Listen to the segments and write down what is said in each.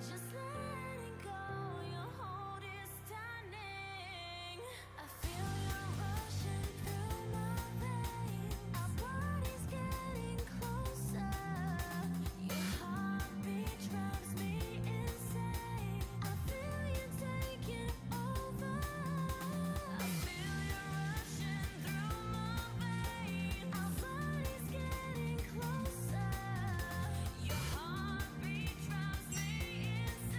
Just letting go, your hold is tightening. I feel you rushing through my veins. Our bodies getting closer. Your heartbeat drives me insane. I feel you taking over. I feel you rushing through my veins. Our bodies getting closer. Your heartbeat drives me insane.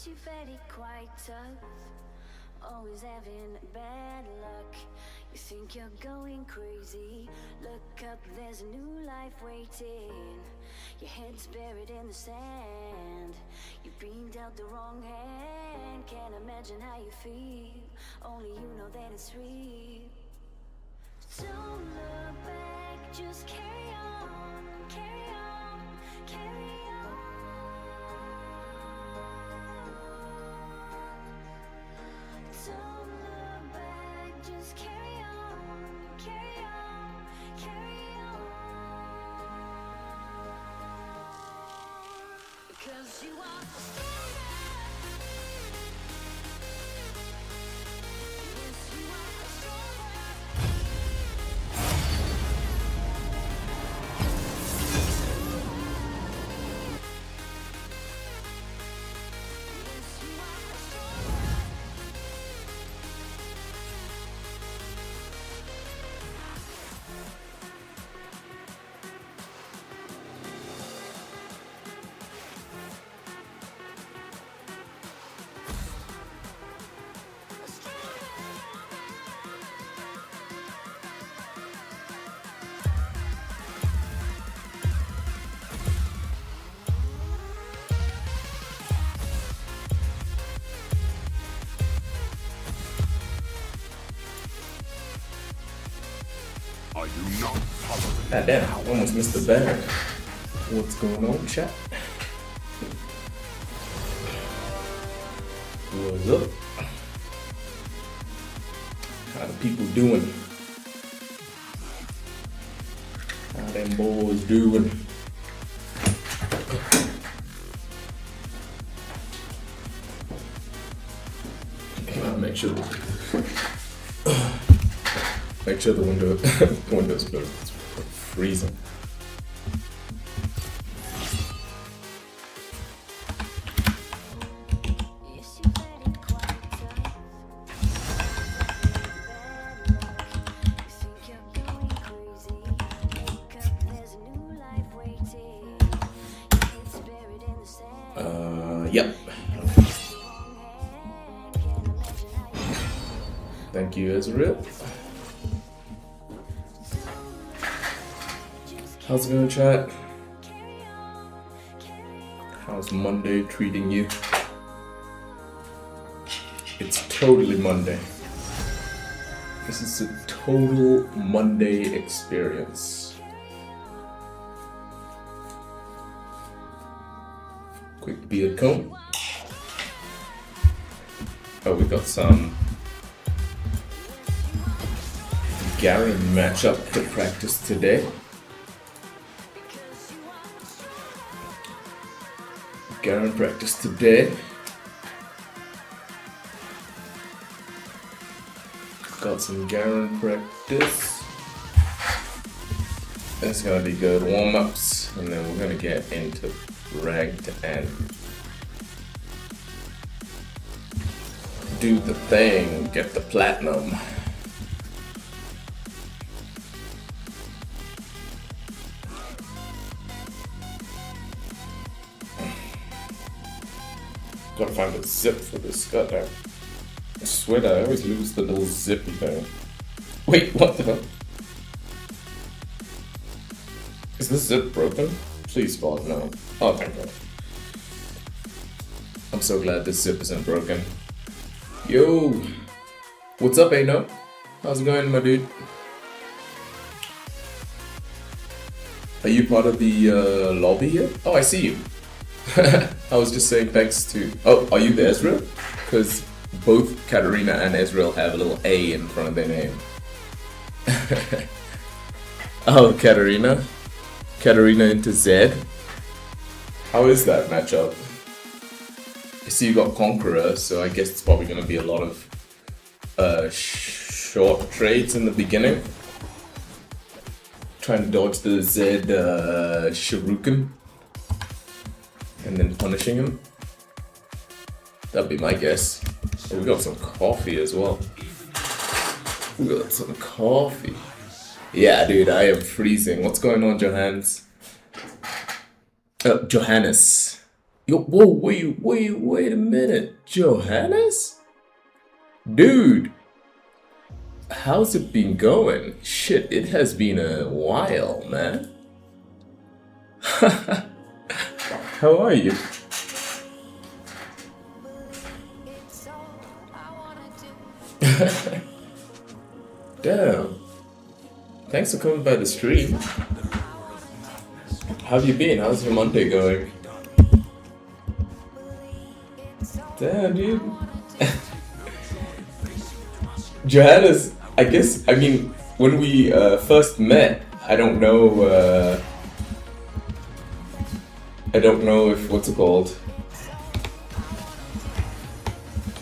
you very quite tough. Always having bad luck. You think you're going crazy. Look up, there's a new life waiting. Your head's buried in the sand. You've been dealt the wrong hand. Can't imagine how you feel. Only you know that it's real. Don't look back, just carry on, carry on, carry on. Don't look back, just carry on, carry on, carry on. Because you are stronger. Yes, you are stronger. Yes, you are stronger. Are you not tolerant? God damn, I almost missed the bag. What's going on, chat? What's up? How the people doing? How them boys doing? Make sure the window's closed. It's freezing. Yes, you very quite tough. You think you're going crazy. Look up, there's a new life waiting. Your head's buried in the sand. Yep. The wrong hand. Can't imagine how you feel. Thank you, Israel. How's it going, chat? Carry on, carry on. How's Monday treating you? It's totally Monday. This is a total Monday experience. Quick beard comb. Oh, we got some Garen matchup to practice today. Garen practice today. Got some Garen practice. It's gonna be good warm-ups, and then we're gonna get into ranked and do the thing, get the platinum. Gotta find a zip for this goddamn sweater. I always lose the little zippy thing. Wait, what the hell? Is this zip broken? Please God, no. Oh thank God. I'm so glad this zip isn't broken. Yo! What's up, Ano? How's it going, my dude? Are you part of the lobby here? Oh, I see you. I was just saying thanks to... Oh, are you the Ezreal? Because both Katarina and Ezreal have a little A in front of their name. Oh, Katarina? Katarina into Zed? How is that matchup? I see you got Conqueror, so I guess it's probably going to be a lot of short trades in the beginning. Trying to dodge the Zed Shuriken. And then punishing him. That'd be my guess. Oh, we got some coffee as well. We got some coffee. Yeah, dude, I am freezing. What's going on, Johannes? Johannes. Yo, whoa, wait a minute. Johannes? Dude, how's it been going? Shit, it has been a while, man. How are you? Damn. Thanks for coming by the stream. How have you been? How's your Monday going? Damn, dude. Johannes, I mean, when we first met, I don't know if, what's it called?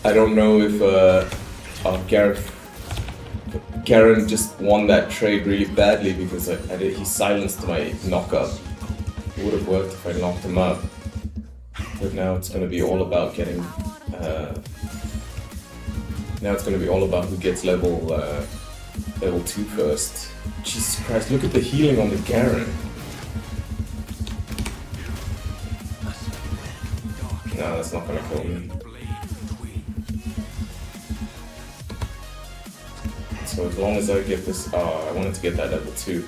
I don't know if, Garen just won that trade really badly because he silenced my knockup. It would have worked if I knocked him up. But now it's gonna be all about getting, now it's gonna be all about who gets level 2 first. Jesus Christ, look at the healing on the Garen. No, that's not gonna kill me. So as long as I get this, I wanted to get that level 2.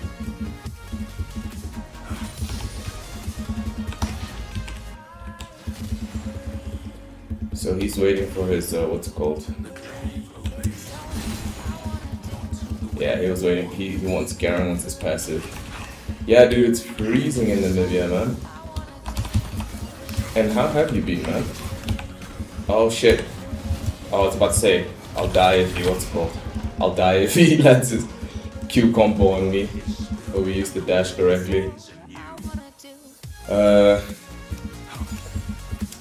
So he's waiting for his, what's it called? Yeah, he was waiting, he wants Garen, wants his passive. Yeah, dude, it's freezing in Namibia, man. And how have you been, man? Oh shit. Oh, I was about to say, I'll die if he, what's it called? I'll die if he lands his Q combo on me. But we used the dash correctly.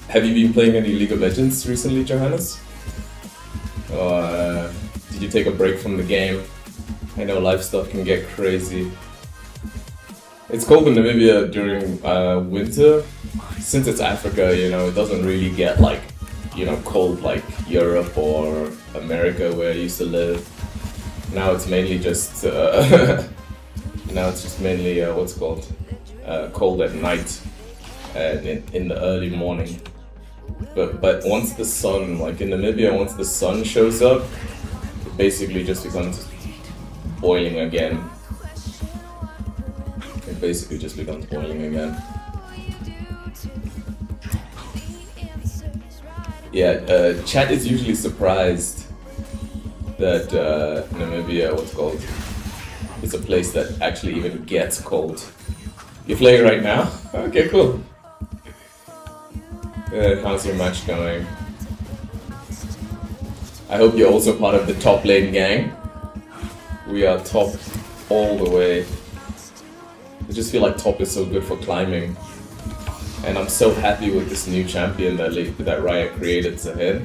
Have you been playing any League of Legends recently, Johannes? Or did you take a break from the game? I know life stuff can get crazy. It's cold in Namibia during winter. Since it's Africa, you know, it doesn't really get like, you know, cold like Europe or America where I used to live. Now it's mainly just what's it called? Cold at night and in the early morning. But once the sun, like in Namibia, once the sun shows up, it basically just becomes boiling again. It basically just becomes boiling again. Yeah, chat is usually surprised that Namibia, what's called, is a place that actually even gets cold. You're playing right now? Okay, cool. How's your match going? I hope you're also part of the top lane gang. We are top all the way. I just feel like top is so good for climbing. And I'm so happy with this new champion that Riot created, Zahin.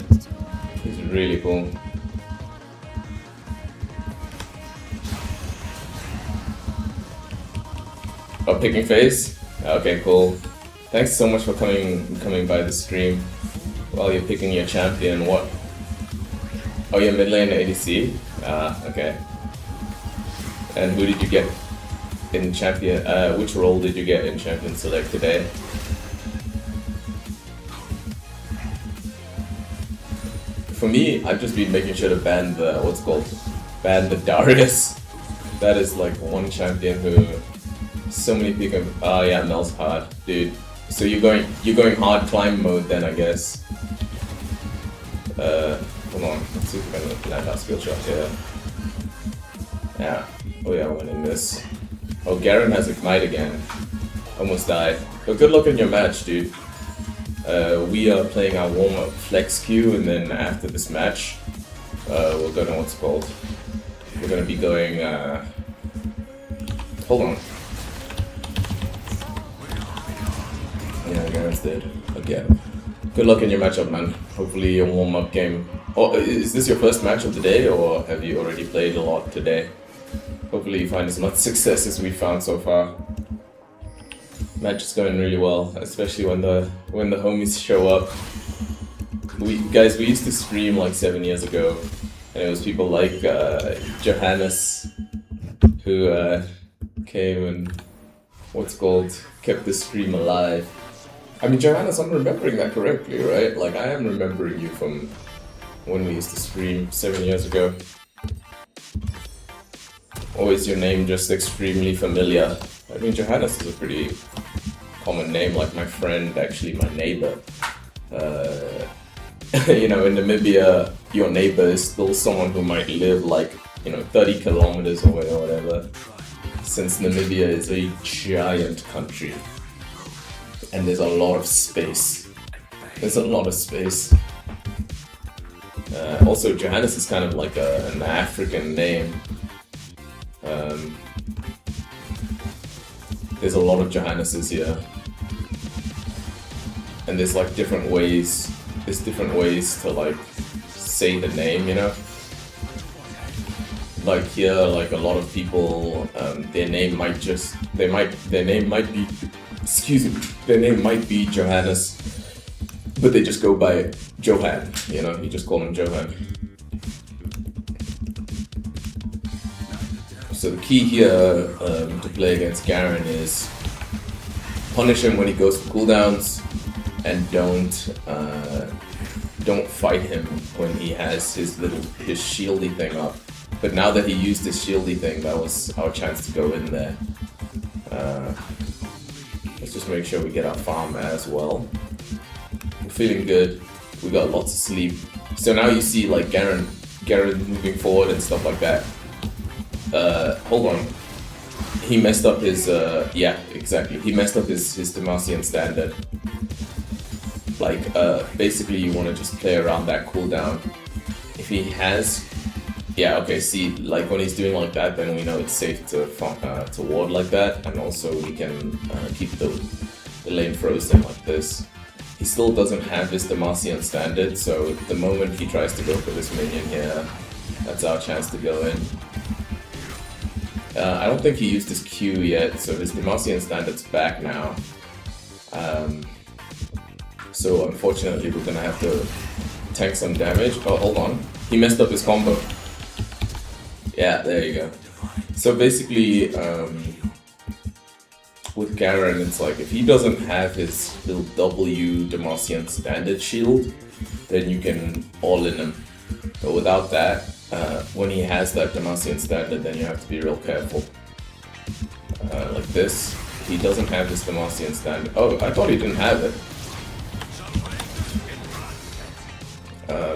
He's really cool. Oh, picking phase? Okay, cool. Thanks so much for coming by the stream while you're picking your champion. What? Oh, you're mid lane ADC? Okay. And who did you get in champion? Which role did you get in champion select today? For me, I've just been making sure to ban the ban the Darius. That is like one champion who so many people. Oh yeah, Mel's hard, dude. So you're going hard climb mode then, I guess. Hold on, let's see if we can land our skill shot here. Yeah. Oh yeah, winning this. Oh, Garen has Ignite again. Almost died. But good luck in your match, dude. We are playing our warm-up flex queue, and then after this match, we're gonna, what's it called? We're gonna be going, hold on. Yeah, Garen's dead. Again. Good luck in your matchup, man. Hopefully your warm-up game. Oh, is this your first match of the day, or have you already played a lot today? Hopefully you find as much success as we found so far. Match is going really well, especially when the homies show up. We used to stream like 7 years ago, and it was people like Johannes who came and kept the stream alive. I mean, Johannes, I'm remembering that correctly, right? Like, I am remembering you from when we used to stream 7 years ago. Always your name just extremely familiar. I mean, Johannes is a pretty common name, like my friend, actually my neighbor. You know, in Namibia, your neighbor is still someone who might live like, you know, 30 kilometers away or whatever. Since Namibia is a giant country. And there's a lot of space. There's a lot of space. Also, Johannes is kind of like an African name. There's a lot of Johanneses here. And there's like different ways, to like say the name, you know? Like here, like a lot of people, their name might be Johannes, but they just go by Johan, you know, you just call him Johan. So the key here to play against Garen is punish him when he goes for cooldowns, and don't fight him when he has his shieldy thing up. But now that he used his shieldy thing, that was our chance to go in there. Let's just make sure we get our farm as well. We're feeling good. We got lots of sleep. So now you see like Garen moving forward and stuff like that. Hold on. He messed up his, yeah, exactly. He messed up his Demacian standard. Like, basically you want to just play around that cooldown. If he has, yeah, okay, see, like when he's doing like that, then we know it's safe to ward like that, and also we can keep the lane frozen like this. He still doesn't have his Demacian standard, so the moment he tries to go for this minion here, that's our chance to go in. I don't think he used his Q yet, so his Demacian standard's back now. So unfortunately we're gonna have to tank some damage. Oh, hold on. He messed up his combo. Yeah, there you go. So basically, with Garen, it's like if he doesn't have his EUW Demacian standard shield, then you can all-in him. But without that, when he has that Demacian standard, then you have to be real careful. Like this, he doesn't have his Demacian standard. Oh, I thought he didn't have it.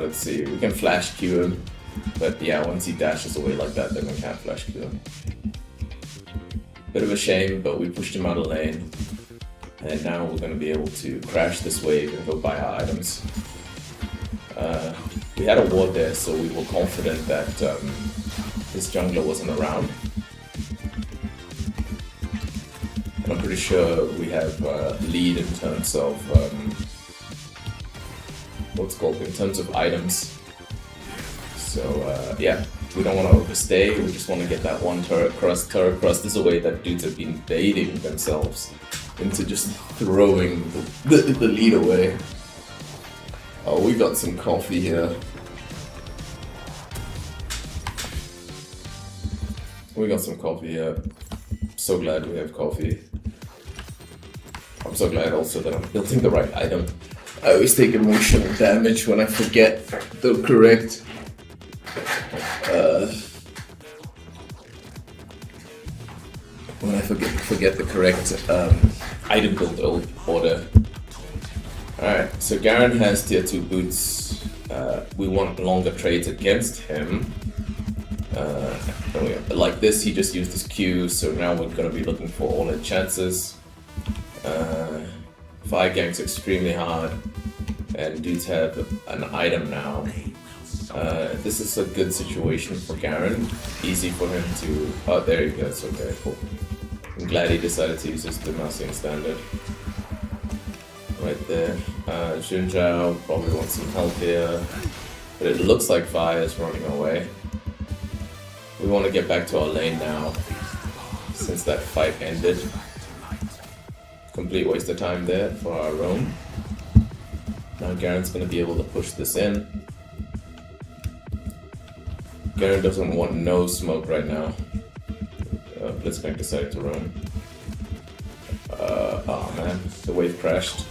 Let's see, we can flash Q him. But yeah, once he dashes away like that, then we can't flash Q him. Bit of a shame, but we pushed him out of lane. And now we're going to be able to crash this wave and go buy our items. We had a ward there, so we were confident that this jungler wasn't around. And I'm pretty sure we have lead in terms of in terms of items. So yeah, we don't want to overstay, we just want to get that one turret cross. This is a way that dudes have been baiting themselves into just throwing the lead away. Oh, we got some coffee here. So glad we have coffee. I'm so glad also that I'm building the right item. I always take emotional damage when I forget the correct item build order. Alright, so Garen has tier 2 boots. We want longer trades against him. Like this, he just used his Q, so now we're going to be looking for all-in chances. Fire Gang's extremely hard, and dudes have an item now. This is a good situation for Garen. Easy for him to... Oh, there you go, it's okay, cool. I'm glad he decided to use his Demacian standard. Right there. Junjao probably wants some help here, but it looks like Fire is running away. We want to get back to our lane now, since that fight ended. Complete waste of time there for our roam. Now Garen's going to be able to push this in. Garen doesn't want no smoke right now. Blitzcrank decided to roam. Oh man, the wave crashed.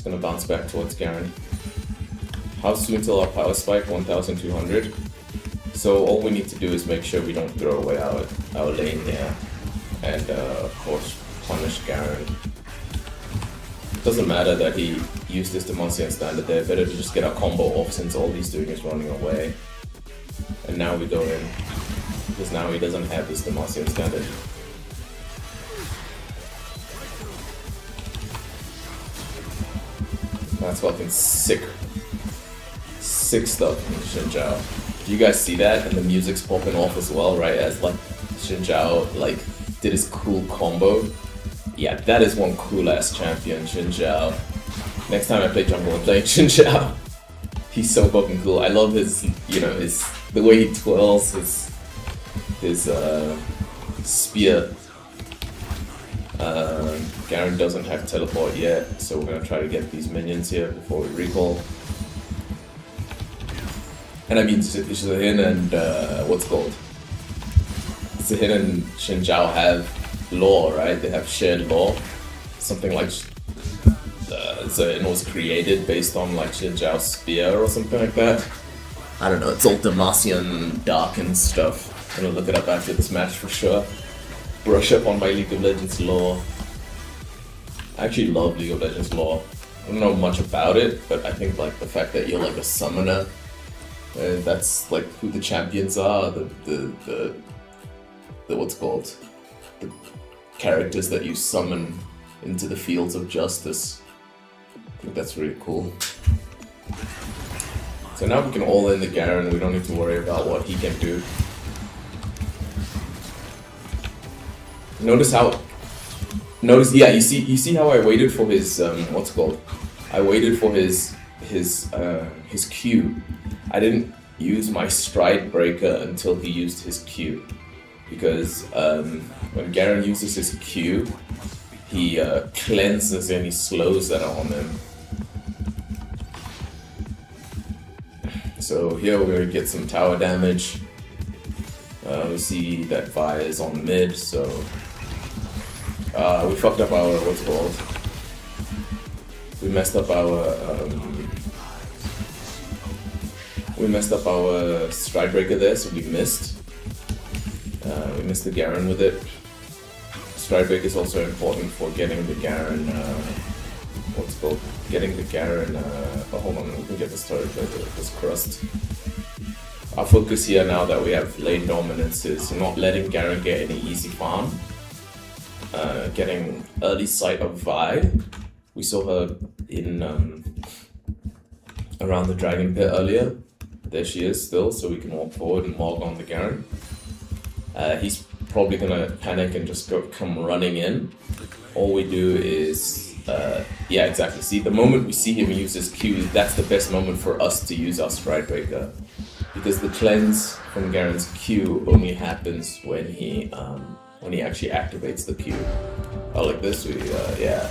It's gonna bounce back towards Garen. How soon till our power spike? 1200. So all we need to do is make sure we don't throw away our lane here. And of course, punish Garen. Doesn't matter that he used this Demacian standard there, better to just get our combo off since all he's doing is running away. And now we go in, because now he doesn't have this Demacian standard. That's fucking sick. Sick stuff from Xin Zhao. Do you guys see that? And the music's popping off as well, right? As like Xin Zhao like did his cool combo. Yeah, that is one cool ass champion, Xin Zhao. Next time I play jungle, I'm playing Xin Zhao. He's so fucking cool. I love his, you know, the way he twirls his spear. Garen doesn't have teleport yet, so we're gonna try to get these minions here before we recall. And I mean, Zihin and what's called? Zihin and Xin Zhao have lore, right? They have shared lore. Something like Zihin was created based on like Xin Zhao's spear or something like that. I don't know. It's all Demacian dark and stuff. I'm gonna look it up after this match for sure. Brush up on my League of Legends lore. I actually love League of Legends lore. I don't know much about it, but I think like the fact that you're like a summoner, that's like who the champions are, the what's called, the characters that you summon into the fields of justice. I think that's really cool. So now we can all in the Garen, we don't need to worry about what he can do. Yeah, you see how I waited for his what's it called? I waited for his Q. I didn't use my stride breaker until he used his Q, because when Garen uses his Q, he cleanses and he slows that on him. So here we're gonna get some tower damage. We see that Vi is on mid, so we fucked up our what's it called? We messed up our stride breaker there, so we missed. We missed the Garen with it. Stride breaker is also important for getting the Garen. What's it called? Getting the Garen. Oh, hold on, we can get this turret with this crust. Our focus here now that we have lane dominance is not letting Garen get any easy farm. Getting early sight of Vi. We saw her in around the dragon pit earlier. There she is still, so we can walk forward and mog on the Garen. He's probably gonna panic and just come running in. All we do is, yeah, exactly. See, the moment we see him use his Q, that's the best moment for us to use our stride breaker, because the cleanse from Garen's Q only happens when he actually activates the Q. Oh, like this, yeah.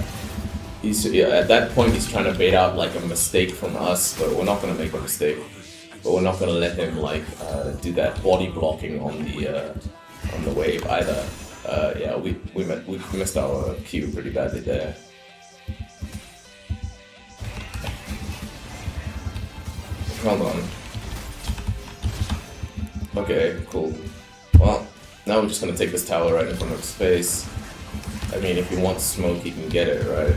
At that point he's trying to bait out like a mistake from us, but we're not gonna make a mistake. But we're not gonna let him like do that body blocking on the wave either. Yeah, we missed our Q pretty badly there. Hold on. Okay, cool. Well, now we're just gonna take this tower right in front of his face. I mean, if he wants smoke, he can get it, right?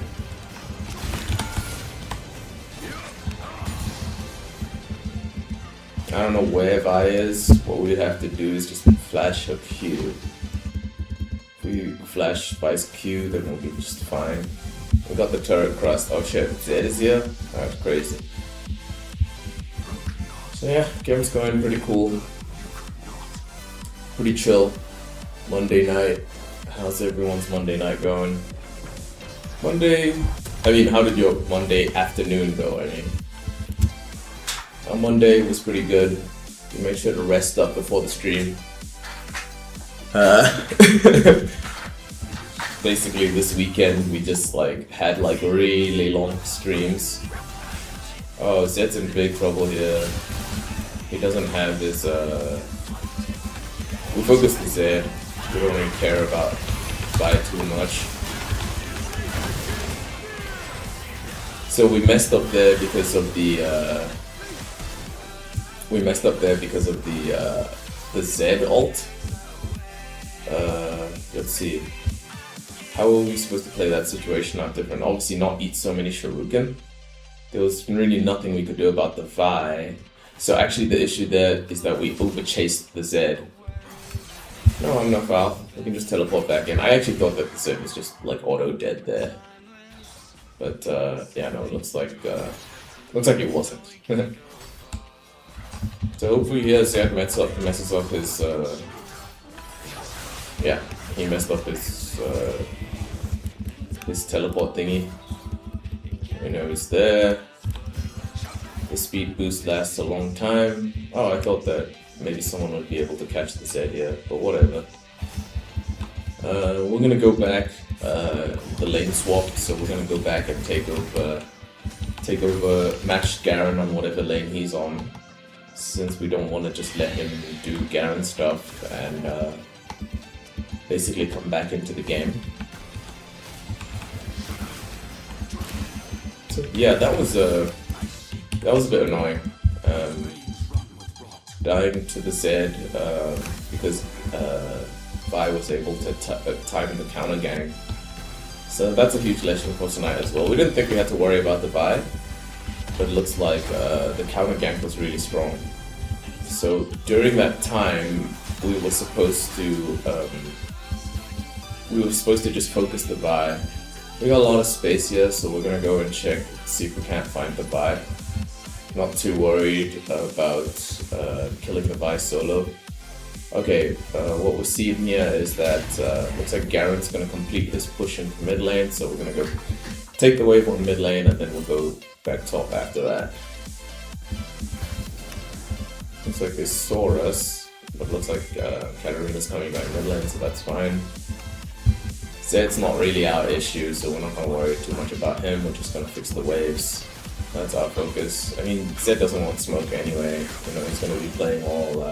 I don't know where Vi is. What we have to do is just flash her Q. If we flash Vi's Q, then we'll be just fine. We got the turret crust. Oh shit, Zed is here? That's crazy. So yeah, game's going pretty cool. Pretty chill. Monday night. How's everyone's Monday night going? How did your Monday afternoon go, I mean? Our Monday was pretty good. We made sure to rest up before the stream. Basically this weekend we just like had like really long streams. Oh, Zed's in big trouble here. He doesn't have his we focused on Zed. We don't really care about Vi too much. So we messed up there because of the the Z ult. Let's see. How are we supposed to play that situation out different? Obviously not eat so many shuriken. There was really nothing we could do about the Vi. So actually the issue there is that we overchased the Z. No, I'm not foul. We can just teleport back in. I actually thought that the Z was just like auto dead there. But yeah, no, it looks like it wasn't. So hopefully Z messes up his yeah, he messed up his teleport thingy. We know he's there. The speed boost lasts a long time. Oh, I thought that maybe someone would be able to catch the Z here, but whatever. We're gonna go back. The lane swapped, so we're gonna go back and take over, match Garen on whatever lane he's on, since we don't want to just let him do Garen stuff and basically come back into the game. So yeah, that was a bit annoying. Dying to the Z because Vi was able to time the counter gang. So that's a huge lesson for tonight as well. We didn't think we had to worry about the Vi, but it looks like the counter gank was really strong. So during that time, we were supposed to just focus the Vi. We got a lot of space here, so we're gonna go and check, see if we can't find the Vi. Not too worried about killing the Vi solo. Okay, what we're seeing here is that looks like Garen's gonna complete his push into mid lane, so we're gonna go take the wave on mid lane and then we'll go back top after that. Looks like they saw us, but looks like Katarina's coming back mid lane, so that's fine. Zed's not really our issue, so we're not gonna worry too much about him. We're just gonna fix the waves. That's our focus. I mean, Zed doesn't want smoke anyway. You know, he's gonna be playing all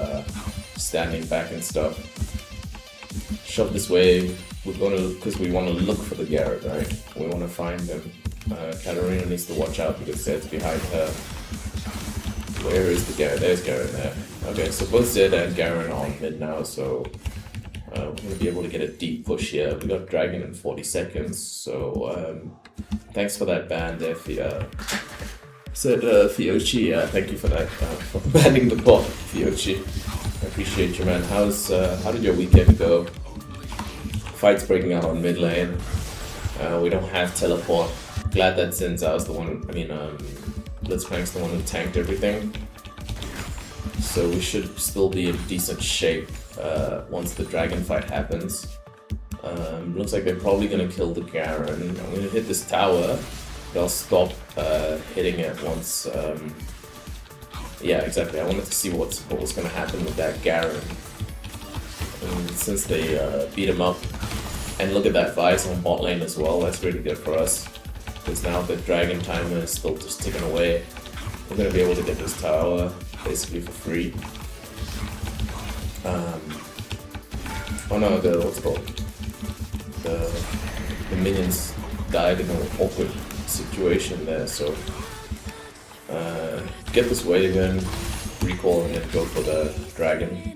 standing back and stuff. Shove this wave. We're gonna, because we want to look for the Garrett, right? We want to find him. Katarina needs to watch out because Zed's behind her. Where is the Garrett? There's Garrett there. Okay, so both Zed and Garen are on mid now, so we're gonna be able to get a deep push here. We got Dragon in 40 seconds, so thanks for that ban there, Fiochi. Thank you for that, for banning the bot, Fiochi. I appreciate you, man. How did your weekend go? Fights breaking out on mid lane. We don't have teleport. Glad that Zinza was the one. I mean, Blitzcrank's the one who tanked everything. So we should still be in decent shape once the dragon fight happens. Looks like they're probably gonna kill the Garen. I'm gonna hit this tower. They'll stop hitting it once. Yeah, exactly. I wanted to see what was gonna happen with that Garen. And since they beat him up, and look at that Vice on bot lane as well. That's really good for us. Because now the dragon timer is still just ticking away. We're gonna be able to get this tower basically for free. Oh no, what's it called? The minions died in an awkward situation there, so get this wave in, recall, and then go for the dragon.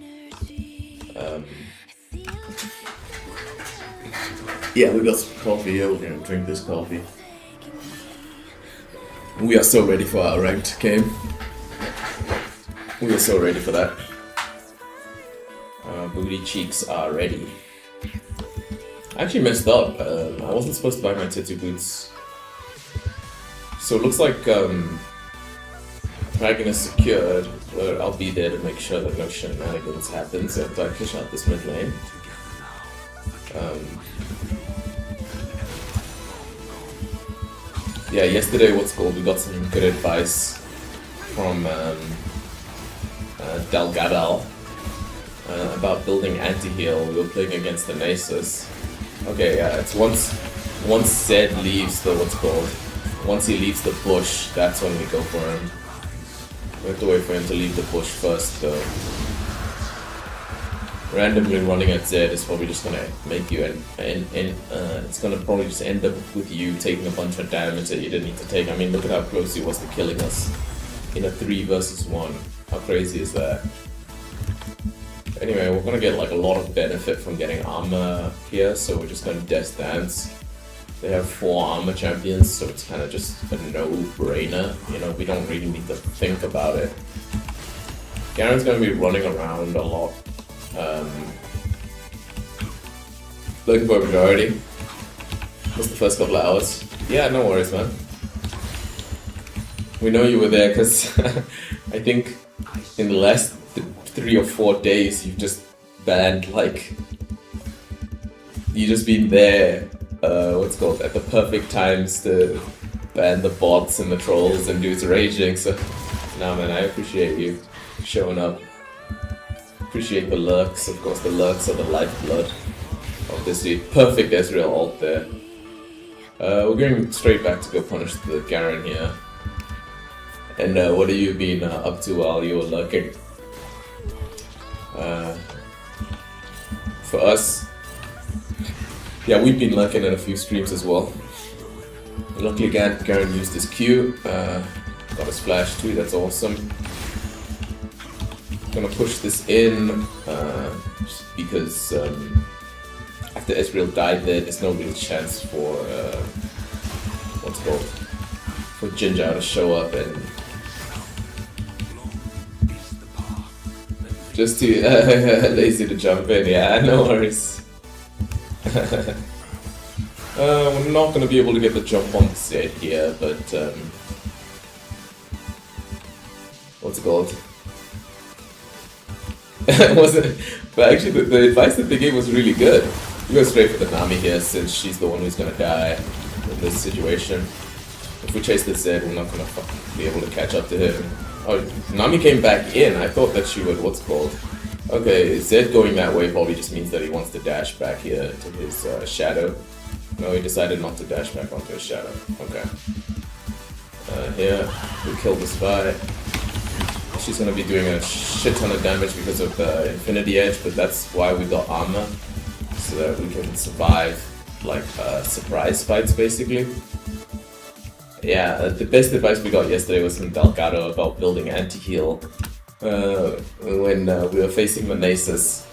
Yeah, we got some coffee here, we're gonna drink this coffee. We are so ready for our ranked game. We are so ready for that. Booty cheeks are ready. I actually messed up. I wasn't supposed to buy my Tetsu boots. So it looks like Dragon is secured, but I'll be there to make sure that no shenanigans happens after I push out this mid lane. Yeah, yesterday, we got some good advice from Delgadal about building anti-heal. We were playing against the Nasus. Okay, yeah, it's once Zed leaves once he leaves the bush, that's when we go for him. We have to wait for him to leave the bush first, though. randomly running at Z is probably just gonna make you and it's gonna probably just end up with you taking a bunch of damage that you didn't need to take. I mean, look at how close he was to killing us in a 3 versus 1. How crazy is that? Anyway, we're gonna get like a lot of benefit from getting armor here, so we're just gonna Death Dance. They have 4 armor champions, so it's kind of just a no-brainer. You know, we don't really need to think about it. Garen's gonna be running around a lot. Looking for a majority. Just the first couple of hours. Yeah, no worries, man. We know you were there because I think in the last 3 or 4 days you've just banned like you just been there. What's it called, at the perfect times to ban the bots and the trolls and dudes raging. So, nah, man, I appreciate you showing up. Appreciate the lurks. Of course, the lurks are the lifeblood of this dude. Perfect Ezreal ult there. We're going straight back to go punish the Garen here. And what have you been up to while you were lurking? For us, yeah, we've been lurking in a few streams as well. Luckily, Garen used his Q. Got a splash too, that's awesome. Gonna push this in, just because after Ezreal died there's no real chance for, what's it called, for Jinzhao to show up and just too lazy to jump in, yeah, no worries. We're not gonna be able to get the jump on set here, but what's it called? Wasn't, but actually the advice that they gave was really good. We go straight for the Nami here since she's the one who's gonna die in this situation. If we chase the Zed, we're not gonna be able to catch up to him. Oh, Nami came back in. I thought that she would, what's it called? Okay, Zed going that way probably just means that he wants to dash back here to his shadow. No, he decided not to dash back onto his shadow. Okay. Here, we kill the spy. She's gonna be doing a shit ton of damage because of the Infinity Edge, but that's why we got armor, so that we can survive like surprise fights basically. Yeah, the best advice we got yesterday was from Delgado about building anti-heal when we were facing the Nasus,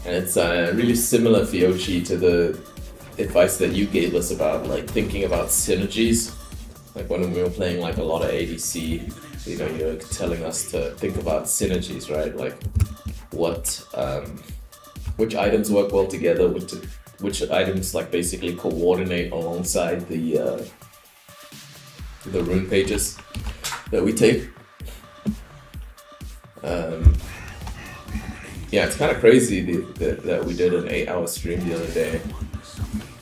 and it's really similar, Fiochi, to the advice that you gave us about like thinking about synergies, like when we were playing like a lot of ADC. You know, you're telling us to think about synergies, right? Like what, which items work well together, which items like basically coordinate alongside the rune pages that we take. Yeah, it's kind of crazy that we did an 8-hour stream the other day,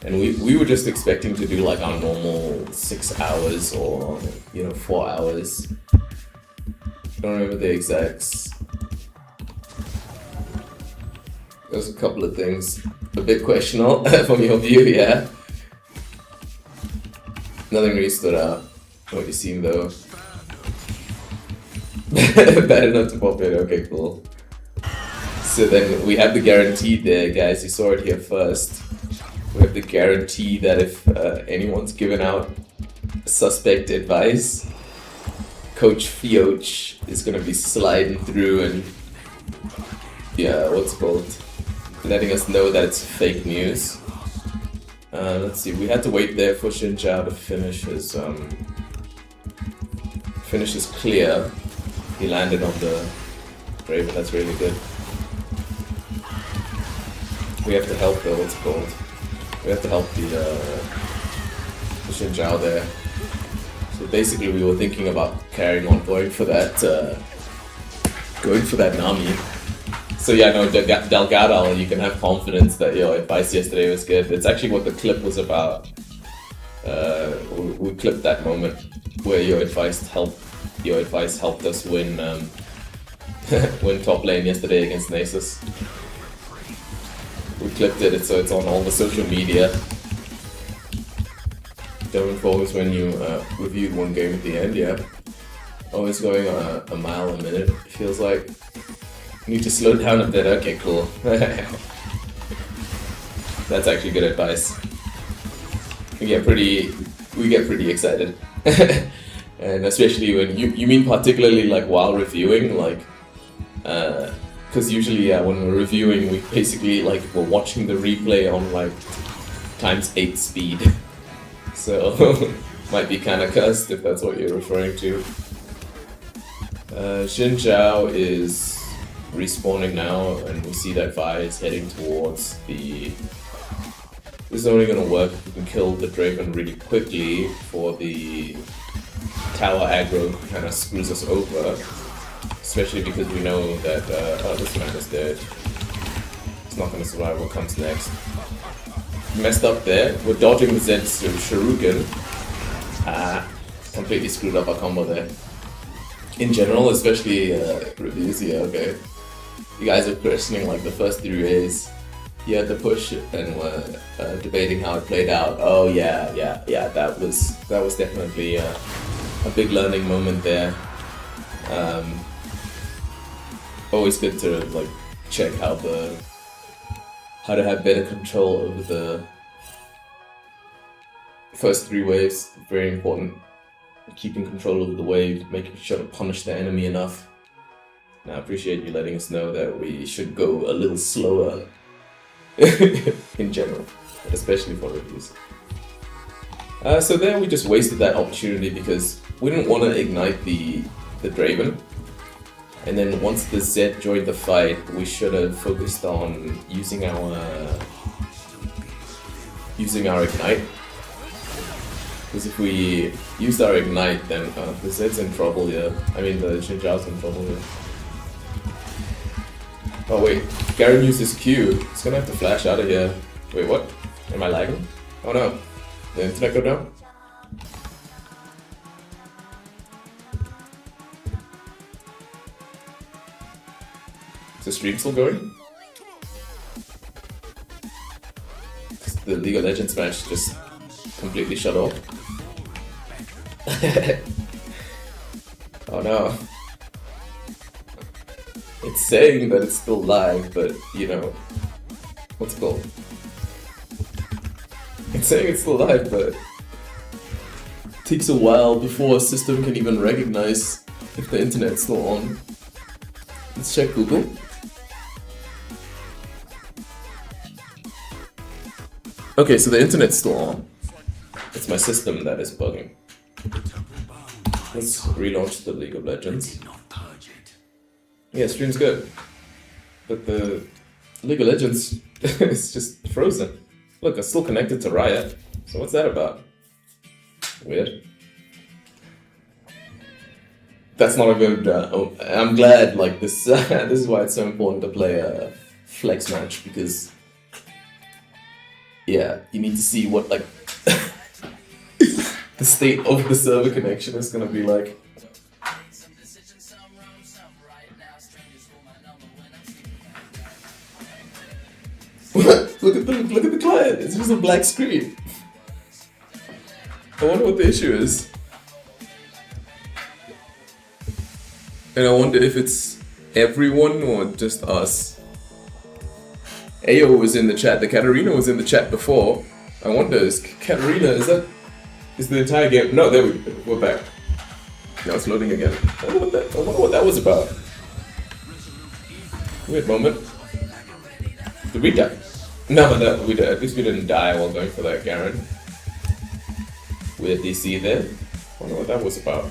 and we were just expecting to do like our normal 6 hours or 4 hours. I don't remember the exacts. There's a couple of things a bit questionable from your view, yeah. Nothing really stood out. What you seen though? Bad enough to pop it. Okay, cool. So then we have the guarantee there, guys. You saw it here first. We have the guarantee that if anyone's given out suspect advice, Coach Fioch is gonna be sliding through and what's it called, letting us know that it's fake news. Let's see, we had to wait there for Jinzhao to finish his clear. He landed on the Raven, that's really good. We have to help though, what's it called? We have to help the Jinzhao there. So basically we were thinking about carrying on going for that Nami. So yeah, no, Delgado, you can have confidence that your advice yesterday was good. It's actually what the clip was about. We clipped that moment where your advice helped us win win top lane yesterday against Nasus. We clipped it, so it's on all the social media. Going forwards when you reviewed one game at the end, yeah. Always going a mile a minute, it feels like. Need to slow down a bit. Okay, cool. That's actually good advice. We get pretty excited. And especially when you mean particularly like while reviewing, like because usually when we're reviewing, we basically like we're watching the replay on like ×8 speed, so might be kind of cussed if that's what you're referring to. Xin Zhao is respawning now, and we see that Vi is heading towards the. This is only gonna work if we can kill the Draven really quickly before the tower aggro kind of screws us over. Especially because we know that, oh, this man is dead. It's not gonna survive what comes next. Messed up there. We're dodging the Zed's Shuriken. Completely screwed up our combo there. In general, especially reviews, yeah, okay. You guys are questioning like the first 3 waves. You had to push it and were debating how it played out. Oh yeah, that was definitely a big learning moment there. Always good to like check how to have better control over the first 3 waves. Very important. Keeping control over the wave, making sure to punish the enemy enough. And I appreciate you letting us know that we should go a little slower in general, especially for reviews. So there we just wasted that opportunity because we didn't want to ignite the Draven. And then once the Zed joined the fight, we should have focused on using our ignite. Because if we used our ignite, then the Zed's in trouble here. I mean, the Xin Zhao's in trouble here. Oh wait, Garen used his Q. He's gonna have to flash out of here. Wait, what? Am I lagging? Oh no. The internet go down? Is the stream still going? The League of Legends match just completely shut off. Oh no. It's saying that it's still live, but you know, what's it called? It's saying it's still live, but it takes a while before a system can even recognize if the internet's still on. Let's check Google. Okay, so the internet's still on. It's my system that is bugging. Let's relaunch the League of Legends. Yeah, stream's good. But the League of Legends is just frozen. Look, I'm still connected to Riot. So what's that about? Weird. That's not a good... I'm glad, like, this this is why it's so important to play a flex match, because... Yeah, you need to see what, like... the state of the server connection is gonna be like. Look at the client. It's just a black screen. I wonder what the issue is. And I wonder if it's everyone or just us. Ayo was in the chat. The Katarina was in the chat before. I wonder, is Katarina, is the entire game? No, there we're back. Now it's loading again. I wonder what that was about. Weird moment. Did we die? No, we did. At least we didn't die while going for that Garen. Weird DC there. Wonder what that was about.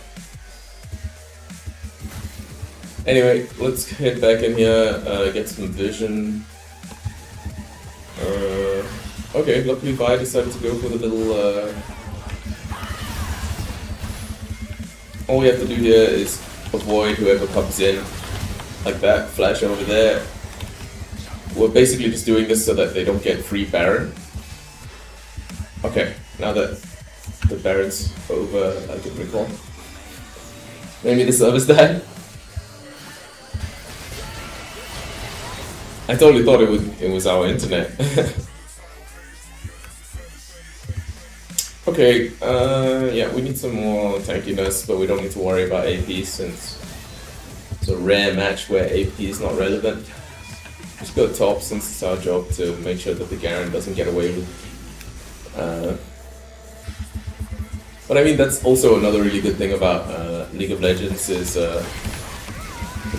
Anyway, let's head back in here, get some vision. Okay, luckily Vi decided to go for the little... All we have to do here is avoid whoever comes in. Like that, flash over there. We're basically just doing this so that they don't get free Baron. Okay, now that the Baron's over, I can recall. Maybe the service died? I totally thought it was our internet. Okay, yeah, we need some more tankiness, but we don't need to worry about AP since It's a rare match where AP is not relevant. Just go top since it's our job to make sure that the Garen doesn't get away with. But I mean, that's also another really good thing about League of Legends is the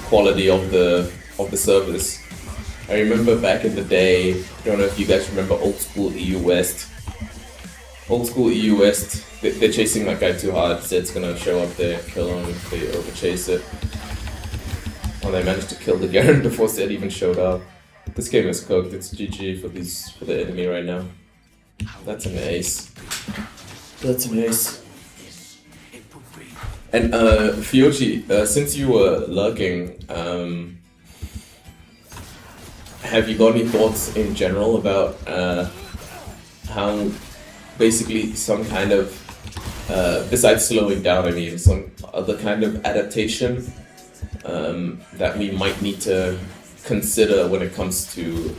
quality of the servers. I remember back in the day, I don't know if you guys remember old school EU West. Old school EU West, they're chasing that guy too hard, Zed's gonna show up there, kill him if they overchase it. Well, they managed to kill the Garen before Zed even showed up. This game is cooked, it's GG for the enemy right now. That's an ace. That's an ace. And Fiochi, since you were lurking, have you got any thoughts in general about how basically some kind of, besides slowing down, I mean, some other kind of adaptation that we might need to consider when it comes to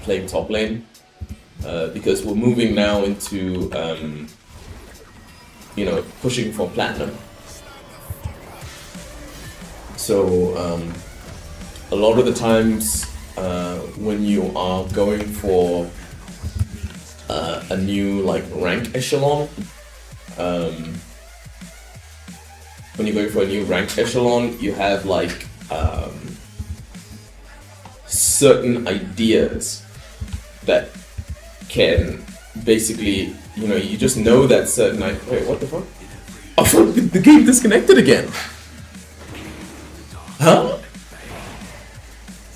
playing top lane? Because we're moving now into, pushing for platinum. So a lot of the times when you are going for a new rank echelon, you have certain ideas that can basically, you just know that certain. Wait, what the fuck? Oh, fuck, the game disconnected again. Huh?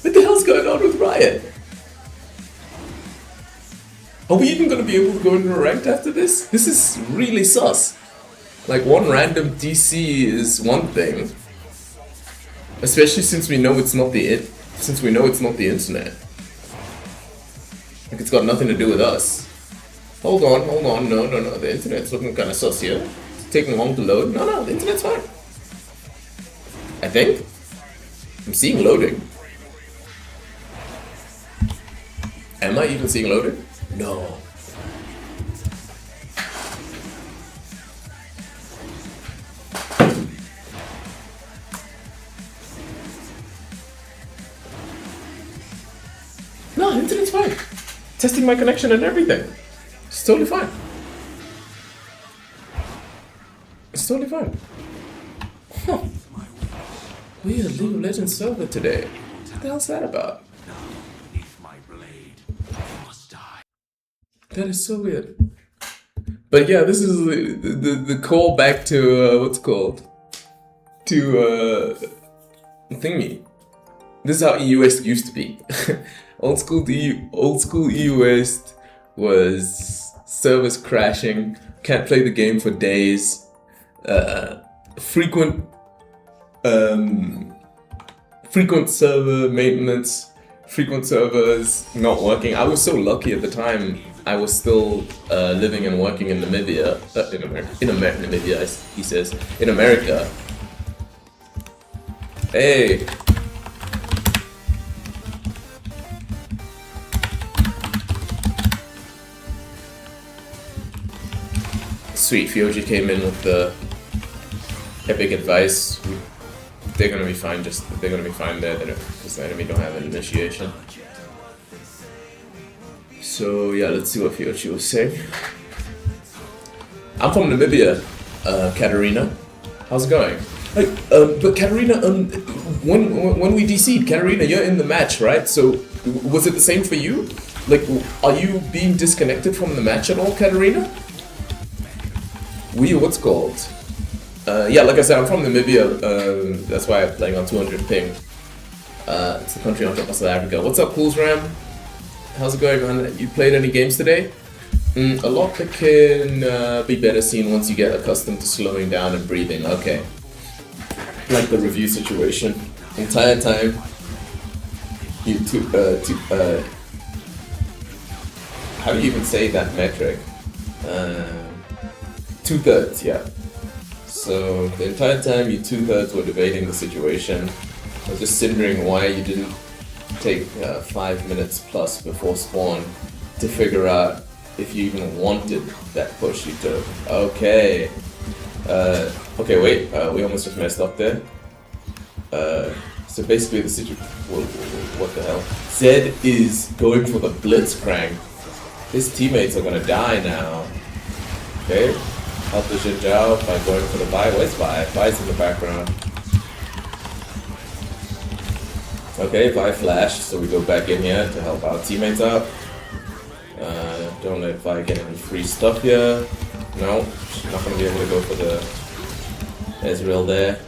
What the hell's going on with Riot? Are we even gonna be able to go into a ranked after this? This is really sus. One random DC is one thing, especially since we know it's not the internet. It's got nothing to do with us. Hold on, no, the internet's looking kind of sus here. It's taking long to load. No, the internet's fine. I think. I'm seeing loading. Am I even seeing loading? No. No, internet's fine. Testing my connection and everything. It's totally fine. It's totally fine. Huh. Weird League of Legends server today. What the hell's that about? That is so weird. But yeah, this is the call back to what's called to thingy. This is how EU West used to be. old school EU West was servers crashing, can't play the game for days, frequent server maintenance, frequent servers not working. I was so lucky at the time. I was still living and working in Namibia, Namibia, he says, in America. Hey. Sweet, Fioji came in with the epic advice. They're gonna be fine. They're gonna be fine there because the enemy don't have an initiation. So yeah, let's see what Fiochi was saying. I'm from Namibia, Katarina. How's it going? But Katarina, when we DC'd, Katarina, you're in the match, right? So was it the same for you? Are you being disconnected from the match at all, Katarina? What's called? Yeah, like I said, I'm from Namibia. That's why I'm playing on 200 ping. It's the country on top of South Africa. What's up, Pools Ram? How's it going, man? You played any games today? A lot that can be better seen once you get accustomed to slowing down and breathing. Okay. Like the review situation. Entire time, you how do you even say that metric? 2/3, yeah. So the entire time you 2/3 were debating the situation. I was just wondering why you didn't take 5 minutes plus before spawn to figure out if you even wanted that push you took. Okay. Okay, wait, we almost just messed up there. So basically the situation... What the hell? Zed is going for the Blitzcrank. His teammates are gonna die now. Okay. Help the Xin Zhao by going for the Vi. Where's Vi? Vi's in the background. Okay, Vi flashed, so we go back in here to help our teammates out. Don't let Vi get any free stuff here. No, she's not gonna be able to go for the Ezreal there.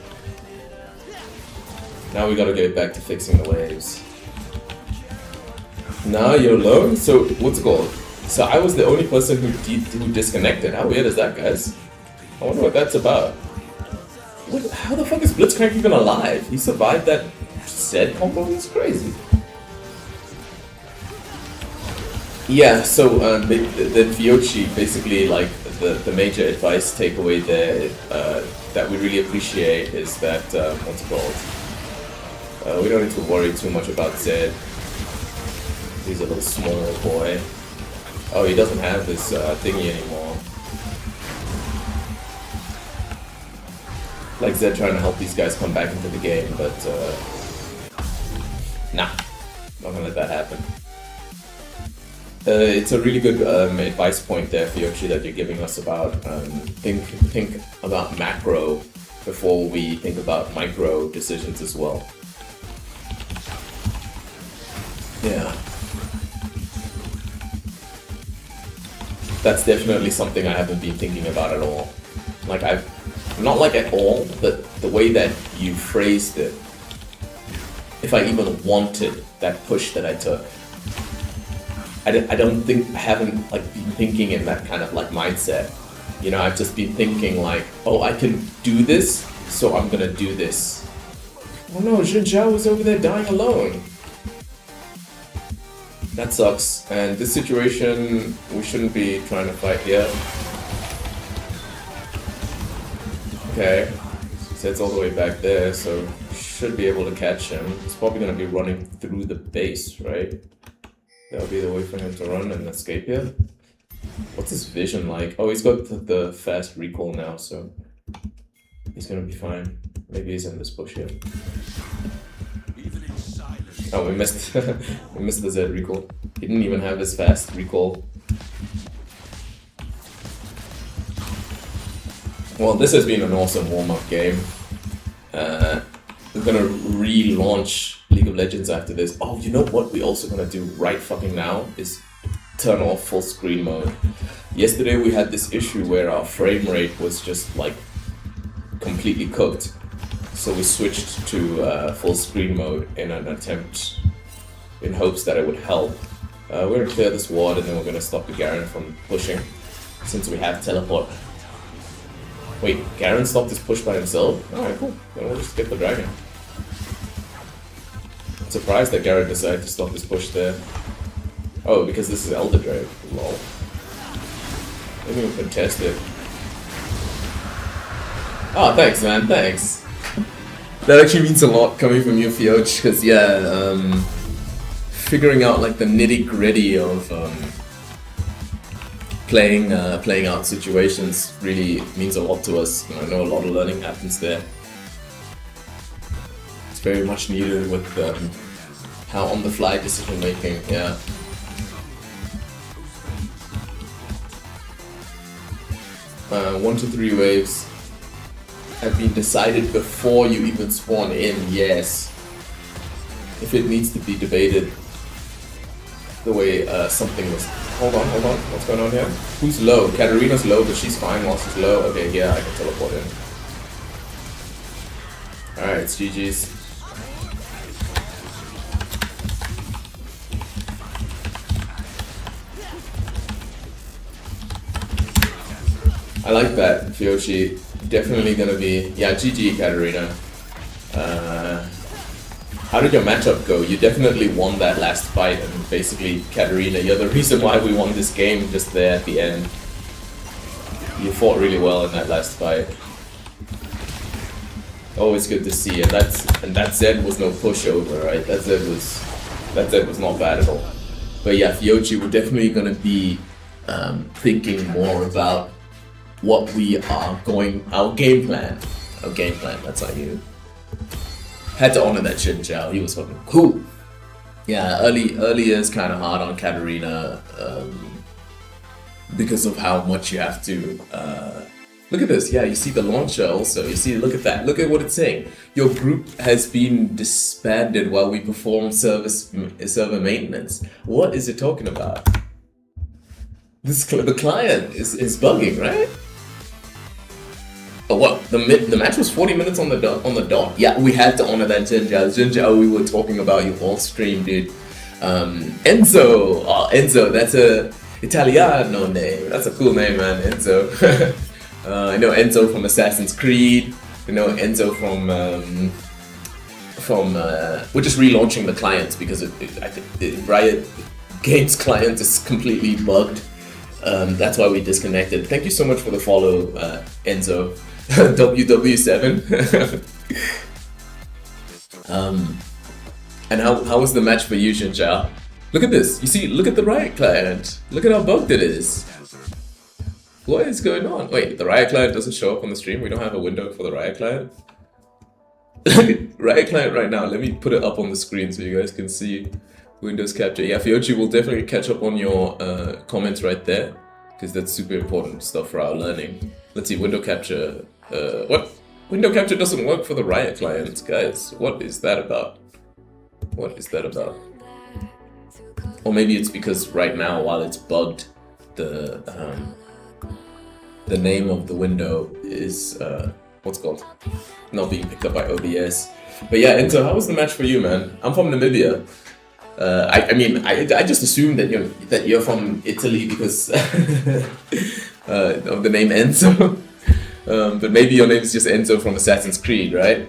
Now we gotta get back to fixing the waves. Now you're alone? So, what's it called? So I was the only person who disconnected. How weird is that, guys? I wonder what that's about. How the fuck is Blitzcrank even alive? He survived that Zed combo? It's crazy. Yeah, so the Fiochi, basically, like, the major advice takeaway there that we really appreciate is that, what's it called? We don't need to worry too much about Zed. He's a little small boy. Oh, he doesn't have this thingy anymore. Like Zed trying to help these guys come back into the game, but nah, not gonna let that happen. It's a really good advice point there, Fiochi, that you're giving us about think about macro before we think about micro decisions as well. Yeah. That's definitely something I haven't been thinking about at all. Like not like at all, but the way that you phrased it. If I even wanted that push that I took. I haven't like been thinking in that kind of like mindset. You know, I've just been thinking like, oh, I can do this, so I'm gonna do this. Oh no, Xin Zhao was over there dying alone. That sucks, and this situation, we shouldn't be trying to fight yet. Okay, Zed's all the way back there, so should be able to catch him. He's probably going to be running through the base, right? That'll be the way for him to run and escape here. What's his vision like? Oh, he's got the fast recall now, so he's going to be fine. Maybe he's in this bush here. Oh, we missed we missed the Zed recall. He didn't even have his fast recall. Well, this has been an awesome warm-up game. We're gonna relaunch League of Legends after this. Oh, you know what we're also gonna do right fucking now is turn off full screen mode. Yesterday we had this issue where our frame rate was just like completely cooked. So we switched to full screen mode in an attempt, in hopes that it would help. We're gonna clear this ward and then we're gonna stop the Garen from pushing, since we have teleport. Wait, Garen stopped his push by himself? Alright, cool. Then we'll just get the dragon. I'm surprised that Garen decided to stop his push there. Oh, because this is Elder Drake. Lol. Maybe we can test it. Oh, thanks, man. Thanks. That actually means a lot coming from you, Fioch, because yeah, figuring out like the nitty gritty of playing out situations really means a lot to us. I know a lot of learning happens there. It's very much needed with how on-the-fly decision making. Yeah. One to three waves have been decided before you even spawn in, yes. If it needs to be debated the way something was... Hold on, what's going on here? Who's low? Katarina's low, but she's fine while she's low. Okay, yeah, I can teleport in. Alright, it's GG's. I like that, Fiochi. Definitely gonna be... Yeah, GG, Katarina. How did your matchup go? You definitely won that last fight, and basically, Katarina, you're the reason why we won this game just there at the end. You fought really well in that last fight. Always good to see, and that Zed was no pushover, right? That Zed was not bad at all. But yeah, Fiochi, we're definitely gonna be thinking more about what we are going, our game plan, that's how you Had to honor that Shin Zhao. He was fucking cool. Yeah, early is kind of hard on Katarina because of how much you have to. Look at this. Yeah, you see the launcher also. You see, look at that. Look at what it's saying. Your group has been disbanded while we perform server maintenance. What is it talking about? The client is bugging, right? Oh, what? The match was 40 minutes on the dot. Yeah, we had to honor that Jinja we were talking about you all stream, dude. Enzo. Oh, Enzo, that's a Italiano name. That's a cool name, man. Enzo. I know Enzo from Assassin's Creed. I know Enzo from we're just relaunching the clients because I think Riot Games client is completely bugged. That's why we disconnected. Thank you so much for the follow, Enzo. WW7. And how was the match for you, Shinjao? Look at this. You see, look at the Riot client. Look at how bugged it is. What is going on? Wait, the Riot client doesn't show up on the stream? We don't have a window for the Riot client? Look at Riot client right now. Let me put it up on the screen so you guys can see Windows capture. Yeah, Fiochi will definitely catch up on your comments right there, because that's super important stuff for our learning. Let's see, window capture. What? Window capture doesn't work for the Riot client, guys. What is that about? What is that about? Or maybe it's because right now, while it's bugged, the name of the window is what's called not being picked up by OBS. But yeah, Enzo, how was the match for you, man? I'm from Namibia. I just assumed that you're from Italy because of the name Enzo. But maybe your name is just Enzo from Assassin's Creed, right?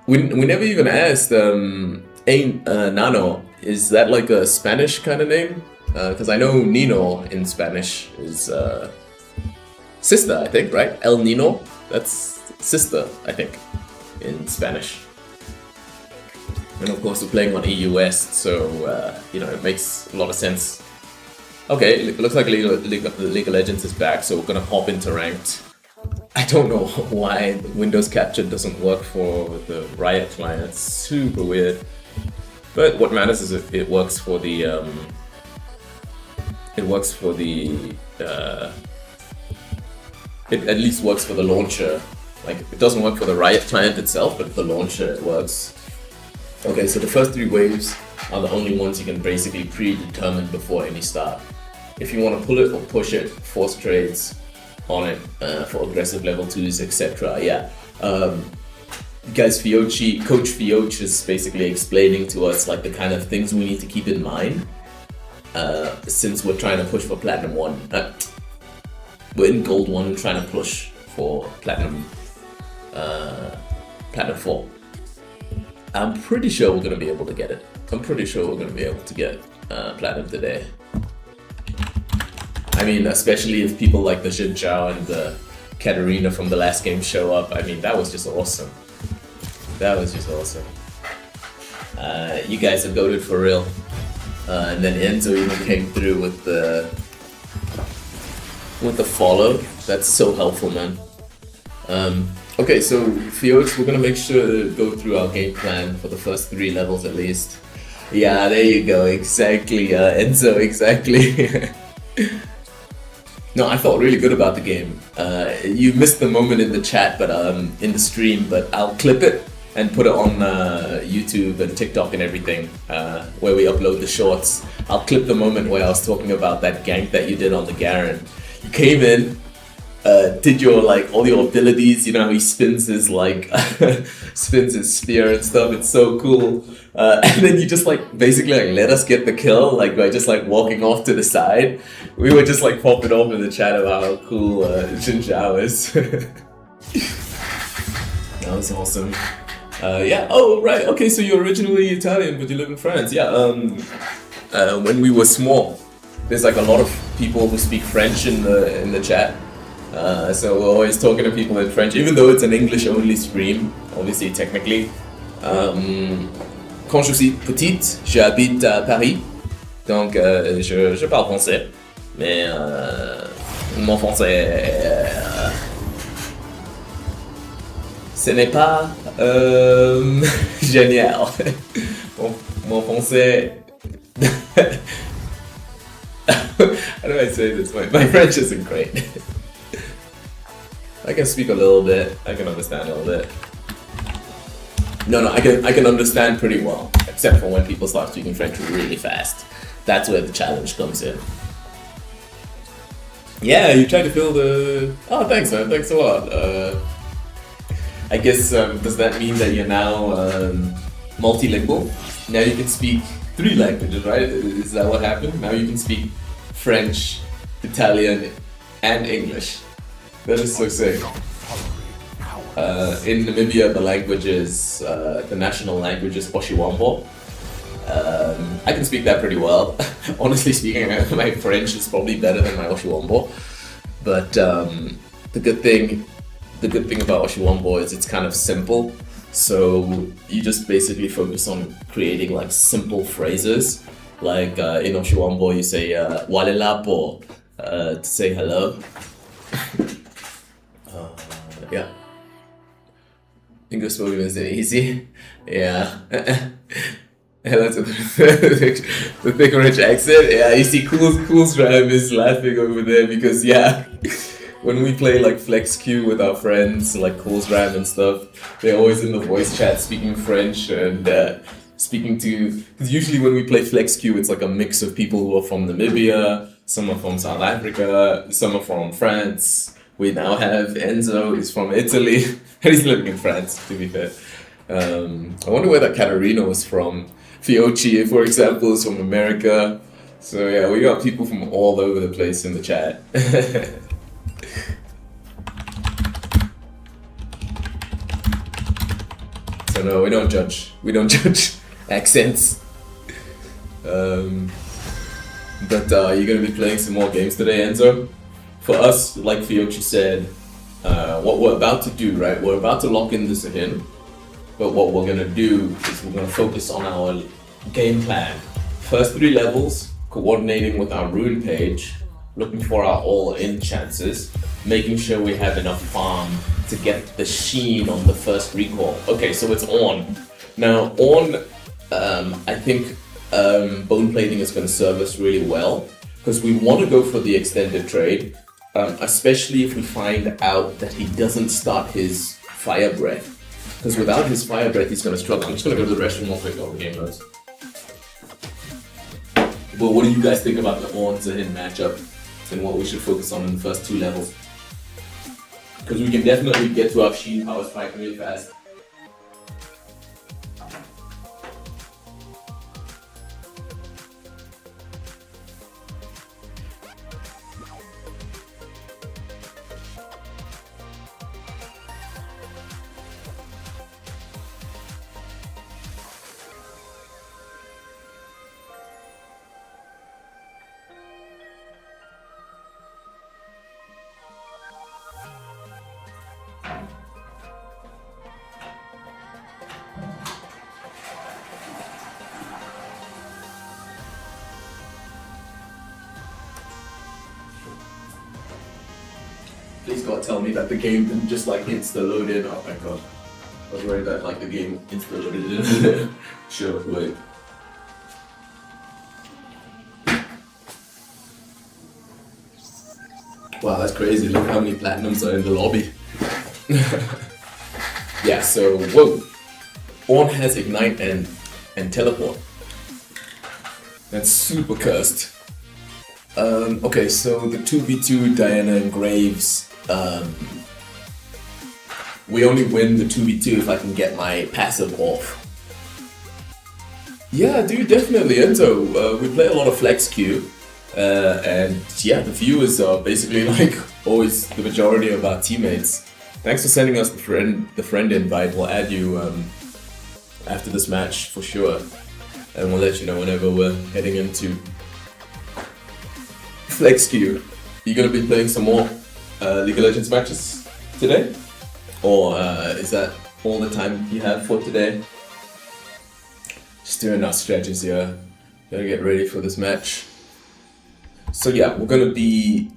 We never even asked. Nano, is that like a Spanish kind of name? Because I know Nino in Spanish is sister, I think, right? El Nino, that's sister, I think, in Spanish. And of course, we're playing on EU West, so it makes a lot of sense. Okay, it looks like League of Legends is back, so we're gonna hop into ranked. I don't know why Windows Capture doesn't work for the Riot client. It's super weird. But what matters is it works for the it at least works for the launcher. Like, it doesn't work for the Riot client itself, but the launcher it works. Okay, so the first 3 waves are the only ones you can basically predetermine before any start. If you want to pull it or push it, force trades on it for aggressive level 2s, etc. Yeah. Guys, Coach Fioch is basically explaining to us like the kind of things we need to keep in mind since we're trying to push for Platinum 1. We're in Gold 1 trying to push for Platinum 4. I'm pretty sure we're going to be able to get it. I'm pretty sure we're going to be able to get Platinum today. I mean, especially if people like the Xin Zhao and the Katarina from the last game show up. I mean, that was just awesome. That was just awesome. You guys are goated for real. And then Enzo even came through with the follow. That's so helpful, man. Okay, so Fioch, we're gonna make sure to go through our game plan for the first 3 levels at least. Yeah, there you go, exactly, Enzo, exactly. No, I felt really good about the game. You missed the moment in the chat, but in the stream, but I'll clip it and put it on YouTube and TikTok and everything, where we upload the shorts. I'll clip the moment where I was talking about that gank that you did on the Garen. You came in, did your all your abilities, you know how he spins his spins his spear and stuff, it's so cool. And then you just basically let us get the kill, by just walking off to the side. We were just popping off in the chat about how cool Xin Zhao is. That was awesome. Yeah, oh right, okay, so you're originally Italian but you live in France. Yeah, when we were small, there's a lot of people who speak French in the chat. So we're always talking to people in French, even though it's an English-only stream, obviously, technically. Quand je suis petite, j'habite à Paris, donc je parle français, mais mon français Ce n'est pas génial. Mon français. How do I say this? My French isn't great. I can speak a little bit. I can understand a little bit. No, I can understand pretty well, except for when people start speaking French really fast. That's where the challenge comes in. Yeah, you try to fill the. Oh, thanks, man. Thanks a lot. I guess does that mean that you're now multilingual? Now you can speak 3 languages, right? Is that what happened? Now you can speak French, Italian, and English. That is so sick. In Namibia, the language is the national language is Oshiwambo. I can speak that pretty well. Honestly speaking, my French is probably better than my Oshiwambo. But the good thing about Oshiwambo is it's kind of simple. So you just basically focus on creating like simple phrases. Like in Oshiwambo, you say "walelapo" to say hello. Yeah. English spoken is easy. Yeah. Hello to the thick rich accent. Yeah, you see Cool's Ram is laughing over there because when we play like Flex Q with our friends, like Cool's Ram and stuff, they're always in the voice chat speaking French and speaking to, because usually when we play Flex Q, it's like a mix of people who are from Namibia, some are from South Africa, some are from France. We now have Enzo, he's from Italy, and he's living in France, to be fair. I wonder where that Caterino is from. Fiochi, for example, is from America. So yeah, we got people from all over the place in the chat. So no, we don't judge. We don't judge accents. But you're gonna be playing some more games today, Enzo. For us, like Fiochi said, what we're about to do, right? We're about to lock in this in. But what we're gonna do is we're gonna focus on our game plan. First 3 levels, coordinating with our rune page, looking for our all-in chances, making sure we have enough farm to get the sheen on the first recall. Okay, so it's on. Now on, I think bone plating is gonna serve us really well because we want to go for the extended trade, especially if we find out that he doesn't start his fire breath. Because without his fire breath, he's gonna struggle. I'm just gonna go to the restroom real quick over game modes. But what do you guys think about the On Zahin matchup and what we should focus on in the first 2 levels? Because we can definitely get to our Sheen power spike really fast. Please God tell me that the game didn't just like insta-load in. Oh my god. I was worried that like the game insta-loaded in. Sure, wait. Wow, that's crazy. Look how many platinums are in the lobby. Yeah, so whoa. On has Ignite and Teleport. That's super cursed. Okay, so the 2v2 Diana and Graves. We only win the 2v2 if I can get my passive off. Yeah, dude, definitely, Enzo. We play a lot of Flex Q. And yeah, the viewers are basically like always the majority of our teammates. Thanks for sending us the friend invite. We'll add you after this match for sure. And we'll let you know whenever we're heading into Flex Q. You gonna be playing some more League of Legends matches today? Or is that all the time you have for today? Just doing our stretches here. Gotta get ready for this match. So yeah, we're gonna be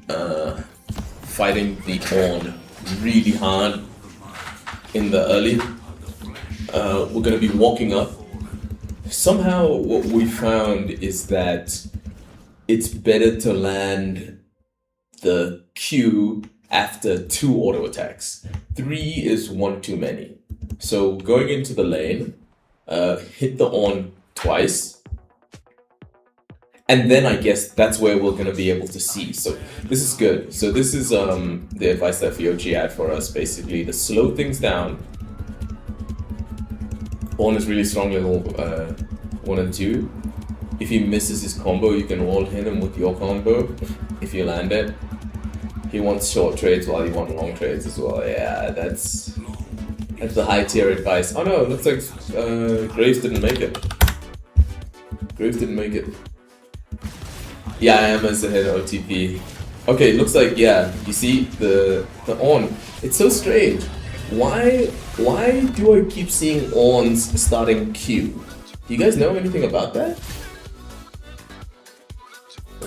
fighting the On really hard. in the early. We're gonna be walking up. Somehow what we found is that it's better to land the Q after 2 auto attacks. 3 is one too many. So going into the lane, hit the on twice, and then I guess that's where we're gonna be able to see. So this is good. So this is the advice that Fiochi had for us, basically to slow things down. On is really strong level 1 and 2. If he misses his combo, you can wall hit him with your combo if you land it. He wants short trades while you want long trades as well. Yeah, that's the high tier advice. Oh no, it looks like Graves didn't make it. Graves didn't make it. Yeah, I am as the head OTP. Okay, looks like, yeah, you see the on. It's so strange. Why do I keep seeing ons starting Q? Do you guys know anything about that?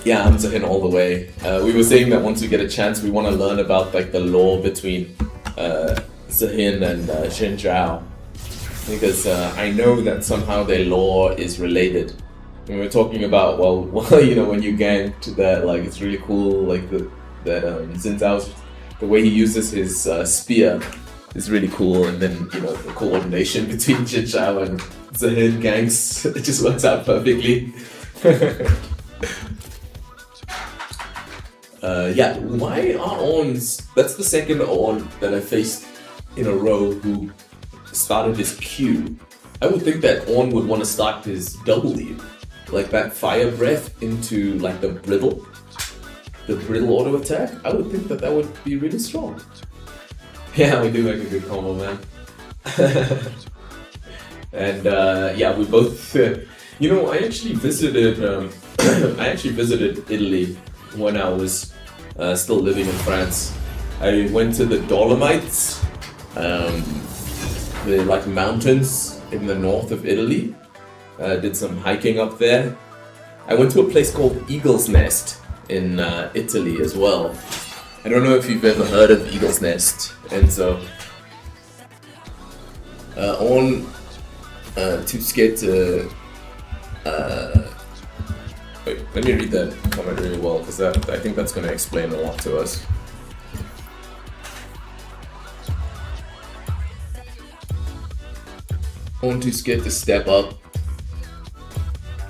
Yeah, I'm Zahin all the way. We were saying that once we get a chance, we want to learn about like the lore between Zahin and Xin Zhao, because I know that somehow their lore is related. And we were talking about well, you know, when you ganked that, like it's really cool, like that Xin Zhao's, the way he uses his spear is really cool, and then you know the coordination between Xin Zhao and Zahin ganks, it just works out perfectly. Yeah, why are ons? That's the second on that I faced in a row who started his Q. I would think that on would want to start his W, like that fire breath into like the brittle auto attack. I would think that that would be really strong. Yeah, we do make a good combo, man. And yeah, we both. You know, I actually visited Italy when I was still living in France. I went to the Dolomites, the like mountains in the north of Italy. Did some hiking up there. I went to a place called Eagle's Nest in Italy as well. I don't know if you've ever heard of Eagle's Nest, and so too scared to. Wait, let me read that comment really well, because I think that's going to explain a lot to us. On too scared to step up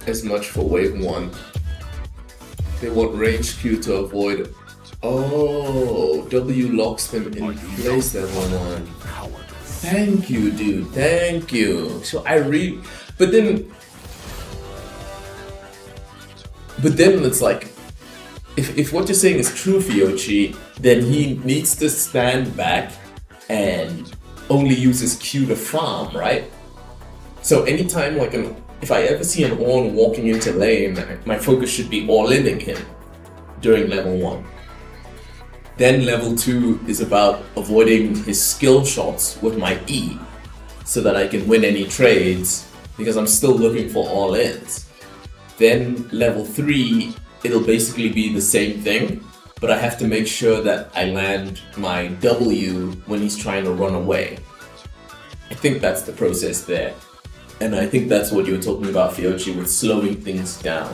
as much for wave 1. They want range Q to avoid. Oh, W locks them in place level 1. Thank you, dude. Thank you. So but then it's like, if what you're saying is true, Fiochi, then he needs to stand back and only use his Q to farm, right? So anytime like if I ever see an on walking into lane, my focus should be all-inning him during level 1. Then level 2 is about avoiding his skill shots with my E, so that I can win any trades, because I'm still looking for all-ins. Then level 3, it'll basically be the same thing, but I have to make sure that I land my W when he's trying to run away. I think that's the process there. And I think that's what you were talking about, Fiochi, with slowing things down.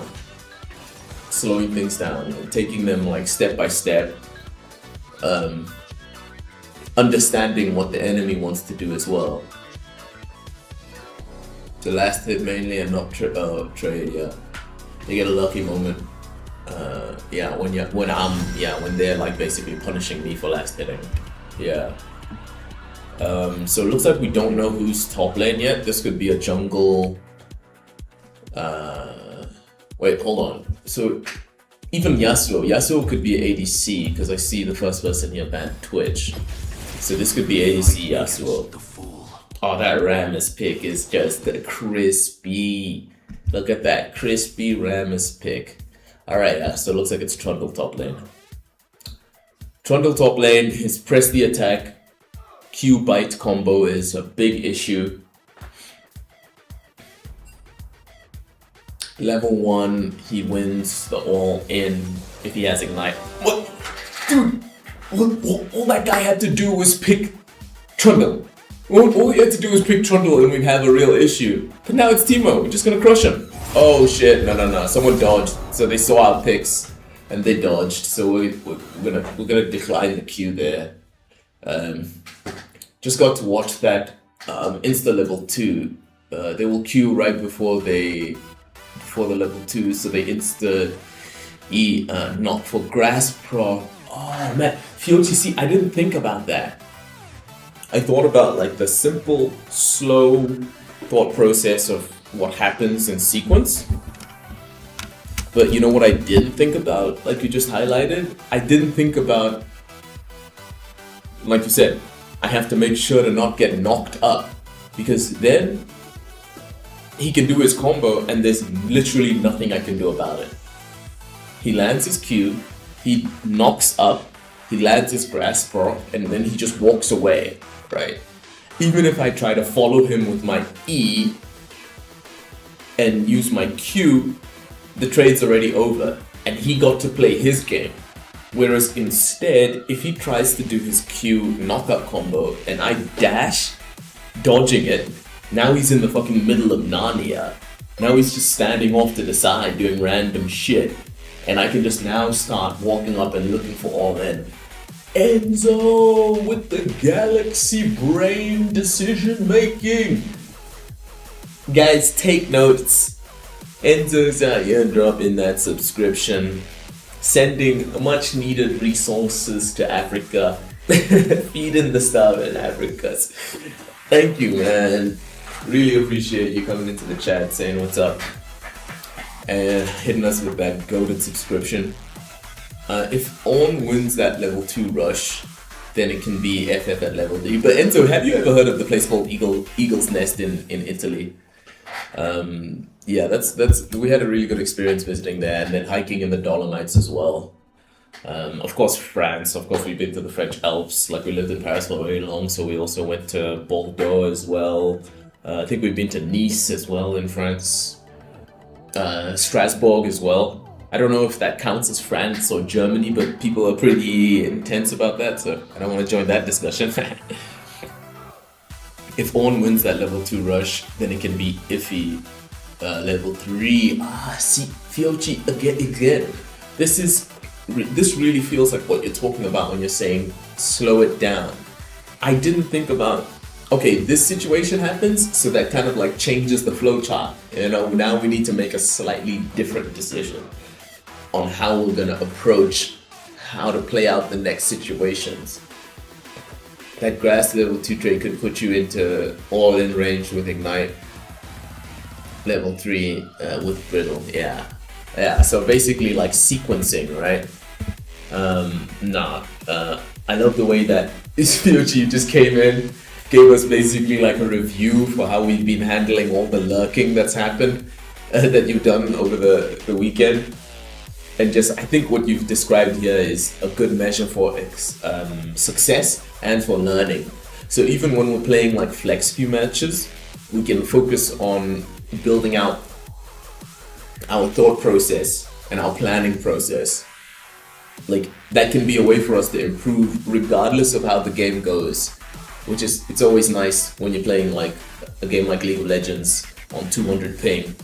Slowing things down, and taking them like step by step. Understanding what the enemy wants to do as well. The last hit mainly and not trade, yeah. You get a lucky moment. Yeah, when they're like basically punishing me for last hitting. Yeah. So it looks like we don't know who's top lane yet. This could be a jungle. Wait, hold on. So even Yasuo could be ADC, because I see the first person here banned Twitch. So this could be ADC Yasuo. Oh, that Rammus pick is just crispy. Look at that crispy Rammus pick. Alright, yeah, so it looks like it's Trundle top lane. Trundle top lane, his press the attack, Q bite combo is a big issue. Level 1, he wins the all-in if he has Ignite. What? Dude, all that guy had to do was pick Trundle. All he had to do was pick Trundle and we'd have a real issue. But now it's Teemo, we're just gonna crush him. Oh shit, no, someone dodged. So they saw our picks and they dodged. So we're gonna decline the queue there. Just got to watch that Insta level 2. They will queue right before the level 2, so they Insta E not for grass pro. Oh man, Fiochi, see, I didn't think about that. I thought about like the simple, slow thought process of what happens in sequence. But you know what I didn't think about, like you just highlighted? I didn't think about, like you said, I have to make sure to not get knocked up. Because then he can do his combo and there's literally nothing I can do about it. He lands his Q, he knocks up, he lands his grass proc, and then he just walks away, right? Even if I try to follow him with my E and use my Q, the trade's already over, and he got to play his game. Whereas instead, if he tries to do his Q knockup combo and I dash, dodging it, now he's in the fucking middle of Narnia. Now he's just standing off to the side doing random shit. And I can just now start walking up and looking for all in. Enzo with the galaxy brain decision making. Guys, take notes. Enzo's out here dropping that subscription, sending much needed resources to Africa, feeding the starving Africas. Thank you, man. Really appreciate you coming into the chat, saying what's up, and hitting us with that goated subscription. If On wins that level 2 rush, then it can be FF at level 3. But Enzo, have you ever heard of the place called Eagle's Nest in Italy? Yeah, that's we had a really good experience visiting there, and then hiking in the Dolomites as well. Of course, France. Of course, we've been to the French Alps. Like, we lived in Paris for very long, so we also went to Bordeaux as well. I think we've been to Nice as well in France. Strasbourg as well. I don't know if that counts as France or Germany, but people are pretty intense about that, so I don't want to join that discussion. If Orn wins that level 2 rush, then it can be iffy. Level 3. See, Fiochi again. This really feels like what you're talking about when you're saying slow it down. I didn't think about, okay, this situation happens, so that kind of like changes the flow chart. You know, now we need to make a slightly different decision on how we're gonna approach how to play out the next situations. That grass level 2 trade could put you into all-in range with Ignite. Level 3 with Brittle, yeah. So basically like sequencing, right? I love the way that Fiochi just came in, gave us basically like a review for how we've been handling all the lurking that's happened, that you've done over the weekend. And just, I think what you've described here is a good measure for success and for learning. So even when we're playing like flex queue matches, we can focus on building out our thought process and our planning process. Like, that can be a way for us to improve regardless of how the game goes. Which is, it's always nice when you're playing like a game like League of Legends on 200 ping.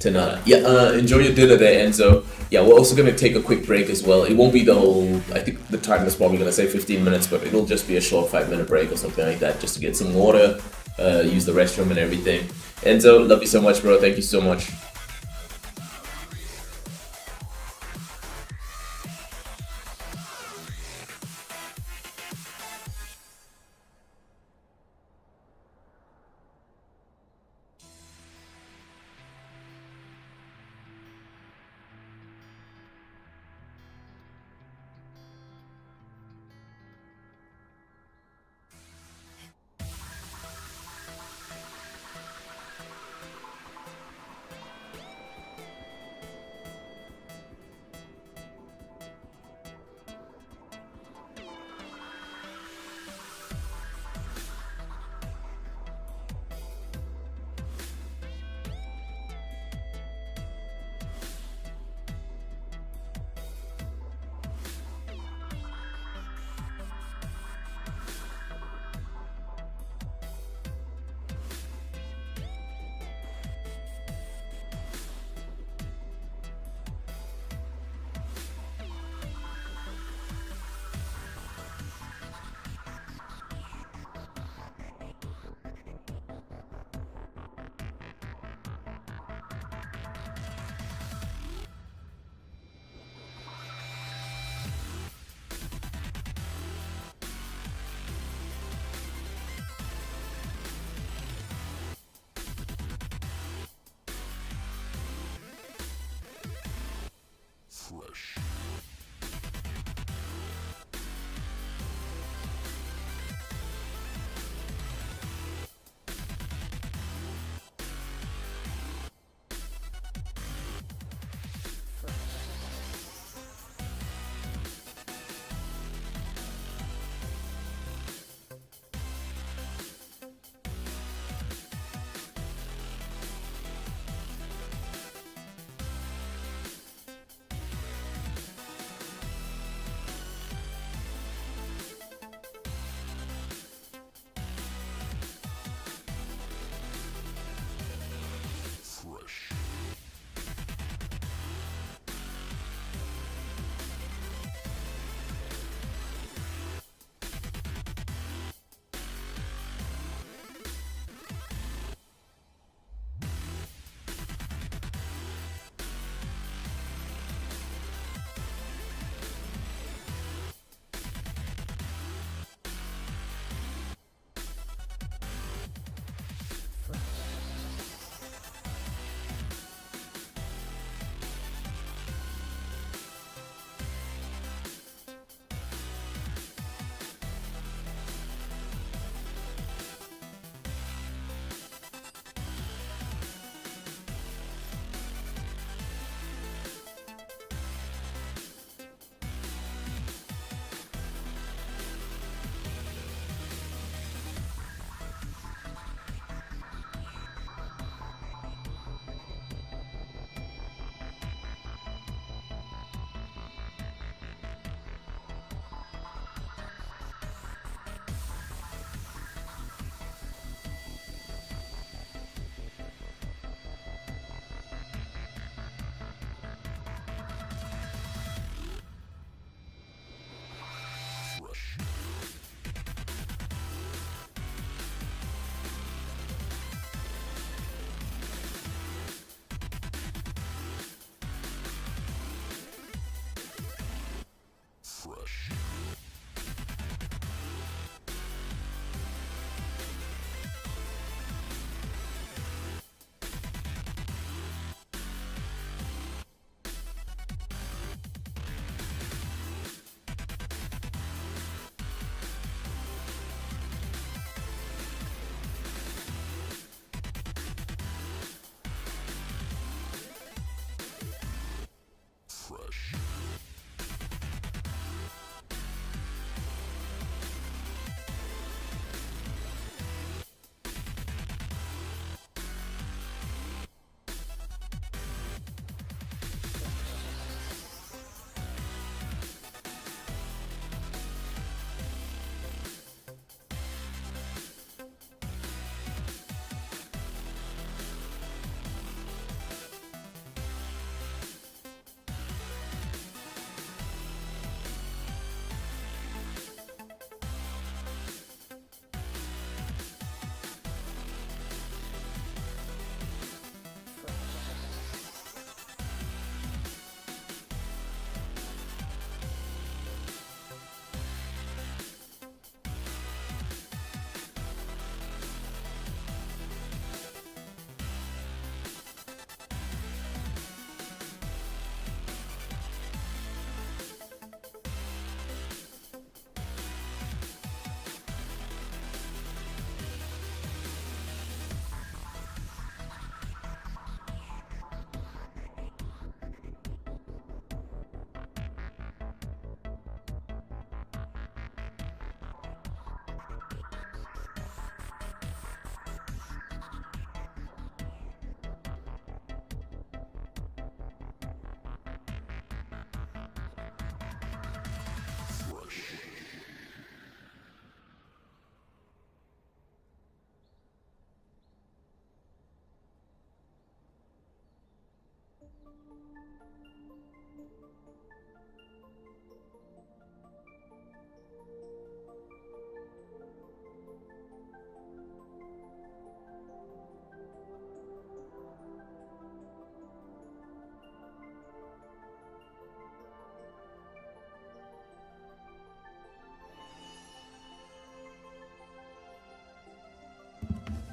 Enjoy your dinner there, Enzo. Yeah, we're also gonna take a quick break as well. It won't be the whole, I think the time is probably gonna say 15 minutes, but it'll just be a short 5-minute break or something like that, just to get some water, use the restroom and everything. Enzo, love you so much, bro. Thank you so much.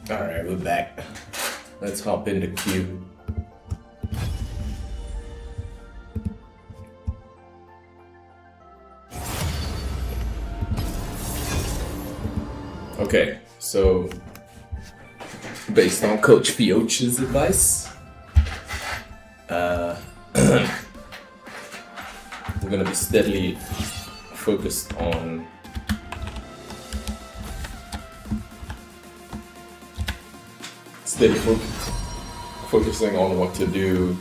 Alright, we're back. Let's hop into queue. Okay, so based on Coach Fioch's advice, we're gonna be steadily focused on focusing on what to do.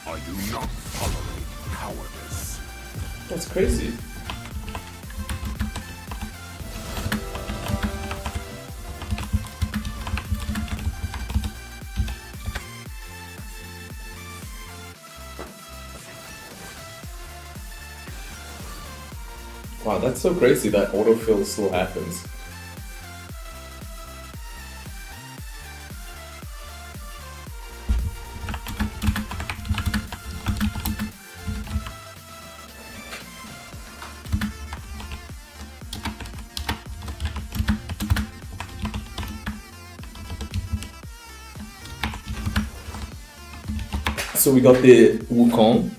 I do not tolerate cowardice. That's crazy. Wow, that's so crazy that autofill still happens. So we got the Wukong.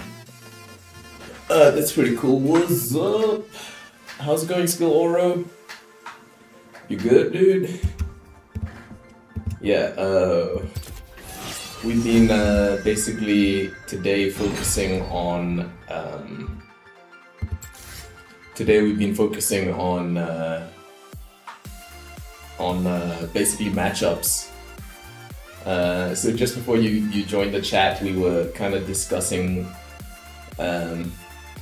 That's pretty cool. What's up? How's it going, Skill Oro? You good, dude? Yeah, we've been basically today focusing on basically matchups. So just before you joined the chat, we were kind of discussing. I'm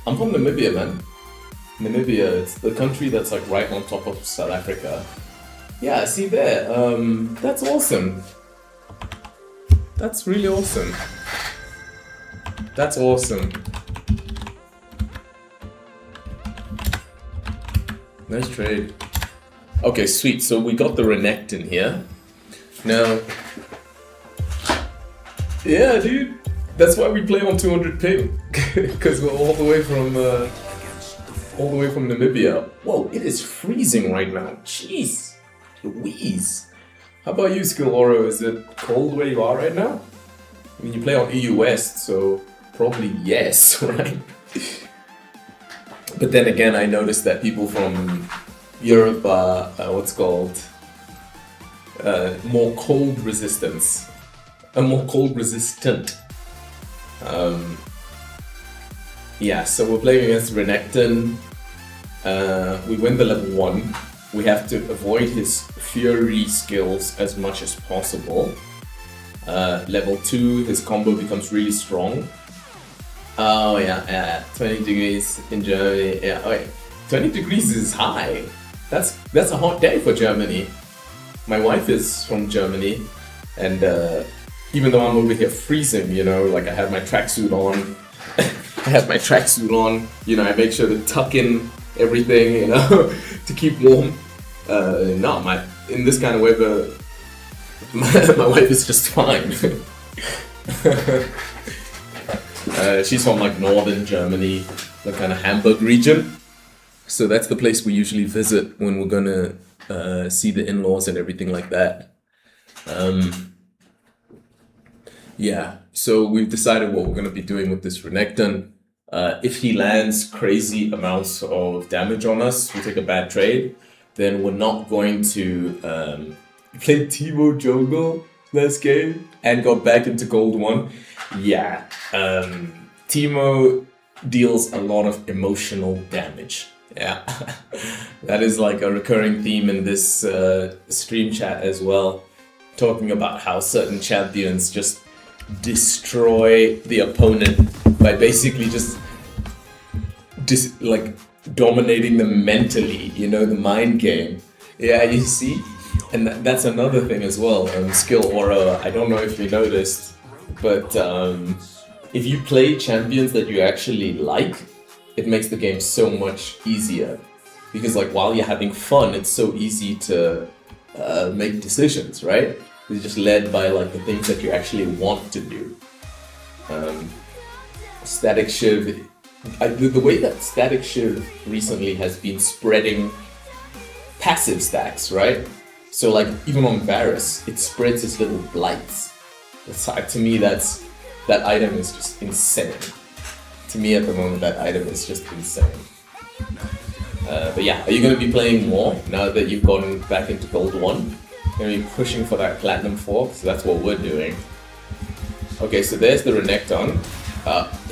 from Namibia, man. Namibia, it's the country that's like right on top of South Africa. Yeah, see there. That's awesome. That's really awesome. That's awesome. Nice trade. Okay, sweet. So we got the Renekton here. Now, yeah, dude. That's why we play on 200 ping, because we're all the way from Namibia. Whoa, it is freezing right now. Jeez, Louise. How about you, Skill Oro? Is it cold where you are right now? I mean, you play on EU West, so probably yes, right? But then again, I noticed that people from Europe are more cold resistant. Yeah, so we're playing against Renekton. We win the level 1. We have to avoid his Fury skills as much as possible. Level 2, his combo becomes really strong. Oh yeah, 20 degrees in Germany. Yeah, wait, 20 degrees is high. That's a hot day for Germany. My wife is from Germany, and even though I'm over here freezing, you know, like I have my tracksuit on. You know, I make sure to tuck in everything, you know, to keep warm. In this kind of weather, my wife is just fine. She's from like northern Germany, the kind of Hamburg region. So that's the place we usually visit when we're gonna see the in-laws and everything like that. Yeah, so we've decided what we're going to be doing with this Renekton. If he lands crazy amounts of damage on us, we take a bad trade, then we're not going to play Teemo jungle last game and got back into Gold 1. Yeah, Teemo deals a lot of emotional damage. Yeah, that is like a recurring theme in this stream chat as well, talking about how certain champions just destroy the opponent by basically just like dominating them mentally, you know, the mind game. Yeah, you see? And that's another thing as well. Skill Aura, I don't know if you noticed, but if you play champions that you actually like, it makes the game so much easier. because like while you're having fun, it's so easy to make decisions, right? It's just led by like the things that you actually want to do. Static Shiv, the way that Static Shiv recently has been spreading passive stacks, right? So like even on Varus, it spreads its little blights. To me, that item is just insane. To me at the moment, that item is just insane. But yeah, are you going to be playing more now that you've gone back into Gold 1? Going to be pushing for that Platinum 4, so that's what we're doing. Okay, so there's the Renekton.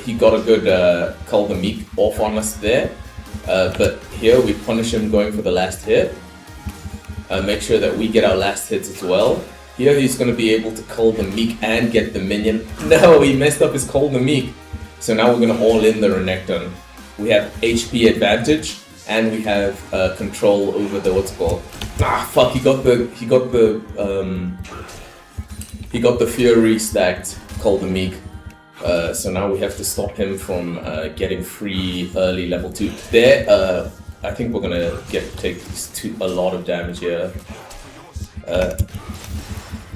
He got a good Cull the Meek off on us there. But here we punish him going for the last hit. Make sure that we get our last hits as well. Here he's going to be able to Cull the Meek and get the minion. No, he messed up his Cull the Meek. So now we're going to all in the Renekton. We have HP advantage and we have control over the what's it called. Fuck! He got the Fury stacked Cull the Meek. So now we have to stop him from getting free early level 2. There, I think we're gonna take a lot of damage here.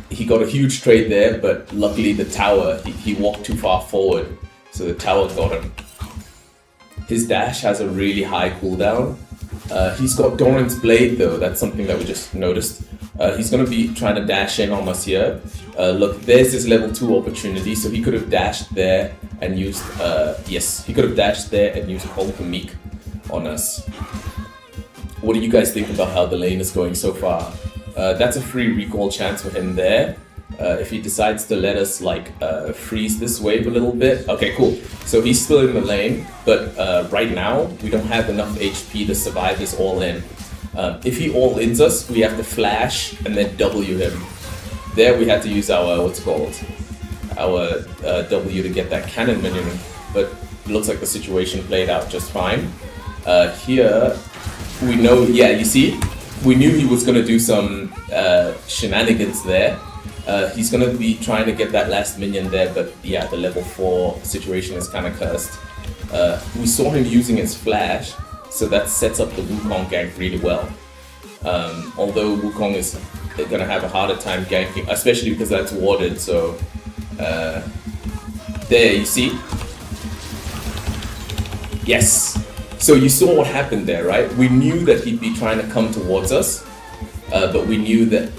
He got a huge trade there, but luckily the tower, he walked too far forward, so the tower got him. His dash has a really high cooldown. He's got Doran's Blade though, that's something that we just noticed. He's gonna be trying to dash in on us here. Look, there's his level 2 opportunity, so he could have dashed there and used, yes, he could have dashed there and used Cull the Meek on us. What do you guys think about how the lane is going so far? That's a free recall chance for him there. If he decides to let us like freeze this wave a little bit. Okay, cool. So he's still in the lane, but right now we don't have enough HP to survive this all-in. If he all-ins us, we have to flash and then W him. There we had to use our, what's it called? Our W to get that cannon minion, but it looks like the situation played out just fine. Here, we know, yeah, you see? We knew he was going to do some shenanigans there. He's going to be trying to get that last minion there, but yeah, the level 4 situation is kind of cursed. We saw him using his flash, so that sets up the Wukong gank really well. Although Wukong is going to have a harder time ganking, especially because that's warded, so... there, you see? Yes! So you saw what happened there, right? We knew that he'd be trying to come towards us, but we knew that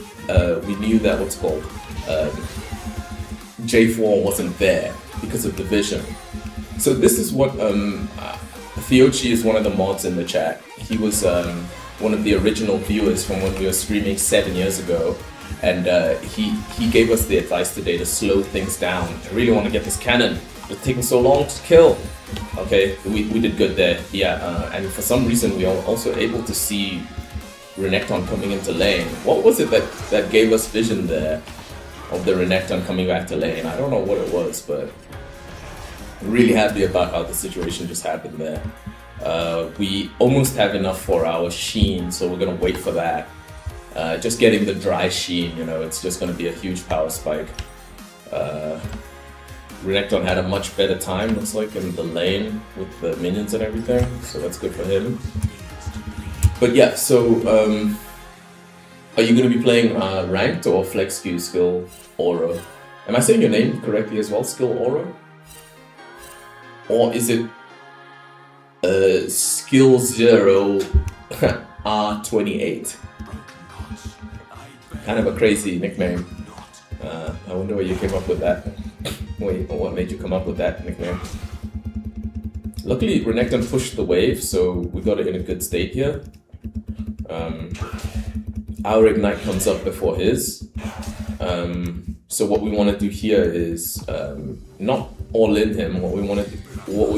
what's it called? J4 wasn't there because of the vision. So this is what Theochi is one of the mods in the chat. He was one of the original viewers from when we were streaming 7 years ago, and he gave us the advice today to slow things down. I really want to get this cannon. It's taking so long to kill. Okay, we did good there. Yeah, and for some reason we are also able to see Renekton coming into lane. What was it that gave us vision there of the Renekton coming back to lane? I don't know what it was, but I'm really happy about how the situation just happened there. We almost have enough for our Sheen, so we're gonna wait for that. Just getting the dry Sheen, you know, it's just gonna be a huge power spike. Renekton had a much better time, looks like, in the lane with the minions and everything, so that's good for him. But yeah, so are you going to be playing ranked or flex queue skill Oro? Am I saying your name correctly as well, skill Oro? Or is it skill 0 R28? Kind of a crazy nickname. I wonder where you came up with that. Wait, what made you come up with that nickname? Luckily, Renekton pushed the wave, so we got it in a good state here. Our Ignite comes up before his. So what we want to do here is not all in him. What we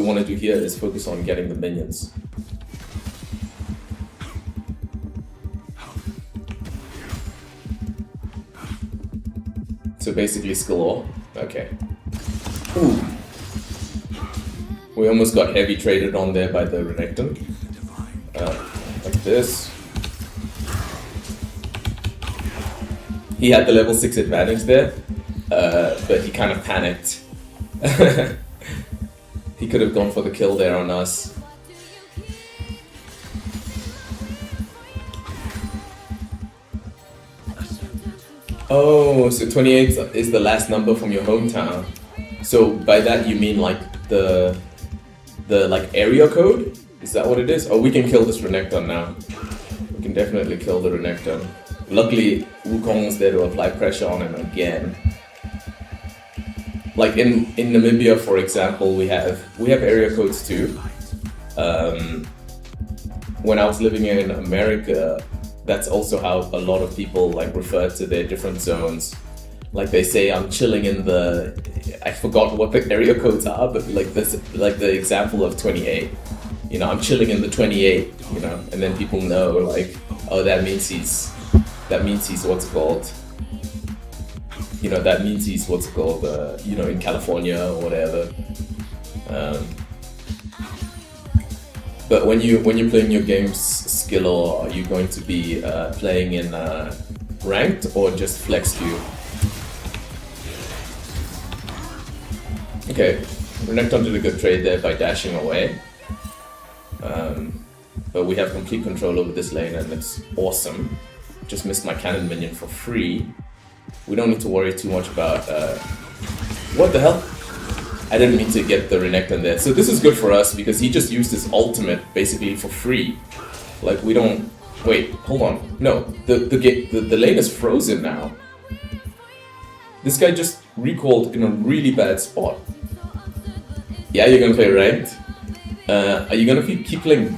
want to do here is focus on getting the minions. So basically skill all. Okay. Ooh. We almost got heavy traded on there by the Renekton. Like this. He had the level 6 advantage there, but he kind of panicked. He could have gone for the kill there on us. Oh, so 28 is the last number from your hometown. So by that you mean like the like area code? Is that what it is? Oh, we can kill this Renekton now. We can definitely kill the Renekton. Luckily, Wukong was there to apply pressure on him again. Like in Namibia, for example, we have area codes too. When I was living in America, that's also how a lot of people like refer to their different zones. Like they say, I'm chilling in the, I forgot what the area codes are, but like this, like the example of 28. You know, I'm chilling in the 28. You know, and then people know like, oh, that means he's what's it called? You know, that means he's what's it called? You know, in California or whatever. But when you're playing your games skill, or are you going to be playing in ranked or just flex queue? Okay, Renekton did a good trade there by dashing away. But we have complete control over this lane and it's awesome. Just missed my cannon minion for free. We don't need to worry too much about... what the hell? I didn't mean to get the Renekton there. So this is good for us because he just used his ultimate basically for free. Like we don't... Wait, hold on. No, the lane is frozen now. This guy just recalled in a really bad spot. Yeah, you're gonna play ranked. Are you gonna keep playing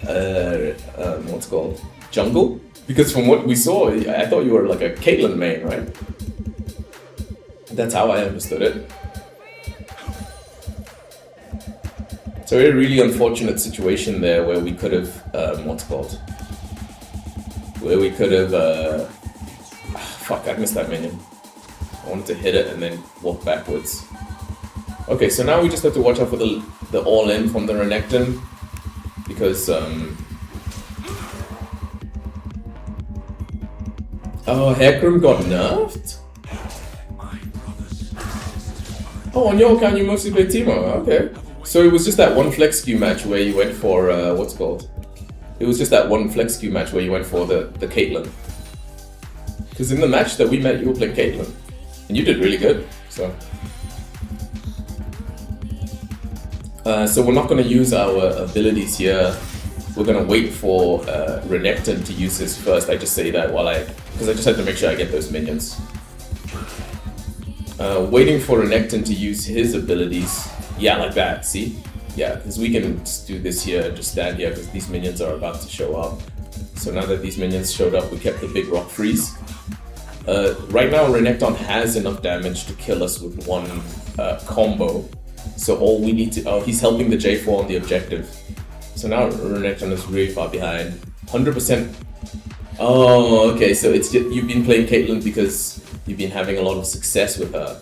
what's it called? Jungle? Because from what we saw, I thought you were like a Caitlyn main, right? That's how I understood it. So a really unfortunate situation there where we could have, what's it called? Where we could have, fuck, I missed that minion. I wanted to hit it and then walk backwards. Okay, so now we just have to watch out for the all-in from the Renekton. Because, oh, Hecarim got nerfed? Oh, on your account you mostly play Teemo, okay. So it was just that one flex queue match where you went for, what's it called? It was just that one flex queue match where you went for the Caitlyn. Because in the match that we met, you were playing Caitlyn. And you did really good, so. So we're not going to use our abilities here. We're going to wait for Renekton to use his first. I just say that because I just had to make sure I get those minions. Waiting for Renekton to use his abilities. Yeah, like that, see? Yeah, because we can just do this here, just stand here, because these minions are about to show up. So now that these minions showed up, we kept the big rock freeze. Right now, Renekton has enough damage to kill us with one combo. So all we need to... Oh, he's helping the J4 on the objective. So now Renekton is really far behind. 100%... Oh, okay, so it's you've been playing Caitlyn because you've been having a lot of success with her.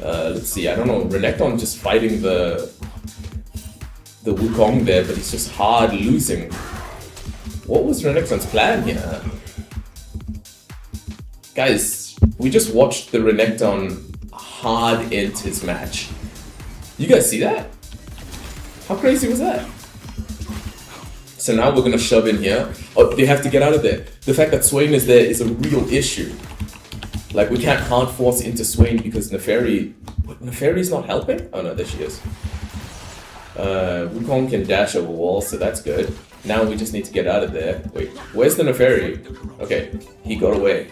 Let's see, I don't know, Renekton just fighting the Wukong there, but he's just hard losing. What was Renekton's plan here? Guys, we just watched the Renekton hard int his match. You guys see that? How crazy was that? So now we're gonna shove in here. Oh, they have to get out of there. The fact that Swain is there is a real issue. Like, we can't hard force into Swain because Neferi's not helping? Oh no, there she is. Wukong can dash over walls, so that's good. Now we just need to get out of there. Wait, where's the Neferi? Okay, he got away.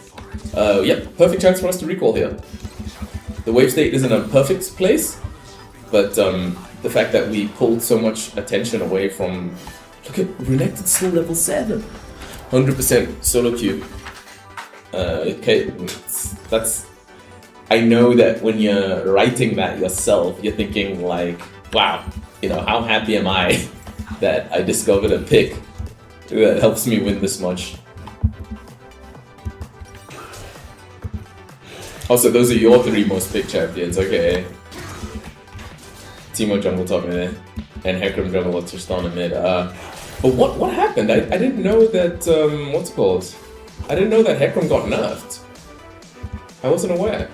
Yep, perfect chance for us to recall here. The wave state isn't a perfect place, but the fact that we pulled so much attention away from... Look at Renekton's still level 7! 100% solo queue. Okay, that's... I know that when you're writing that yourself, you're thinking like, wow, you know, how happy am I that I discovered a pick that helps me win this much. Also, those are your 3 most picked champions, okay. Teemo jungle top mid, and Hecarim jungle with Tristana mid. But what happened? I didn't know that, what's it called? I didn't know that Hecarim got nerfed. I wasn't aware.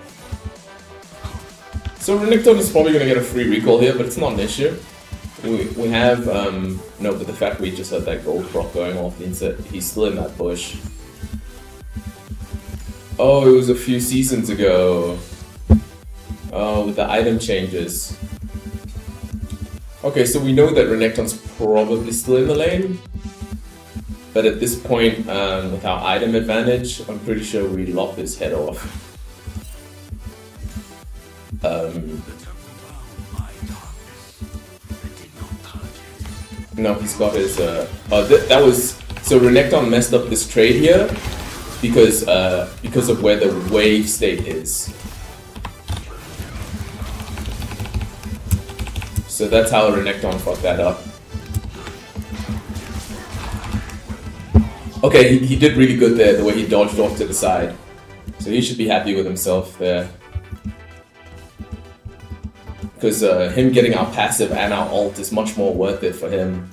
So Renekton is probably going to get a free recall here, but it's not an issue. We have, no, but the fact we just had that gold proc going off means that he's still in that bush. Oh, it was a few seasons ago. Oh, with the item changes. Okay, so we know that Renekton's probably still in the lane. But at this point, with our item advantage, I'm pretty sure we lop his head off. No, he's got his. That was so Renekton messed up this trade here because of where the wave state is. So that's how Renekton fucked that up. Okay, he did really good there, the way he dodged off to the side. So he should be happy with himself there. Because him getting our passive and our ult is much more worth it for him.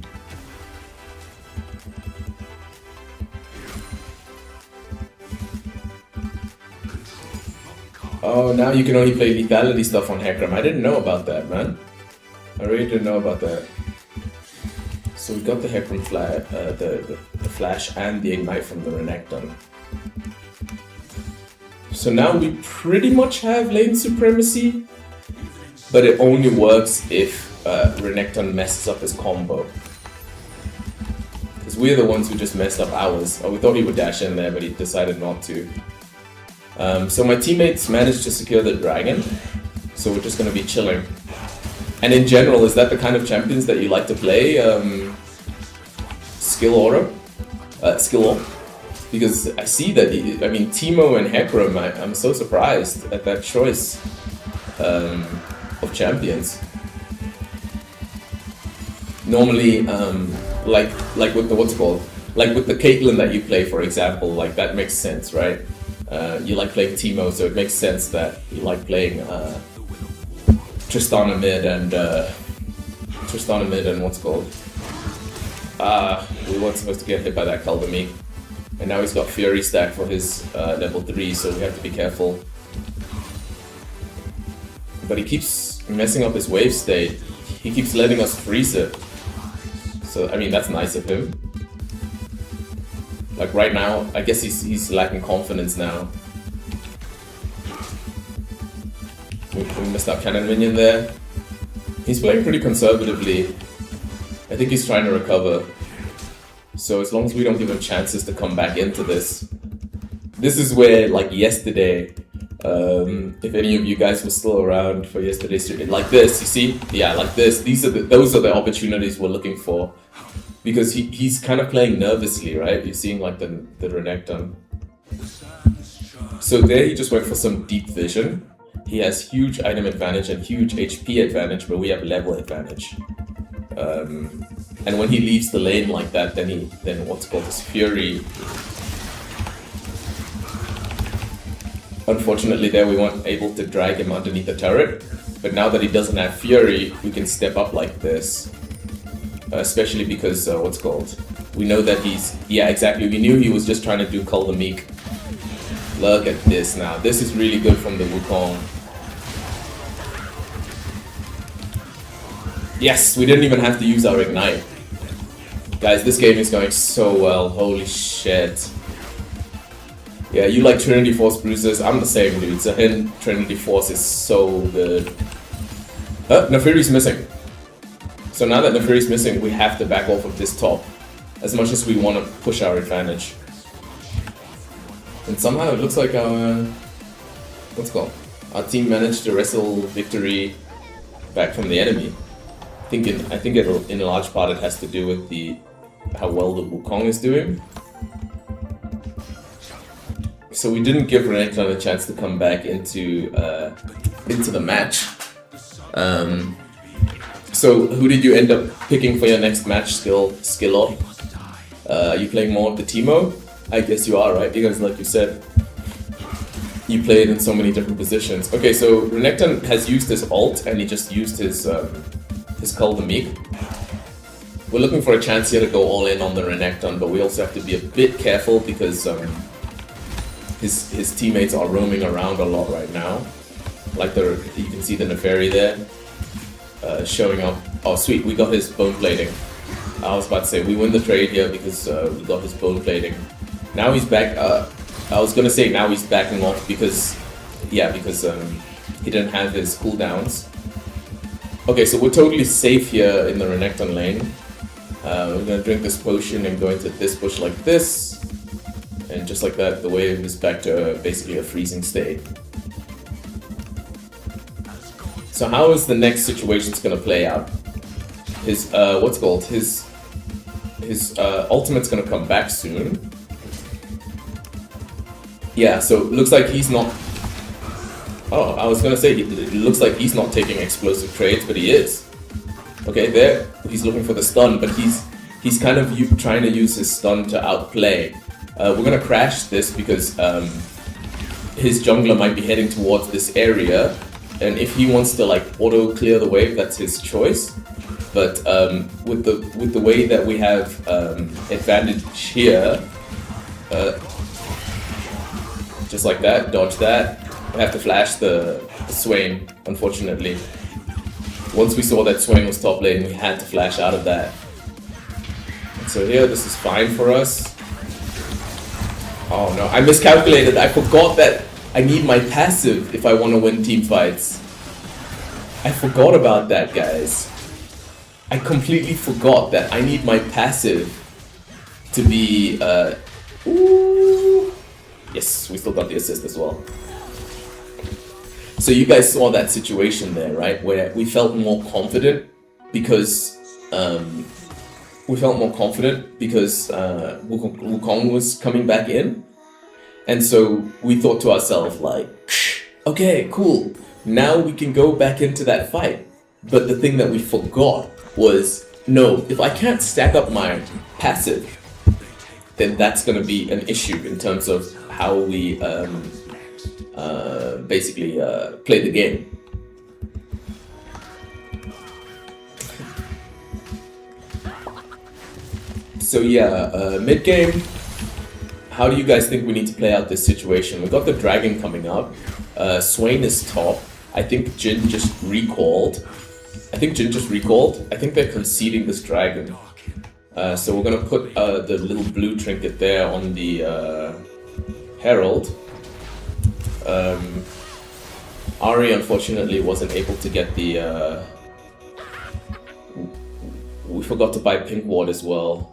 Oh, now you can only play lethality stuff on Hecarim. I didn't know about that, man. I really didn't know about that. So we got the Hecarim the flash and the ignite from the Renekton. So now we pretty much have lane supremacy, but it only works if Renekton messes up his combo. Because we're the ones who just messed up ours. Oh, we thought he would dash in there, but he decided not to. So my teammates managed to secure the dragon, so we're just going to be chilling. And in general, is that the kind of champions that you like to play? Skill order? Skill order? Because I see that, I mean, Teemo and Hecarim, I'm so surprised at that choice of champions. Normally, like with the, what's it called? Like with the Caitlyn that you play, for example, like that makes sense, right? You like playing Teemo, so it makes sense that you like playing Tristana mid and what's it called? We weren't supposed to get hit by that Kaldameek. And now he's got Fury stack for his level 3, so we have to be careful. But he keeps messing up his wave state. He keeps letting us freeze it. So, I mean, that's nice of him. Like right now, I guess he's lacking confidence now. We missed our cannon minion there. He's playing pretty conservatively. I think he's trying to recover. So as long as we don't give him chances to come back into this. This is where, like yesterday, if any of you guys were still around for yesterday's stream, like this, you see? Yeah, like this. Those are the opportunities we're looking for. Because he's kind of playing nervously, right? You're seeing like the Renekton. So there he just went for some deep vision. He has huge item advantage and huge HP advantage, but we have level advantage. And when he leaves the lane like that, then what's called his Fury. Unfortunately there we weren't able to drag him underneath the turret. But now that he doesn't have Fury, we can step up like this. Especially because, what's called? We know that he's... Yeah, exactly. We knew he was just trying to do Kaldameek. Look at this now. This is really good from the Wukong. Yes, we didn't even have to use our ignite. Guys, this game is going so well. Holy shit. Yeah, you like Trinity Force bruises. I'm the same, dude. So him, Trinity Force is so good. Neferi's missing. So now that Neferi's missing, we have to back off of this top. As much as we want to push our advantage. And somehow it looks like our... what's it called? Our team managed to wrestle victory back from the enemy. I think in a large part it has to do with how well the Wukong is doing. So we didn't give Renekton a chance to come back into the match. So who did you end up picking for your next match skill off? Are you playing more of the Teemo? I guess you are, right? Because like you said, you played in so many different positions. Okay, so Renekton has used his ult and he just used his Kaldameek. We're looking for a chance here to go all in on the Renekton, but we also have to be a bit careful because his teammates are roaming around a lot right now. Like you can see the Neferi there showing up. Oh sweet, we got his bone plating. I was about to say we win the trade here because we got his bone plating. Now he's back. I was gonna say now he's backing off because, yeah, because he didn't have his cooldowns. Okay, so we're totally safe here in the Renekton lane. We're gonna drink this potion and go into this bush like this. And just like that, the wave is back to basically a freezing state. So how is the next situation's gonna play out? His what's it called? His ultimate's gonna come back soon. Yeah, so it looks like he's not. Oh, I was gonna say it looks like he's not taking explosive trades, but he is. Okay, there he's looking for the stun, but he's kind of trying to use his stun to outplay. We're gonna crash this because his jungler might be heading towards this area, and if he wants to like auto clear the wave, that's his choice. But with the way that we have advantage here, just like that, dodge that. We have to flash the Swain, unfortunately. Once we saw that Swain was top lane, we had to flash out of that. So here, this is fine for us. Oh no, I miscalculated. I forgot that I need my passive if I want to win team fights. I forgot about that, guys. I completely forgot that I need my passive to be... Ooh. Yes, we still got the assist as well. So you guys saw that situation there, right? Where we felt more confident because Wukong was coming back in. And so we thought to ourselves like, okay, cool. Now we can go back into that fight. But the thing that we forgot was, no, if I can't stack up my passive, then that's going to be an issue in terms of how we basically play the game. So yeah, mid game, how do you guys think we need to play out this situation? We got the dragon coming up. Swain is top. I think Jin just recalled. I think they're conceding this dragon. So we're gonna put the little blue trinket there on the Herald. Ari unfortunately wasn't able to get the... we forgot to buy pink ward as well.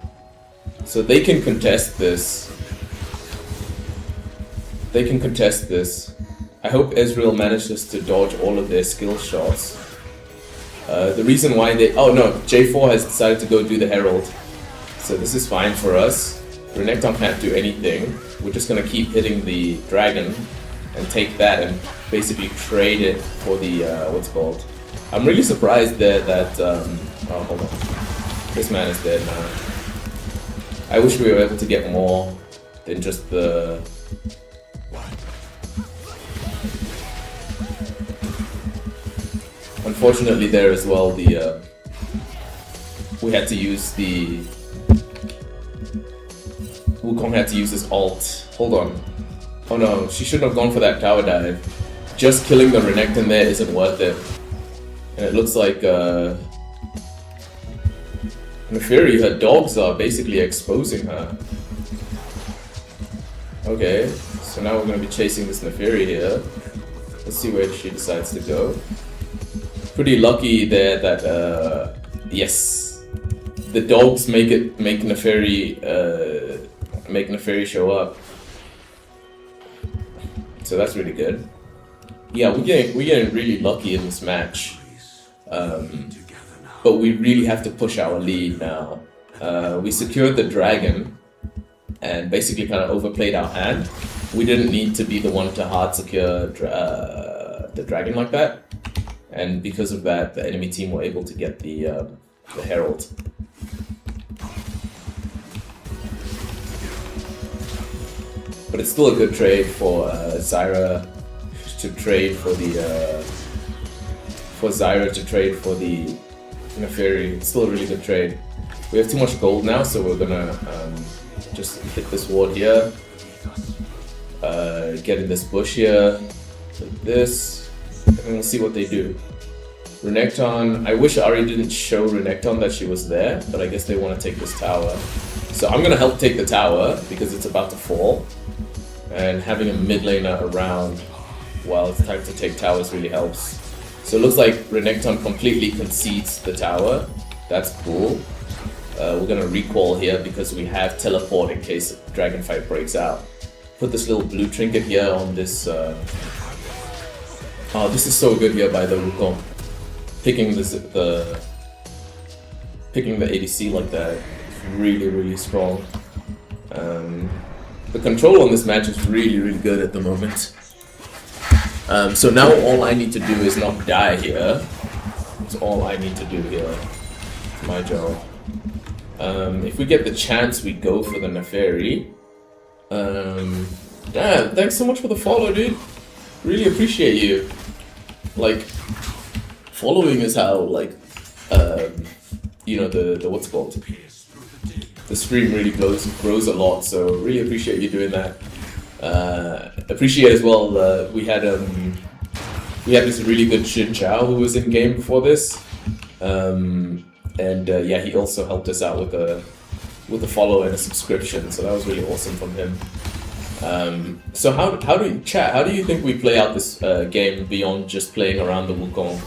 So they can contest this. I hope Ezreal manages to dodge all of their skill shots. The reason why they... Oh no, J4 has decided to go do the Herald. So this is fine for us. Renekton can't do anything. We're just gonna keep hitting the dragon and take that and basically trade it for the... what's it called? I'm really surprised there that... oh, hold on. This man is dead now. I wish we were able to get more than just the... Unfortunately there as well, the we had to use the... Wukong had to use his ult. Hold on. Oh no, she shouldn't have gone for that tower dive. Just killing the Renekton there isn't worth it. And it looks like Neferi, her dogs are basically exposing her. Okay, so now we're going to be chasing this Neferi here. Let's see where she decides to go. Pretty lucky there that, yes, the dogs make Neferi show up. So that's really good. Yeah, we're getting really lucky in this match. But we really have to push our lead now. We secured the dragon and basically kind of overplayed our hand. We didn't need to be the one to hard secure the dragon like that. And because of that, the enemy team were able to get the Herald. But it's still a good trade for Zyra to trade for the Neferi. It's still a really good trade. We have too much gold now, so we're gonna just hit this ward here, get in this bush here, like this, and we'll see what they do. Renekton, I wish Ari didn't show Renekton that she was there, but I guess they want to take this tower. So I'm gonna help take the tower because it's about to fall. and having a mid laner around while it's time to take towers really helps. So it looks like Renekton completely concedes the tower. That's cool. We're gonna recall here because we have teleport in case dragon fight breaks out. Put this little blue trinket here on this. Oh, this is so good here by the Wukong. Picking the ADC like that, it's really strong. The control on this match is really good at the moment. So now all I need to do is not die here. That's all I need to do here. It's my job. If we get the chance, we go for the Neferi. Damn, thanks so much for the follow, dude. Really appreciate you. Like, following is how, like, you know, the what's it called? The stream really grows a lot, so really appreciate you doing that. Appreciate as well, we had this really good Xin Chao who was in game before this. Yeah, he also helped us out with a follow and a subscription, so that was really awesome from him. So how do you think we play out this game beyond just playing around the Wukong?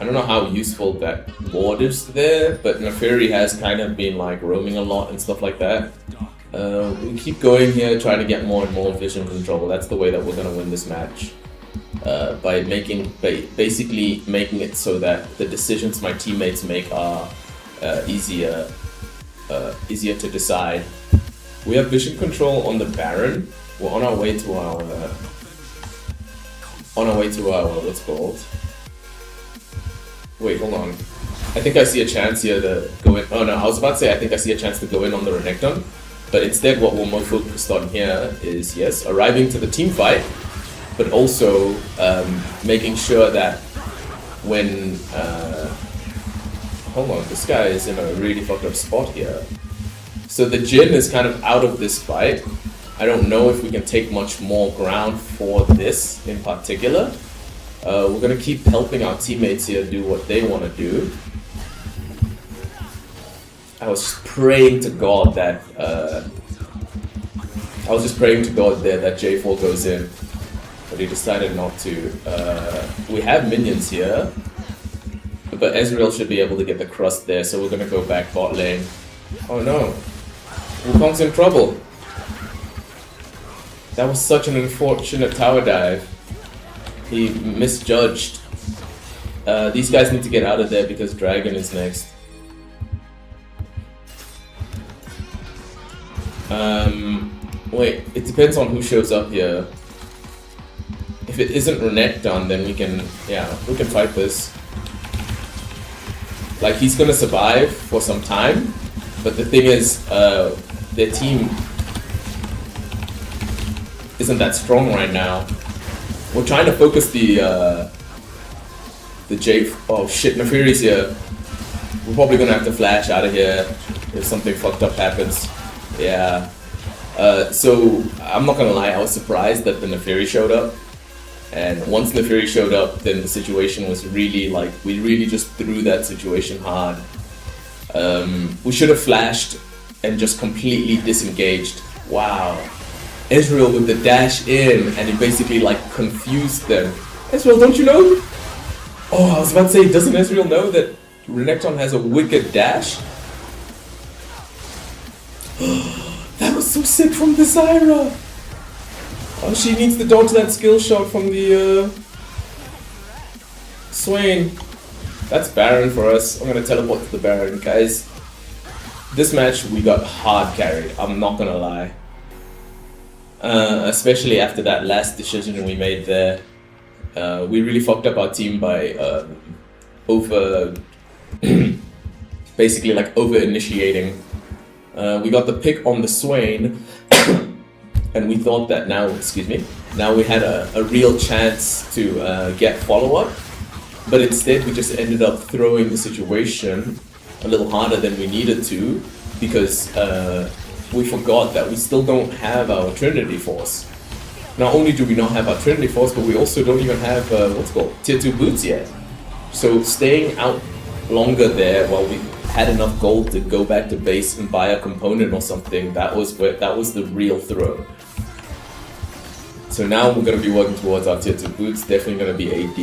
I don't know how useful that ward is there, but Neferi has kind of been like roaming a lot and stuff like that. We keep going here, trying to get more and more vision control. That's the way that we're gonna win this match. By basically making it so that the decisions my teammates make are easier to decide. We have vision control on the Baron. We're on our way to our what's it called? Wait, hold on. I think I see a chance here to go in. Oh no, I was about to say I think I see a chance to go in on the Renekton, but instead what we're more focused on here is, yes, arriving to the team fight, but also making sure that when hold on, this guy is in a really fucked up spot here. So the Jhin is kind of out of this fight. I don't know if we can take much more ground for this in particular. We're gonna keep helping our teammates here do what they want to do. I was just praying to God that that J4 goes in, but he decided not to. We have minions here, but Ezreal should be able to get the crust there, so we're gonna go back bot lane. Oh no, Wukong's in trouble. That was such an unfortunate tower dive. He misjudged. These guys need to get out of there because Dragon is next. Wait, it depends on who shows up here. If it isn't Renekton, then we can fight this. Like, he's gonna survive for some time, but the thing is, their team isn't that strong right now. We're trying to focus the J. Oh shit, Neferi's here. We're probably gonna have to flash out of here if something fucked up happens. Yeah. So I'm not gonna lie, I was surprised that the Neferi showed up. And once Neferi showed up, then the situation was really like, we really just threw that situation hard. We should have flashed and just completely disengaged. Wow. Ezreal with the dash in, and he basically like confused them. Ezreal, don't you know? Oh, I was about to say, doesn't Ezreal know that Renekton has a wicked dash? That was so sick from the Zyra! Oh, she needs to dodge that skill shot from the Swain. That's Baron for us. I'm gonna teleport to the Baron. Guys, this match we got hard carried, I'm not gonna lie. Especially after that last decision we made there. We really fucked up our team by basically like over-initiating. We got the pick on the Swain, and we thought that now we had a real chance to get follow-up, but instead we just ended up throwing the situation a little harder than we needed to, because we forgot that we still don't have our Trinity Force. Not only do we not have our Trinity Force, but we also don't even have what's called Tier 2 boots yet. So staying out longer there while we had enough gold to go back to base and buy a component or something, that was the real throw. So now we're going to be working towards our tier 2 boots, definitely going to be AD.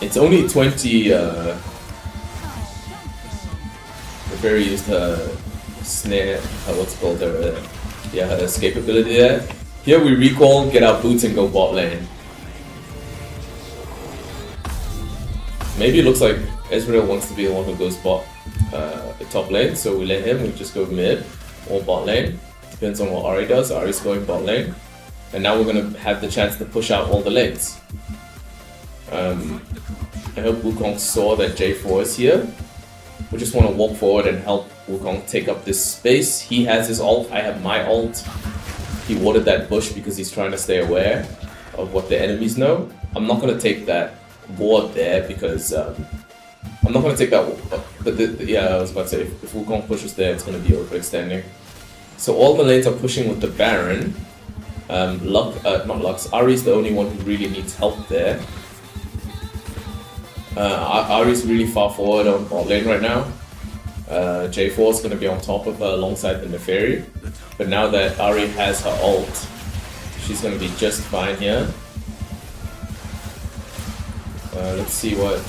It's only 20, Very used her snare, what's it called, her escape ability there. Here we recall, get our boots and go bot lane. Maybe it looks like Ezreal wants to be the one who goes bot, top lane, so we let him, we just go mid or bot lane. Depends on what Ahri does. Ahri's going bot lane. And now we're going to have the chance to push out all the lanes. I hope Wukong saw that J4 is here. We just want to walk forward and help Wukong take up this space. He has his ult, I have my ult. He warded that bush because he's trying to stay aware of what the enemies know. I'm not going to take that ward there because I'm not going to take that. Yeah, I was about to say, if Wukong pushes there, it's going to be overextending. So all the lanes are pushing with the Baron. Not Lux. Ahri's the only one who really needs help there. Ahri's really far forward on bot lane right now. J4 is going to be on top of her alongside the Neferi. But now that Ahri has her ult, she's going to be just fine here. Let's see what...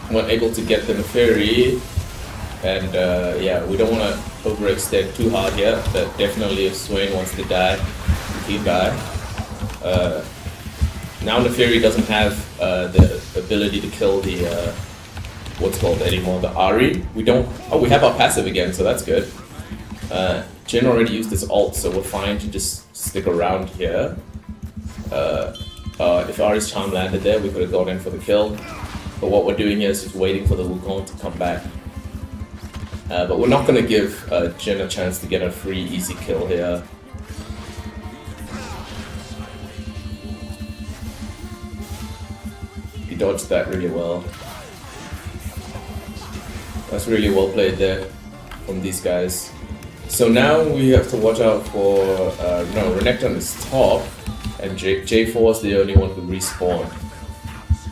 we're able to get the Neferi, and yeah, we don't want to overextend too hard here, but definitely if Swain wants to die, he'll die. Now Neferi doesn't have the ability to kill the what's called anymore, the Ahri. We have our passive again, so that's good. Jhin already used his ult, so we're fine to just stick around here. If Ahri's charm landed there, we could have gone in for the kill. But what we're doing here is just waiting for the Wukong to come back. But we're not going to give Jhin a chance to get a free easy kill here. He dodged that really well. That's really well played there from these guys. So now we have to watch out for... no, Renekton is top, and J4 is the only one who respawned.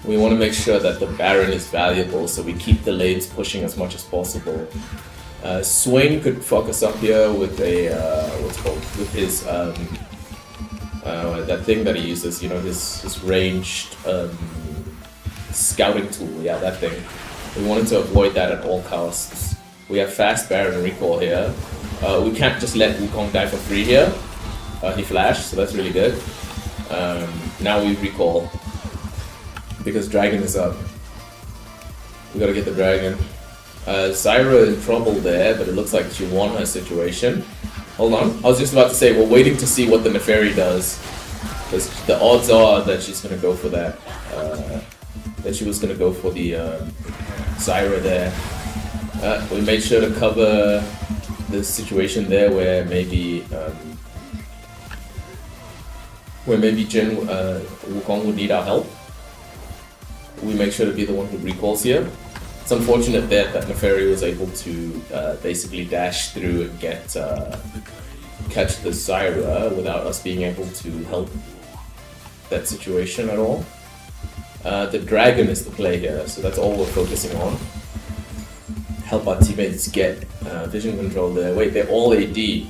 We want to make sure that the Baron is valuable, so we keep the lanes pushing as much as possible. Swain could fuck us up here with a with his that thing that he uses, you know, his ranged scouting tool. Yeah, that thing. We wanted to avoid that at all costs. We have fast Baron recall here. We can't just let Wukong die for free here. He flashed, so that's really good. Now we recall. Because Dragon is up. We gotta get the Dragon. Zyra in trouble there, but it looks like she won her situation. Hold on, I was just about to say, we're waiting to see what the Neferi does. Because the odds are that she's gonna go for that. That she was gonna go for the Zyra there. We made sure to cover the situation there where maybe Jhin, Wukong would need our help. We make sure to be the one who recalls here. It's unfortunate that Neferi was able to basically dash through and catch the Zyra without us being able to help that situation at all. The Dragon is the play here, so that's all we're focusing on. Help our teammates get vision control there. Wait, they're all AD,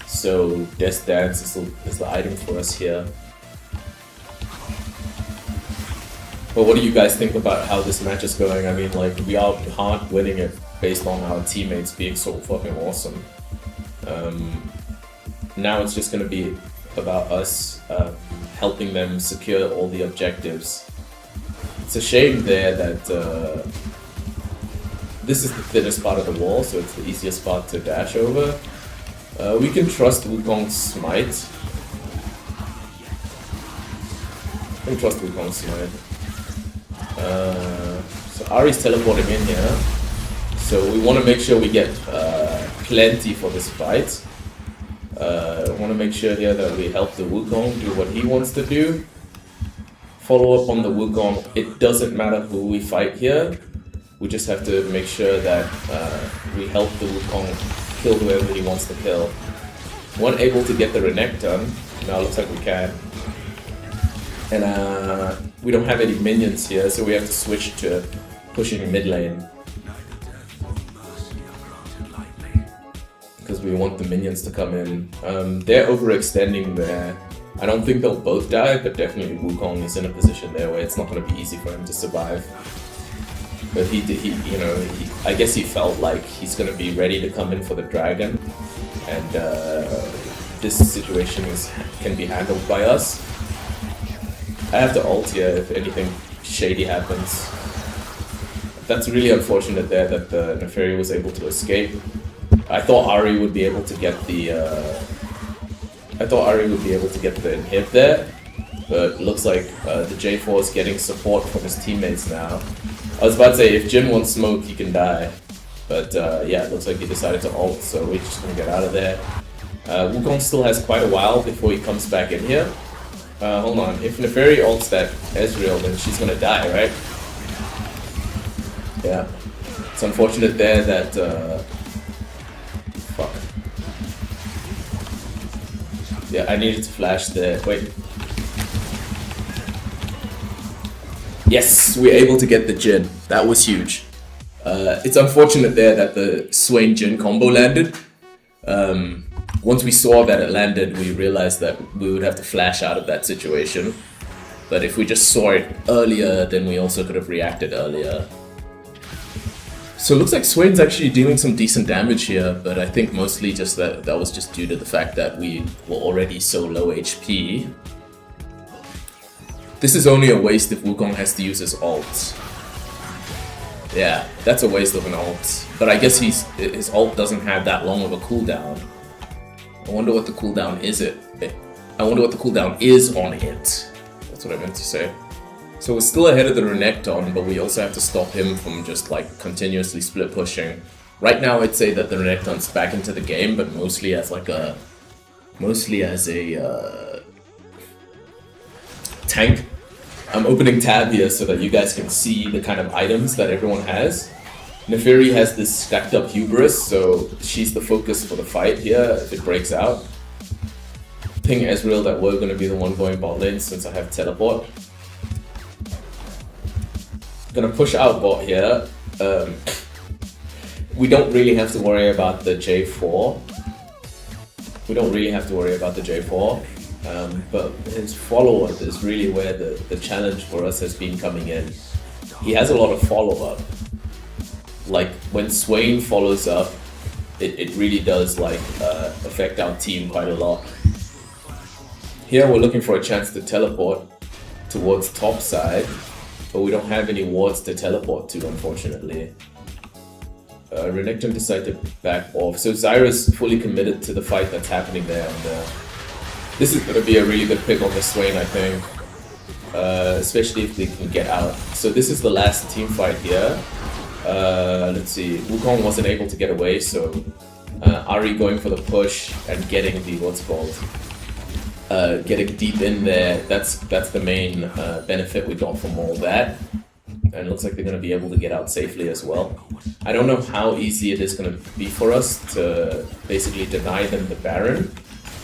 so Death Dance is the item for us here. But what do you guys think about how this match is going? I mean, like, we are hard winning it based on our teammates being so fucking awesome. Now it's just going to be about us helping them secure all the objectives. It's a shame there that this is the thinnest part of the wall, so it's the easiest part to dash over. We can trust Wukong's smite. So Ahri's teleporting in here, so we want to make sure we get plenty for this fight. I want to make sure here that we help the Wukong do what he wants to do. Follow up on the Wukong. It doesn't matter who we fight here. We just have to make sure that we help the Wukong kill whoever he wants to kill. Weren't able to get the Renekton. Now it looks like we can. And we don't have any minions here, so we have to switch to pushing mid lane. Because we want the minions to come in. They're overextending there. I don't think they'll both die, but definitely Wukong is in a position there where it's not going to be easy for him to survive. But I guess he felt like he's going to be ready to come in for the dragon, and this situation can be handled by us. I have to ult here if anything shady happens. That's really unfortunate there that the Neferi was able to escape. I thought Ari would be able to get the inhib there, but looks like the J4 is getting support from his teammates now. I was about to say, if Jin wants smoke, he can die. But yeah, it looks like he decided to ult, so we're just gonna get out of there. Wukong still has quite a while before he comes back in here. Hold on, if Neferi ults that Ezreal, then she's gonna die, right? Yeah. It's unfortunate there that... fuck. Yeah, I needed to flash there. Wait. Yes, we're able to get the Jin. That was huge. It's unfortunate there that the Swain Jin combo landed. Once we saw that it landed, we realized that we would have to flash out of that situation. But if we just saw it earlier, then we also could have reacted earlier. So it looks like Swain's actually dealing some decent damage here, but I think mostly just that was just due to the fact that we were already so low HP. This is only a waste if Wukong has to use his ult. Yeah, that's a waste of an ult. But I guess his ult doesn't have that long of a cooldown. I wonder what the cooldown is on it. That's what I meant to say. So we're still ahead of the Renekton, but we also have to stop him from just like continuously split pushing. Right now I'd say that the Renekton's back into the game, but mostly as a tank. I'm opening tab here so that you guys can see the kind of items that everyone has. Neferi has this stacked up hubris, so she's the focus for the fight here if it breaks out. Ping Ezreal that we're going to be the one going bot lane since I have teleport. Gonna push out bot here. We don't really have to worry about the J4. But his follow-up is really where the challenge for us has been coming in. He has a lot of follow-up. Like, when Swain follows up, it really does like affect our team quite a lot. Here we're looking for a chance to teleport towards top side, but we don't have any wards to teleport to, unfortunately. Renekton decided to back off, so Zyra's fully committed to the fight that's happening there, and this is going to be a really good pick on the Swain, I think. Especially if they can get out. So this is the last team fight here. Let's see, Wukong wasn't able to get away, so Ari going for the push and getting the, getting deep in there, that's the main benefit we got from all that. And it looks like they're going to be able to get out safely as well. I don't know how easy it is going to be for us to basically deny them the Baron,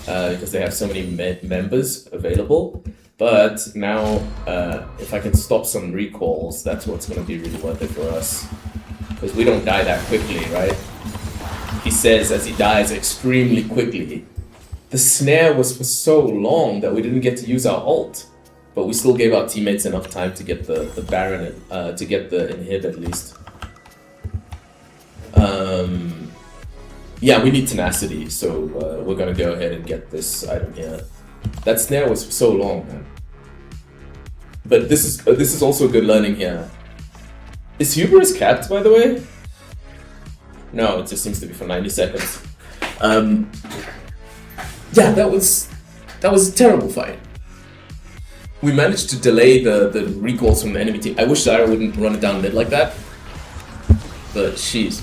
because they have so many members available. But now, if I can stop some recalls, that's what's going to be really worth it for us. Because we don't die that quickly, right? He says as he dies extremely quickly. The snare was for so long that we didn't get to use our ult. But we still gave our teammates enough time to get the Baron, to get the inhib at least. Yeah, we need tenacity, so we're gonna go ahead and get this item here. That snare was for so long, man. But this is also good learning here. Is Hubris capped, by the way? No, it just seems to be for 90 seconds. Yeah, that was a terrible fight. We managed to delay the recalls from the enemy team. I wish Zyra wouldn't run it down mid like that. But jeez.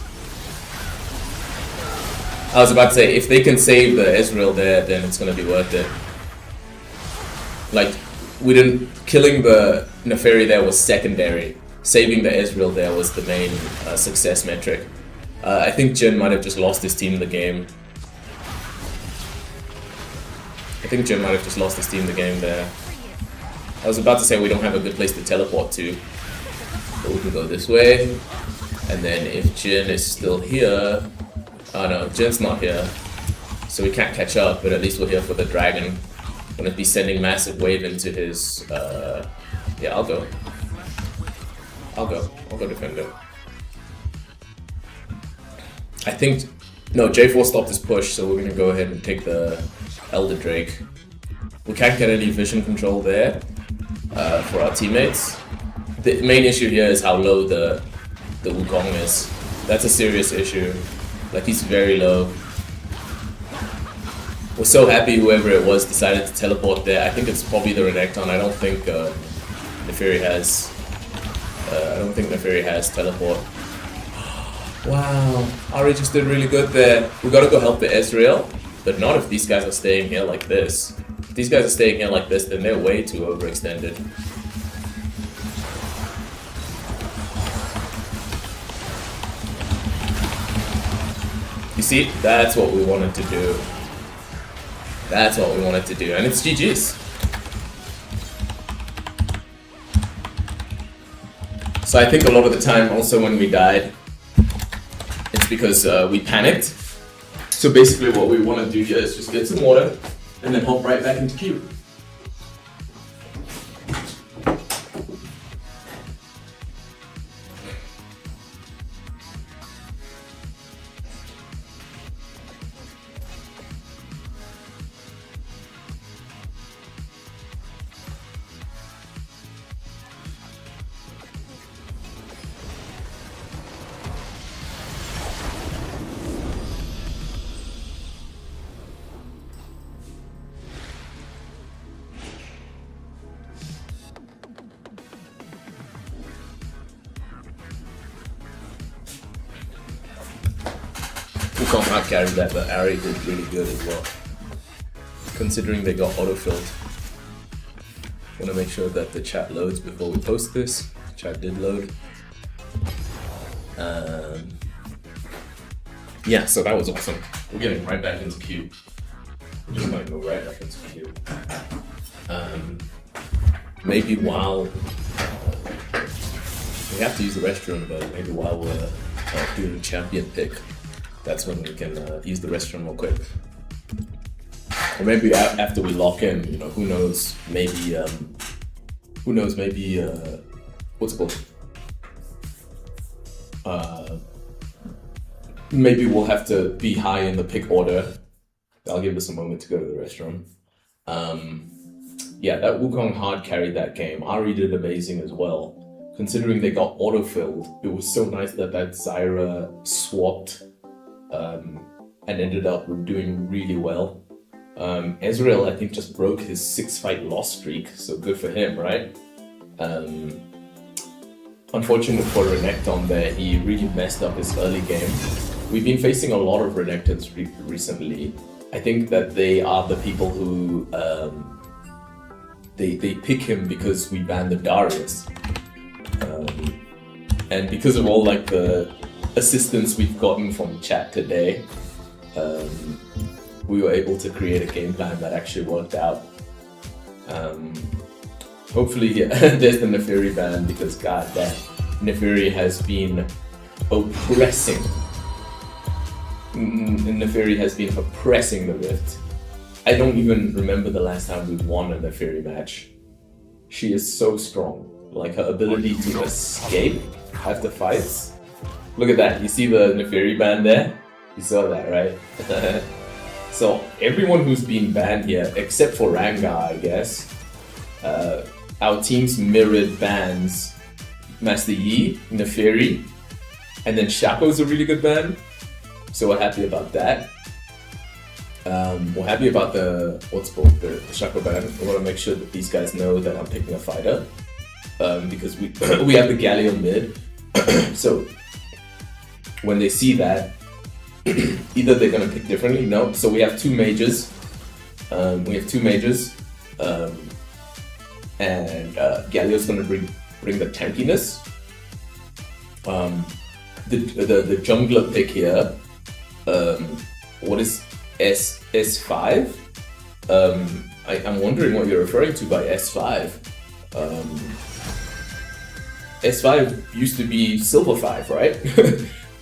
I was about to say, if they can save the Ezreal there, then it's gonna be worth it. Like, killing the Neferi there was secondary. Saving the Ezreal there was the main success metric. I think Jin might have just lost his team the game. there. I was about to say we don't have a good place to teleport to. But we can go this way. And then if Jin is still here... Oh no, Jin's not here. So we can't catch up, but at least we're here for the dragon. Gonna be sending massive wave into his... Yeah, I'll go. I'll go defender. I think... No, J4 stopped his push, so we're gonna go ahead and take the Elder Drake. We can't get any vision control there for our teammates. The main issue here is how low the Wukong is. That's a serious issue. Like, he's very low. We're so happy whoever it was decided to teleport there. I think it's probably the Renekton. I don't think Neferi has... I don't think Neferi has teleport. Wow, Ari just did really good there. We gotta go help the Ezreal, but not if these guys are staying here like this. If these guys are staying here like this, then they're way too overextended. You see, that's what we wanted to do. That's what we wanted to do, and it's GG's. So I think a lot of the time also when we died, it's because we panicked. So basically what we want to do here is just get some water and then hop right back into queue. Wukong not carried that, but Ari did really good as well. Considering they got autofilled. Wanna make sure that the chat loads before we post this. Chat did load. Yeah, so that was awesome. We're getting right back into queue. We're just gonna go right back into queue. Maybe while we have to use the restroom, but maybe while we're doing champion pick, that's when we can use the restroom real quick. Or maybe after we lock in, you know, who knows, maybe, what's it called? Maybe we'll have to be high in the pick order. I'll give us a moment to go to the restroom. Yeah, that Wukong hard carried that game. Ari did amazing as well. Considering they got autofilled, it was so nice that Zyra swapped and ended up doing really well. Ezreal, I think, just broke his 6-fight loss streak, so good for him, right? Unfortunate for Renekton there, he really messed up his early game. We've been facing a lot of Renektons recently. I think that they are the people who they pick him because we banned the Darius. And because of all like the assistance we've gotten from chat today, we were able to create a game plan that actually worked out. Hopefully, there's the Neferi ban, because goddamn, Neferi has been oppressing. Neferi has been oppressing the Rift. I don't even remember the last time we won a Neferi match. She is so strong. Like, her ability to escape after fights. Look at that, you see the Neferi ban there? You saw that, right? So, everyone who's been banned here, except for Rangar, I guess, our teams mirrored bans. Master Yi, Neferi, and then Shaco's a really good ban. So we're happy about that. We're happy about the Shaco ban. I want to make sure that these guys know that I'm picking a fighter. Because we we have the Galio mid. So when they see that, either they're gonna pick differently. No. So we have two mages. And Galio's gonna bring the tankiness. The jungler pick here. What is S5? I'm wondering what you're referring to by S5. S5 used to be Silver 5, right?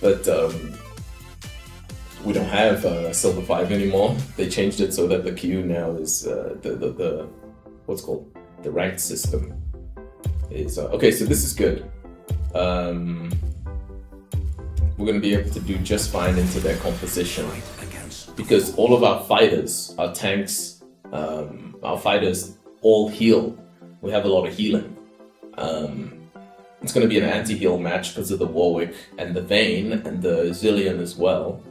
But we don't have Silver 5 anymore. They changed it so that the queue now is the what's called the ranked system. Is okay, so this is good. We're gonna be able to do just fine into their composition because all of our fighters, our tanks, our fighters all heal. We have a lot of healing. It's going to be an anti-heal match because of the Warwick and the Vayne and the Zillion as well.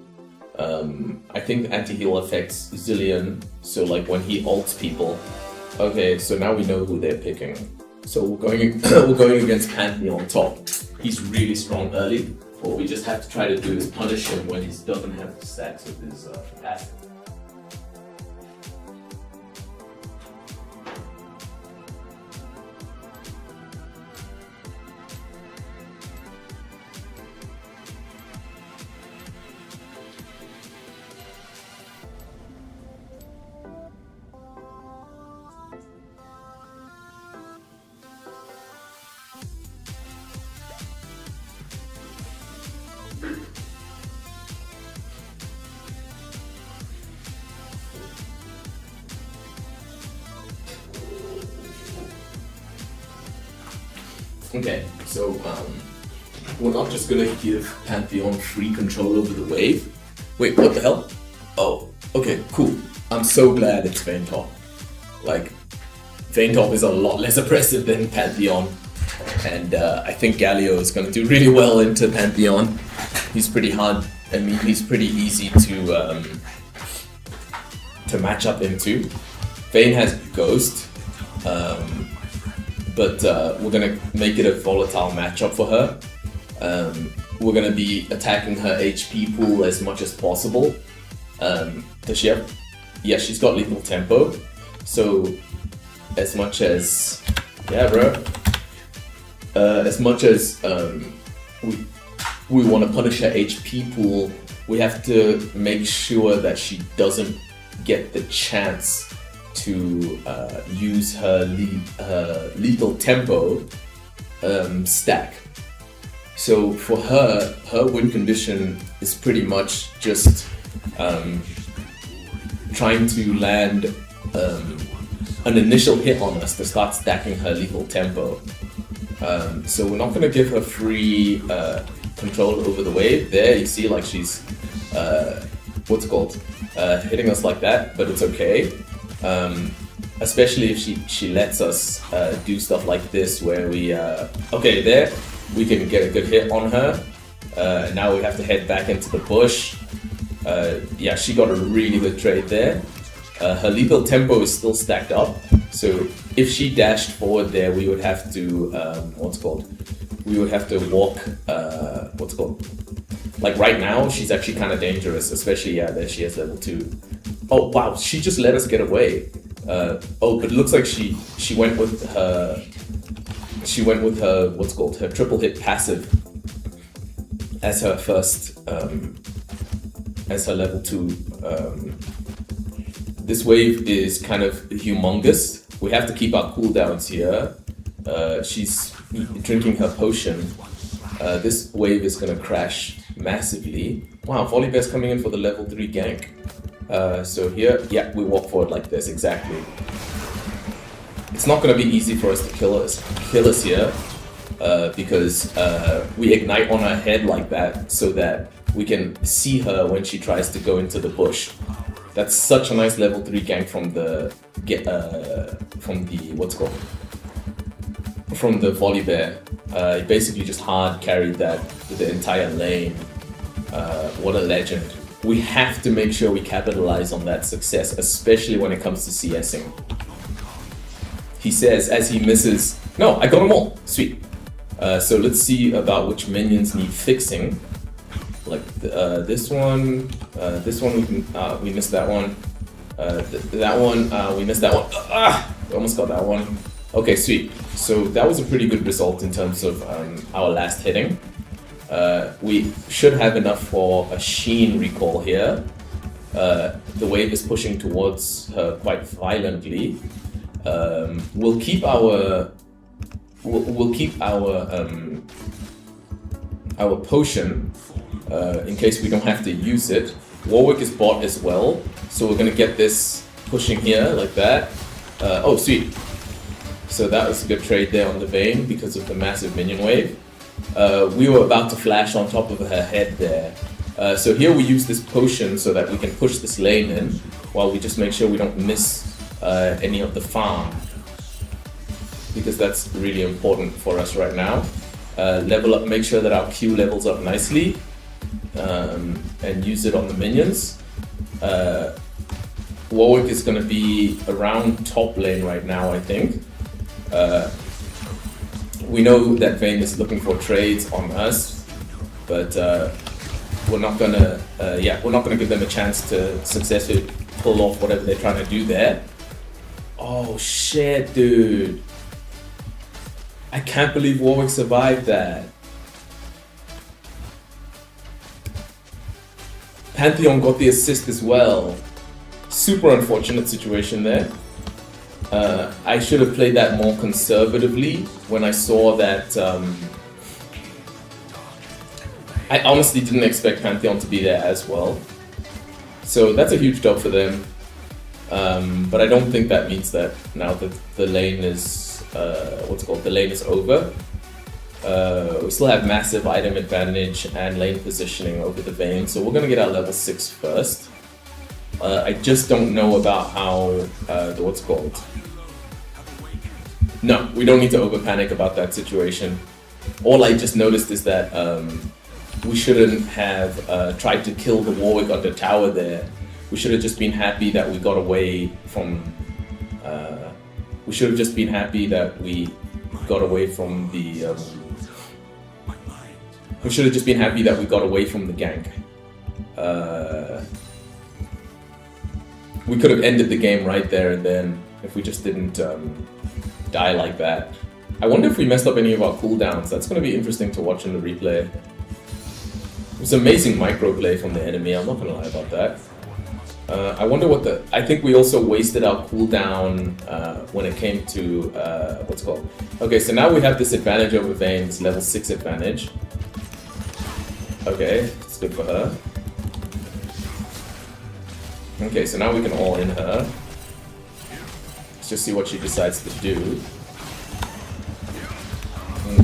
I think the anti-heal affects Zillion, so like when he ults people. Okay, so now we know who they're picking. So we're going against Pantheon top. He's really strong early. What we just have to try to do is punish him when he doesn't have the stacks of his passive. Okay, so we're not just gonna give Pantheon free control over the wave. Wait, what the hell? Oh, okay, cool. I'm so glad it's Vayne top. Like, Vayne top is a lot less oppressive than Pantheon, and I think Galio is gonna do really well into Pantheon. He's pretty hard. I mean, he's pretty easy to match up into. Vayne has Ghost. But we're gonna make it a volatile matchup for her. We're gonna be attacking her HP pool as much as possible. Does she have? Yeah, she's got lethal tempo. So as much as, yeah, bro. As much as we want to punish her HP pool, we have to make sure that she doesn't get the chance to use her lethal tempo stack. So for her win condition is pretty much just trying to land an initial hit on us to start stacking her lethal tempo. So we're not going to give her free control over the wave. There you see, like, she's what's it called, hitting us like that, but it's okay. Especially if she lets us do stuff like this where we okay, there we can get a good hit on her. Now we have to head back into the bush. Yeah, she got a really good trade there. Her lethal tempo is still stacked up, so if she dashed forward there, we would have to we would have to walk like right now she's actually kind of dangerous, especially there she has level 2. Oh wow, she just let us get away. Oh, but it looks like she went with her her triple hit passive as her first as her level 2. This wave is kind of humongous. We have to keep our cooldowns here. She's drinking her potion. This wave is gonna crash massively. Wow, Volibear's coming in for the level 3 gank. So here, yeah, we walk forward like this, exactly. It's not going to be easy for us to kill us here, because we ignite on her head like that so that we can see her when she tries to go into the bush. That's such a nice level 3 gank from the Volibear. He basically just hard carried that with the entire lane. What a legend. We have to make sure we capitalize on that success, especially when it comes to CSing. He says as he misses, no, I got them all, sweet. So let's see about which minions need fixing. Like this one we missed that one. That one, we missed that one. We almost got that one. Okay, sweet. So that was a pretty good result in terms of our last hitting. We should have enough for a Sheen recall here. The wave is pushing towards her quite violently. We'll keep our we'll keep our potion in case we don't have to use it. Warwick is bought as well, so we're gonna get this pushing here like that. Oh, sweet. So that was a good trade there on the Vayne because of the massive minion wave. We were about to flash on top of her head there. So here we use this potion so that we can push this lane in while we just make sure we don't miss any of the farm, because that's really important for us right now. Level up, make sure that our Q levels up nicely, and use it on the minions. Warwick is going to be around top lane right now, I think. We know that Vayne is looking for trades on us, but we're not gonna give them a chance to successfully pull off whatever they're trying to do there. Oh shit, dude! I can't believe Warwick survived that. Pantheon got the assist as well. Super unfortunate situation there. I should have played that more conservatively when I saw that. I honestly didn't expect Pantheon to be there as well. So that's a huge job for them. But I don't think that means that now that the lane is the lane is over. We still have massive item advantage and lane positioning over the Vayne, so we're gonna get our level 6 first. I just don't know about how No, we don't need to over panic about that situation. All I just noticed is that we shouldn't have tried to kill the Warwick on the tower there. We should have just been happy that we got away from. We should have just been happy that we got away from the. We should have just been happy that we got away from the gank. We could have ended the game right there and then if we just didn't die like that. I wonder if we messed up any of our cooldowns. That's going to be interesting to watch in the replay. It was amazing microplay from the enemy, I'm not going to lie about that. I wonder what the... I think we also wasted our cooldown when it came to... Okay, so now we have this advantage over Vayne, this level 6 advantage. Okay, it's good for her. Okay, so now we can all in her. Let's just see what she decides to do.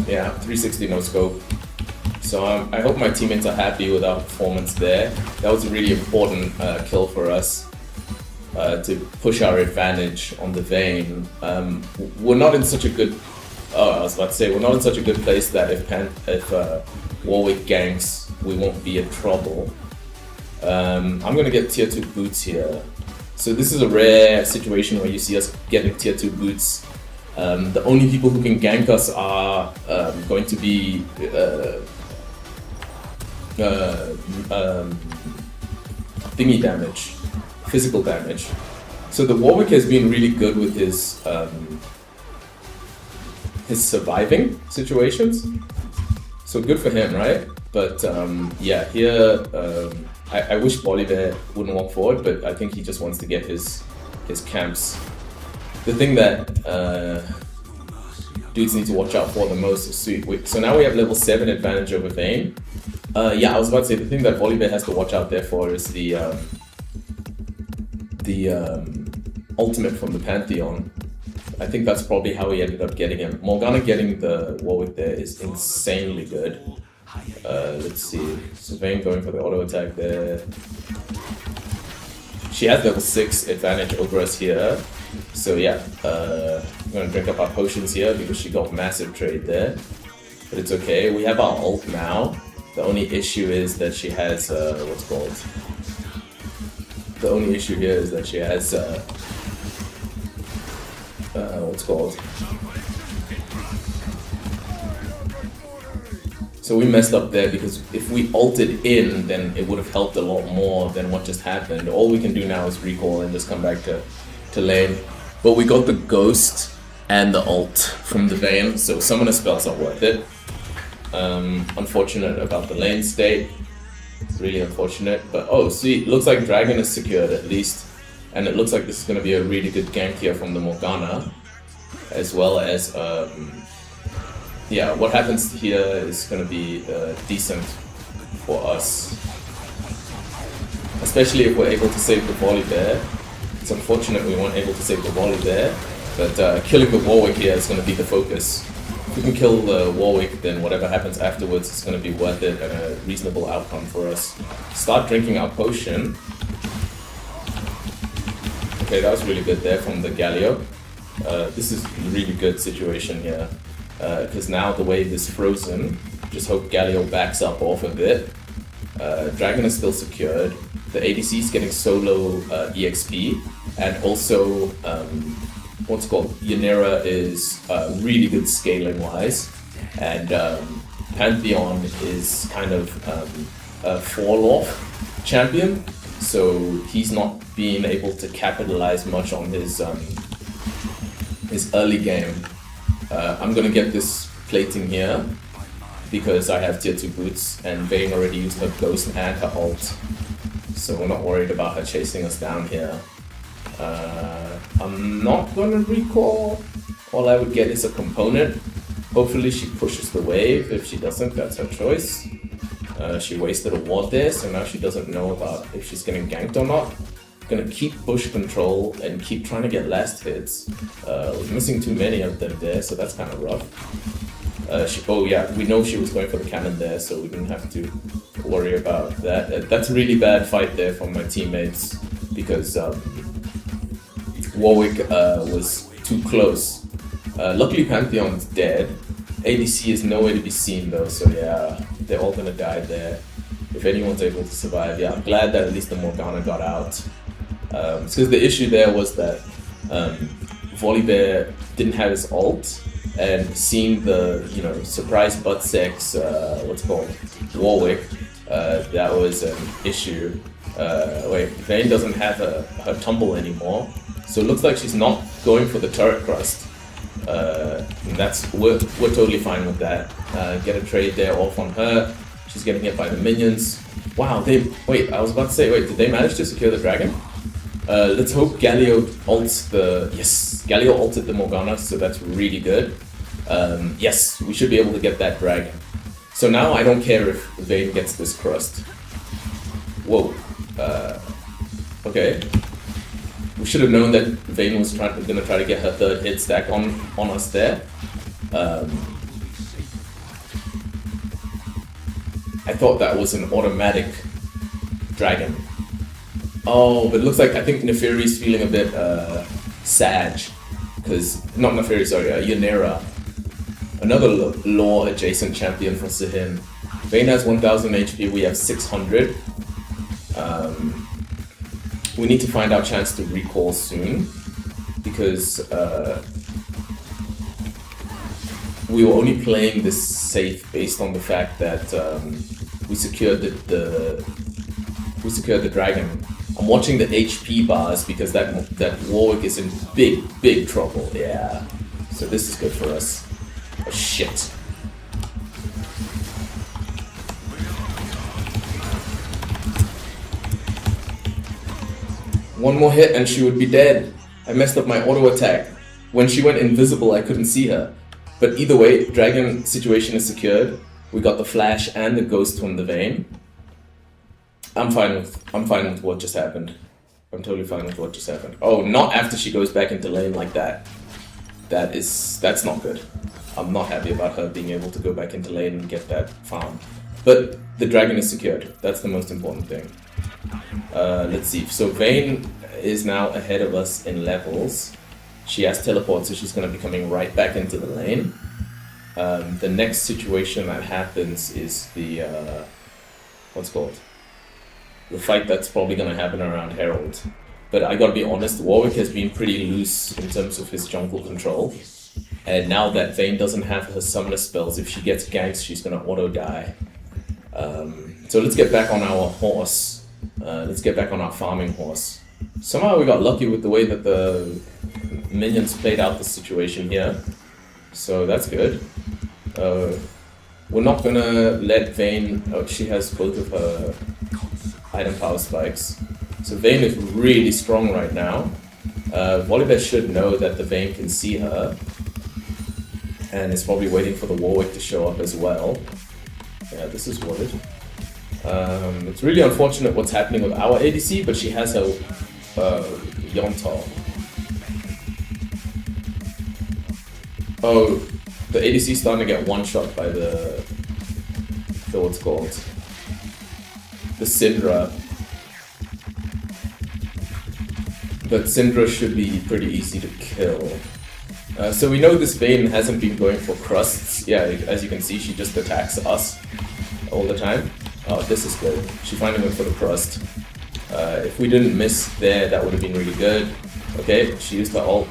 Yeah, 360 no scope. So I hope my teammates are happy with our performance there. That was a really important kill for us to push our advantage on the Vayne. We're not in such a good... I was about to say, we're not in such a good place that if Warwick ganks, we won't be in trouble. I'm gonna get tier 2 boots here. So this is a rare situation where you see us getting tier 2 boots. The only people who can gank us are going to be thingy damage, physical damage. So the Warwick has been really good with his surviving situations. So good for him, right? But yeah, here I wish Volibear wouldn't walk forward, but I think he just wants to get his camps. The thing that dudes need to watch out for the most is sweet. So now we have level 7 advantage over Vayne. Yeah, I was about to say the thing that Volibear has to watch out there for is the ultimate from the Pantheon. I think that's probably how he ended up getting him. Morgana getting the Warwick there is insanely good. Let's see. So Vayne going for the auto attack there. She has level 6 advantage over us here. So yeah, I'm gonna drink up our potions here because she got massive trade there. But it's okay. We have our ult now. The only issue is that she has The only issue here is that she has So we messed up there because if we ulted in, then it would have helped a lot more than what just happened. All we can do now is recall and just come back to lane. But we got the ghost and the ult from the Vayne, so summoner spells are worth it. Unfortunate about the lane state. It's really unfortunate, but oh sweet, looks like Dragon is secured at least. And it looks like this is going to be a really good gank here from the Morgana. As well as yeah, what happens here is going to be decent for us. Especially if we're able to save the volley there. It's unfortunate we weren't able to save the volley there, but killing the Warwick here is going to be the focus. If we can kill the Warwick, then whatever happens afterwards is going to be worth it and a reasonable outcome for us. Start drinking our potion. Okay, that was really good there from the Galio. This is a really good situation here, because now the wave is frozen. Just hope Galio backs up off a bit. Dragon is still secured. The ADC is getting solo EXP, and also what's called Ynera is really good scaling wise, and Pantheon is kind of a fall off champion, so he's not being able to capitalize much on his early game. I'm gonna get this plating here because I have tier 2 boots and Vayne already used her ghost and her ult, so we're not worried about her chasing us down here. I'm not gonna recall. All I would get is a component. Hopefully she pushes the wave. If she doesn't, that's her choice. She wasted a ward there, so now she doesn't know about if she's getting ganked or not. Gonna keep push control and keep trying to get last hits. We're missing too many of them there, so that's kind of rough. Oh yeah, we know she was going for the cannon there, so we didn't have to worry about that. That's a really bad fight there from my teammates, because Warwick was too close. Luckily Pantheon's dead. ADC is nowhere to be seen though, so yeah, they're all gonna die there. If anyone's able to survive, yeah, I'm glad that at least the Morgana got out. Because the issue there was that Volibear didn't have his ult, and seeing the surprise butt sex Warwick, that was an issue. Wait, Vayne doesn't have her tumble anymore, so it looks like she's not going for the turret crust. And we're totally fine with that. Get a trade there off on her. She's getting hit by the minions. Wow, I was about to say, did they manage to secure the dragon? Let's hope Galio ults Galio ulted the Morgana, so that's really good. Yes, we should be able to get that dragon. So now I don't care if Vayne gets this crust. Whoa. Okay. We should have known that Vayne was gonna try to get her third hit stack on us there. I thought that was an automatic dragon. Oh, but it looks like I think Neferi's feeling a bit sad, because not Neferi, sorry, Ynera, another lore adjacent champion for Sihin. Vayne has 1000 HP, we have 600. We need to find our chance to recall soon, because we were only playing this safe based on the fact that we secured the dragon. I'm watching the HP bars because that Warwick is in big trouble. Yeah, so this is good for us. Oh shit. One more hit and she would be dead. I messed up my auto attack. When she went invisible, I couldn't see her. But either way, dragon situation is secured. We got the flash and the ghost from the Vayne. I'm fine with what just happened. I'm totally fine with what just happened. Oh, not after she goes back into lane like that. That's not good. I'm not happy about her being able to go back into lane and get that farm. But the dragon is secured. That's the most important thing. Let's see. So Vayne is now ahead of us in levels. She has teleport, so she's going to be coming right back into the lane. The next situation that happens is the the fight that's probably going to happen around Herald. But I gotta be honest, Warwick has been pretty loose in terms of his jungle control. And now that Vayne doesn't have her summoner spells, if she gets ganks, she's gonna auto die. So let's get back on our horse. Let's get back on our farming horse. Somehow we got lucky with the way that the minions played out the situation here. So that's good. We're not gonna let Vayne... Oh, she has both of her item power spikes. So Vayne is really strong right now. Volibear should know that the Vayne can see her. and is probably waiting for the Warwick to show up as well. Yeah, this is what it. It's really unfortunate what's happening with our ADC, but she has her Yontal. Oh, the ADC is starting to get one shot by the what's called the Syndra. But Syndra should be pretty easy to kill. So we know this Vayne hasn't been going for crusts. Yeah, as you can see, she just attacks us all the time. Oh, this is good. She finally went for the crust. If we didn't miss there, that would have been really good. Okay, she used her ult.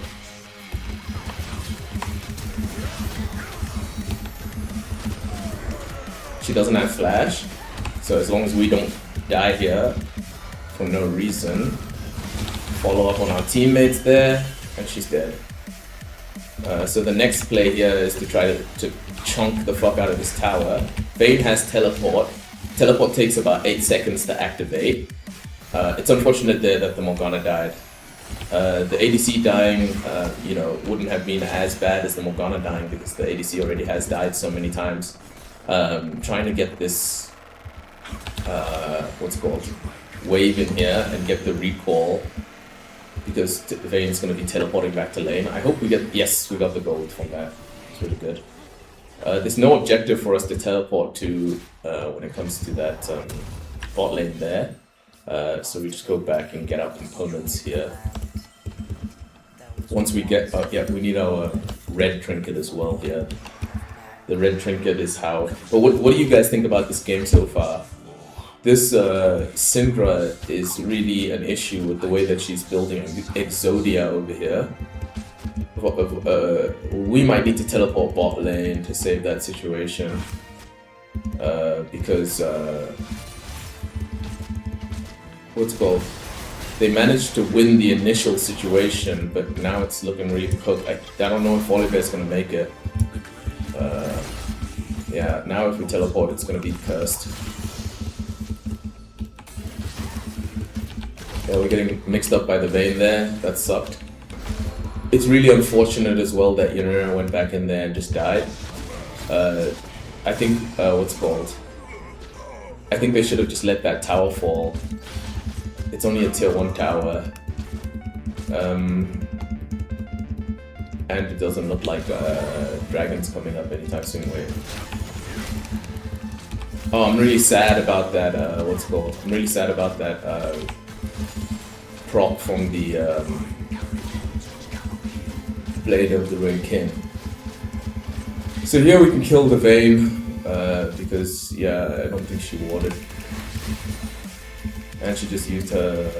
She doesn't have flash, so as long as we don't die here for no reason, follow up on our teammates there, and she's dead. So the next play here is to try to chunk the fuck out of this tower. Vayne has teleport. Teleport takes about 8 seconds to activate. It's unfortunate there that the Morgana died. The ADC dying, wouldn't have been as bad as the Morgana dying because the ADC already has died so many times. Trying to get this, wave in here and get the recall because Vayne's going to be teleporting back to lane. I hope we get, yes, we got the gold from that. It's really good. There's no objective for us to teleport to when it comes to that bot lane there. So we just go back and get our components here. Once we get, we need our red trinket as well here. The red trinket is how... But what do you guys think about this game so far? This Syndra is really an issue with the way that she's building Exodia over here. We might need to teleport bot lane to save that situation. Because... They managed to win the initial situation, but now it's looking really cooked. I don't know if Oliver's gonna make it. Yeah, now if we teleport, it's gonna be cursed. Yeah, we're getting mixed up by the Vayne there. That sucked. It's really unfortunate as well that Yanira went back in there and just died. I think, I think they should have just let that tower fall. It's only a tier 1 tower. And it doesn't look like Dragon's coming up anytime soon. Wait. Oh, I'm really sad about that, I'm really sad about that prop from the Blade of the Ring King. So here we can kill the Vayne, because, yeah, I don't think she warded. And she just used her...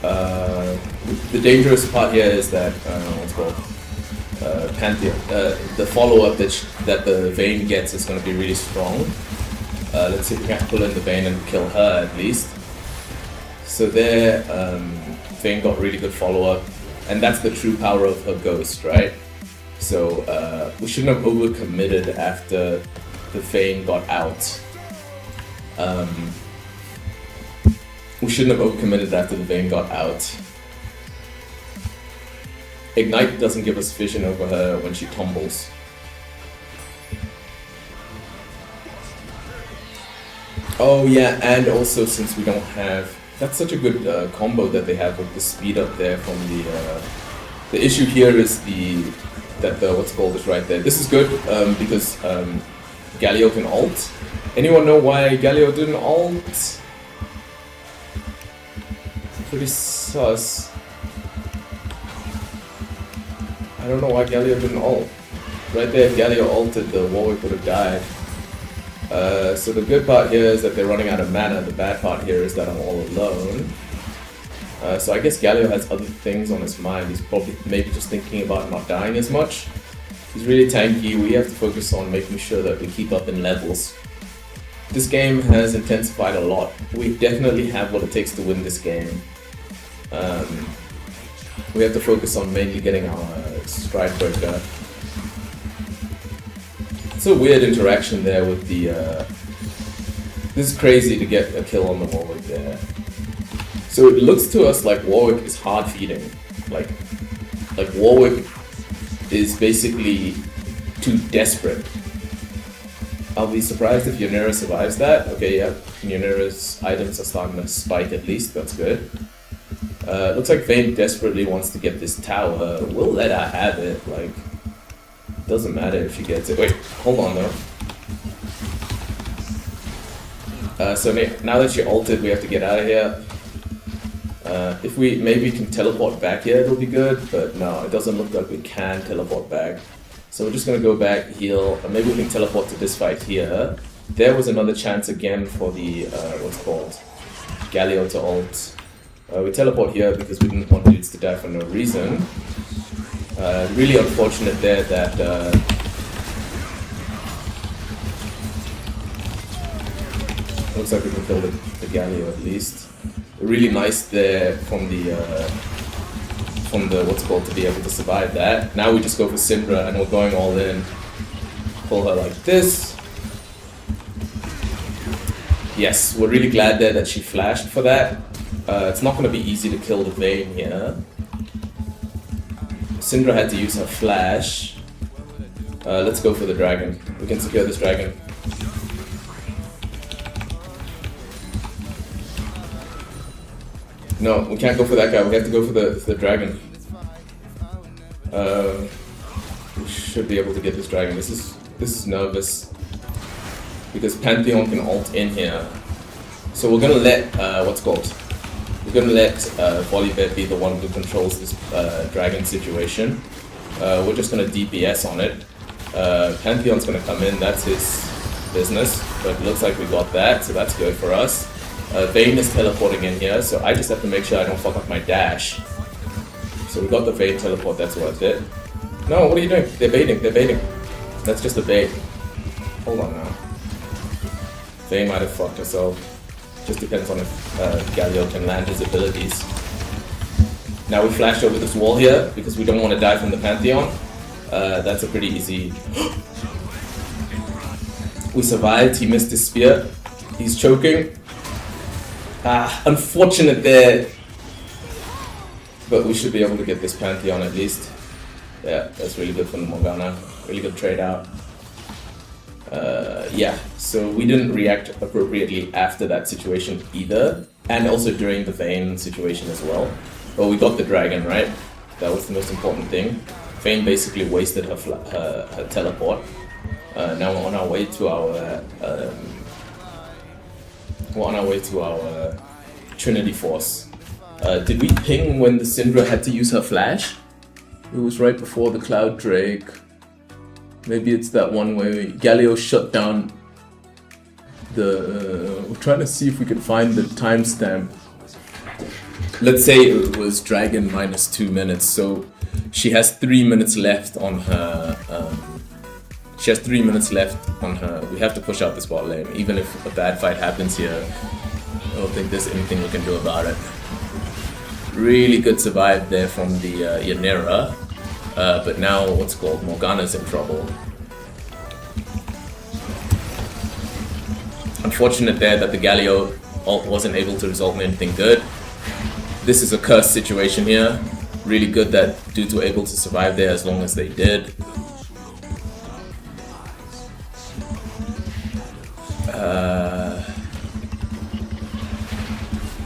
the dangerous part here is that, Pantheon, the follow-up that the Vayne gets is going to be really strong. Let's see if we can pull in the Vayne and kill her at least. So there, Vayne got really good follow-up, and that's the true power of her ghost, right? So we shouldn't have overcommitted after the Vayne got out. We shouldn't have overcommitted after the Vayne got out. Ignite doesn't give us vision over her when she tumbles. Oh yeah, and also since we don't have... That's such a good combo that they have with the speed up there from the... The issue here is that the is right there. This is good because Galio can ult. Anyone know why Galio didn't ult? Pretty sus. I don't know why Galio didn't ult. Right there, if Galio ulted, the Warwick would have died. So the good part here is that they're running out of mana. The bad part here is that I'm all alone. So I guess Galio has other things on his mind. He's probably maybe just thinking about not dying as much. He's really tanky. We have to focus on making sure that we keep up in levels. This game has intensified a lot. We definitely have what it takes to win this game. We have to focus on mainly getting our stride breaker. It's a weird interaction there with the... This is crazy to get a kill on the Warwick there. So it looks to us like Warwick is hard feeding. Like Warwick is basically too desperate. I'll be surprised if Ynera survives that. Okay, yeah, Ynera's items are starting to spike at least, that's good. Looks like Vayne desperately wants to get this tower. We'll let her have it, like, doesn't matter if she gets it. Wait, hold on though. So now that she ulted, we have to get out of here. If we maybe can teleport back here, it'll be good, but no, it doesn't look like we can teleport back. So we're just gonna go back, heal, and maybe we can teleport to this fight here. There was another chance again for the, what's it called? Galio to ult. We teleport here because we didn't want dudes to die for no reason. Really unfortunate there that looks like we can kill the Galio at least. Really nice there from the what's it called to be able to survive that. Now we just go for Syndra and we're going all in. Pull her like this. Yes, we're really glad there that she flashed for that. It's not going to be easy to kill the Vayne here. Syndra had to use her flash. Let's go for the dragon. We can secure this dragon. No, we can't go for that guy. We have to go for the dragon. We should be able to get this dragon. This is nervous because Pantheon can ult in here. So we're gonna let what's it called? We're gonna let Volibet be the one who controls this dragon situation. We're just gonna DPS on it. Pantheon's gonna come in. That's his business. But it looks like we got that, so that's good for us. Vayne is teleporting in here, so I just have to make sure I don't fuck up my dash. So we got the Vayne teleport, that's worth it. No, what are you doing? They're baiting. That's just a bait. Hold on now. Vayne might have fucked herself. Just depends on if Galio can land his abilities. Now we flashed over this wall here, because we don't want to die from the Pantheon. That's a pretty easy... We survived, he missed his spear. He's choking. Unfortunate there. But we should be able to get this Pantheon at least. Yeah, that's really good from Morgana. Really good trade out. Yeah, so we didn't react appropriately after that situation either. And also during the Vayne situation as well. But we got the dragon, right? That was the most important thing. Vayne basically wasted her teleport. Now we're on our way to our Trinity Force. Did we ping when the Syndra had to use her flash? It was right before the Cloud Drake. Maybe it's that one where Galio shut down the... we're trying to see if we can find the timestamp. Let's say it was Dragon minus 2 minutes, so she has 3 minutes left on her... we have to push out this bot lane. Even if a bad fight happens here, I don't think there's anything we can do about it. Really good survive there from the Ynera. But now, what's called, Morgana's in trouble. Unfortunate there that the Galio ult wasn't able to result in anything good. This is a cursed situation here. Really good that dudes were able to survive there as long as they did.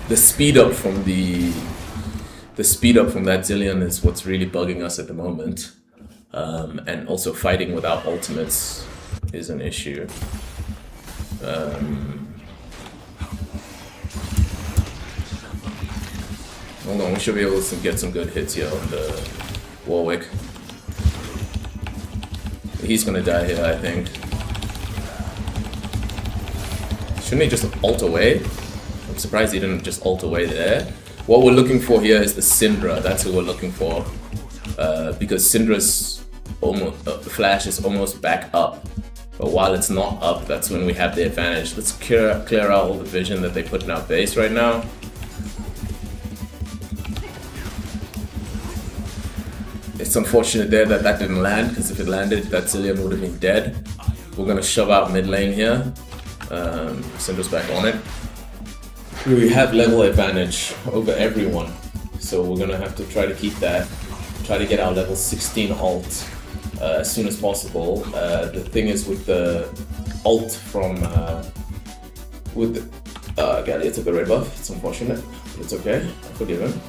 The speed up from that Zillion is what's really bugging us at the moment, and also fighting without ultimates is an issue. Hold on, we should be able to get some good hits here on the Warwick. He's gonna die here, I think. Shouldn't he just ult away? I'm surprised he didn't just ult away there. What we're looking for here is the Syndra. That's who we're looking for. Because Syndra's flash is almost back up. But while it's not up, that's when we have the advantage. Let's clear out all the vision that they put in our base right now. It's unfortunate there that that didn't land, because if it landed, that Zillion would have been dead. We're gonna shove out mid lane here. Syndra's back on it. We have level advantage over everyone, so we're gonna have to try to keep that. Try to get our level 16 ult as soon as possible. The thing is with the ult from Gallia took the red buff. It's unfortunate, but it's okay. I forgive him.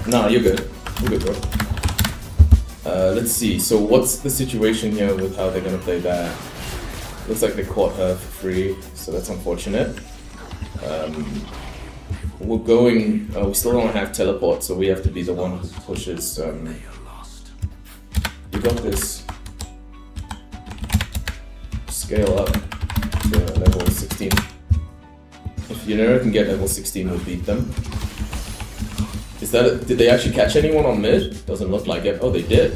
No, you're good. You're good, bro. Let's see. So what's the situation here with how they're gonna play that? Looks like they caught her for free, so that's unfortunate. We're going. We still don't have teleport, so we have to be the one who pushes. You got this. Scale up to level 16. If you never can get level 16, we'll beat them. Did they actually catch anyone on mid? Doesn't look like it. Oh, they did.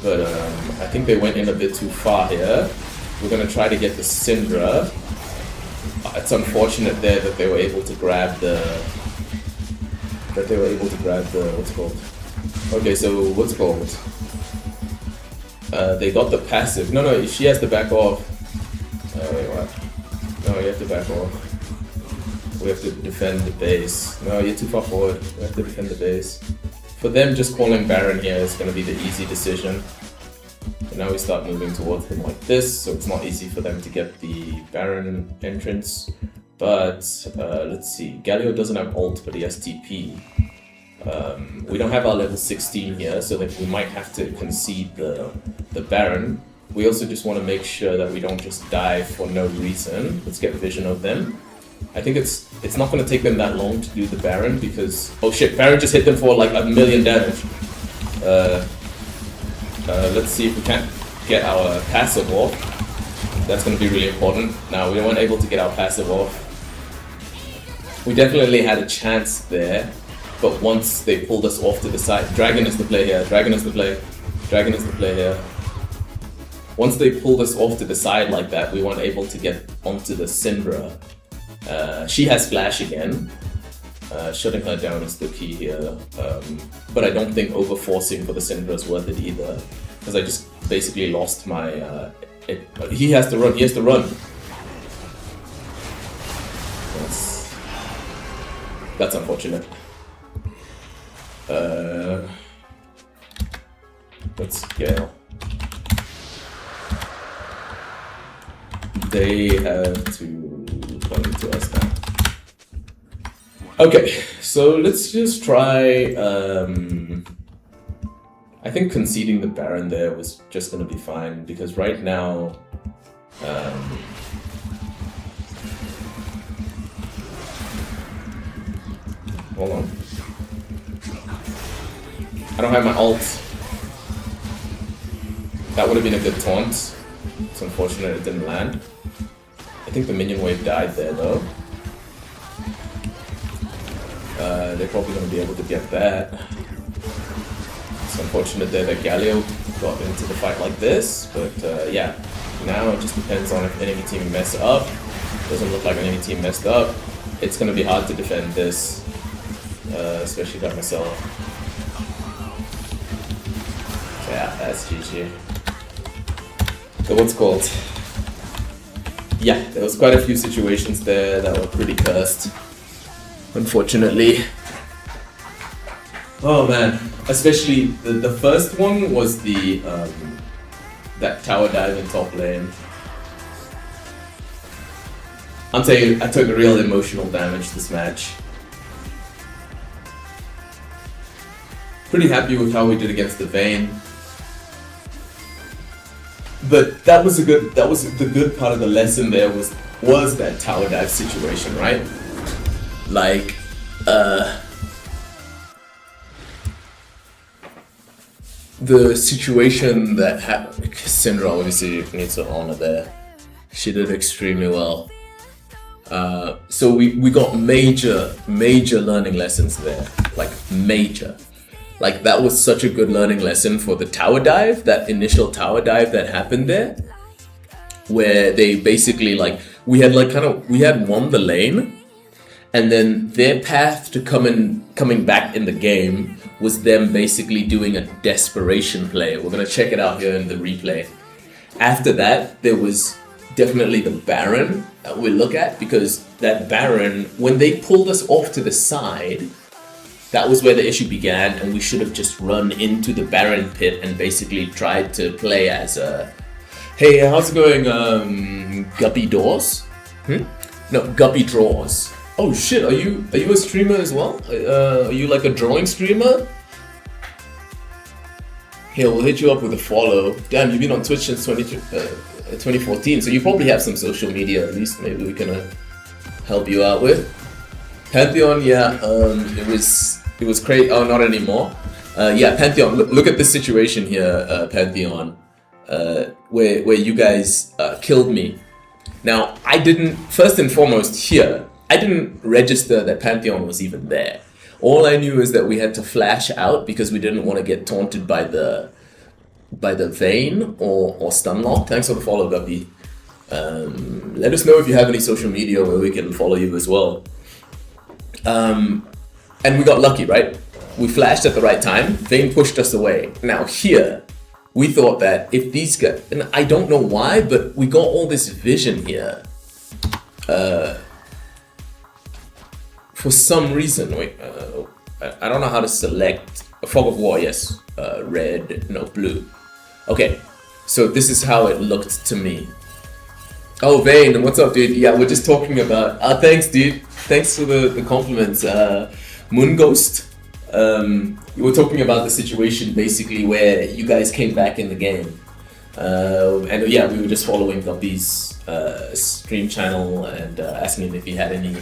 But I think they went in a bit too far here. We're gonna try to get the Syndra. It's unfortunate there that they were able to grab the. What's it called? Okay, so what's it called? They got the passive. No, she has to back off. Wait, what? No, you have to back off. We have to defend the base. No, you're too far forward. We have to defend the base. For them, just calling Baron here is going to be the easy decision. So now we start moving towards them like this, so it's not easy for them to get the Baron entrance. But let's see. Galio doesn't have ult, but he has TP. We don't have our level 16 here, so that we might have to concede the Baron. We also just want to make sure that we don't just die for no reason. Let's get vision of them. I think it's not going to take them that long to do the Baron because... Oh shit, Baron just hit them for like 1,000,000 damage. Let's see if we can't get our passive off. That's going to be really important. Now, we weren't able to get our passive off. We definitely had a chance there, but once they pulled us off to the side... Dragon is the play here, Dragon is the play. Dragon is the play here. Once they pulled us off to the side like that, we weren't able to get onto the Syndra. She has flash again. Shutting her down is the key here. But I don't think overforcing for the Syndra is worth it either. Because I just basically lost my... he has to run, he has to run. That's unfortunate. Let's scale. They have to come to us now. Okay, so let's just try. I think conceding the Baron there was just gonna be fine because right now. Hold on. I don't have my ult. That would have been a good taunt. It's unfortunate it didn't land. I think the minion wave died there though. They're probably going to be able to get that. It's unfortunate there that Galio got into the fight like this, but yeah. Now it just depends on if enemy team mess up. Doesn't look like an enemy team messed up. It's going to be hard to defend this, especially by myself. Yeah, that's GG. So what's called? Yeah, there was quite a few situations there that were pretty cursed. Unfortunately. Oh man, especially the first one was the that tower dive in top lane. I'm saying I took real emotional damage this match. Pretty happy with how we did against the Vayne. But that was the good part of the lesson there was that tower dive situation, right? Like, the situation that happened, Syndra obviously needs to honor there. She did extremely well. So we got major learning lessons there, like major. Like that was such a good learning lesson for the tower dive, that initial tower dive that happened there, where they basically we had won the lane, and then their path to coming back in the game was them basically doing a desperation play. We're gonna check it out here in the replay. After that, there was definitely the Baron that we look at, because that Baron, when they pulled us off to the side, That was where the issue began, and we should have just run into the Baron pit and basically tried to play as a... Hey, how's it going, Guppy Doors? No, Guppy Draws. Oh shit, are you a streamer as well? Are you like a drawing streamer? Here, we'll hit you up with a follow. Damn, you've been on Twitch since 2014, so you probably have some social media at least. Maybe we can help you out with. Pantheon, yeah, it was crazy. Oh, not anymore. Yeah, Pantheon. Look at this situation here, Pantheon, where you guys killed me. Now, I didn't. First and foremost, here, I didn't register that Pantheon was even there. All I knew is that we had to flash out because we didn't want to get taunted by the vein or stun lock. Thanks for the follow, Guppy. Let us know if you have any social media where we can follow you as well. And we got lucky, right? We flashed at the right time. Vayne pushed us away. Now here, we thought that if these guys, and I don't know why, but we got all this vision here. For some reason, wait, I don't know how to select a Fog of War. Yes, red, no, blue. Okay, so this is how it looked to me. Oh, Vayne, what's up, dude? Yeah, we're just talking about. Thanks, dude. Thanks for the compliments. Moon Ghost. We were talking about the situation basically where you guys came back in the game, and yeah, we were just following Guppy's stream channel and asking him if he had any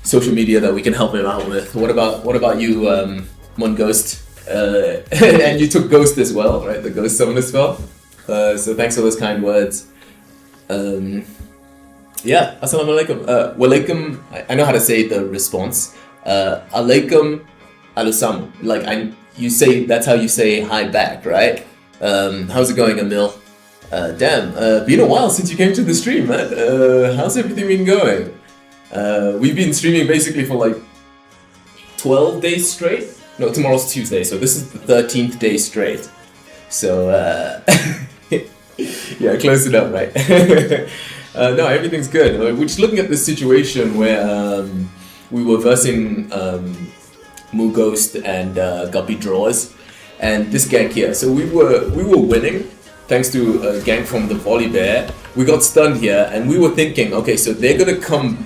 social media that we can help him out with. What about you, Moon Ghost? And you took Ghost as well, right? The Ghost Summoner spell. So thanks for those kind words. Yeah, assalamu alaikum. Walaikum. I know how to say the response. Alaikum alusam. Like you say, that's how you say hi back, right? How's it going, Emil? Damn, been a while since you came to the stream, man. How's everything been going? We've been streaming basically for like 12 days straight. No, tomorrow's Tuesday, so this is the 13th day straight. So, yeah, close enough, right? No, everything's good. We're just looking at this situation where we were versing Moo Ghost and Guppy Draws, and this gank here. So we were winning thanks to a gank from the Volley Bear. We got stunned here, and we were thinking, okay, so they're gonna come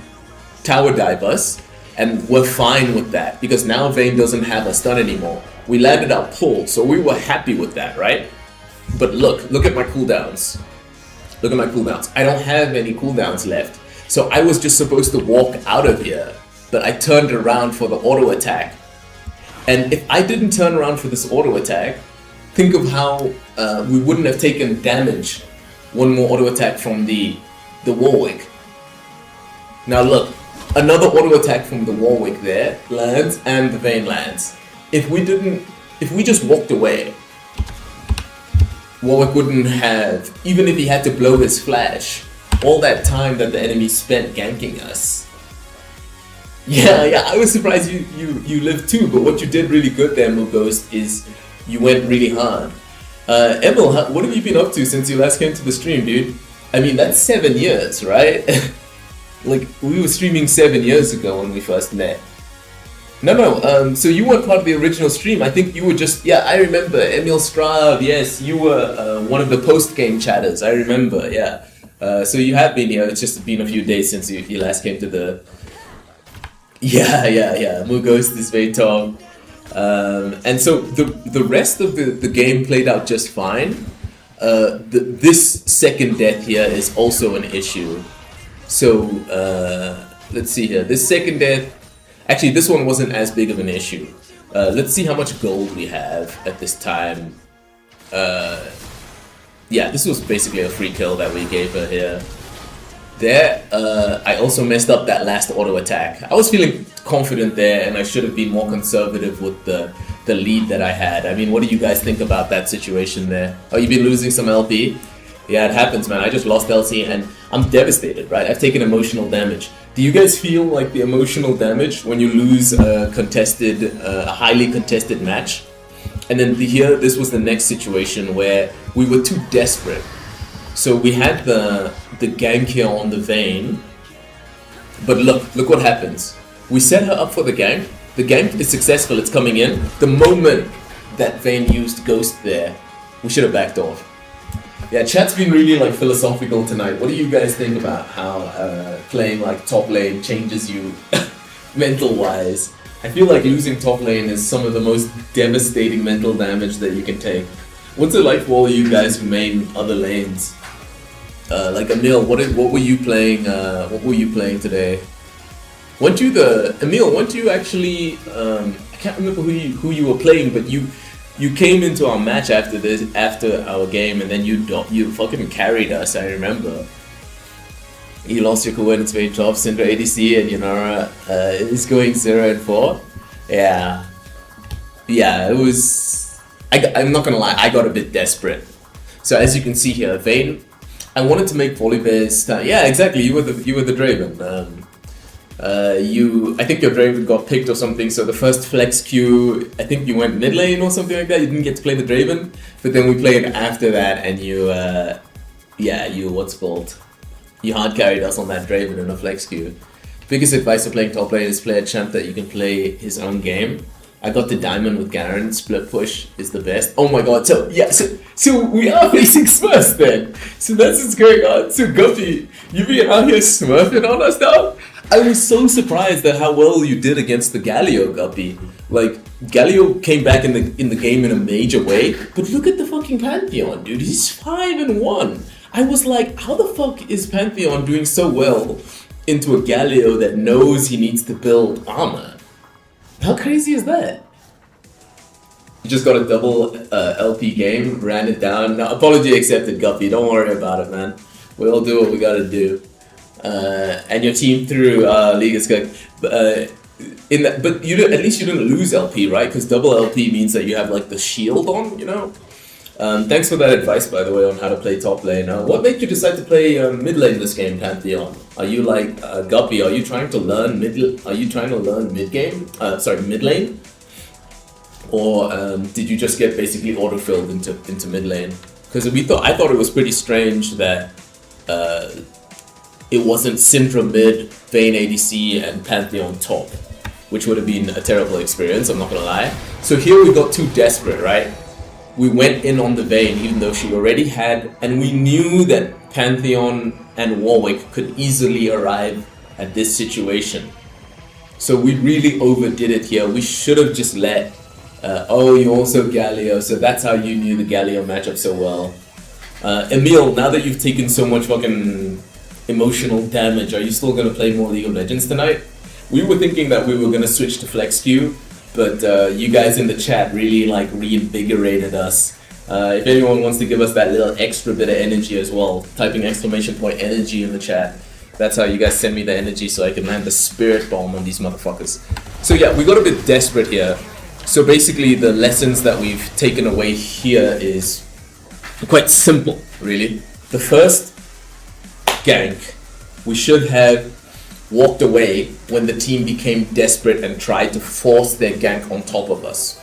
tower dive us, and we're fine with that because now Vayne doesn't have a stun anymore. We landed our pull, so we were happy with that, right? But look at my cooldowns. Look at my cooldowns. I don't have any cooldowns left. So I was just supposed to walk out of here, but I turned around for the auto attack. And if I didn't turn around for this auto attack, think of how we wouldn't have taken damage. One more auto attack from the Warwick. Now look, another auto attack from the Warwick there lands and the Vayne lands. If we just walked away, Warwick wouldn't have, even if he had to blow his flash, all that time that the enemy spent ganking us. Yeah, I was surprised you lived too, but what you did really good there, Moo Ghost, is you went really hard. Emil, what have you been up to since you last came to the stream, dude? I mean, that's 7 years, right? Like, we were streaming 7 years ago when we first met. No, so you weren't part of the original stream. I think you were just, yeah, I remember, Emil Strav, yes, you were one of the post-game chatters, I remember, yeah. So you have been here, it's just been a few days since you last came to the... Yeah, Moo Ghost is very tall. And so the rest of the game played out just fine. This second death here is also an issue. So, let's see here, this second death, actually this one wasn't as big of an issue. Let's see how much gold we have at this time. Yeah, this was basically a free kill that we gave her here. There, I also messed up that last auto attack. I was feeling confident there and I should have been more conservative with the lead that I had. I mean, what do you guys think about that situation there? Oh, you've been losing some LP? Yeah, it happens, man. I just lost LC and I'm devastated, right? I've taken emotional damage. Do you guys feel like the emotional damage when you lose a highly contested match? And then here, this was the next situation where we were too desperate. So we had the gank here on the Vayne, but look what happens. We set her up for the gank, The gank is successful, it's coming in. The moment that Vayne used Ghost there, we should have backed off. Yeah, chat's been really like philosophical tonight. What do you guys think about how playing like top lane changes you mental wise? I feel like losing top lane is some of the most devastating mental damage that you can take. What's it like for all of you guys who main other lanes? Like Emil, what were you playing? What were you playing today? Weren't you actually? I can't remember who you were playing, but you came into our match after our game, and then you fucking carried us. I remember. You lost your coordinates very top. Syndra ADC and Yunara is going 0-4. Yeah, it was. I'm not gonna lie, I got a bit desperate. So as you can see here, Vayne, I wanted to make Volibear's. Yeah, exactly. You were the Draven. I think your Draven got picked or something, so the first flex queue, I think you went mid lane or something like that, you didn't get to play the Draven, but then we played after that and you hard carried us on that Draven in a flex queue. Biggest advice for playing top lane is play a champ that you can play his own game. I got the diamond with Garen, split push is the best. Oh my god, so we are facing Smurfs then. So that's what's going on. So Guppy, you being out here smurfing on us now? I was so surprised at how well you did against the Galio, Guppy. Like, Galio came back in the game in a major way, but look at the fucking Pantheon, dude. He's 5-1. I was like, how the fuck is Pantheon doing so well into a Galio that knows he needs to build armor? How crazy is that? You just got a double LP game, ran it down. No, apology accepted, Guppy. Don't worry about it, man. We'll do what we gotta do. And your team threw League is good. But at least you didn't lose LP, right? Because double LP means that you have like the shield on, you know? Thanks for that advice, by the way, on how to play top lane. What made you decide to play mid lane this game, Pantheon? Are you like Guppy? Are you trying to learn mid game? Mid lane, or did you just get basically auto filled into mid lane? Because I thought it was pretty strange that it wasn't Syndra mid, Vayne ADC, and Pantheon top, which would have been a terrible experience. I'm not gonna lie. So here we got too desperate, right? We went in on the Vayne even though she already had, and we knew that Pantheon and Warwick could easily arrive at this situation. So we really overdid it here. We should have just let, you also Galio, so that's how you knew the Galio matchup so well. Emil, now that you've taken so much fucking emotional damage, are you still gonna play more League of Legends tonight? We were thinking that we were gonna switch to flex queue, but you guys in the chat really like reinvigorated us. If anyone wants to give us that little extra bit of energy as well, typing !energy in the chat. That's how you guys send me the energy so I can land the spirit bomb on these motherfuckers. So yeah, we got a bit desperate here. So basically the lessons that we've taken away here is quite simple, really. The first, gank. We should have walked away when the team became desperate and tried to force their gank on top of us.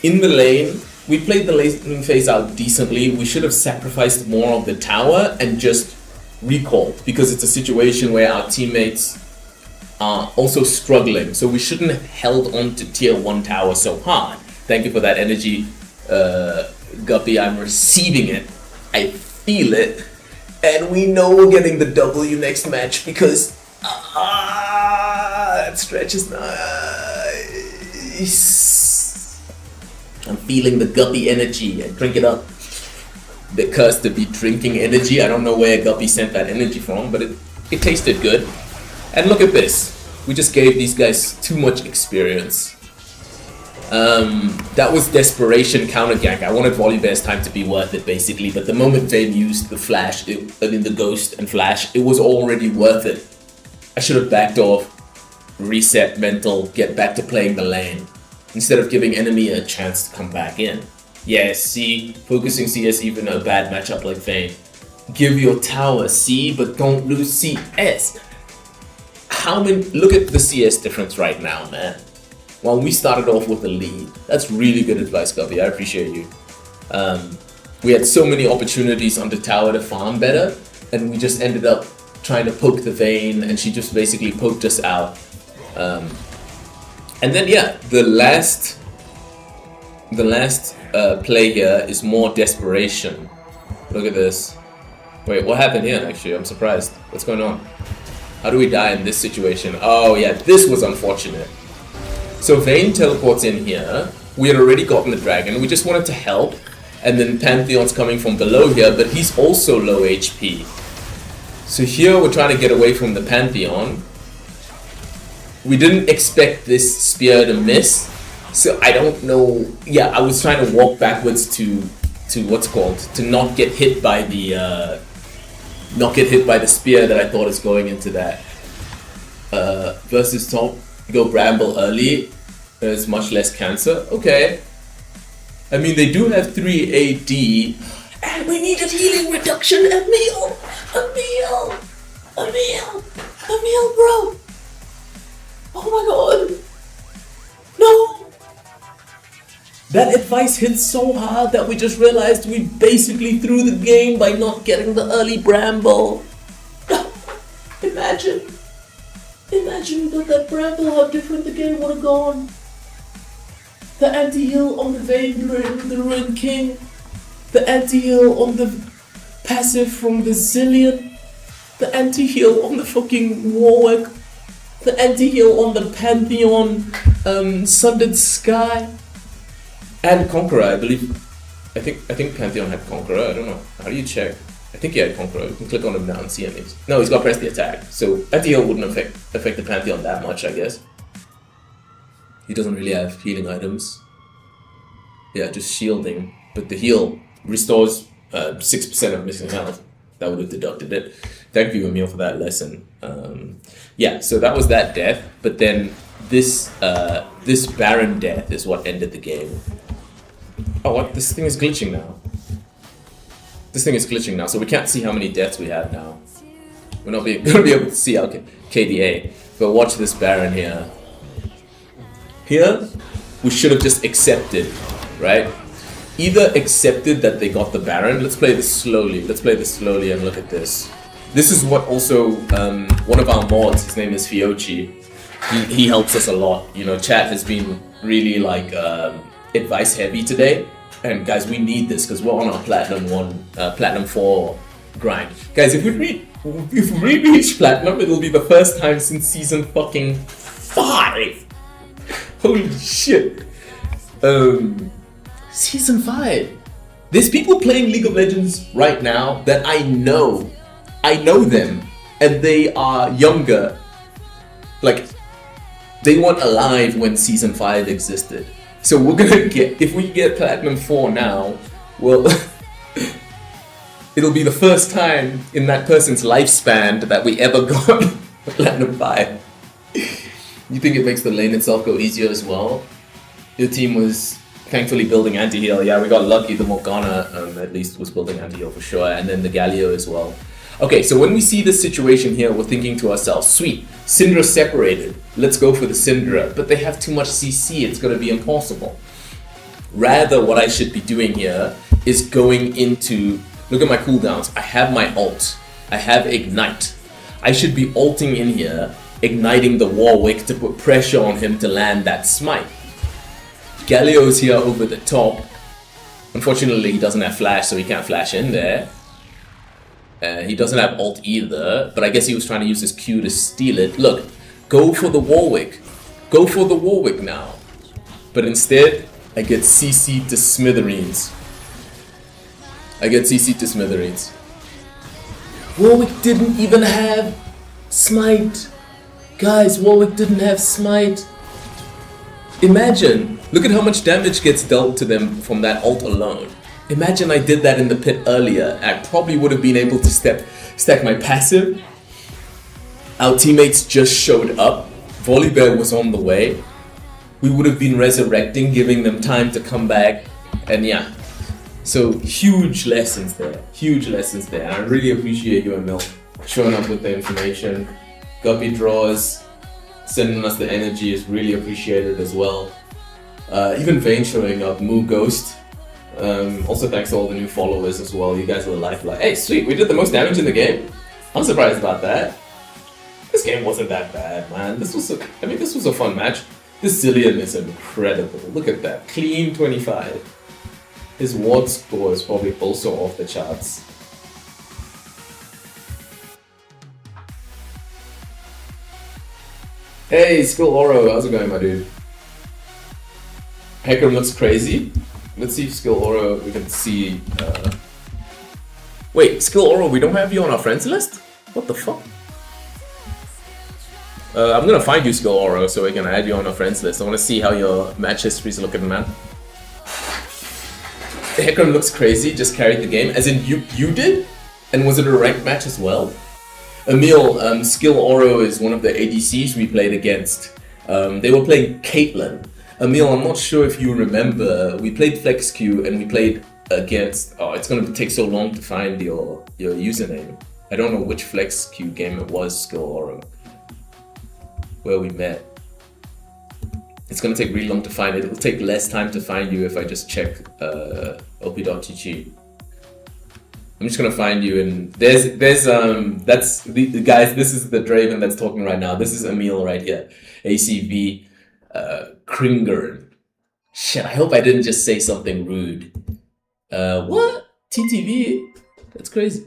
In the lane, we played the lane phase out decently. We should have sacrificed more of the tower and just recalled, because it's a situation where our teammates are also struggling. So we shouldn't have held on to tier 1 tower so hard. Thank you for that energy, Guppy. I'm receiving it. I feel it. And we know we're getting the W next match because that stretch is nice. I'm feeling the Guppy energy. I drink it up. The curse to be drinking energy. I don't know where Guppy sent that energy from, but it tasted good. And look at this. We just gave these guys too much experience. That was desperation counter gank. I wanted Volibear's time to be worth it, basically, but the moment Vayne used the flash, the ghost and flash, it was already worth it. I should have backed off, reset mental, get back to playing the lane, instead of giving enemy a chance to come back in. Yes, see, focusing CS even a bad matchup like Vayne. Give your tower C, but don't lose CS. Look at the CS difference right now, man. Well, we started off with a lead. That's really good advice, Guppy. I appreciate you. We had so many opportunities on the tower to farm better, and we just ended up trying to poke the Vayne, and she just basically poked us out. And then yeah, the last play here is more desperation. Look at this. Wait, what happened here actually? I'm surprised. What's going on? How do we die in this situation? Oh yeah, this was unfortunate. So Vayne teleports in here. We had already gotten the dragon. We just wanted to help. And then Pantheon's coming from below here, but he's also low HP. So here we're trying to get away from the Pantheon. We didn't expect this spear to miss. So I don't know. Yeah, I was trying to walk backwards to what's called, to not get hit by the spear that I thought is going into that. Versus top, go Bramble early. There's much less cancer. Okay. I mean, they do have 3 AD. And we needed healing reduction. Emil, bro. Oh my god. No. That advice hit so hard that we just realized we basically threw the game by not getting the early Bramble. Imagine with that Bramble, how different the game would have gone. The anti-heal on the Vayne, the Ruined King. The anti-heal on the passive from the Zillion. The anti-heal on the fucking Warwick. The anti-heal on the Pantheon, Sundered Sky. And Conqueror, I believe. I think Pantheon had Conqueror. I don't know. How do you check? I think he had Conqueror. You can click on him now and see him. No, he's got press the attack. So anti-heal wouldn't affect the Pantheon that much, I guess. He doesn't really have healing items. Yeah, just shielding. But the heal restores 6% of missing health. That would have deducted it. Thank you, Emil, for that lesson. Yeah, so that was that death. But then this Baron death is what ended the game. Oh, what? This thing is glitching now. So we can't see how many deaths we have now. We're not going to be able to see our KDA. But watch this Baron here. Here, we should have just accepted, right? Either accepted that they got the Baron. Let's play this slowly and look at this. This is what also, one of our mods, his name is Fiochi. He helps us a lot. You know, chat has been really like advice heavy today. And guys, we need this because we're on our Platinum 4 grind. Guys, if we reach Platinum, it'll be the first time since season fucking 5. Holy shit. Season 5. There's people playing League of Legends right now that I know them, and they are younger. Like, they weren't alive when Season 5 existed. So we're gonna get, if we get Platinum 4 now, well, it'll be the first time in that person's lifespan that we ever got Platinum 5. You think it makes the lane itself go easier as well? Your team was thankfully building anti-heal. Yeah, we got lucky. The Morgana at least was building anti-heal for sure, and then the Galio as well. Okay, so when we see this situation here, we're thinking to ourselves, sweet, Syndra separated. Let's go for the Syndra. But they have too much CC, it's gonna be impossible. Rather, what I should be doing here is going into, look at my cooldowns. I have my ult. I have Ignite. I should be ulting in here, igniting the Warwick to put pressure on him to land that smite. Galio's here over the top. Unfortunately, he doesn't have flash, so he can't flash in there. He doesn't have ult either, but I guess he was trying to use his Q to steal it. Look, go for the Warwick. Go for the Warwick now. But instead, I get CC'd to smithereens. Warwick didn't even have smite. Guys, Warwick didn't have smite. Imagine, look at how much damage gets dealt to them from that ult alone. Imagine I did that in the pit earlier. I probably would have been able to stack my passive. Our teammates just showed up. Volibear was on the way. We would have been resurrecting, giving them time to come back. And yeah, so huge lessons there. And I really appreciate you, Emil, showing up with the information. Guppy draws, sending us the energy is really appreciated as well. Even Vayne showing up, Moo Ghost. Also thanks to all the new followers as well. You guys are the lifeline. Hey, sweet, we did the most damage in the game. I'm surprised about that. This game wasn't that bad, man. This was a fun match. This Zillion is incredible. Look at that. Clean 25. His ward score is probably also off the charts. Hey, Skill Oro, how's it going, my dude? Heckram looks crazy. Let's see if Skill Oro, we can see. Wait, Skill Oro, we don't have you on our friends list? What the fuck? I'm gonna find you, Skill Oro, so we can add you on our friends list. I wanna see how your match history is looking, man. Heckram looks crazy, just carried the game. As in, you did? And was it a ranked match as well? Emil, Skill Oro is one of the ADCs we played against. They were playing Caitlyn. Emil, I'm not sure if you remember, we played Flex Q and we played against, oh, it's gonna take so long to find your username. I don't know which Flex Q game it was, Skill Oro, where we met. It's gonna take really long to find it. It'll take less time to find you if I just check op.gg. I'm just gonna find you, and there's that's the guys. This is the Draven that's talking right now. This is Emil right here, ACV Kringer. Shit, I hope I didn't just say something rude. What? TTV? That's crazy.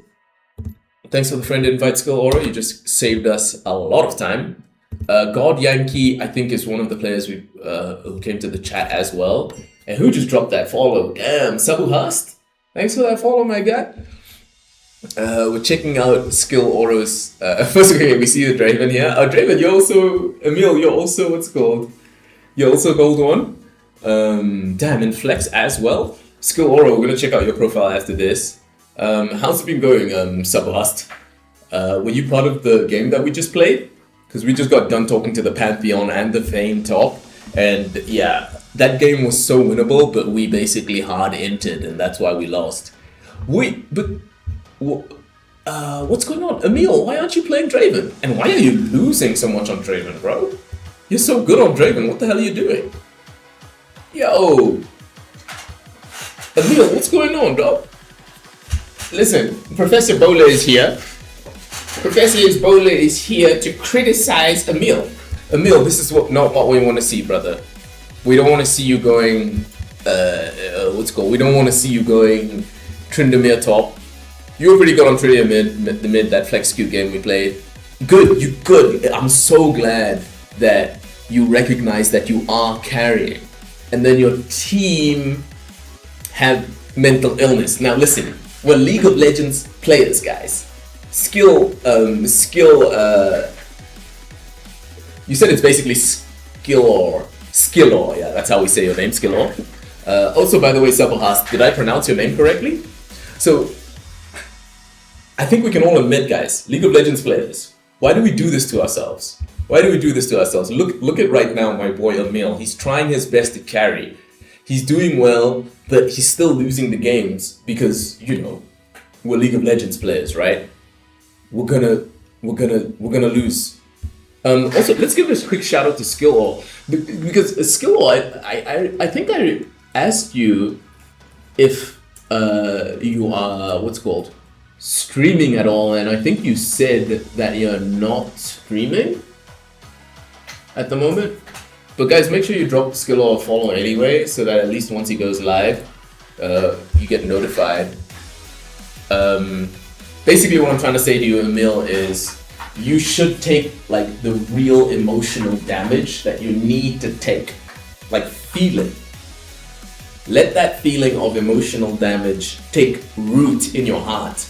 Thanks for the friend invite, Skill Oro. You just saved us a lot of time. God Yankee, I think, is one of the players who came to the chat as well. And who just dropped that follow? Damn, Sabu Hust. Thanks for that follow, my guy. We're checking out Skill Oro's. First, okay, we see the Draven here. Draven, you're also Emil. You're also what's called. You're also Gold 1. Damn, in Flex as well. Skill Oro, we're gonna check out your profile after this. How's it been going, Sabu Hust? Were you part of the game that we just played? Because we just got done talking to the Pantheon and the Fame top, and yeah, that game was so winnable, but we basically hard entered, and that's why we lost. Wait, but what's going on? Emil, why aren't you playing Draven? And why are you losing so much on Draven, bro? You're so good on Draven, what the hell are you doing? Yo! Emil, what's going on, dog? Listen, Professor Bola is here. Professor Bola is here to criticize Emil. Emil, this is not what we want to see, brother. We don't want to see you going, we don't want to see you going Tryndamere top. You were pretty good on Tryndamere mid, that Flex Q game we played. Good. I'm so glad that you recognize that you are carrying. And then your team have mental illness. Now listen, we're League of Legends players, guys. Skill, you said it's basically Skillor, yeah, that's how we say your name, Skillor. Also, by the way, Sabohast, did I pronounce your name correctly? So, I think we can all admit, guys, League of Legends players, why do we do this to ourselves? Why do we do this to ourselves? Look at right now, my boy Emil, he's trying his best to carry. He's doing well, but he's still losing the games because, you know, we're League of Legends players, right? We're gonna lose. Also, let's give a quick shout out to Skillor, because Skillor, I think I asked you if you are streaming at all, and I think you said that you're not streaming at the moment. But guys, make sure you drop Skillor a follow anyway, so that at least once he goes live, you get notified. Basically, what I'm trying to say to you, Emil, is you should take like the real emotional damage that you need to take, like feel it. Let that feeling of emotional damage take root in your heart.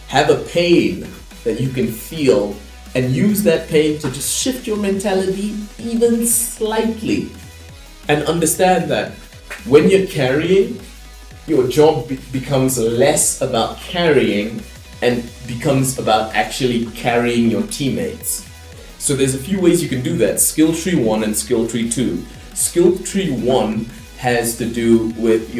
Have a pain that you can feel and use that pain to just shift your mentality even slightly. And understand that when you're carrying, your job becomes less about carrying and becomes about actually carrying your teammates. So there's a few ways you can do that. Skill tree 1 and skill tree 2. Skill tree 1 has to do with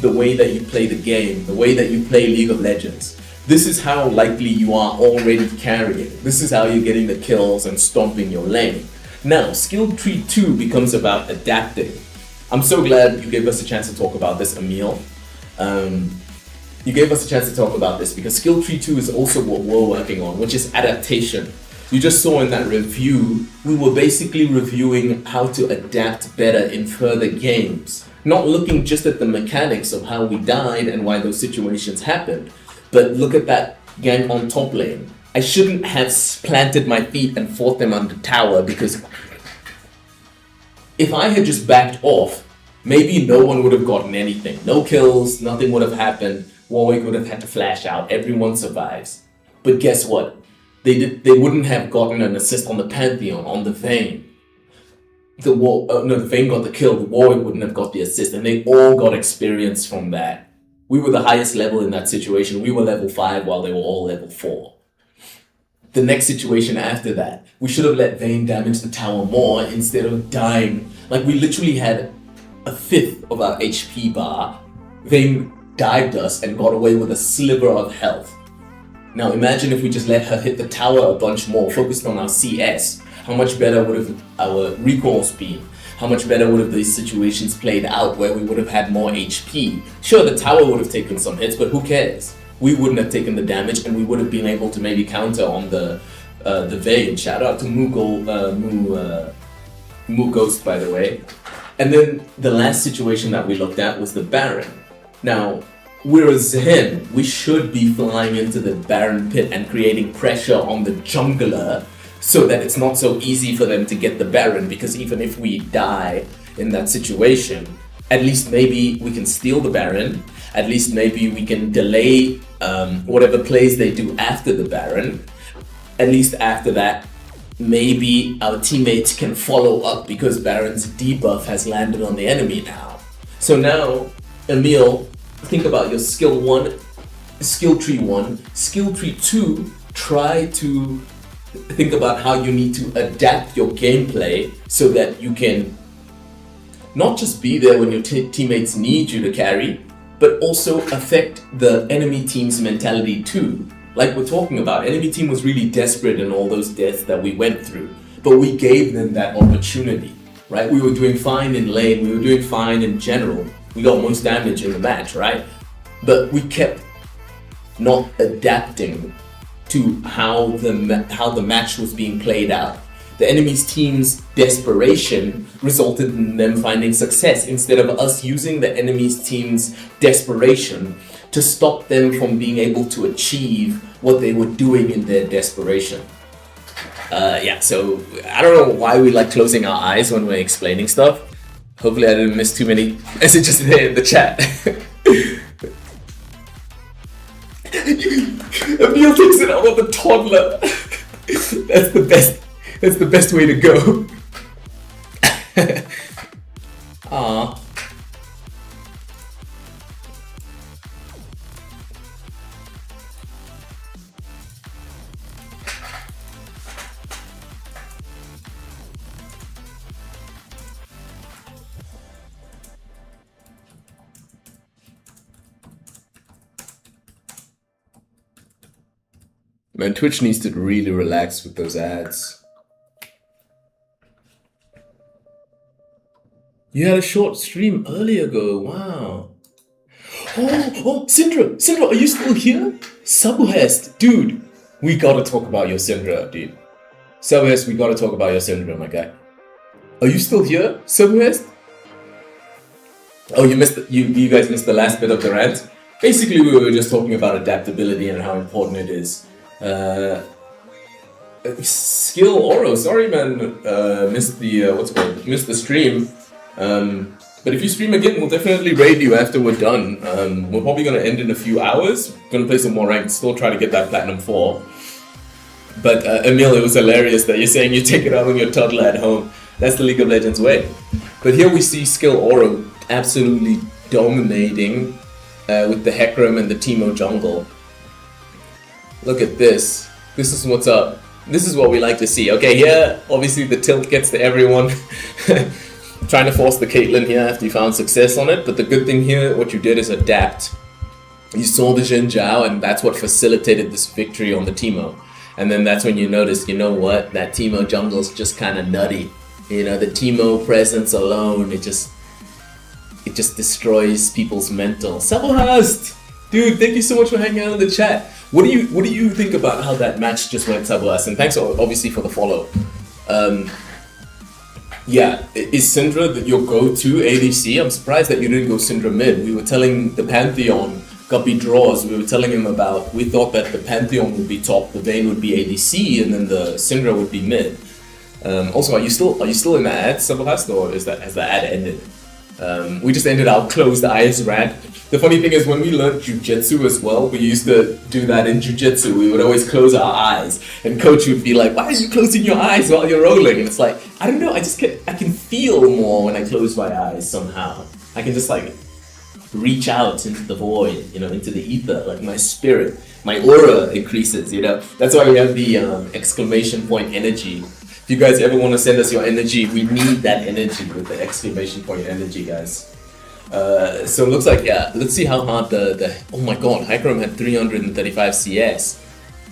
the way that you play the game, the way that you play League of Legends. This is how likely you are already carrying. This is how you're getting the kills and stomping your lane. Now, skill tree 2 becomes about adapting. I'm so glad you gave us a chance to talk about this, Emil. You gave us a chance to talk about this because skill tree 2 is also what we're working on, which is adaptation. You just saw in that review, we were basically reviewing how to adapt better in further games. Not looking just at the mechanics of how we died and why those situations happened, but look at that gang on top lane. I shouldn't have planted my feet and fought them under tower, because if I had just backed off, maybe no one would have gotten anything. No kills, nothing would have happened. Warwick would have had to flash out. Everyone survives. But guess what? They wouldn't have gotten an assist on the Pantheon, on the Vayne. The Vayne got the kill. The Warwick wouldn't have got the assist, and they all got experience from that. We were the highest level in that situation. We were level 5 while they were all level 4. The next situation after that, we should have let Vayne damage the tower more instead of dying. Like, we literally had a fifth of our HP bar. Vayne dived us and got away with a sliver of health. Now imagine if we just let her hit the tower a bunch more, focused on our CS. How much better would have our recalls been? How much better would have these situations played out where we would have had more HP? Sure, the tower would have taken some hits, but who cares? We wouldn't have taken the damage, and we would have been able to maybe counter on the Vayne. Shout out to Moo Ghost, by the way. And then the last situation that we looked at was the Baron. Now, whereas him, we should be flying into the Baron pit and creating pressure on the jungler so that it's not so easy for them to get the Baron, because even if we die in that situation, at least maybe we can steal the Baron, at least maybe we can delay whatever plays they do after the Baron. At least after that, maybe our teammates can follow up because Baron's debuff has landed on the enemy now. So now, Emil, think about your skill 1, skill tree 1, skill tree 2, try to think about how you need to adapt your gameplay so that you can not just be there when your teammates need you to carry, but also affect the enemy team's mentality too. Like we're talking about, enemy team was really desperate in all those deaths that we went through, but we gave them that opportunity, right? We were doing fine in lane, we were doing fine in general. We got most damage in the match, right? But we kept not adapting to how the match was being played out. The enemy's team's desperation resulted in them finding success instead of us using the enemy's team's desperation to stop them from being able to achieve what they were doing in their desperation. So I don't know why we like closing our eyes when we're explaining stuff. Hopefully I didn't miss too many messages there in the chat. Emil takes it out of the toddler. That's the best way to go. Aww. Man, Twitch needs to really relax with those ads. You had a short stream earlier ago, wow. Oh, Syndra, are you still here? Sabuhest, dude, we gotta talk about your Syndra, dude. Sabuhest, we gotta talk about your Syndra, my guy. Are you still here, Sabuhest? Oh, you guys missed the last bit of the rant? Basically, we were just talking about adaptability and how important it is. Skill Oro, sorry man, missed the stream. But if you stream again, we'll definitely raid you after we're done. We're probably gonna end in a few hours. Gonna play some more ranked, still try to get that Platinum 4. But Emil, it was hilarious that you're saying you take it out on your toddler at home. That's the League of Legends way. But here we see Skill Oro absolutely dominating with the Hecarim and the Teemo jungle. Look at this. This is what's up. This is what we like to see. Okay, here, obviously the tilt gets to everyone. Trying to force the Caitlyn here after you found success on it. But the good thing here, what you did is adapt. You saw the Xin Zhao, and that's what facilitated this victory on the Teemo. And then that's when you noticed, you know what, that Teemo jungle's just kind of nutty. You know, the Teemo presence alone, it just destroys people's mental. Sabuhast! Dude, thank you so much for hanging out in the chat. What do you think about how that match just went, Sabuas? And thanks obviously for the follow. Yeah, is Syndra your go-to ADC? I'm surprised that you didn't go Syndra mid. We were telling the Pantheon, Guppy Draws, we thought that the Pantheon would be top, the Vayne would be ADC, and then the Syndra would be mid. Also, are you still in the ad, Sabuas, or has the ad ended? We just ended our closed eyes rant. The funny thing is, when we learned Jujitsu as well, we used to do that in Jujitsu. We would always close our eyes, and coach would be like, "Why are you closing your eyes while you're rolling?" And it's like, I don't know, I can feel more when I close my eyes somehow. I can just like reach out into the void, you know, into the ether, like my spirit, my aura increases, you know. That's why we have the exclamation point energy. If you guys ever want to send us your energy, we need that energy with the exclamation point energy, guys. So it looks like, yeah, let's see how hard the oh my god, Hykrom had 335 CS.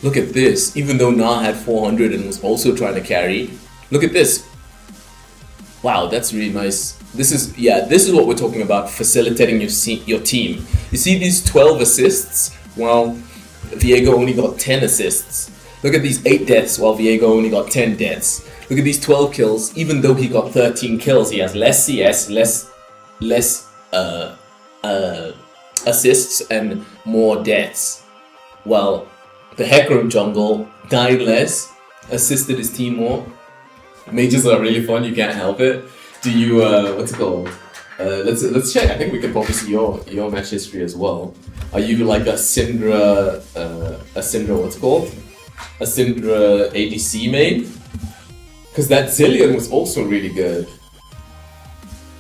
Look at this, even though Na had 400 and was also trying to carry. Look at this. Wow, that's really nice. This is what we're talking about, facilitating your team. You see these 12 assists, while Viego only got 10 assists. Look at these 8 deaths, while Viego only got 10 deaths. Look at these 12 kills, even though he got 13 kills, he has less CS, less assists and more deaths. Well, the Hekrom jungle died less, assisted his team more. Mages are really fun, you can't help it. Do you, what's it called? Let's check. I think we can probably see your match history as well. Are you like a Syndra, what's it called? A Syndra ADC main? Because that Zillion was also really good.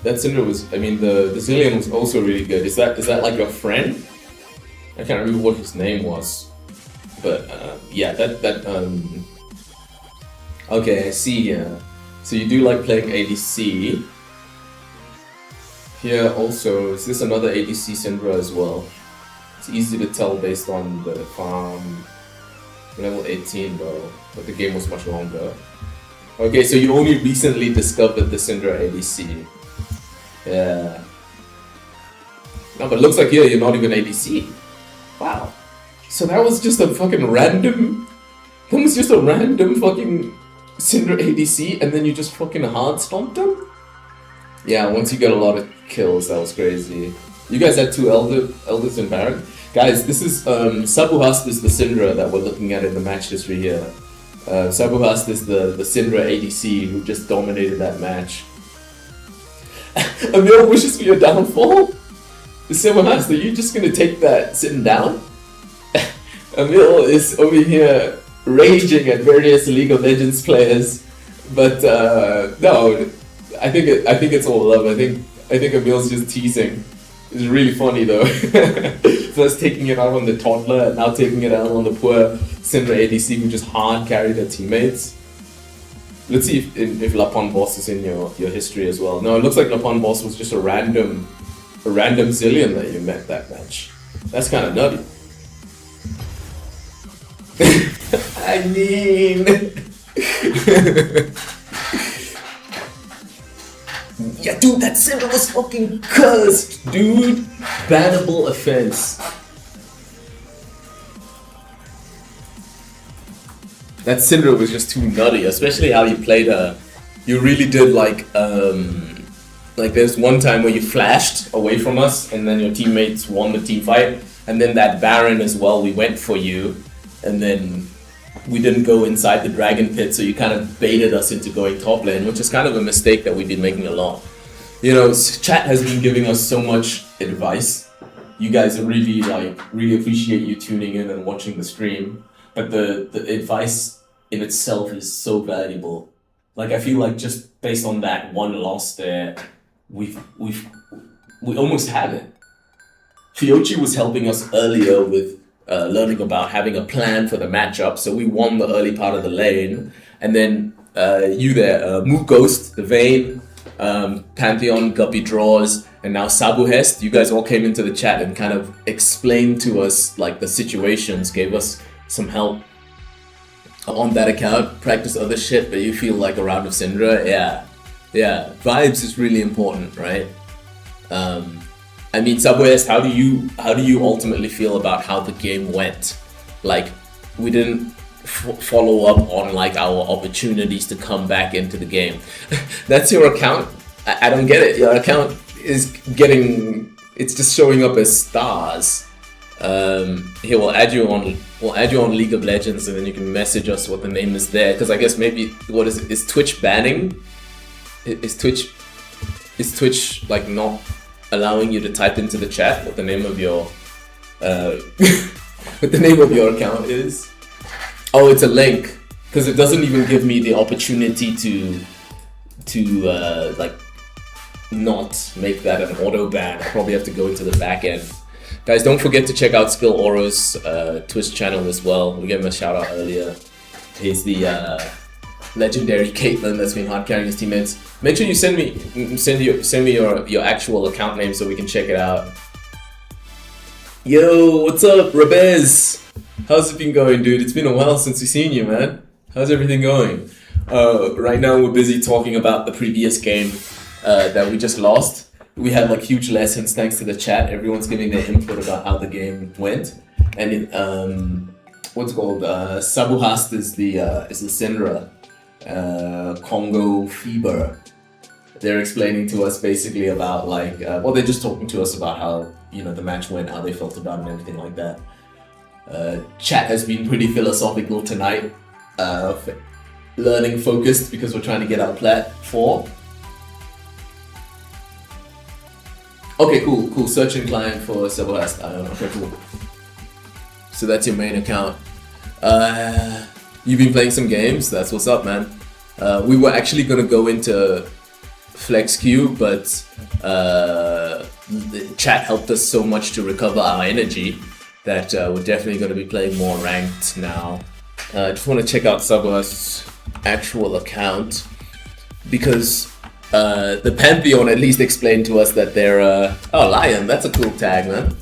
That Syndra was, the Zillion was also really good. Is that like your friend? I can't remember what his name was. But, yeah, okay, I see here. So you do like playing ADC. Here also, is this another ADC Syndra as well? It's easy to tell based on the farm. Level 18 though, but the game was much longer. Okay, so you only recently discovered the Syndra ADC. Yeah. No, but it looks like here you're not even ADC. Wow. So that was just a fucking random... That was just a random fucking Syndra ADC, and then you just fucking hard stomped him? Yeah, once you get a lot of kills, that was crazy. You guys had 2 Elders in Baron? Guys, this is Sabuhast is the Syndra that we're looking at in the match history here. Sabuhast is the Syndra ADC who just dominated that match. Emil wishes for your downfall? Sabuhast, are you just gonna take that sitting down? Emil is over here raging at various League of Legends players, but no, I think it's all love. I think Emil's just teasing. It's really funny though. First taking it out on the toddler, and now taking it out on the poor Syndra ADC who just hard carried their teammates. Let's see if Lapon Boss is in your history as well. No, it looks like Lapon Boss was just a random Zillion that you met that match. That's kind of nutty. I mean... Yeah, dude, that Syndra was fucking cursed, dude. Bannable offense. That Syndra was just too nutty, especially how you played her. You really did like there's one time where you flashed away from us and then your teammates won the team fight. And then that Baron as well, we went for you. And then we didn't go inside the dragon pit, so you kind of baited us into going top lane, which is kind of a mistake that we've been making a lot. You know, chat has been giving us so much advice. You guys really appreciate you tuning in and watching the stream. But the advice in itself is so valuable. Like, I feel like just based on that one loss there, we almost have it. Fiochi was helping us earlier with learning about having a plan for the matchup, so we won the early part of the lane, and then you there, Mook Ghost, the Vayne, Pantheon, Guppy Draws, and now Sabuhest, you guys all came into the chat and kind of explained to us like the situations, gave us some help on that account, practice other shit, but you feel like a round of Syndra, yeah, vibes is really important, right? I mean, Subwest, how do you ultimately feel about how the game went? Like, we didn't follow up on like our opportunities to come back into the game. That's your account. I don't get it. Your account is getting, it's just showing up as stars. Here, we'll add you on League of Legends, and then you can message us what the name is there. Because I guess maybe, what is it? Is Twitch banning? Is Twitch like not allowing you to type into the chat what the name of your what the name of your account is? Oh, it's a link, because it doesn't even give me the opportunity to like not make that an auto ban. I probably have to go into the back end. Guys, don't forget to check out Skill Oro's Twitch channel as well. We gave him a shout out earlier. He's the legendary Caitlyn that's been hard carrying his teammates. Make sure you send me your actual account name so we can check it out. Yo, what's up, Rabez? How's it been going, dude? It's been a while since we've seen you, man. How's everything going? Right now we're busy talking about the previous game that we just lost. We had like huge lessons thanks to the chat. Everyone's giving their input about how the game went. And it, what's it called? Sabuhast is the Syndra. Congo Fever. They're explaining to us basically about like, well, they're just talking to us about how, you know, the match went, how they felt about it and everything like that. Chat has been pretty philosophical tonight. Learning focused because we're trying to get our Plat 4. Okay, cool. Searching client for Sabuhast. I don't know. Okay, cool. So that's your main account. You've been playing some games. That's what's up, man. We were actually gonna go into Flex Queue, but the chat helped us so much to recover our energy that we're definitely gonna be playing more ranked now. I just want to check out Sabuhast's actual account because the Pantheon at least explained to us that they're oh, Lion. That's a cool tag, man.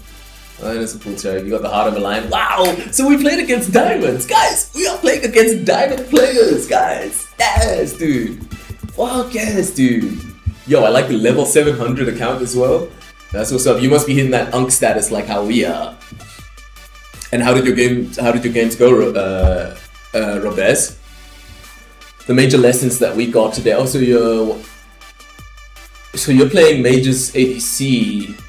Lion is a cool tag. You got the heart of a lion. Wow! So we played against diamonds, guys. We are playing against diamond players, guys. Yes, dude. Fuck yes, dude. Yo, I like the level 700 account as well. That's what's up. You must be hitting that Unk status like how we are. And how did your games go, Robez? The major lessons that we got today. Also, you're playing Mages ADC.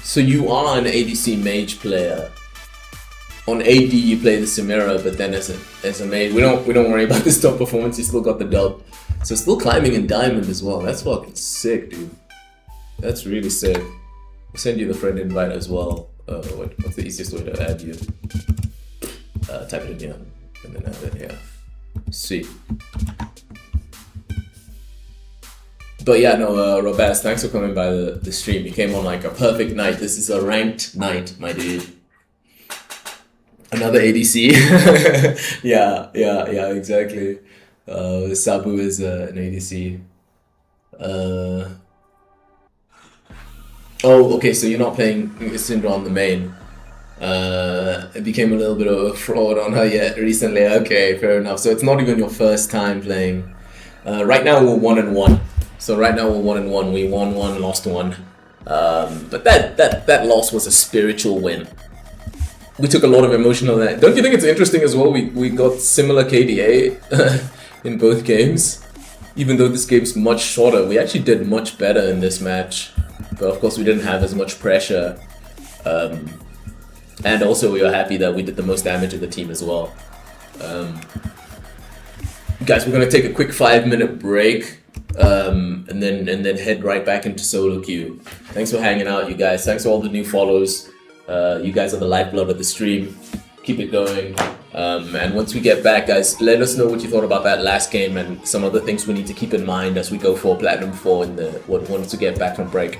So you are an ADC mage player. On AD you play the Samira, but then as a mage, we don't worry about this top performance. You still got the dub. So still climbing in diamond as well. That's fucking sick, dude. That's really sick. I'll send you the friend invite as well. What's the easiest way to add you? Type it in here and then add it here. Sweet. But yeah, no, Robaz, thanks for coming by the stream. You came on like a perfect night. This is a ranked night, my dude. Another ADC. yeah, exactly. Sabu is an ADC. Oh, okay, so you're not playing Syndra on the main. It became a little bit of a fraud on her yet recently. Okay, fair enough. So it's not even your first time playing. Right now we're 1-1. So right now we're 1-1. We won one, lost one. But that loss was a spiritual win. We took a lot of emotion on that. Don't you think it's interesting as well? We got similar KDA in both games. Even though this game's much shorter, we actually did much better in this match. But of course we didn't have as much pressure. And also we were happy that we did the most damage of the team as well. Guys, we're gonna take a quick 5-minute break. And then head right back into solo queue. Thanks for hanging out, you guys. Thanks for all the new follows. You guys are the lifeblood of the stream. Keep it going. And once we get back, guys, let us know what you thought about that last game and some other things we need to keep in mind as we go for Platinum 4 in the once we get back from break.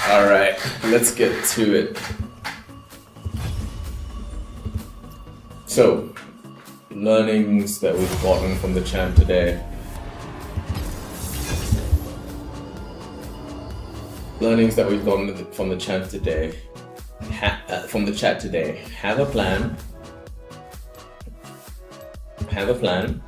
Alright, let's get to it. So, learnings that we've gotten from the chat today. Learnings that we've gotten from the chat today. Have a plan. Have a plan.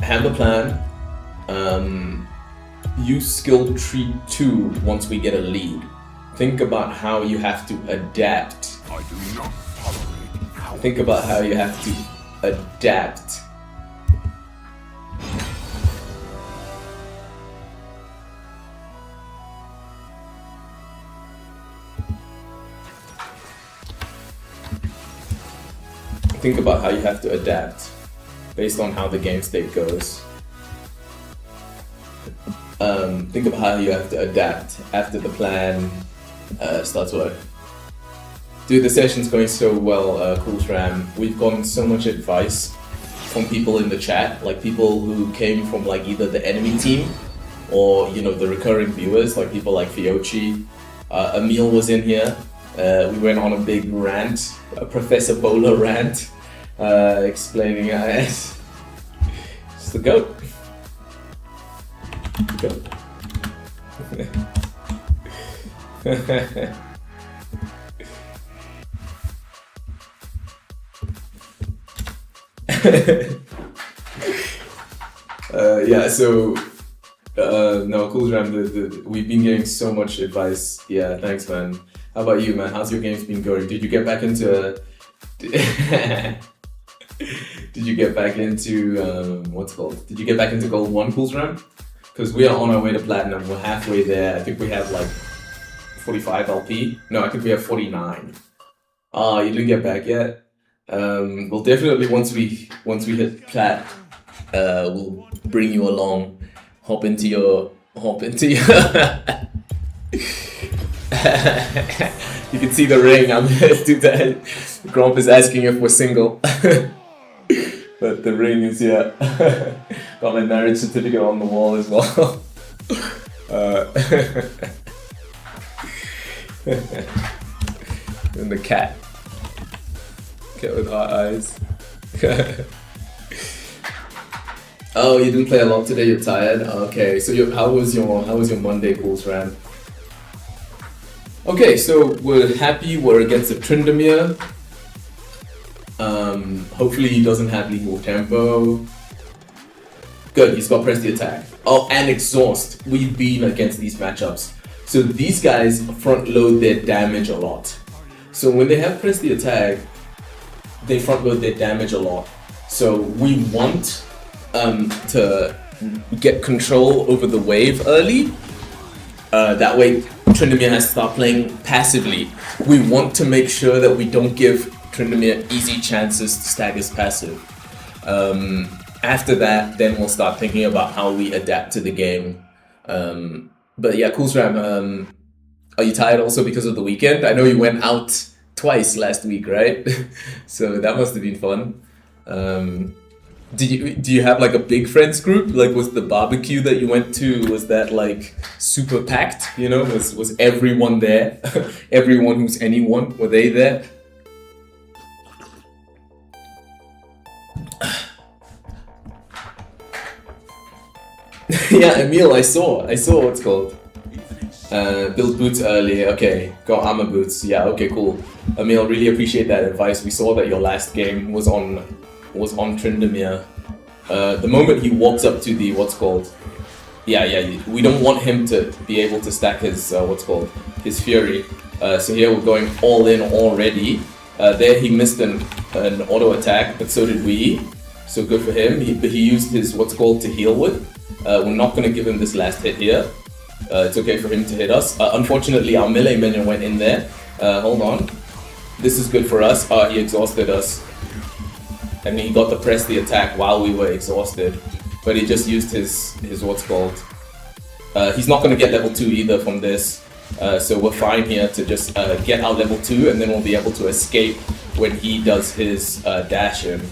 Have a plan. Use skill tree 2 once we get a lead. Think about how you have to adapt. I do not tolerate cowardice. Think about how you have to adapt. Think about how you have to adapt based on how the game state goes. Think about how you have to adapt after the plan starts work. Dude, the session's going so well, Cool Tram. We've gotten so much advice from people in the chat, like people who came from like either the enemy team or, you know, the recurring viewers, like people like Fiochi. Emil was in here. We went on a big rant, a Professor Bowler rant, explaining it's the GOAT. GOAT. Yeah, so no, cool Ram, we've been getting so much advice. Yeah, thanks man. How about you, man? How's your games been going? Did you get back into did you get back into what's it called? Did you get back into Gold 1, Cool Ram? Because we are on our way to Platinum. We're halfway there. I think we have like 45 LP. No, I think we have 49. Ah, you didn't get back yet? Well, definitely once we hit Plat, we'll bring you along. Hop into your. You can see the ring. I'm gonna do that. Gromp is asking if we're single, but the ring is here. Got my marriage certificate on the wall as well. And the cat with hot eyes. Oh, you didn't play a lot today. You're tired. Okay, so how was your Monday, Cools Ram? Okay, so we're happy. We're against the Tryndamere. Hopefully he doesn't have lethal tempo. Good, he's got press the attack. Oh, and exhaust. We've been against these matchups. So these guys front load their damage a lot. So when they have press the attack, they front load their damage a lot. So we want to get control over the wave early. That way Tryndamere has to start playing passively. We want to make sure that we don't give Tryndamere easy chances to stack his passive. After that, then we'll start thinking about how we adapt to the game. But yeah, Coolsram, are you tired also because of the weekend? I know you went out twice last week, right? So that must have been fun. Do you have like a big friends group? Like, was the barbecue that you went to, was that like super packed? You know, was everyone there? Everyone who's anyone, were they there? Yeah, Emil, I saw what's called. Build boots early, okay. Got armor boots, yeah, okay, cool. Emil, really appreciate that advice. We saw that your last game was on Tryndamere. The moment he walks up to the what's called, we don't want him to be able to stack his his fury. So here we're going all in already. There he missed an auto attack, but so did we. So good for him. He used his to heal with. We're not going to give him this last hit here. It's okay for him to hit us. Unfortunately, our melee minion went in there. Hold on. This is good for us. He exhausted us. I mean, he got to press the attack while we were exhausted. But he just used his he's not going to get level 2 either from this. So we're fine here to just get our level 2 and then we'll be able to escape when he does his dash in.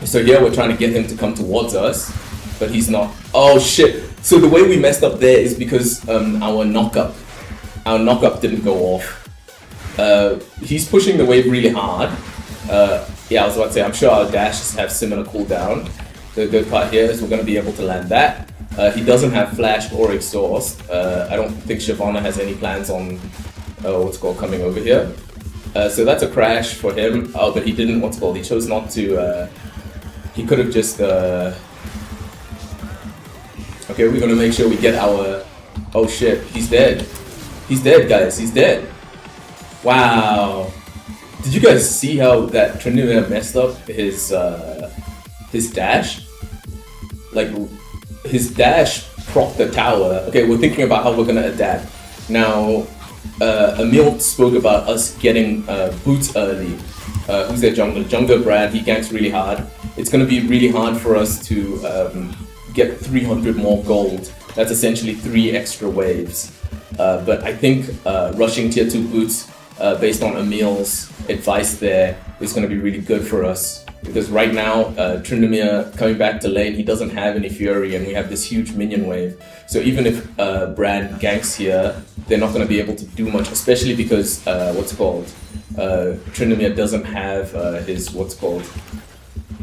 So here we're trying to get him to come towards us, but he's not. Oh shit! So the way we messed up there is because our knockup didn't go off. He's pushing the wave really hard. Yeah, I was about to say, I'm sure our dashes have similar cooldown. The good part here is we're going to be able to land that. He doesn't have flash or exhaust. I don't think Shyvana has any plans on coming over here. So that's a crash for him. Oh, but he didn't, he chose not to, he could have just, okay, we're going to make sure we get our, oh shit, he's dead. He's dead, guys, he's dead. Wow. Did you guys see how that Tryndamere messed up his dash? Like, his dash procced the tower. Okay, we're thinking about how we're gonna adapt. Now, Emil spoke about us getting boots early. Who's their jungler? Jungler Brad, he ganks really hard. It's gonna be really hard for us to get 300 more gold. That's essentially 3 extra waves. But I think rushing tier 2 boots based on Emil's advice there is going to be really good for us. Because right now, Tryndamere coming back to lane, he doesn't have any Fury, and we have this huge minion wave. So even if Brand ganks here, they're not going to be able to do much, especially because, Tryndamere doesn't have his,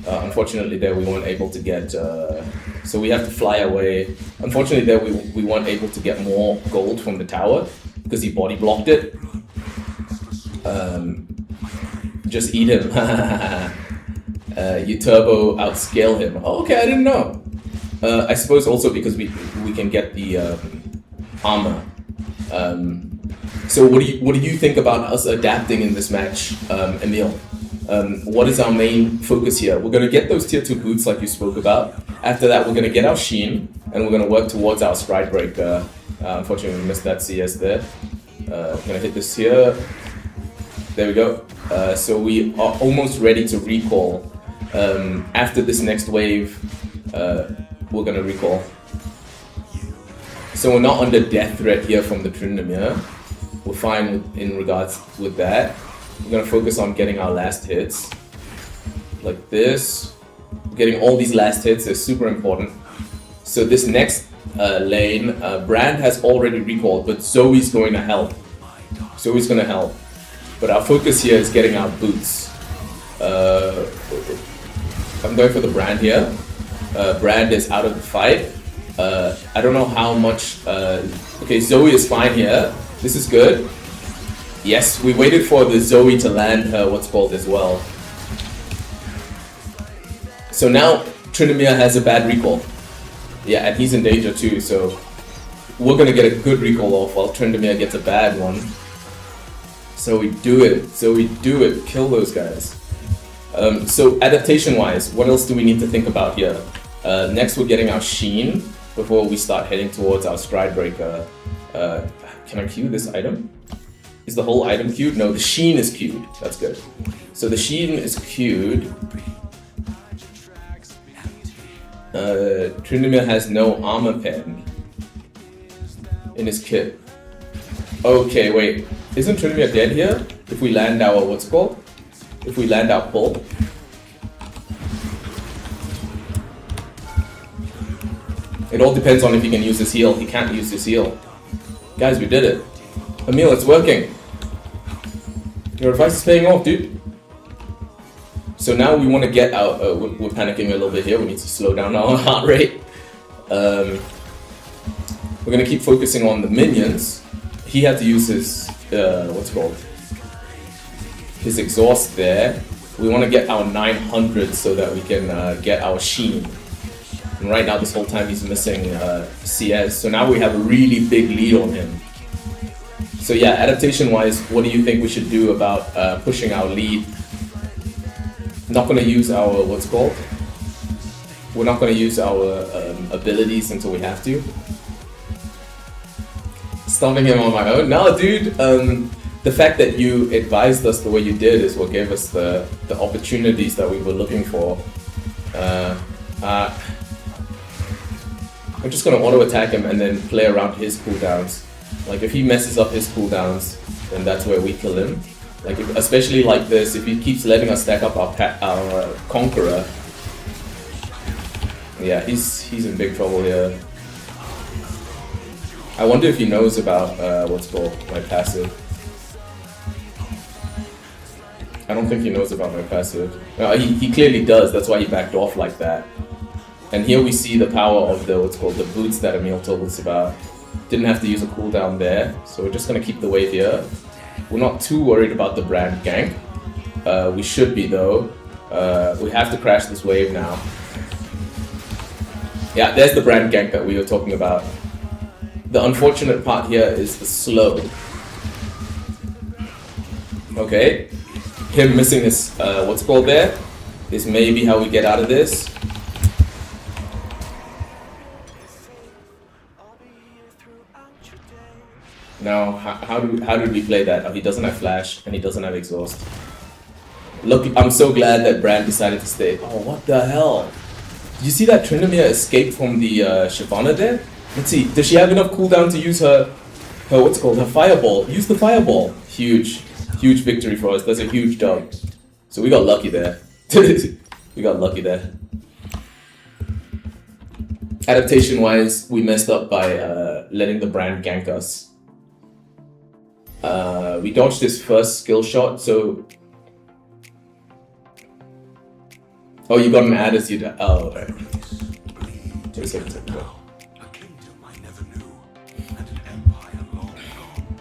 unfortunately there we weren't able to get, so we have to fly away. Unfortunately there we weren't able to get more gold from the tower, because he body blocked it. Just eat him. You turbo outscale him. Oh, okay, I didn't know. I suppose also because we can get the armor. So what do you think about us adapting in this match, Emil? What is our main focus here? We're gonna get those tier 2 boots like you spoke about. After that, we're gonna get our Sheen, and we're gonna work towards our Stride Breaker. Unfortunately, we missed that CS there. Gonna hit this here. There we go. So we are almost ready to recall. After this next wave, we're gonna recall. So we're not under death threat here from the Tryndamere. We're fine in regards with that. We're gonna focus on getting our last hits. Like this. Getting all these last hits is super important. So this next lane, Brand has already recalled, but Zoe's going to help. Zoe's gonna help. But our focus here is getting our boots. I'm going for the Brand here. Brand is out of the fight. I don't know how much... okay, Zoe is fine here. This is good. Yes, we waited for the Zoe to land her as well. So now Tryndamere has a bad recall. Yeah, and he's in danger too, so we're gonna get a good recall off while Tryndamere gets a bad one. So we do it. Kill those guys. So adaptation-wise, what else do we need to think about here? Next, we're getting our Sheen before we start heading towards our Stride Breaker. Can I queue this item? Is the whole item queued? No, the Sheen is queued. That's good. So the Sheen is queued. Tryndamere has no armor pen in his kit. Okay, wait. Isn't Tryndamere dead here? If we land our, if we land our pull? It all depends on if he can use his heal. He can't use his heal. Guys, we did it. Emil, it's working. Your advice is paying off, dude. So now we want to get out. We're panicking a little bit here. We need to slow down our heart rate. We're going to keep focusing on the minions. He had to use his, his exhaust there. We want to get our 900 so that we can get our Sheen. And right now, this whole time, he's missing CS. So now we have a really big lead on him. So yeah, adaptation-wise, what do you think we should do about pushing our lead? Not going to use our, we're not going to use our abilities until we have to. Stopping him on my own? No, dude. The fact that you advised us the way you did is what gave us the opportunities that we were looking for. I'm just going to auto-attack him and then play around his cooldowns. Like, if he messes up his cooldowns, then that's where we kill him. Like, especially like this, if he keeps letting us stack up our Conqueror, yeah, he's in big trouble here. I wonder if he knows about my passive. I don't think he knows about my passive. He clearly does. That's why he backed off like that. And here we see the power of the the boots that Emil told us about. Didn't have to use a cooldown there, so we're just gonna keep the wave here. We're not too worried about the Brand gank. We should be though. We have to crash this wave now. Yeah, there's the Brand gank that we were talking about. The unfortunate part here is the slow. Okay, him missing his there is maybe how we get out of this. Now, how did we play that? Oh, he doesn't have flash and he doesn't have exhaust. Look, I'm so glad that Brand decided to stay. Oh, what the hell? Did you see that Tryndamere escaped from the Shyvana there? Let's see, does she have enough cooldown to use her her fireball? Use the fireball. Huge victory for us. That's a huge dub. So we got lucky there. We got lucky there. Adaptation wise, we messed up by letting the brand gank us. We dodged his first skill shot, so. Oh, you got an ad as you. Oh, right. 2 seconds ago. A kingdom I never knew, and an empire long gone.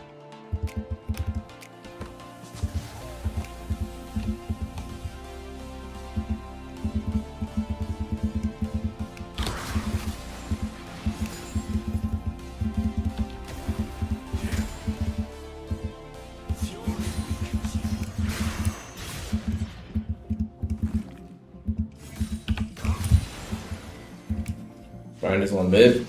Brian is on mid.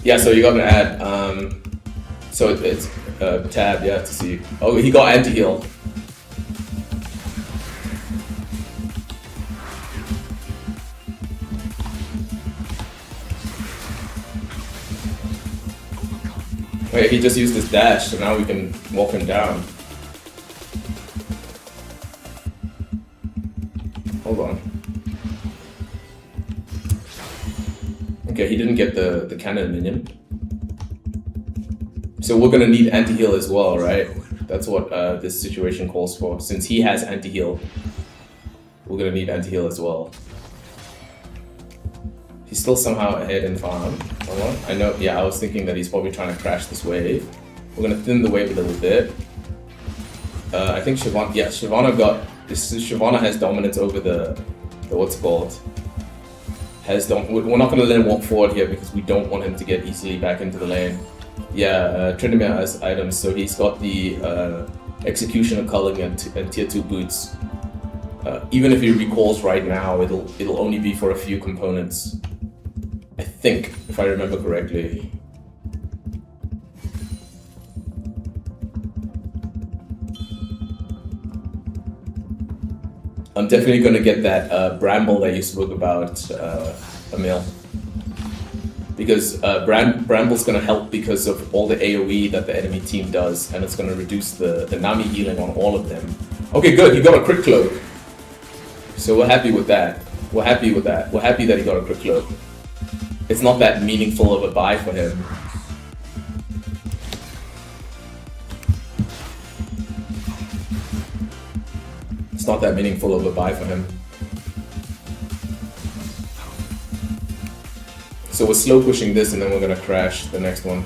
Yeah, so you got an ad. So it's tab, yeah, to see. Oh, he got anti-heal. Wait, he just used his dash, so now we can walk him down. Hold on. Okay, he didn't get the cannon minion. So we're gonna need anti-heal as well, right? That's what this situation calls for. Since he has anti-heal, we're gonna need anti-heal as well. He's still somehow ahead in farm. Hold on. I know, yeah, I was thinking that he's probably trying to crash this wave. We're gonna thin the wave a little bit. I think Shyvana, yeah, Shyvana has dominance over the what's it called? We're not going to let him walk forward here because we don't want him to get easily back into the lane. Yeah, Tryndamere has items, so he's got the Executioner culling and tier 2 boots. Even if he recalls right now, it'll only be for a few components. I think, if I remember correctly. I'm definitely going to get that Bramble that you spoke about, Emil. Because Bramble's going to help because of all the AoE that the enemy team does, and it's going to reduce the Nami healing on all of them. Okay, good, he got a crit cloak. So we're happy with that. We're happy with that. We're happy that he got a crit cloak. It's not that meaningful of a buy for him. It's not that meaningful of a buy for him. So we're slow pushing this and then we're gonna crash the next one.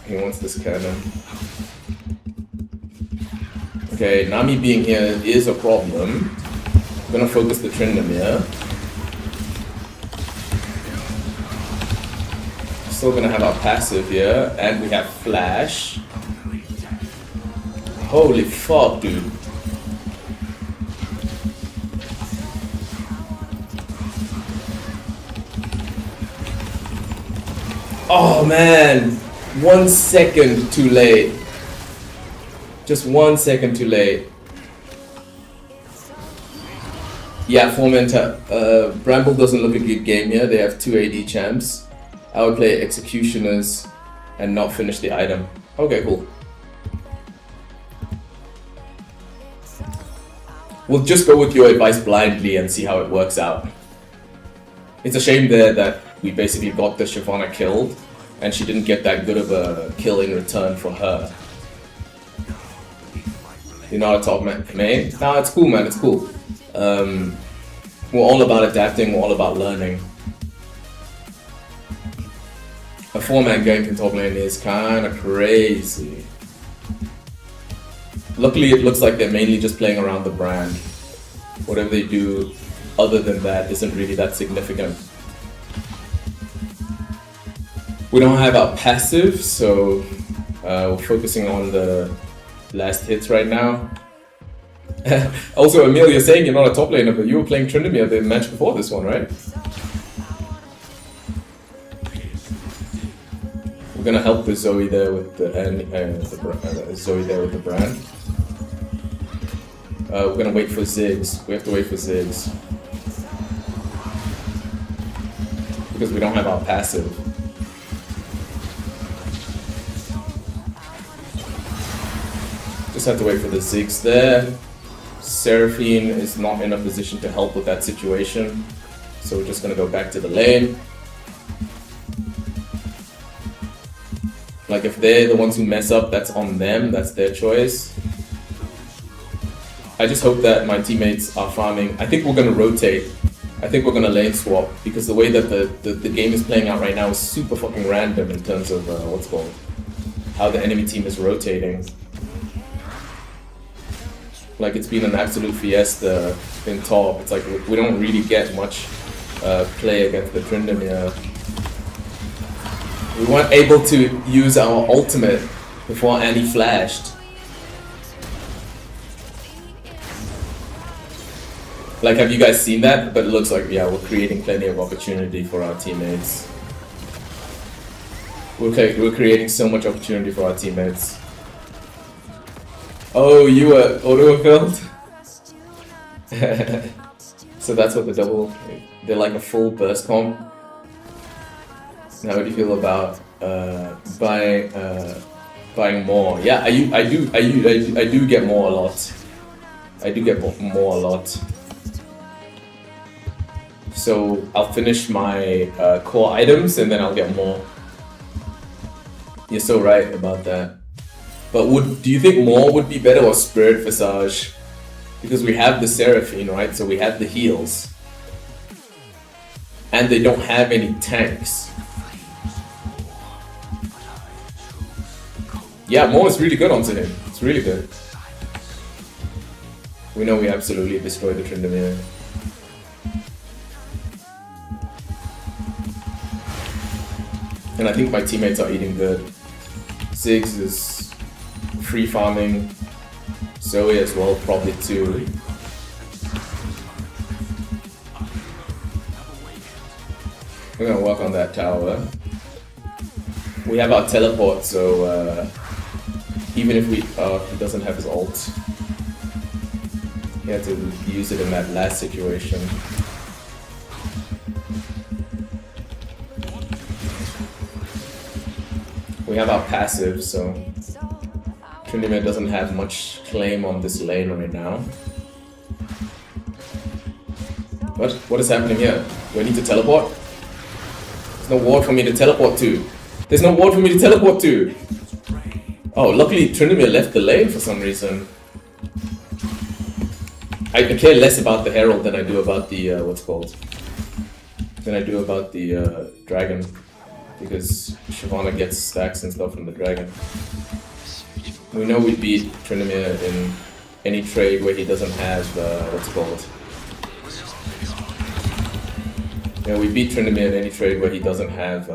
He wants this cannon. Okay, Nami being here is a problem. I'm gonna focus the Tryndamere. Still gonna have our passive here, and we have flash. Holy fuck, dude. Oh man, 1 second too late. Just 1 second too late. Yeah, Foreman, Bramble doesn't look a good game here. They have 2 AD champs. I would play Executioners and not finish the item. Okay, cool. We'll just go with your advice blindly and see how it works out. It's a shame there that we basically got the Shyvana killed and she didn't get that good of a kill in return for her. You're not a top main? Nah, it's cool, man, it's cool. We're all about adapting, we're all about learning. A 4-man gank in top lane is kinda crazy. Luckily it looks like they're mainly just playing around the brand. Whatever they do other than that isn't really that significant. We don't have our passive, so we're focusing on the last hits right now. Also, Emil, you're saying you're not a top laner, but you were playing Tryndamere the match before this one, right? We're gonna help the Zoe there with the Zoe there with the brand. We're gonna wait for Ziggs. We have to wait for Ziggs because we don't have our passive. Just have to wait for the Ziggs there. Seraphine is not in a position to help with that situation, so we're just gonna go back to the lane. Like, if they're the ones who mess up, that's on them, that's their choice. I just hope that my teammates are farming. I think we're gonna rotate. I think we're gonna lane swap, because the way that the game is playing out right now is super fucking random in terms of what's called, how the enemy team is rotating. Like, it's been an absolute fiesta in top. It's like we don't really get much play against the Tryndamere. We weren't able to use our ultimate before Annie flashed. Like, have you guys seen that? But it looks like, yeah, we're creating plenty of opportunity for our teammates. We're creating so much opportunity for our teammates. Oh, you were auto-filled? So that's what the double... They're like a full burst comp. How do you feel about buying more? Yeah, I do get more a lot. I do get more a lot. So I'll finish my core items and then I'll get more. You're so right about that. But do you think more would be better or Spirit Visage? Because we have the Seraphine, right? So we have the heals. And they don't have any tanks. Yeah, more is really good onto him. It's really good. We know we absolutely destroyed the Tryndamere. And I think my teammates are eating good. Ziggs is free farming. Zoe as well, probably too. We're gonna work on that tower. We have our teleport, so even if he doesn't have his ult, he had to use it in that last situation. We have our passive, so Tryndamere doesn't have much claim on this lane right now. What is happening here? Do I need to teleport? There's no ward for me to teleport to. There's no ward for me to teleport to! Oh, luckily Tryndamere left the lane for some reason. I care less about the Herald than I do about the, than I do about the Dragon. Because Shyvana gets stacks and stuff from the Dragon. We know we beat Tryndamere in any trade where he doesn't have, Yeah, we beat Tryndamere in any trade where he doesn't have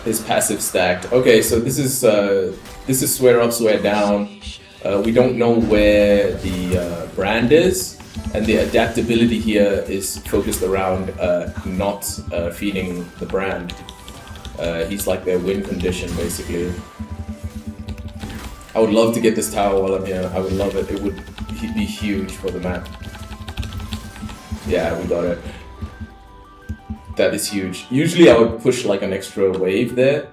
his passive stacked. Okay, so this is swear up, swear down. We don't know where the brand is, and the adaptability here is focused around not feeding the brand. He's like their win condition, basically. I would love to get this tower while I'm here. I would love it. It would be huge for the map. Yeah, we got it. That is huge. Usually I would push like an extra wave there.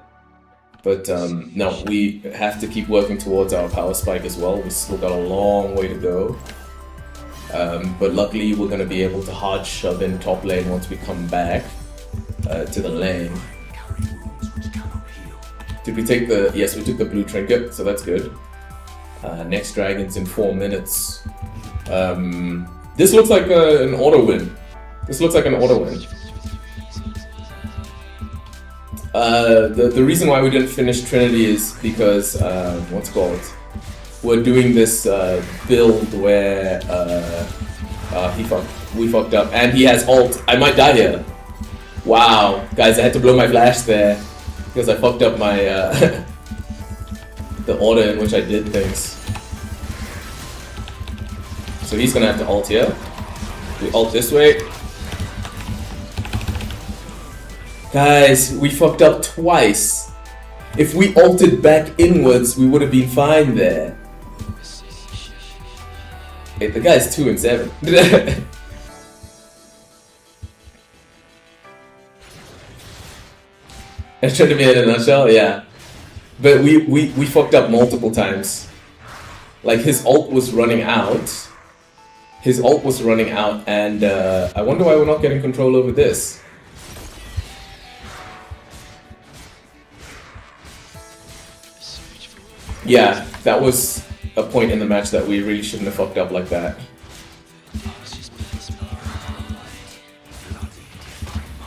But no, we have to keep working towards our power spike as well. We still got a long way to go. But luckily we're going to be able to hard shove in top lane once we come back to the lane. Did we take the... Yes, we took the blue trinket, so that's good. Next dragon's in 4 minutes. This looks like an auto win. This looks like an auto win. The reason why we didn't finish Trinity is because, we're doing this build where we fucked up, and he has ult. I might die here. Wow, guys, I had to blow my flash there because I fucked up my the order in which I did things. So he's gonna have to ult here. We ult this way. Guys, we fucked up twice. If we ulted back inwards, we would have been fine there. Hey, the guy's 2 and 7. That's trying to be in a nutshell, yeah. But we fucked up multiple times. Like his ult was running out. His ult was running out, and I wonder why we're not getting control over this. Yeah, that was a point in the match that we really shouldn't have fucked up like that.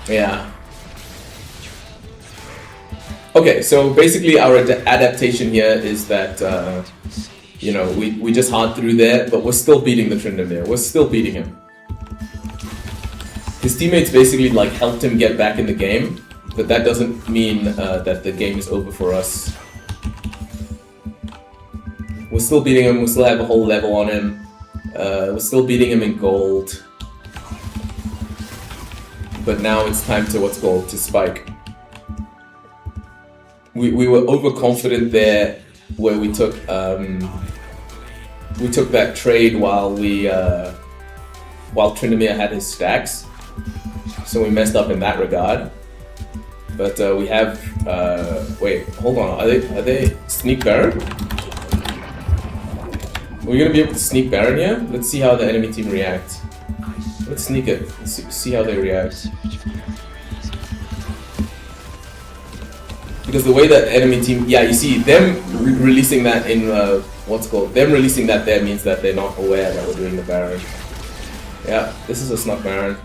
Yeah. Okay, so basically our adaptation here is that, you know, we just hard through there, but we're still beating the Tryndamere. We're still beating him. His teammates basically like helped him get back in the game, but that doesn't mean that the game is over for us. We're still beating him, we still have a whole level on him. We're still beating him in gold. But now it's time to to spike. We were overconfident there where we took that trade while Tryndamere had his stacks. So we messed up in that regard. But we have wait, hold on, are they sneak Baron? Are we gonna be able to sneak Baron here? Let's see how the enemy team reacts. Let's sneak it. Let's see how they react. Because the way that enemy team, yeah, you see them releasing that in them releasing that there means that they're not aware that we're doing the Baron. Yeah, this is a snuck Baron.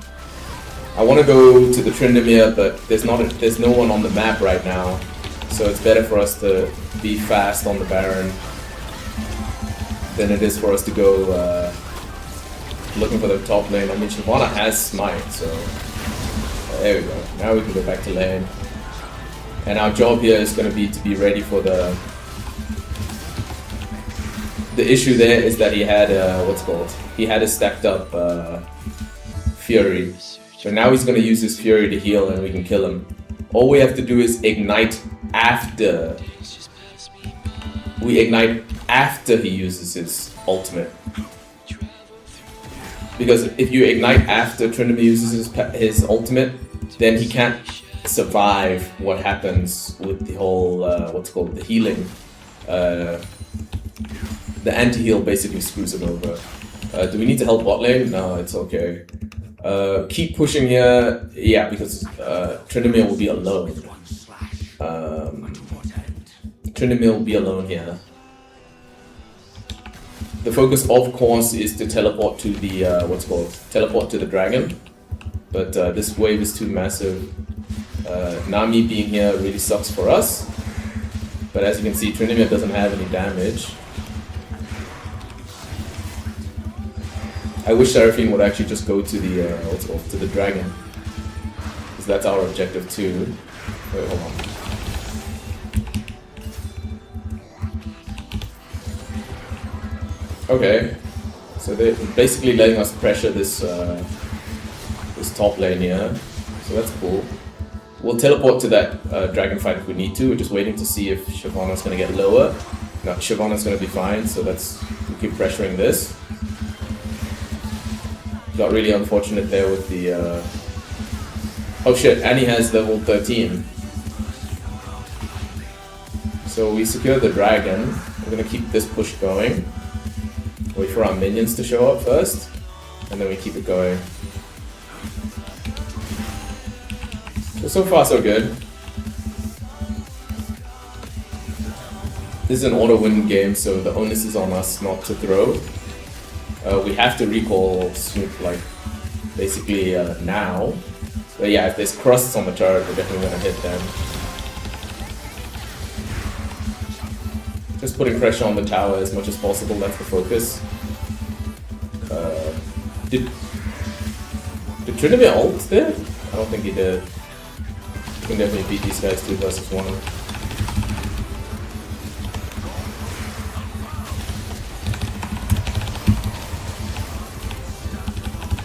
I want to go to the Tryndamere, but there's no one on the map right now, so it's better for us to be fast on the Baron than it is for us to go looking for the top lane. I mean, Shyvana has smite, so there we go. Now we can go back to lane. And our job here is going to be ready for the issue there is that he had he had a stacked up Fury. So now he's going to use his Fury to heal and we can kill him. All we have to do is ignite after. We ignite after he uses his ultimate. Because if you ignite after Tryndamere uses his ultimate, then he can't survive what happens with the whole, the healing. The anti-heal basically screws him over. Do we need to help bot lane? No, it's okay. Keep pushing here, yeah, because Tryndamere will be alone. Tryndamere will be alone here. The focus, of course, is to teleport to the teleport to the dragon. But this wave is too massive. Nami being here really sucks for us. But as you can see, Tryndamere doesn't have any damage. I wish Seraphine would actually just go to the to the dragon, because that's our objective too. Wait, hold on. Okay, so they're basically letting us pressure this this top lane here, so that's cool. We'll teleport to that dragon fight if we need to. We're just waiting to see if Shyvana's gonna get lower. No, Shyvana's gonna be fine, so we'll keep pressuring this. Got really unfortunate there with the oh shit, and he has level 13. So we secure the dragon. We're gonna keep this push going. Wait for our minions to show up first, and then we keep it going. So far so good. This is an auto-win game, so the onus is on us not to throw. We have to recall Snoop, like, basically now. But yeah, if there's crusts on the turret, we're definitely gonna hit them. Just putting pressure on the tower as much as possible, that's the focus. Did Tryndamere ult there? I don't think he did. can definitely beat these guys 2 versus 1.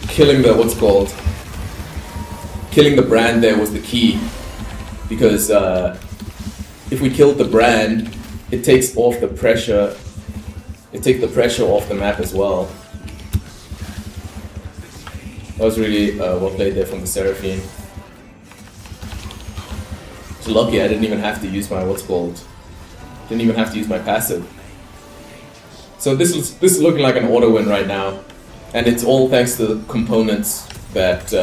Killing the, what's called? Killing the brand there was the key. Because if we killed the brand, it takes off the pressure. It takes the pressure off the map as well. That was really well played there from the Seraphine. It's lucky I didn't even have to use my what's called. Didn't even have to use my passive. So this is looking like an auto win right now, and it's all thanks to the components that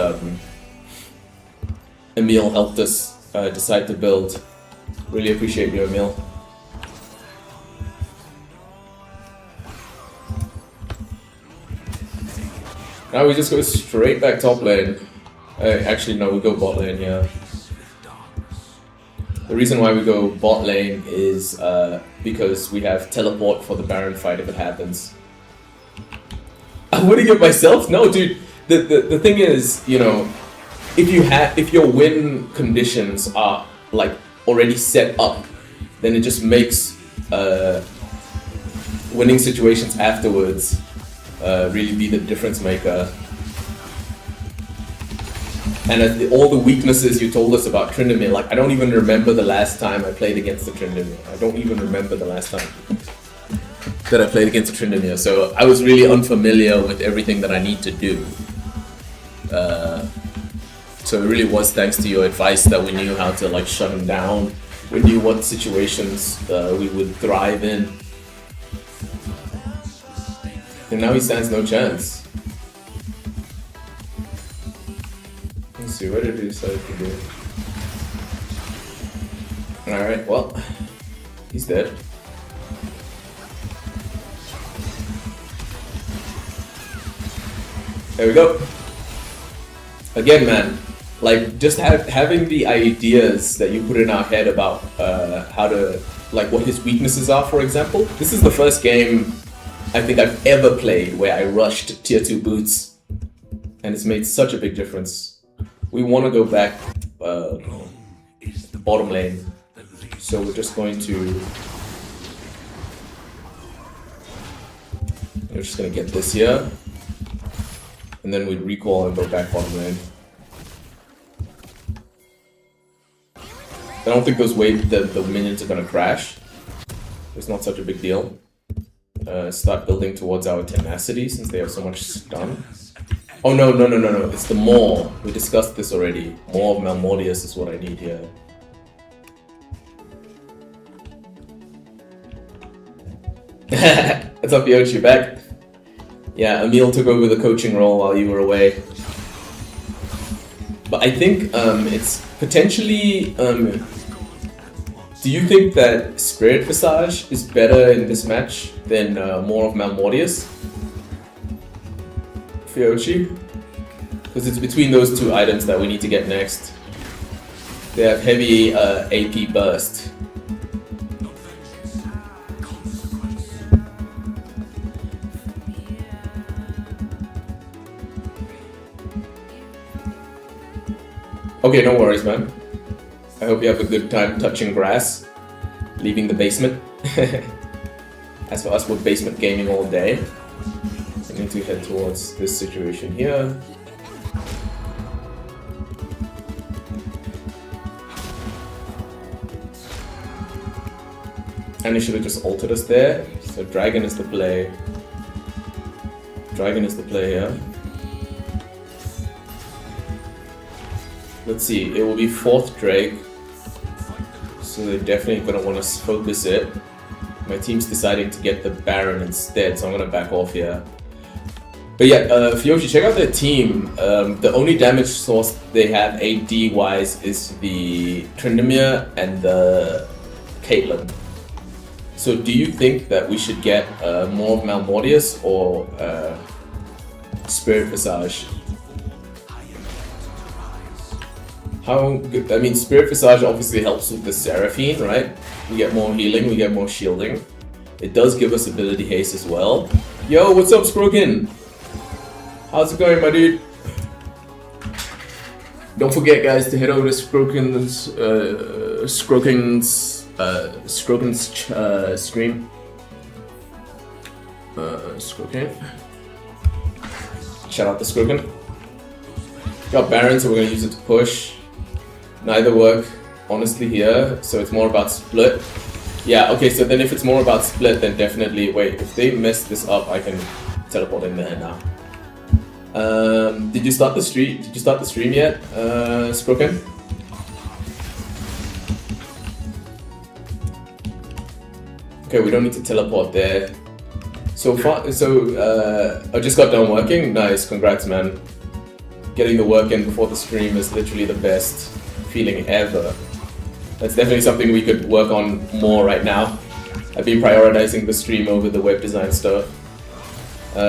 Emil helped us decide to build. Really appreciate you, Emil. Now we just go straight back top lane. Actually, no, we go bot lane here. The reason why we go bot lane is because we have teleport for the Baron fight if it happens. I'm winning it myself? No, dude. The thing is, you know, if your win conditions are like already set up, then it just makes winning situations afterwards really be the difference maker. And all the weaknesses you told us about Tryndamere, like I don't even remember the last time I played against the Tryndamere. I don't even remember the last time that I played against the Tryndamere. So I was really unfamiliar with everything that I need to do. So it really was thanks to your advice that we knew how to like shut him down. We knew what situations we would thrive in. And now he stands no chance. Let's see, what did he decide to do? Alright, well, he's dead. There we go. Again, man, like just having the ideas that you put in our head about how to, like what his weaknesses are, for example. This is the first game I think I've ever played where I rushed tier 2 boots, and it's made such a big difference. We want to go back bottom lane, so we're just going to get this here, and then we'd recall and go back bottom lane. I don't think those the minions are gonna crash. It's not such a big deal. Start building towards our tenacity since they have so much stun. Oh no, it's the Maw. We discussed this already. Maw of Malmortius is what I need here. What's up, Yoshi? Back? Yeah, Emil took over the coaching role while you were away. But I think it's potentially... do you think that Spirit Visage is better in this match than Maw of Malmortius? Fiochi? Because it's between those two items that we need to get next. They have heavy AP burst. Okay, no worries, man. I hope you have a good time touching grass, leaving the basement. As for us, we're basement gaming all day. I need to head towards this situation here. And he should have just altered us there. So Dragon is the play. Dragon is the play here. Let's see, it will be 4th Drake. So they're definitely going to want to focus it. My team's deciding to get the Baron instead, so I'm going to back off here. But yeah, Fioshi, check out their team. The only damage source they have AD-wise is the Tryndamere and the Caitlyn. So do you think that we should get Maw of Malmortius or Spirit Visage? How good? I mean, Spirit Visage obviously helps with the Seraphine, right? We get more healing, we get more shielding. It does give us ability haste as well. Yo, what's up, Scrokin? How's it going, my dude? Don't forget, guys, to head over to Skroken's stream. Skroken. Shout out to Skroken. Got Baron, so we're gonna use it to push. Neither work, honestly, here. So it's more about split. Yeah. Okay. So then, if it's more about split, then definitely wait. If they mess this up, I can teleport in there now. Did you start the stream? Did you start the stream yet, Skroken? Okay, we don't need to teleport there. So far, I just got done working. Nice, congrats, man. Getting the work in before the stream is literally the best feeling ever. That's definitely something we could work on more right now. I've been prioritizing the stream over the web design stuff.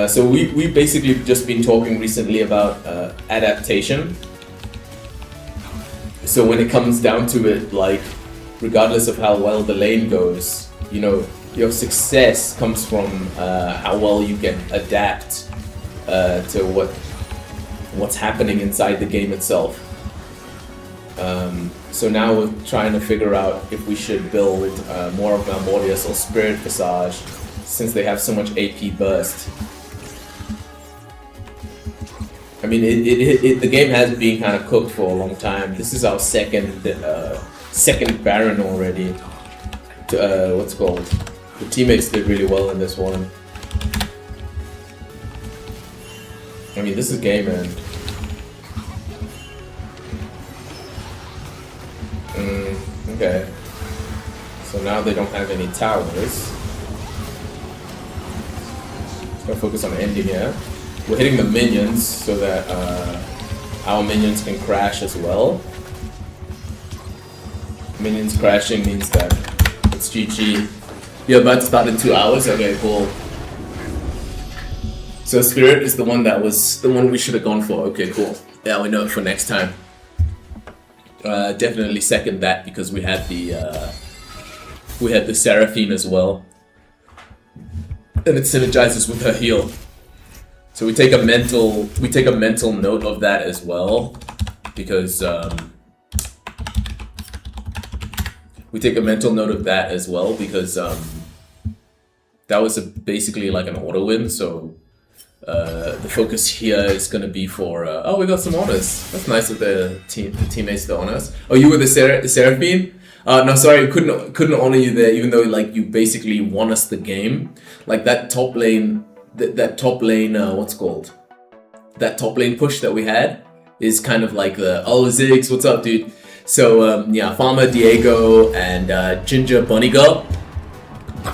So we've basically just been talking recently about adaptation. So when it comes down to it, like, regardless of how well the lane goes, you know, your success comes from how well you can adapt to what's happening inside the game itself. So now we're trying to figure out if we should build more of Malmortius or Spirit Visage, since they have so much AP burst. I mean, the game has been kind of cooked for a long time. This is our second Baron already. What's it called? The teammates did really well in this one. I mean, this is game end. Okay. So now they don't have any towers. Let's go focus on ending here. We're hitting the minions so that our minions can crash as well. Minions crashing means that it's GG. You're about to start in 2 hours? Okay, cool. So Spirit is the one we should have gone for. Okay, cool. Yeah, we know it for next time. Definitely second that, because we had the Seraphine as well. And it synergizes with her heal. So we take a mental note of that as well, because that was basically like an auto win. So the focus here is gonna be for oh, we got some honors. That's nice of the teammates to honor us. Oh, you were the Seraphine? No, sorry, couldn't honor you there, even though like you basically won us the game. Like that top lane. That top lane, what's it called? That top lane push that we had is kind of like the, oh, Ziggs, what's up, dude? So, yeah, Farmer Diego and Ginger Bunny Girl.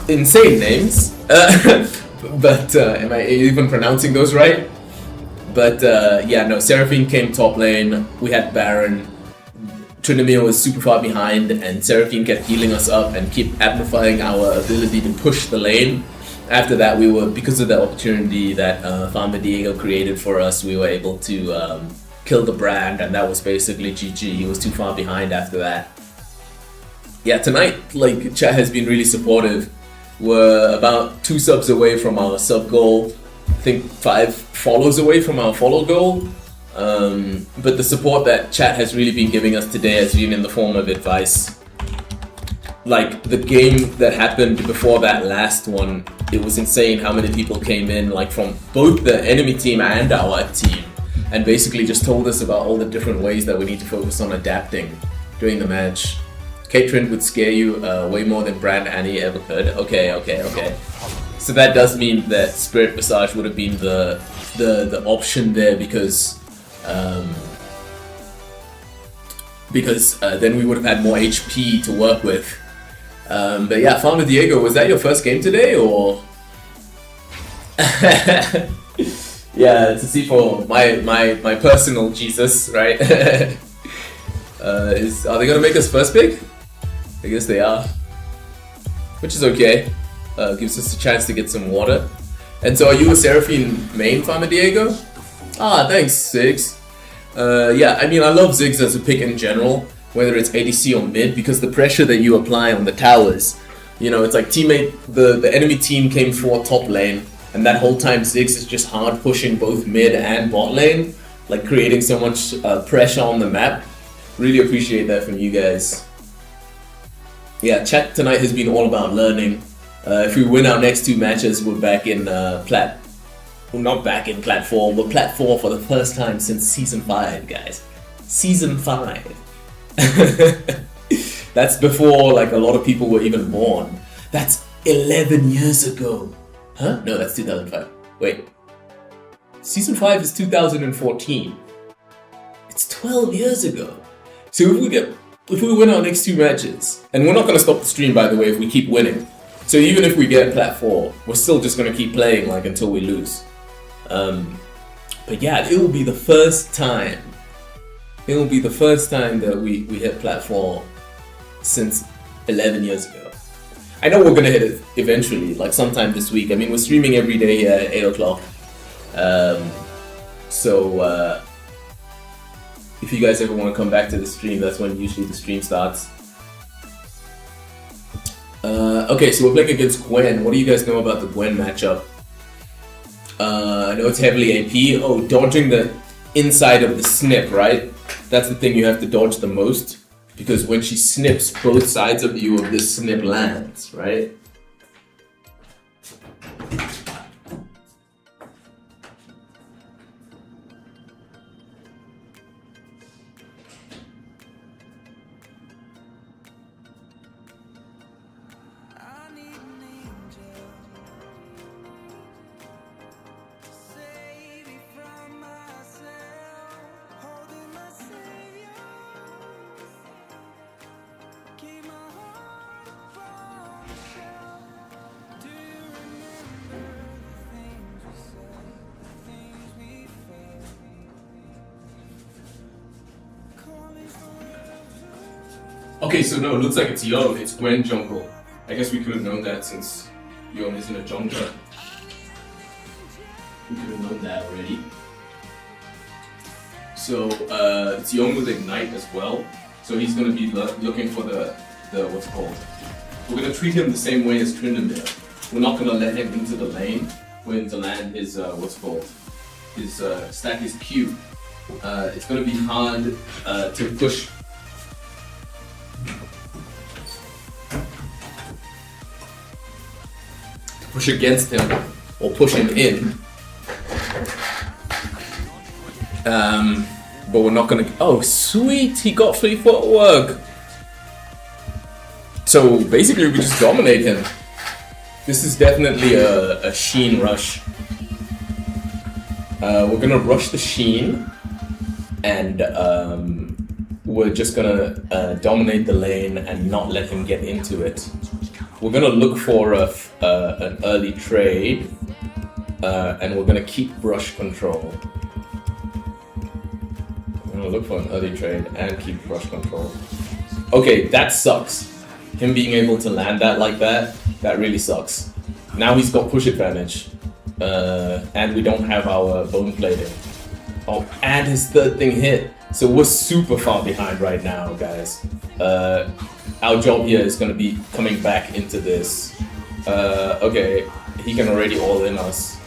Insane names. But, am I even pronouncing those right? But, yeah, no, Seraphine came top lane. We had Baron. Trinamir was super far behind, and Seraphine kept healing us up and keep amplifying our ability to push the lane. After that, because of the opportunity that Farmer Diego created for us, we were able to kill the brand, and that was basically GG. He was too far behind after that. Yeah, tonight, like, chat has been really supportive. We're about 2 subs away from our sub goal. I think 5 follows away from our follow goal. But the support that chat has really been giving us today has been in the form of advice. Like, the game that happened before that last one, it was insane how many people came in, like, from both the enemy team and our team, and basically just told us about all the different ways that we need to focus on adapting during the match. Katrin would scare you way more than Brand Annie ever could. Okay. So that does mean that Spirit Visage would have been the option there, because then we would have had more HP to work with. But yeah, Farmer Diego, was that your first game today, or? Yeah, to see for my personal Jesus, right? Are they gonna make us first pick? I guess they are, which is okay. Gives us a chance to get some water. And so, are you a Seraphine main, Farmer Diego? Ah, thanks, Ziggs. Yeah, I mean, I love Ziggs as a pick in general, whether it's ADC or mid, because the pressure that you apply on the towers, you know, it's like the enemy team came for top lane, and that whole time Ziggs is just hard pushing both mid and bot lane. like creating so much pressure on the map. Really appreciate that from you guys. Yeah, chat tonight has been all about learning. If we win our next 2 matches, we're back in Plat. Well, not back in Plat 4, we're Plat 4 for the first time since Season 5, guys. Season 5. That's before like a lot of people were even born. That's 11 years ago. Huh? No, that's 2005. Wait. Season 5 is 2014. It's 12 years ago. So if we win our next 2 matches, and we're not going to stop the stream, by the way, if we keep winning. So even if we get Plat 4, we're still just going to keep playing like until we lose. But yeah, it will be the first time. It will be the first time that we hit Plat 4 since 11 years ago. I know we're going to hit it eventually, like sometime this week. I mean, we're streaming every day here at 8 o'clock. If you guys ever want to come back to the stream, that's when usually the stream starts. Okay, so we're playing against Gwen. What do you guys know about the Gwen matchup? I know it's heavily AP. Oh, dodging the inside of the snip, right? That's the thing you have to dodge the most. Because when she snips, both sides of you of this snip lands, right? Okay, so no, it looks like it's Yo, it's Gwen jungle. I guess we could have known that since Yo isn't a jungler. We could have known that already. So it's Young with Ignite as well. So he's going to be looking for the what's it called. We're going to treat him the same way as Tryndamere. We're not going to let him into the lane. We're going to land his what's it called. His stack his Q. It's going to be hard to push against him or push him in. But we're not gonna. Oh, sweet! He got free footwork. So basically, we just dominate him. This is definitely a Sheen rush. We're gonna rush the Sheen, and we're just gonna dominate the lane and not let him get into it. We're gonna look for an early trade, and we're gonna keep brush control. We're gonna look for an early trade and keep brush control. Okay, that sucks. Him being able to land that like that really sucks. Now he's got push advantage, and we don't have our bone plating. Oh, and his third thing hit. So we're super far behind right now, guys. Our job here is going to be coming back into this. Okay, he can already all in us.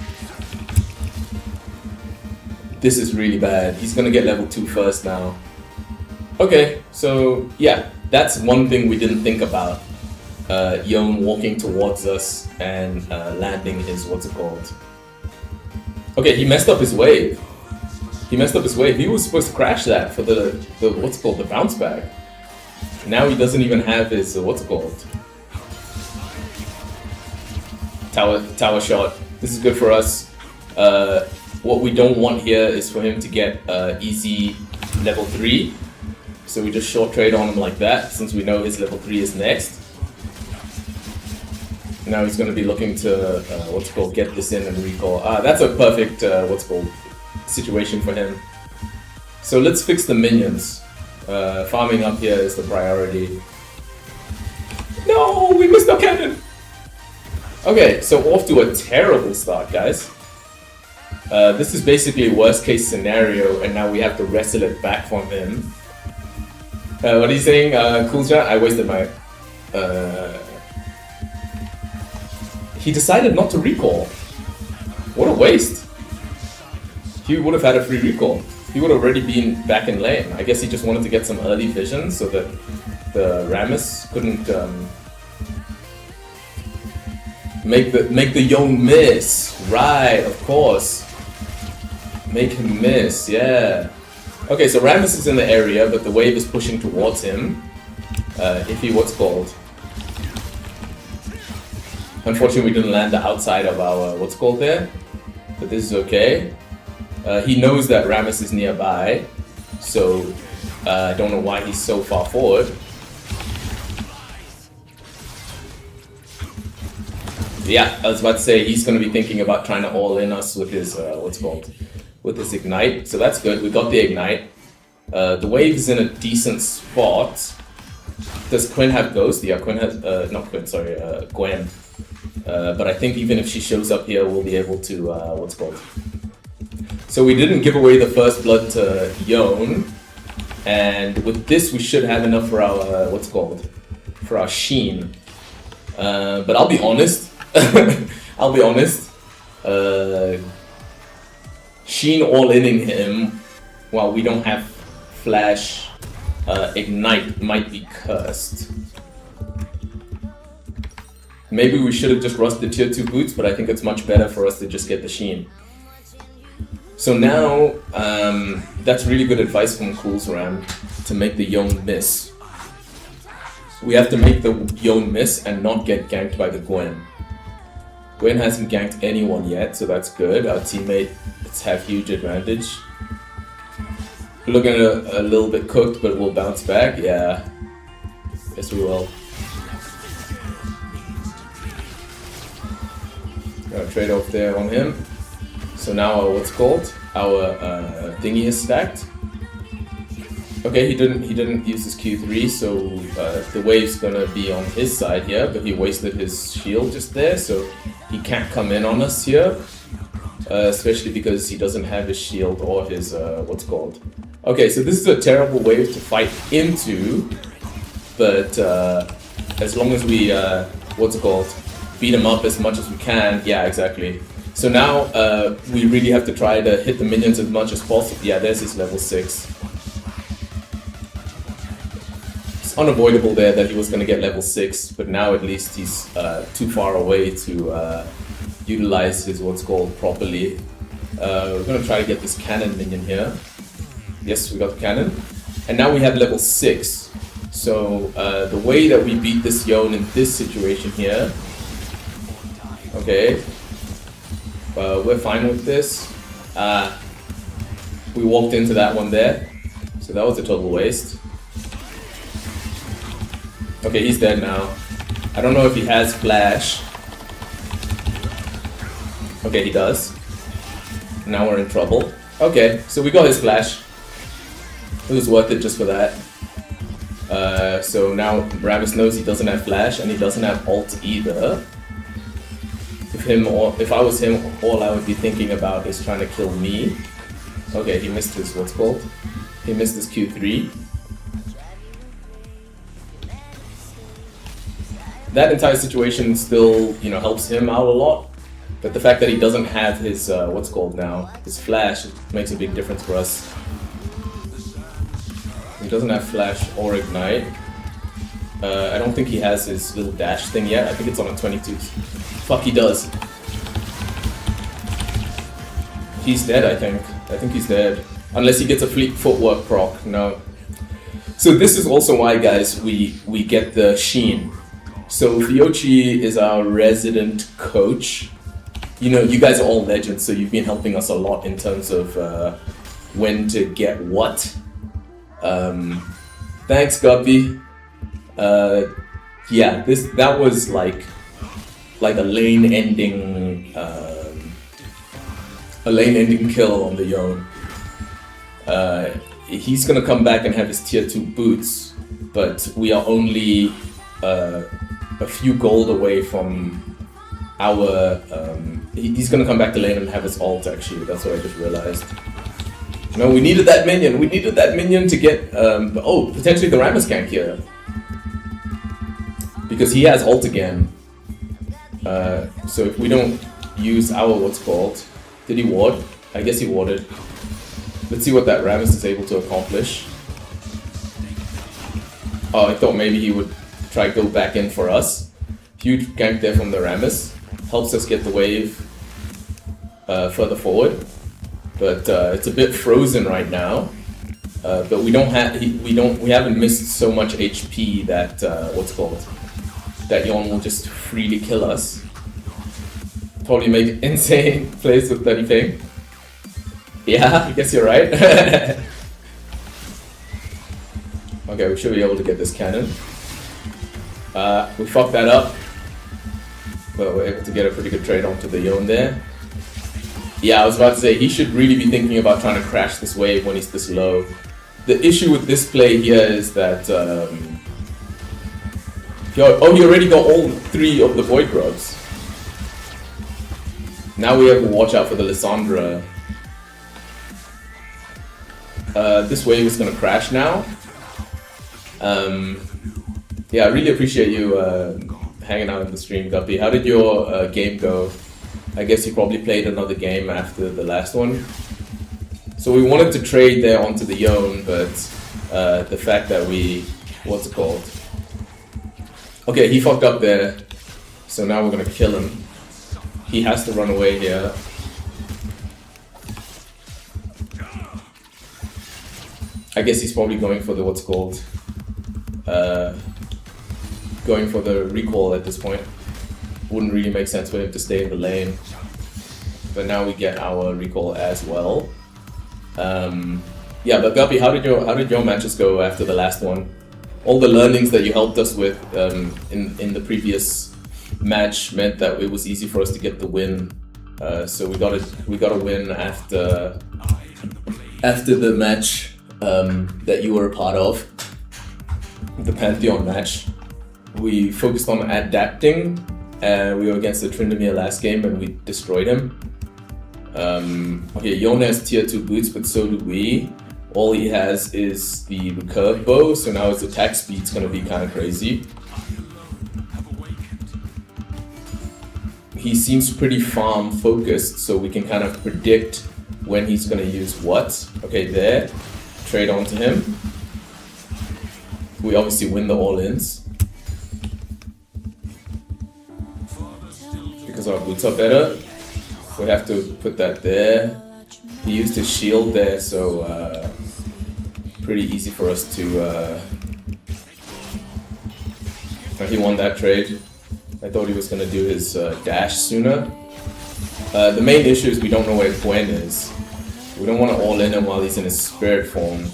This is really bad. He's going to get level 2 first now. Okay, so yeah, that's one thing we didn't think about. Young walking towards us and landing his what's it called. Okay, he messed up his wave. He was supposed to crash that for the what's it called, the bounce back. Now he doesn't even have his what's it called, tower shot. This is good for us. What we don't want here is for him to get easy level 3. So we just short trade on him like that, since we know his level 3 is next. Now he's going to be looking to what's it called, get this in and recall. That's a perfect what's it called situation for him. So let's fix the minions. Farming up here is the priority. No, we missed our cannon. Okay, so off to a terrible start, guys. This is basically worst case scenario, and now we have to wrestle it back from him. What are you saying, Cool Chat? I wasted my... He decided not to recall. What a waste. He would have had a free recall. he would already been back in lane. I guess he just wanted to get some early vision so that the Rammus couldn't make the Yone miss. Right, of course. Make him miss, yeah. Okay, so Rammus is in the area, but the wave is pushing towards him. If he what's called. Unfortunately, we didn't land the outside of our what's called there, but this is okay. He knows that Rammus is nearby, so I don't know why he's so far forward. Yeah, I was about to say he's going to be thinking about trying to all in us with his what's called, with his ignite. So that's good. We got the ignite. The wave is in a decent spot. Does Quinn have Ghost? Yeah, Quinn has not Quinn. Sorry, Gwen. But I think even if she shows up here, we'll be able to what's called. So we didn't give away the first blood to Yone, and with this we should have enough for our what's called, for our Sheen. But I'll be honest. I'll be honest. Sheen all-inning him while we don't have Flash Ignite might be cursed. Maybe we should have just rushed the tier 2 boots, but I think it's much better for us to just get the Sheen. So now, that's really good advice from Cool's Ram to make the Yone miss. We have to make the Yone miss and not get ganked by the Gwen. Gwen hasn't ganked anyone yet, so that's good. Our teammates have huge advantage. Looking a little bit cooked, but we'll bounce back. Yeah, yes we will. Got a trade off there on him. So now our what's called, our thingy is stacked. Okay, he didn't use his Q3, so the wave's gonna be on his side here, but he wasted his shield just there, so he can't come in on us here, especially because he doesn't have his shield or his what's called. Okay, so this is a terrible wave to fight into, but as long as we what's it called, beat him up as much as we can. Yeah, exactly. So now we really have to try to hit the minions as much as possible. Yeah, there's his level 6. It's unavoidable there that he was going to get level 6, but now at least he's too far away to utilize his what's called properly. We're going to try to get this cannon minion here. Yes, we got the cannon. And now we have level 6. So the way that we beat this Yone in this situation here, okay, we're fine with this. We walked into that one there, so that was a total waste. Okay, he's dead now. I don't know if he has flash. Okay, he does. Now we're in trouble. Okay, so we got his flash. It was worth it just for that. So now Rammus knows he doesn't have flash and he doesn't have ult either. If I was him, all I would be thinking about is trying to kill me. Okay, he missed his what's called. He missed his Q3. That entire situation still, you know, helps him out a lot. But the fact that he doesn't have his what's called now, his flash, makes a big difference for us. He doesn't have flash or ignite. I don't think he has his little dash thing yet. I think it's on a 22. Fuck, he does. He's dead, I think. I think he's dead. Unless he gets a fleet footwork proc. No. So this is also why, guys, we get the Sheen. So Fiochi is our resident coach. You know, you guys are all legends, so you've been helping us a lot in terms of when to get what. Thanks, Guppy. Yeah, that was like a lane-ending kill on the Yone. He's gonna come back and have his tier 2 boots, but we are only a few gold away from our. He's gonna come back to lane and have his ult. Actually, that's what I just realized. No, we needed that minion. We needed that minion to get. Oh, potentially the Rammus gank here, because he has ult again. So if we don't use our what's called, did he ward? I guess he warded. Let's see what that Rammus is able to accomplish. Oh, I thought maybe he would try to go back in for us. Huge gank there from the Rammus. Helps us get the wave further forward. But it's a bit frozen right now. But we haven't missed so much HP that that Yon will just freely kill us. Probably make insane plays with 30 ping. Yeah, I guess you're right. Okay, we should be able to get this cannon. We fucked that up, but we're able to get a pretty good trade onto the Yon there. Yeah, I was about to say, he should really be thinking about trying to crash this wave when he's this low. The issue with this play here is that he already got all 3 of the Void Grubs. Now we have to watch out for the Lissandra. This wave is gonna crash now. Yeah, I really appreciate you hanging out in the stream, Guppy. How did your game go? I guess you probably played another game after the last one. So we wanted to trade there onto the Yon, but the fact that what's it called? Okay, he fucked up there. So now we're gonna kill him. He has to run away here. I guess he's probably going for the going for the recall at this point. Wouldn't really make sense for him to stay in the lane. But now we get our recall as well. Yeah, but Guppy, how did your matches go after the last one? All the learnings that you helped us with in the previous match meant that it was easy for us to get the win. So we got a win after the match that you were a part of, the Pantheon match. We focused on adapting, and we were against the Tryndamere last game, and we destroyed him. Okay, Yon has tier 2 boots, but so do we. All he has is the recurve bow, so now his attack speed's gonna be kind of crazy. He seems pretty farm focused, so we can kind of predict when he's gonna use what. Okay, there. Trade onto him. We obviously win the all-ins. Because our boots are better. We have to put that there. He used his shield there, so pretty easy for us to... he won that trade. I thought he was going to do his dash sooner. The main issue is we don't know where Gwen is. We don't want to all in him while he's in his spirit form.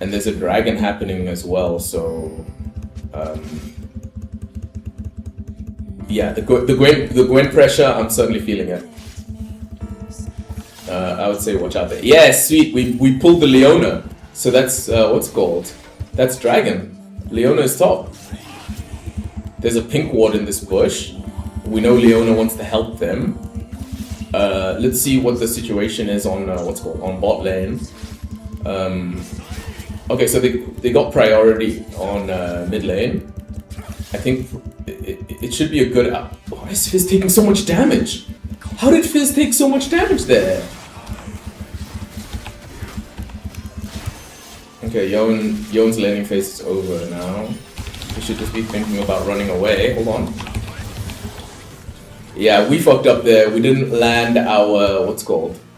And there's a dragon happening as well, so... yeah, the Gwen pressure, I'm certainly feeling it. I would say watch out there. Yeah, sweet, we pulled the Leona. So that's, what's it called? That's dragon. Leona is top. There's a pink ward in this bush. We know Leona wants to help them. Let's see what the situation is on, on bot lane. Okay, so they got priority on mid lane. I think it should be a good... Why is Fizz taking so much damage? How did Fizz take so much damage there? Okay, Yon's laning phase is over now. We should just be thinking about running away. Hold on. Yeah, we fucked up there. We didn't land our...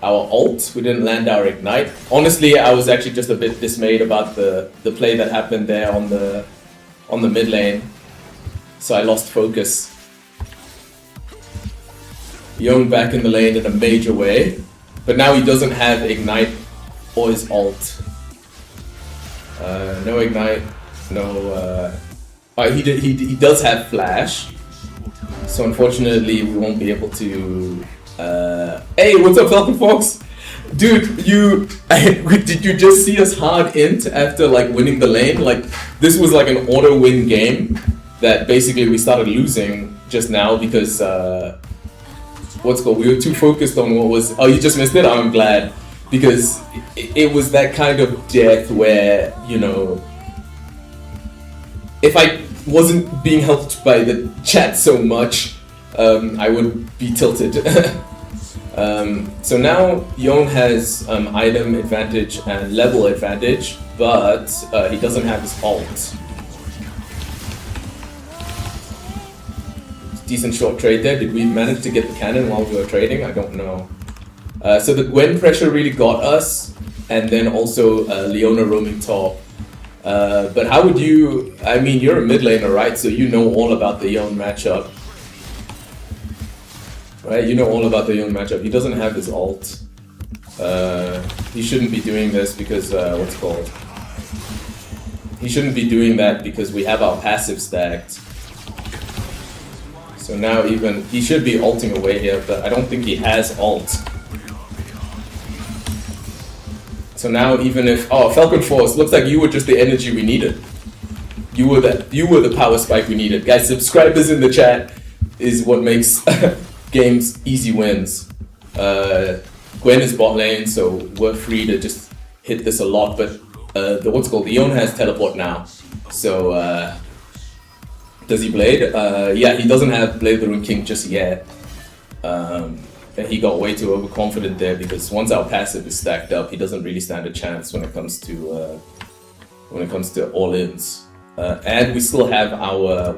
our ult. We didn't land our ignite. Honestly, I was actually just a bit dismayed about the play that happened there on the mid lane. So I lost focus. Yon back in the lane in a major way. But now he doesn't have ignite or his ult. No ignite, no... he does have flash. So unfortunately we won't be able to... Hey, what's up Falcon Fox? Dude, did you just see us hard int after like winning the lane? Like, this was like an auto win game that basically we started losing just now because we were too focused on what was... Oh, you just missed it? I'm glad. Because it was that kind of death where, you know, if I wasn't being helped by the chat so much, I would be tilted. So now Yon has item advantage and level advantage, but he doesn't have his ult. Decent short trade there. Did we manage to get the cannon while we were trading? I don't know. So the Gwen pressure really got us, and then also Leona roaming top. But how would you... I mean, you're a mid laner, right? So you know all about the Yon matchup. Right? You know all about the Yon matchup. He doesn't have his ult. He shouldn't be doing this because... what's it called? He shouldn't be doing that because we have our passive stacked. So now even... He should be ulting away here, but I don't think he has ult. So now even if... Oh, Falcon Force, looks like you were just the energy we needed. You were the power spike we needed. Guys, subscribers in the chat is what makes games easy wins. Gwen is bot lane, so we're free to just hit this a lot, but the Yon has teleport now. So does he Blade? Yeah, he doesn't have Blade the Rune King just yet. And he got way too overconfident there because once our passive is stacked up, he doesn't really stand a chance when it comes to all-ins. And we still have our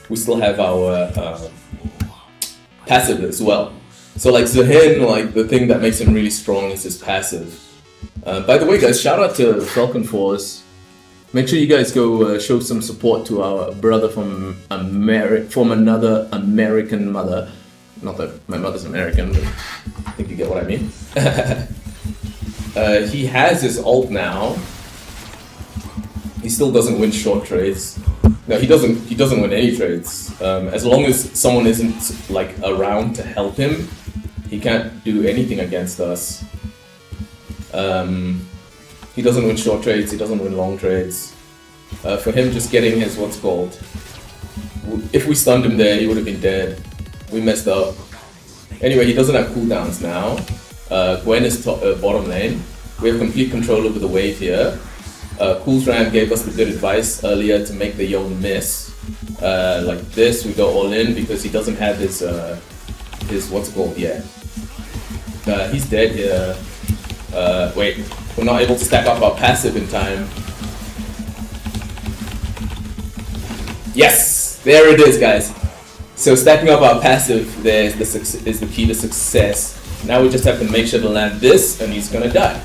we still have our passive as well. So like Zahin, like the thing that makes him really strong is his passive. By the way, guys, shout out to Falcon Force. Make sure you guys go show some support to our brother from another American mother. Not that my mother's American, but I think you get what I mean. He has his ult now. He still doesn't win short trades. No, he doesn't win any trades. As long as someone isn't like around to help him, he can't do anything against us. He doesn't win short trades, he doesn't win long trades. For him just getting his if we stunned him there, he would have been dead. We messed up. Anyway, he doesn't have cooldowns now. Gwen is bottom lane. We have complete control over the wave here. Cooltram gave us the good advice earlier to make the Yon miss. Like this, we go all in because he doesn't have his yet. He's dead here. Wait, we're not able to stack up our passive in time. Yes! There it is, guys. So stacking up our passive there is the key to success. Now we just have to make sure to land this, and he's gonna die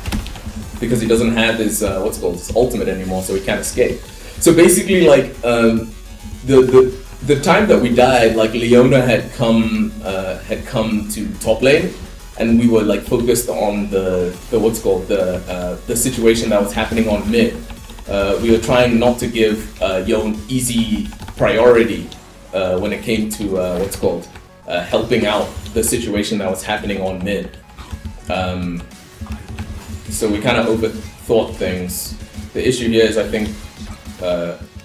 because he doesn't have his his ultimate anymore, so he can't escape. So basically, like the time that we died, like Leona had come to top lane, and we were like focused on the situation that was happening on mid. We were trying not to give Yon easy priority. When it came to helping out the situation that was happening on mid. So we kind of overthought things. The issue here is I think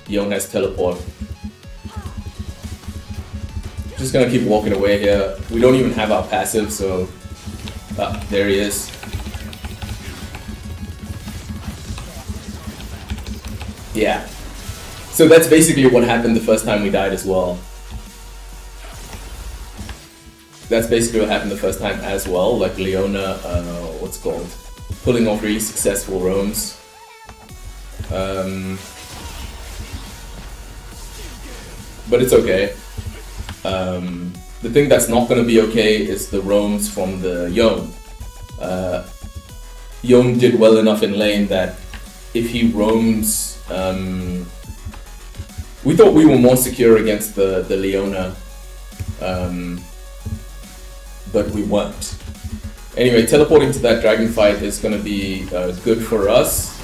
Yon has teleport. Just gonna keep walking away here. We don't even have our passive, so there he is. Yeah. So that's basically what happened the first time we died as well. That's basically what happened the first time as well. Like Leona, pulling off really successful roams. But it's okay. The thing that's not going to be okay is the roams from the Yon. Yon did well enough in lane that if he roams... we thought we were more secure against the Leona, but we weren't. Anyway, teleporting to that dragon fight is going to be good for us.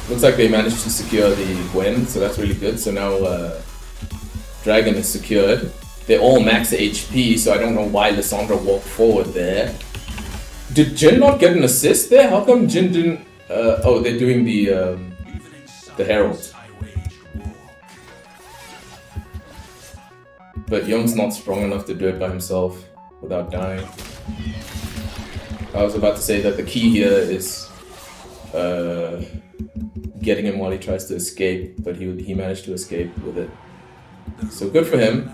Looks like they managed to secure the Gwen, so that's really good. So now dragon is secured. They're all max HP, so I don't know why Lissandra walked forward there. Did Jin not get an assist there? How come Jin didn't... oh, they're doing the Herald. But Young's not strong enough to do it by himself without dying. I was about to say that the key here is getting him while he tries to escape, but he managed to escape with it. So good for him.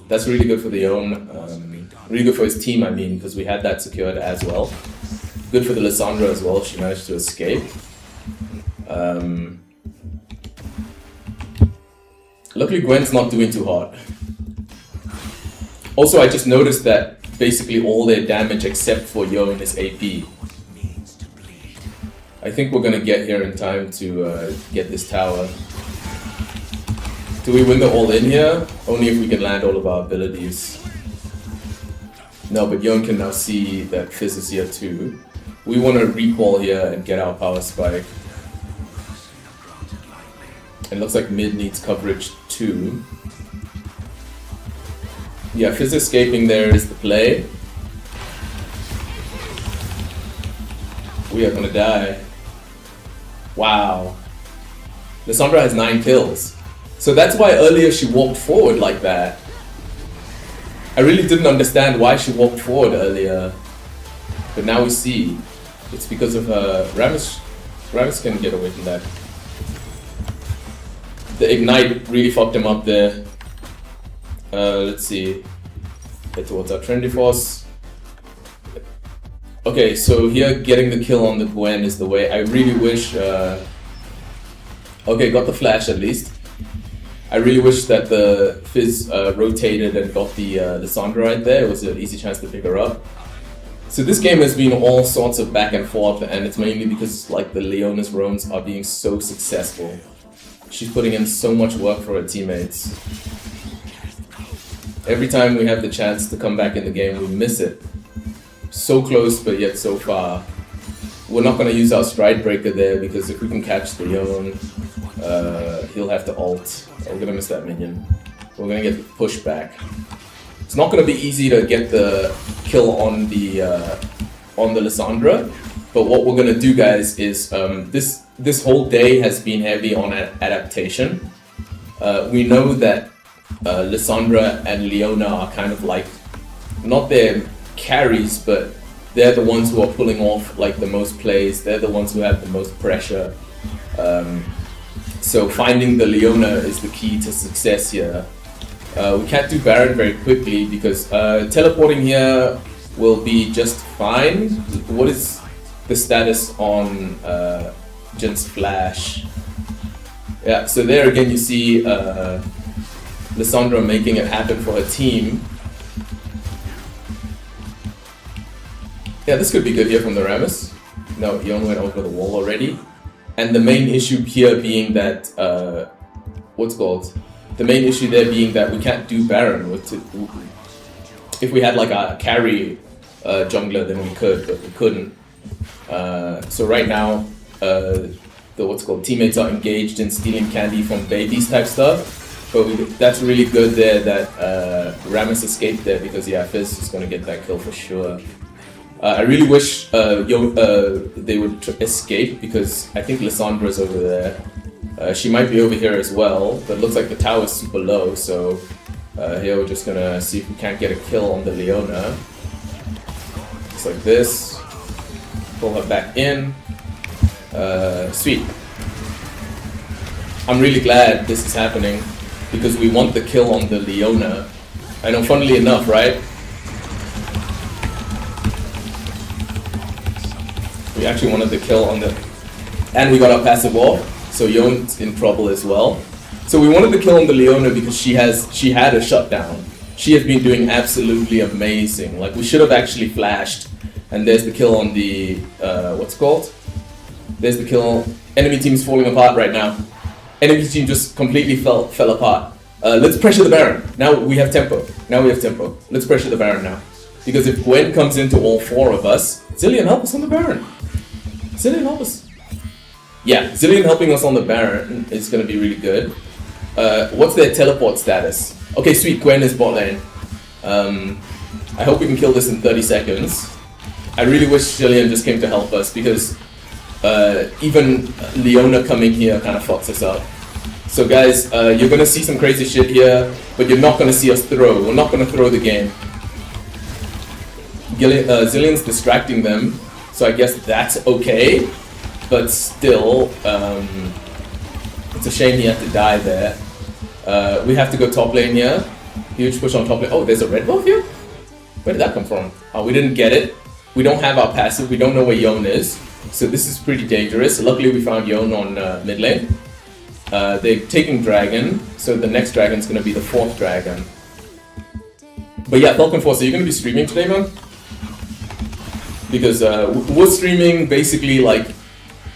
That's really good for the Yone. Really good for his team, I mean, because we had that secured as well. Good for the Lissandra as well. She managed to escape. Luckily, Gwen's not doing too hard. Also, I just noticed that basically all their damage except for Yone is AP. I think we're gonna get here in time to get this tower. Do we win the all-in here? Only if we can land all of our abilities. No, but Yone can now see that Fizz is here too. We want to recall here and get our power spike. It looks like mid needs coverage too. Yeah, Fizz escaping there is the play. We are gonna die. Wow. Lissandra has 9 kills. So that's why earlier she walked forward like that. I really didn't understand why she walked forward earlier. But now we see. It's because of her. Rammus can get away from that. The Ignite really fucked him up there. Let's see. Head towards our Trendy Force. Okay, so here getting the kill on the Gwen is the way. I really wish... okay, got the flash at least. I really wish that the Fizz rotated and got the Lissandra right there. It was an easy chance to pick her up. So this game has been all sorts of back and forth, and it's mainly because like the Leona's roams are being so successful. She's putting in so much work for her teammates. Every time we have the chance to come back in the game, we miss it. So close, but yet so far. We're not going to use our Stride Breaker there, because if we can catch the Leon, he'll have to ult. We're going to miss that minion. We're going to get the push back. It's not going to be easy to get the kill on the Lissandra, but what we're going to do, guys, is this whole day has been heavy on adaptation. We know that Lissandra and Leona are kind of like, not their carries, but they're the ones who are pulling off like the most plays. They're the ones who have the most pressure. So finding the Leona is the key to success here. We can't do Baron very quickly because teleporting here will be just fine. What is the status on Jin's flash? Yeah, so there again you see Lissandra making it happen for her team. Yeah, this could be good here from the Rammus. No, Yon went over the wall already. And the main issue here being that, the main issue there being that we can't do Baron. If we had like a carry jungler, then we could, but we couldn't. So right now, teammates are engaged in stealing candy from babies type stuff. But that's really good there that Rammus escaped there, because yeah, Fizz is going to get that kill for sure. I really wish they would escape, because I think Lissandra's over there. She might be over here as well, but it looks like the tower is super low, so here we're just gonna see if we can't get a kill on the Leona. Just like this. Pull her back in. Sweet. I'm really glad this is happening, because we want the kill on the Leona. I know, funnily enough, right? We actually wanted the kill on the... And we got our passive off, so Yone's in trouble as well. So we wanted the kill on the Leona because she had a shutdown. She has been doing absolutely amazing. Like, we should have actually flashed. And there's the kill on the... There's the kill. Enemy team is falling apart right now. Enemy team just completely fell apart. Let's pressure the Baron. Now we have tempo. Let's pressure the Baron now. Because if Gwen comes into all 4 of us, Zilean, help us on the Baron. Zilean, help us. Yeah, Zilean helping us on the Baron is going to be really good. What's their teleport status? Okay, sweet, Gwen is bot lane. I hope we can kill this in 30 seconds. I really wish Zilean just came to help us, because even Leona coming here kind of fucks us up. So guys, you're going to see some crazy shit here, but you're not going to see us throw. We're not going to throw the game. Zilean's distracting them, so I guess that's okay, but still, it's a shame he had to die there. We have to go top lane here. Huge push on top lane. Oh, there's a red buff here? Where did that come from? Oh, we didn't get it. We don't have our passive. We don't know where Yone is. So this is pretty dangerous. Luckily, we found Yone on mid lane. They're taking dragon. So the next dragon is going to be the 4th dragon. But yeah, Falcon Force, are you going to be streaming today, man? Because we're streaming basically like...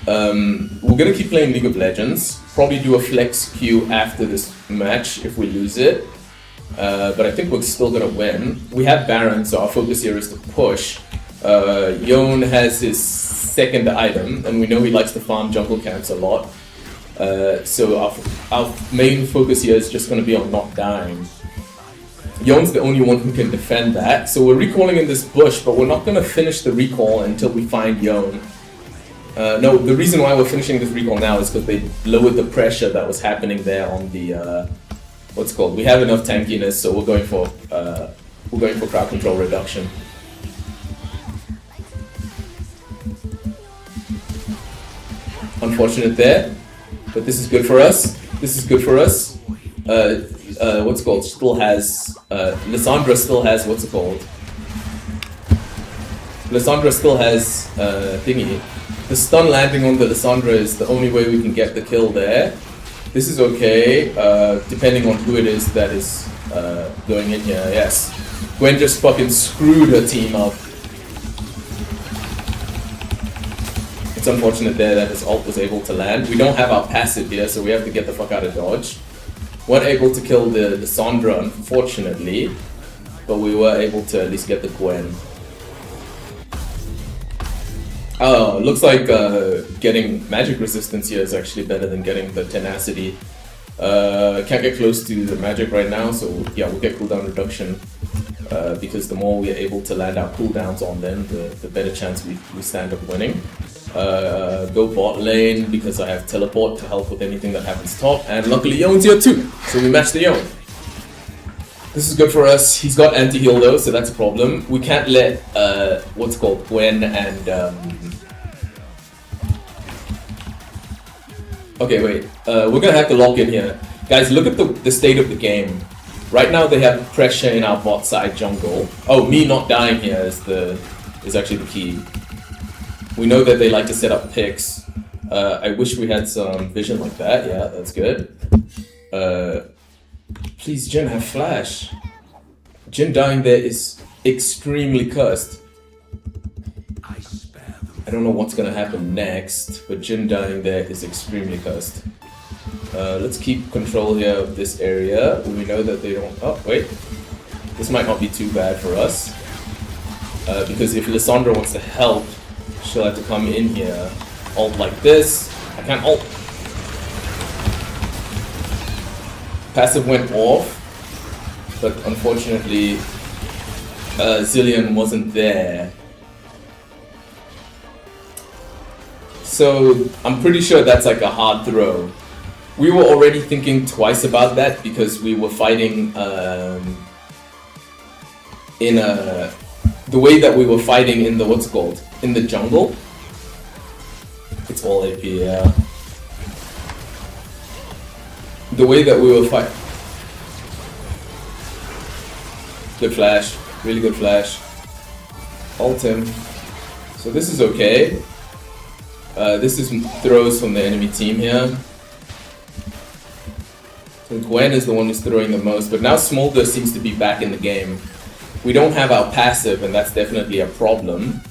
we're going to keep playing League of Legends. Probably do a flex queue after this match if we lose it. But I think we're still going to win. We have Baron, so our focus here is to push. Yone has his 2nd item, and we know he likes to farm jungle camps a lot. So our main focus here is just going to be on not dying. Yone's the only one who can defend that, so we're recalling in this bush, but we're not going to finish the recall until we find Yone. No, the reason why we're finishing this recall now is because they lowered the pressure that was happening there on the what's it called? We have enough tankiness, so we're going for crowd control reduction. Unfortunate there, but this is good for us. This is good for us. What's it called? Still has Lissandra still has what's it called? Lissandra still has thingy. The stun landing on the Lissandra is the only way we can get the kill there. This is okay, depending on who it is that is going in here. Yes, Gwen just fucking screwed her team up. It's unfortunate there that his ult was able to land. We don't have our passive here, so we have to get the fuck out of dodge. Weren't able to kill the Lissandra, unfortunately, but we were able to at least get the Gwen. Oh, looks like getting magic resistance here is actually better than getting the tenacity. Can't get close to the magic right now, so yeah, we'll get cooldown reduction. Because the more we're able to land our cooldowns on them, the better chance we stand up winning. Go bot lane because I have teleport to help with anything that happens top, and luckily Yone's here too, so we match the Yone. This is good for us. He's got anti-heal though, so that's a problem. We can't let what's called Gwen and okay, wait. We're gonna have to lock in here, guys. Look at the state of the game. Right now they have pressure in our bot side jungle. Oh, me not dying here is actually the key. We know that they like to set up picks. I wish we had some vision like that. Yeah, that's good. Please, Jhin, have flash. Jhin dying there is extremely cursed. I don't know what's gonna happen next, but Jhin dying there is extremely cursed. Let's keep control here of this area. We know that they don't... Oh, wait. This might not be too bad for us. Because if Lissandra wants to help, she'll have to come in here. Ult like this. I can't ult. Passive went off, but unfortunately Zilean wasn't there. So I'm pretty sure that's like a hard throw. We were already thinking twice about that because we were fighting in the way that we were fighting in the what's it called? In the jungle. It's all AP, yeah. The way that we were fighting. Good flash, really good flash. Ult him. So this is okay. This is throws from the enemy team here. So Gwen is the one who's throwing the most, but now Smolder seems to be back in the game. We don't have our passive, and that's definitely a problem.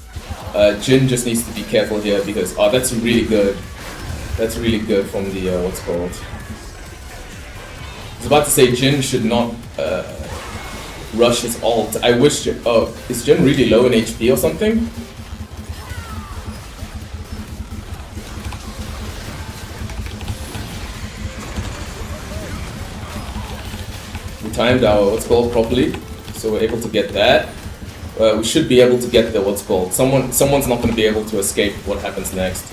Jhin just needs to be careful here because, oh, that's really good. That's really good from the, what's it called? I was about to say Jhin should not rush his ult. I wish, oh, is Jhin really low in HP or something? We timed our, what's it called, properly, so we're able to get that. We should be able to get the, what's it called, someone's not going to be able to escape what happens next.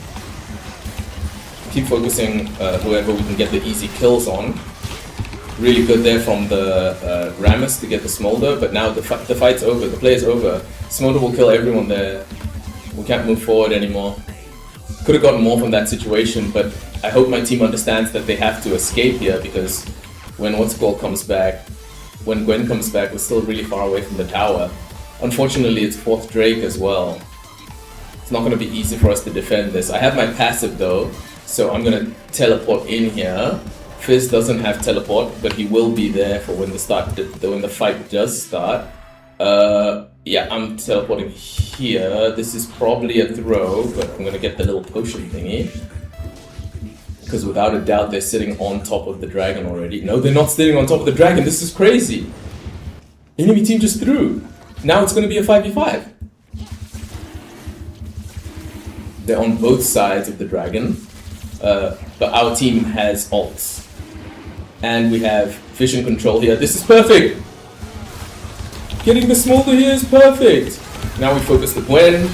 Keep focusing whoever we can get the easy kills on. Really good there from the Rammus to get the Smolder, but now the fight's over, the play's over. Smolder will kill everyone there. We can't move forward anymore. Could have gotten more from that situation, but I hope my team understands that they have to escape here because when what's it called comes back, when Gwen comes back, we're still really far away from the tower. Unfortunately, it's 4th Drake as well. It's not going to be easy for us to defend this. I have my passive though, so I'm going to teleport in here. Fizz doesn't have teleport, but he will be there for when the fight does start. Yeah, I'm teleporting here. This is probably a throw, but I'm going to get the little potion thingy. Because without a doubt, they're sitting on top of the dragon already. No, they're not sitting on top of the dragon. This is crazy. Enemy team just threw. Now it's going to be a 5v5. They're on both sides of the dragon. But our team has ults. And we have vision control here. This is perfect. Getting the smolder here is perfect. Now we focus the Gwen.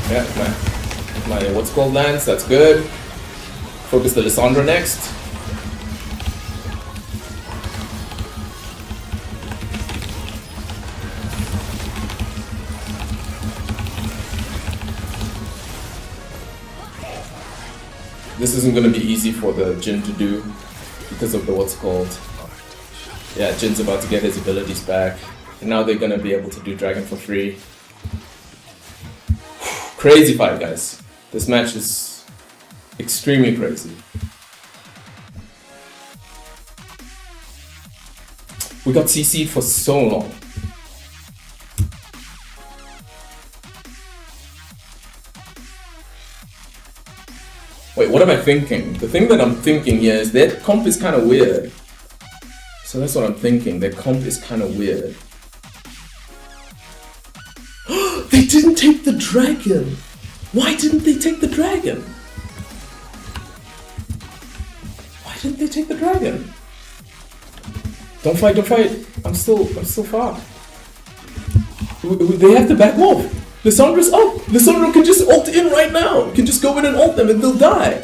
Yeah, my what's called lance, that's good. Focus the Lissandra next. This isn't going to be easy for the Jhin to do because of the what's called. Yeah, Jin's about to get his abilities back. And now they're going to be able to do Dragon for free. Crazy fight, guys. This match is extremely crazy. We got CC'd for so long. Wait, what am I thinking? The thing that I'm thinking here is their comp is kind of weird. So that's what I'm thinking. Their comp is kind of weird. They didn't take the dragon! Why didn't they take the dragon? Why didn't they take the dragon? Don't fight, don't fight. I'm still far. They have to back off. Lissandra's up. Lissandra can just ult in right now. Can just go in and ult them and they'll die.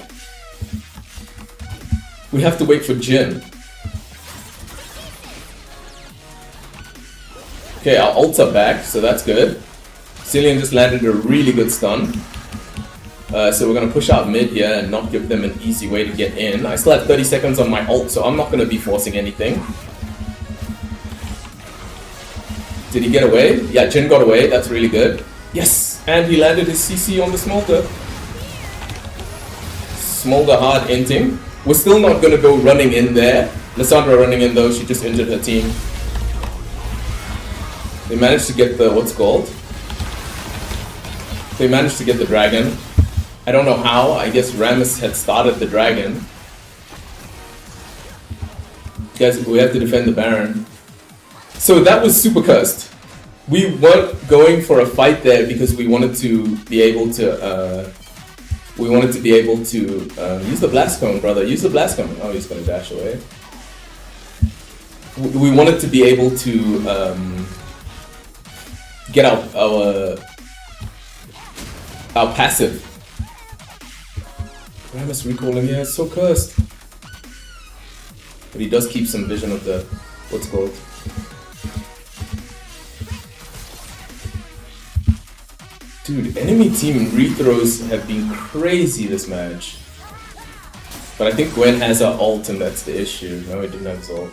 We have to wait for Jhin. Okay, our ults are back, so that's good. Cillian just landed a really good stun. So we're going to push out mid here and not give them an easy way to get in. I still have 30 seconds on my ult, so I'm not going to be forcing anything. Did he get away? Yeah, Jhin got away. That's really good. Yes! And he landed his CC on the Smolder. Smolder hard inting. We're still not going to go running in there. Lissandra running in though, she just injured her team. They managed to get the, what's called? They managed to get the dragon. I don't know how, I guess Rammus had started the dragon. Guys, we have to defend the Baron. So that was super cursed. We weren't going for a fight there because we wanted to be able to, use the blast cone, brother. Use the blast cone. Oh, he's gonna dash away. We wanted to be able to get our passive. Rammus recalling here is so cursed. But he does keep some vision of the what's called. Dude, enemy team rethrows have been crazy this match. But I think Gwen has her ult and that's the issue. No, he didn't have his ult.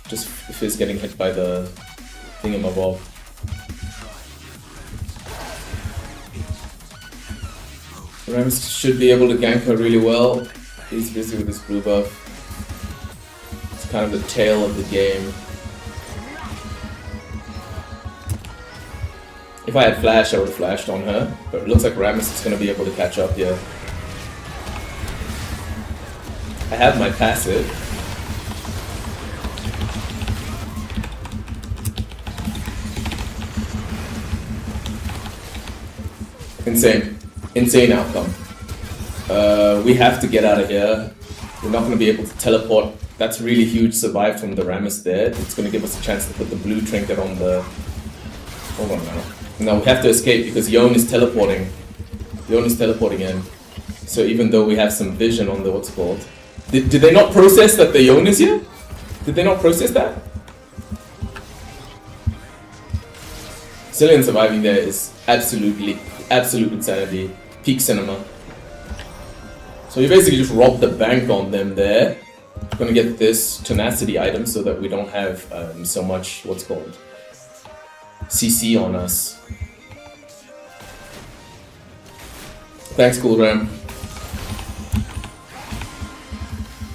Just Fizz getting hit by the thingamabob. Rammus should be able to gank her really well. He's busy with his blue buff. It's kind of the tail of the game. If I had flash, I would have flashed on her, but it looks like Rammus is going to be able to catch up here. I have my passive. Insane. Insane outcome. We have to get out of here. We're not going to be able to teleport. That's really huge survive from the Rammus there. It's going to give us a chance to put the blue trinket on the... Hold on now. No, we have to escape because Yone is teleporting. Yone is teleporting in. So even though we have some vision on the what's called... Did they not process that the Yone is here? Did they not process that? Cillian surviving there is absolute insanity. Peak cinema. So So we basically just robbed the bank on them there. Gonna get this tenacity item so that we don't have so much, what's called, CC on us. Thanks, Cool Ram.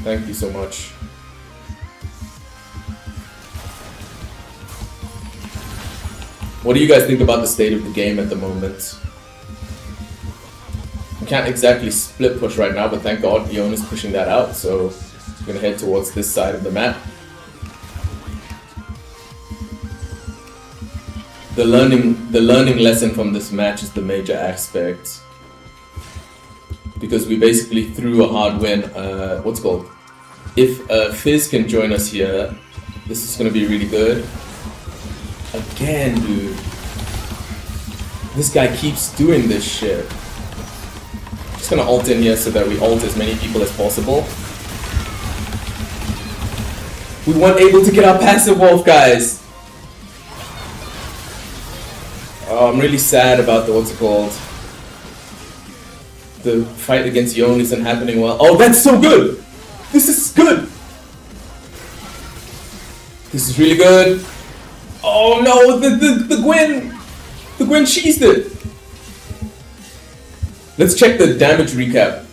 Thank you so much. What do you guys think about the state of the game at the moment? We can't exactly split push right now, but thank God Leon is pushing that out, so we're gonna head towards this side of the map. The learning lesson from this match is the major aspect. Because we basically threw a hard win. What's it called? If Fizz can join us here, this is gonna be really good. Again, dude. This guy keeps doing this shit. Just gonna ult in here so that we ult as many people as possible. We weren't able to get our passive wolf, guys. Oh, I'm really sad about the, what's it called? The fight against Yon isn't happening well. Oh, that's so good! This is good! This is really good. Oh no, the Gwen! The Gwen cheesed it! Let's check the damage recap.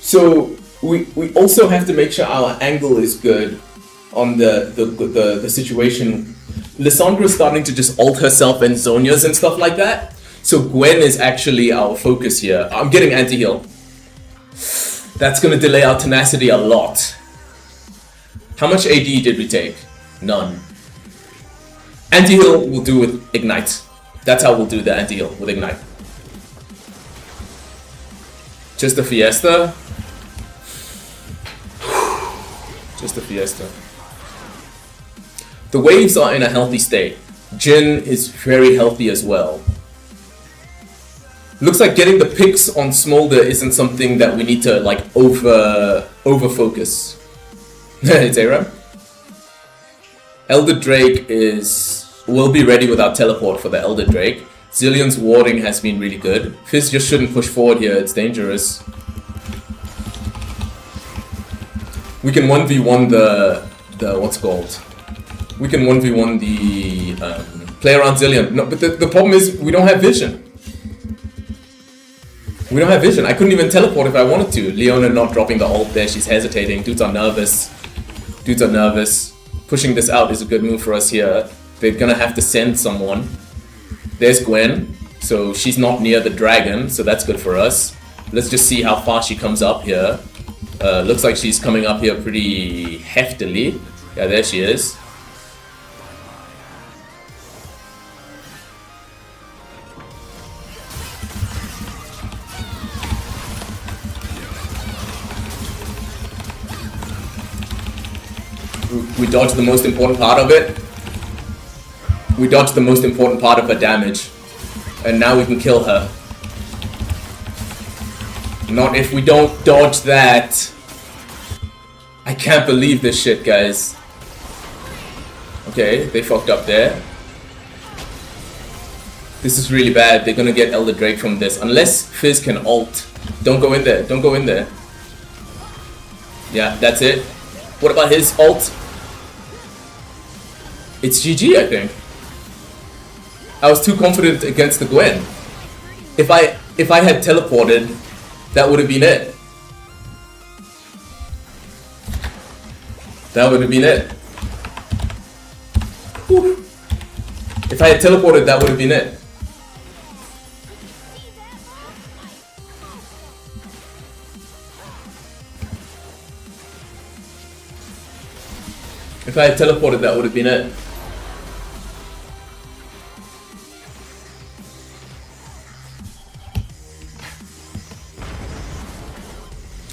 So, we also have to make sure our angle is good on the situation. Lissandra's starting to just ult herself and Zonia's and stuff like that. So Gwen is actually our focus here. I'm getting anti-heal. That's gonna delay our tenacity a lot. How much AD did we take? None. Anti-heal we'll do with Ignite. That's how we'll do the anti-heal, with Ignite. Just a fiesta. Just a fiesta. The waves are in a healthy state. Jhin is very healthy as well. Looks like getting the picks on Smolder isn't something that we need to like over focus. It's Aram. Elder Drake will be ready with our teleport for the Elder Drake. Zillion's warding has been really good. Fizz just shouldn't push forward here, it's dangerous. We can 1v1 the what's called? We can 1v1 the play around Zillion. No, but the problem is we don't have vision. We don't have vision. I couldn't even teleport if I wanted to. Leona not dropping the ult there. She's hesitating. Dudes are nervous. Dudes are nervous. Pushing this out is a good move for us here. They're gonna have to send someone. There's Gwen. So she's not near the dragon. So that's good for us. Let's just see how far she comes up here. Looks like she's coming up here pretty heftily. Yeah, there she is. We dodged the most important part of it. We dodged the most important part of her damage. And now we can kill her. Not if we don't dodge that. I can't believe this shit, guys. Okay, they fucked up there. This is really bad. They're gonna get Elder Drake from this. Unless Fizz can ult. Don't go in there. Don't go in there. Yeah, that's it. What about his ult? It's GG, I think. I was too confident against the Gwen. If I had teleported, that would have been it. That would have been it. Whew. If I had teleported, that would have been it. If I had teleported, that would have been it.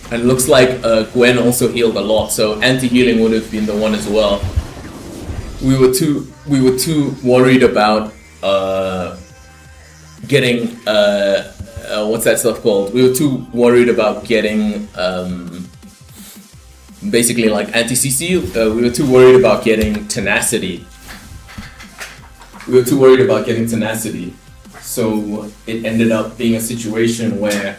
And it looks like Gwen also healed a lot, so anti-healing would have been the one as well. We were too worried about getting what's that stuff called? We were too worried about getting basically like anti-CC. We were too worried about getting tenacity. So it ended up being a situation where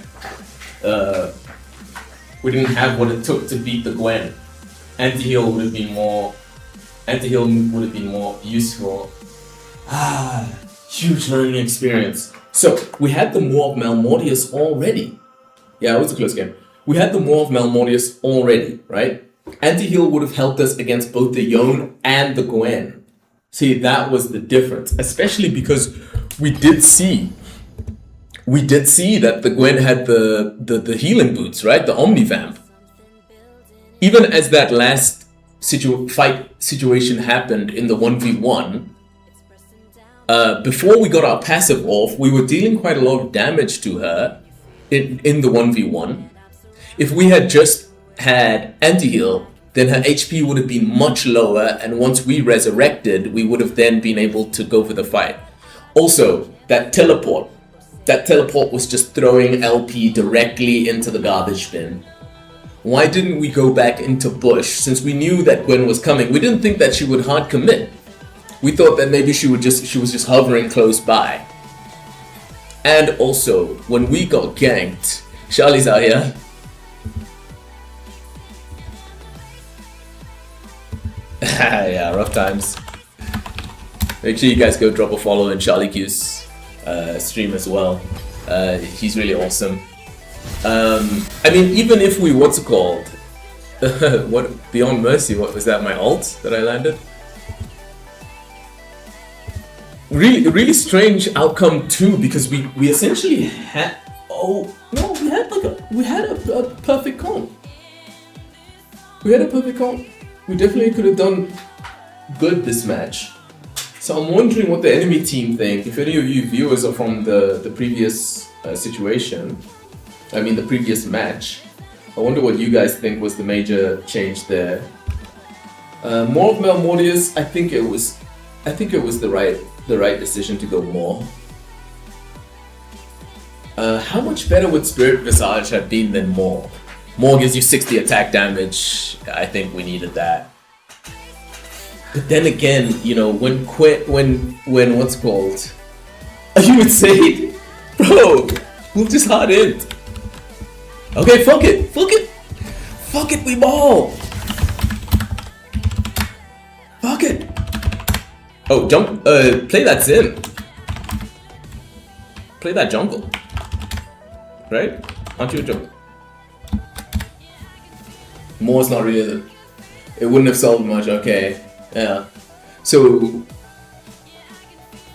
we didn't have what it took to beat the Gwen. Anti-heal would have been more. Anti-heal would have been more useful. Huge learning experience. So we had the Maw of Malmortius already. Yeah, it was a close game. We had the Maw of Malmortius already, right? Anti-heal would have helped us against both the Yone and the Gwen. See, that was the difference, especially because we did see that the Gwen had the healing boots, right? The Omnivamp. Even as that last fight situation happened in the 1v1, before we got our passive off, we were dealing quite a lot of damage to her in the 1v1. If we had just had anti-heal, then her HP would have been much lower, and once we resurrected, we would have then been able to go for the fight. Also, that teleport was just throwing LP directly into the garbage bin. Why didn't we go back into bush? Since we knew that Gwen was coming, we didn't think that she would hard commit. We thought that maybe she was just hovering close by. And also, when we got ganked, Charlie's out here. Yeah, rough times. Make sure you guys go drop a follow in Charlie Q's stream as well. He's really awesome. I mean, even if we, what's it called? What, Beyond Mercy, what was that, my ult that I landed? Really strange outcome too, because we essentially had, oh no, we had a perfect comp. We had a perfect comp. We definitely could have done good this match. So I'm wondering what the enemy team think. If any of you viewers are from the previous situation, I mean the previous match, I wonder what you guys think was the major change there. More of Malmortius, I think it was the right decision to go more. How much better would Spirit Visage have been than more? More gives you 60 attack damage. I think we needed that. But then again, you know, when what's called? Are you insane? Bro, we'll just hard in. Okay, fuck it, we ball. Fuck it. Oh, jump, play that Zim. Play that jungle. Right? Aren't you a jungle? More's not really, it wouldn't have solved much, okay. Yeah. So,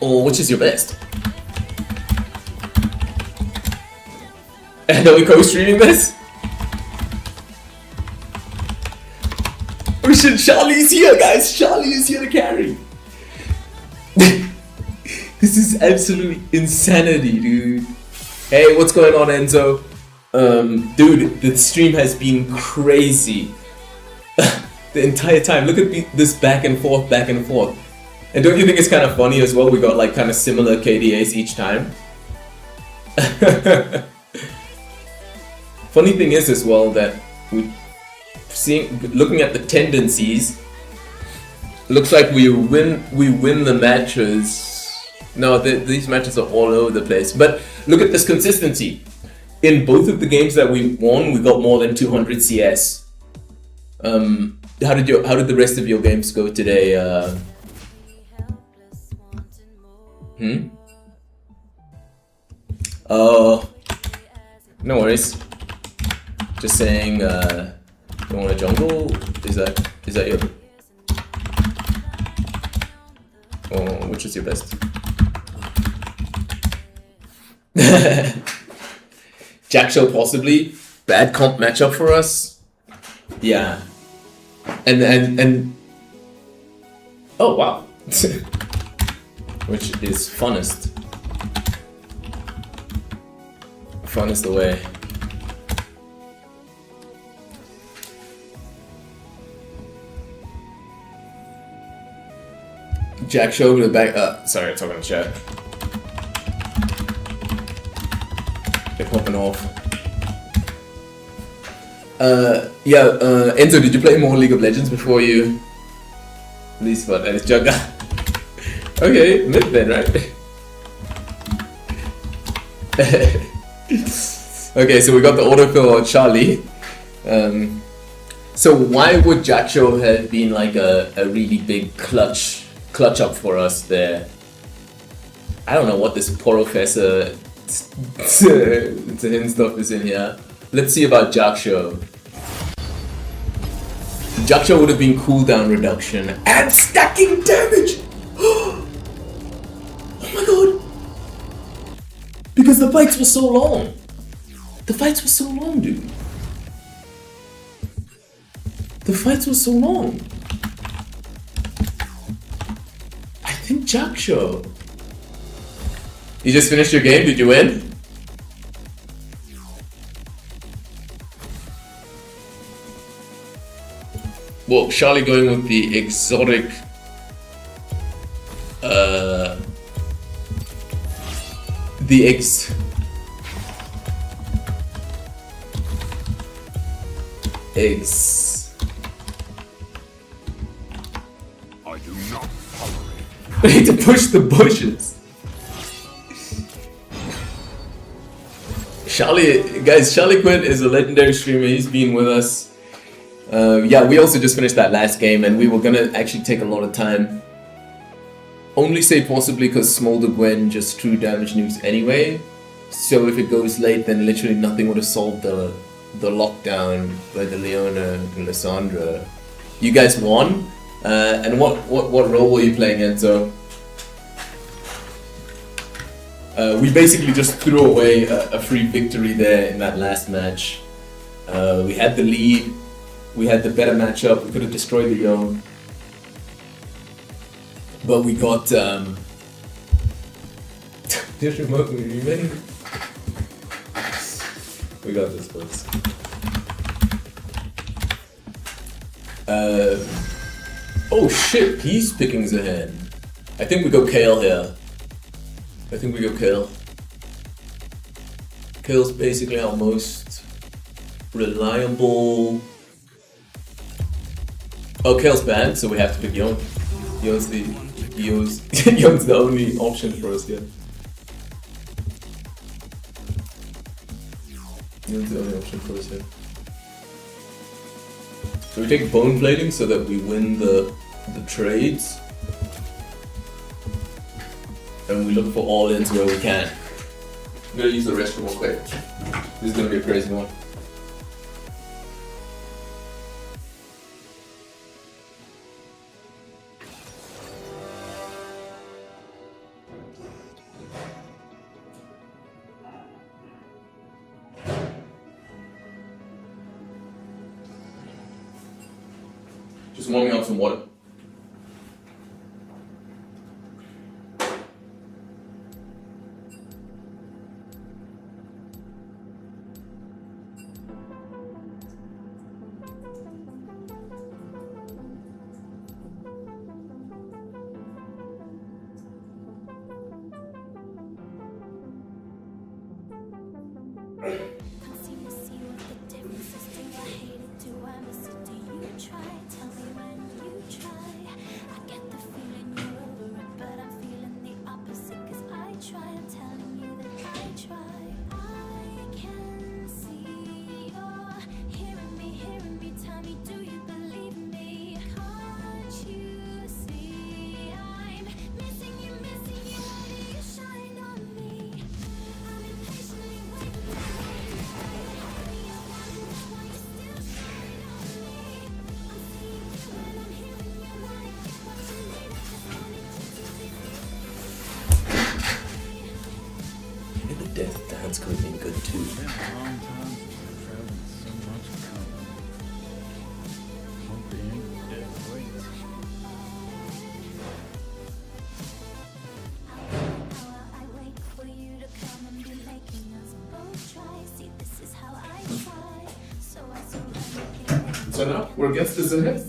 which is your best? And are we co-streaming this? Charlie's here, guys! Charlie is here to carry! This is absolute insanity, dude. Hey, what's going on, Enzo? Dude, the stream has been crazy. The entire time. Look at this back and forth. And don't you think it's kind of funny as well? We got like kind of similar KDAs each time. Funny thing is as well that looking at the tendencies, looks like we win the matches. No, these matches are all over the place. But look at this consistency. In both of the games that we won, we got more than 200 CS. How did the rest of your games go today? Oh, no worries. Just saying, you want a jungle? Is that your? Oh, which is your best? Jack Show possibly bad comp matchup for us. Yeah, and oh wow, which is funnest away. Jack Show to the back. Sorry, I'm talking in chat. They're popping off. Enzo, did you play more League of Legends before you? At least what? And it's Jugga. Okay, mid then, right? Okay, so we got the autofill on Charlie. So why would Jackshaw have been like a really big clutch up for us there? I don't know what this Professor to him stuff is in here. Let's see about Jackshaw. Jackshaw would have been cooldown reduction and stacking damage! Oh my god! Because the fights were so long! The fights were so long, dude. The fights were so long. I think Jackshaw. You just finished your game? Did you win? Well, Charlie going with the exotic I do not tolerate. I need to push the bushes. Charlie Quinn is a legendary streamer. He's been with us. Yeah, we also just finished that last game, and we were gonna actually take a lot of time. Only say possibly because Smolder Gwen just true damage nukes anyway. So if it goes late, then literally nothing would have solved the lockdown by the Leona and Lissandra. You guys won. And what role were you playing, Enzo? We basically just threw away a free victory there in that last match. We had the lead. We had the better matchup. We could have destroyed the Yone. But we got just remote remake. We got this, folks. Oh shit, he's picking Zahan. I think we go Kale here. Kale's basically our most reliable. Oh, Kale's banned, so we have to pick Yone. Yone's the only option for us here. Yone's the only option for us here. So we take bone plating so that we win the trades. And we look for all-ins where we can. I'm gonna use the restroom real quick. This is gonna be a crazy one. Just warming up some water. Death dance could have been good too. It's been a long time since I've traveled so much with Kappa. Hope the end of death waits. I wait for you to come and be making us both try. See, this is how I try. So I surrender. So now we're against the Zahan.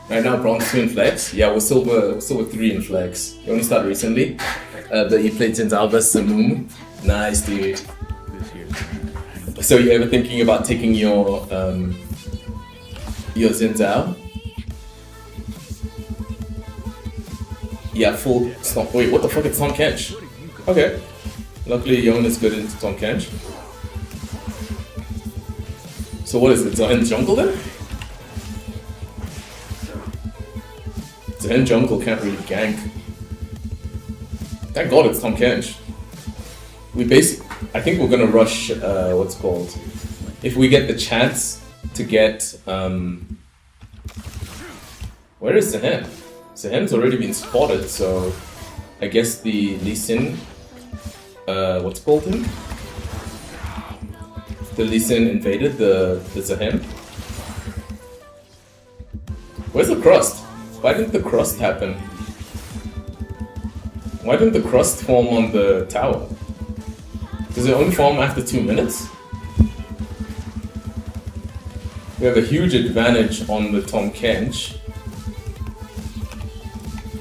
Right now, bronze 2 in flex. Yeah, we're silver 3 in flex. He only started recently. But he played since August Moon. Nice, dude. This year. So you ever thinking about taking your Zinzao? Yeah, full stomp. Wait, what the fuck? It's Stomp Kench. Okay. Luckily, Yon is good into Tom Kench. So what is it? Zahen jungle then? Zahen jungle can't really gank. Thank God it's Tom Kench. I think we're gonna rush, what's it called? If we get the chance to get, where is Zahen? Zahen's already been spotted, so I guess the Lee Sin, what's it called him? The Lee Sin invaded the Zahen. Where's the crust? Why didn't the crust happen? Why didn't the crust form on the tower? Does it only form after 2 minutes? We have a huge advantage on the Tom Kench.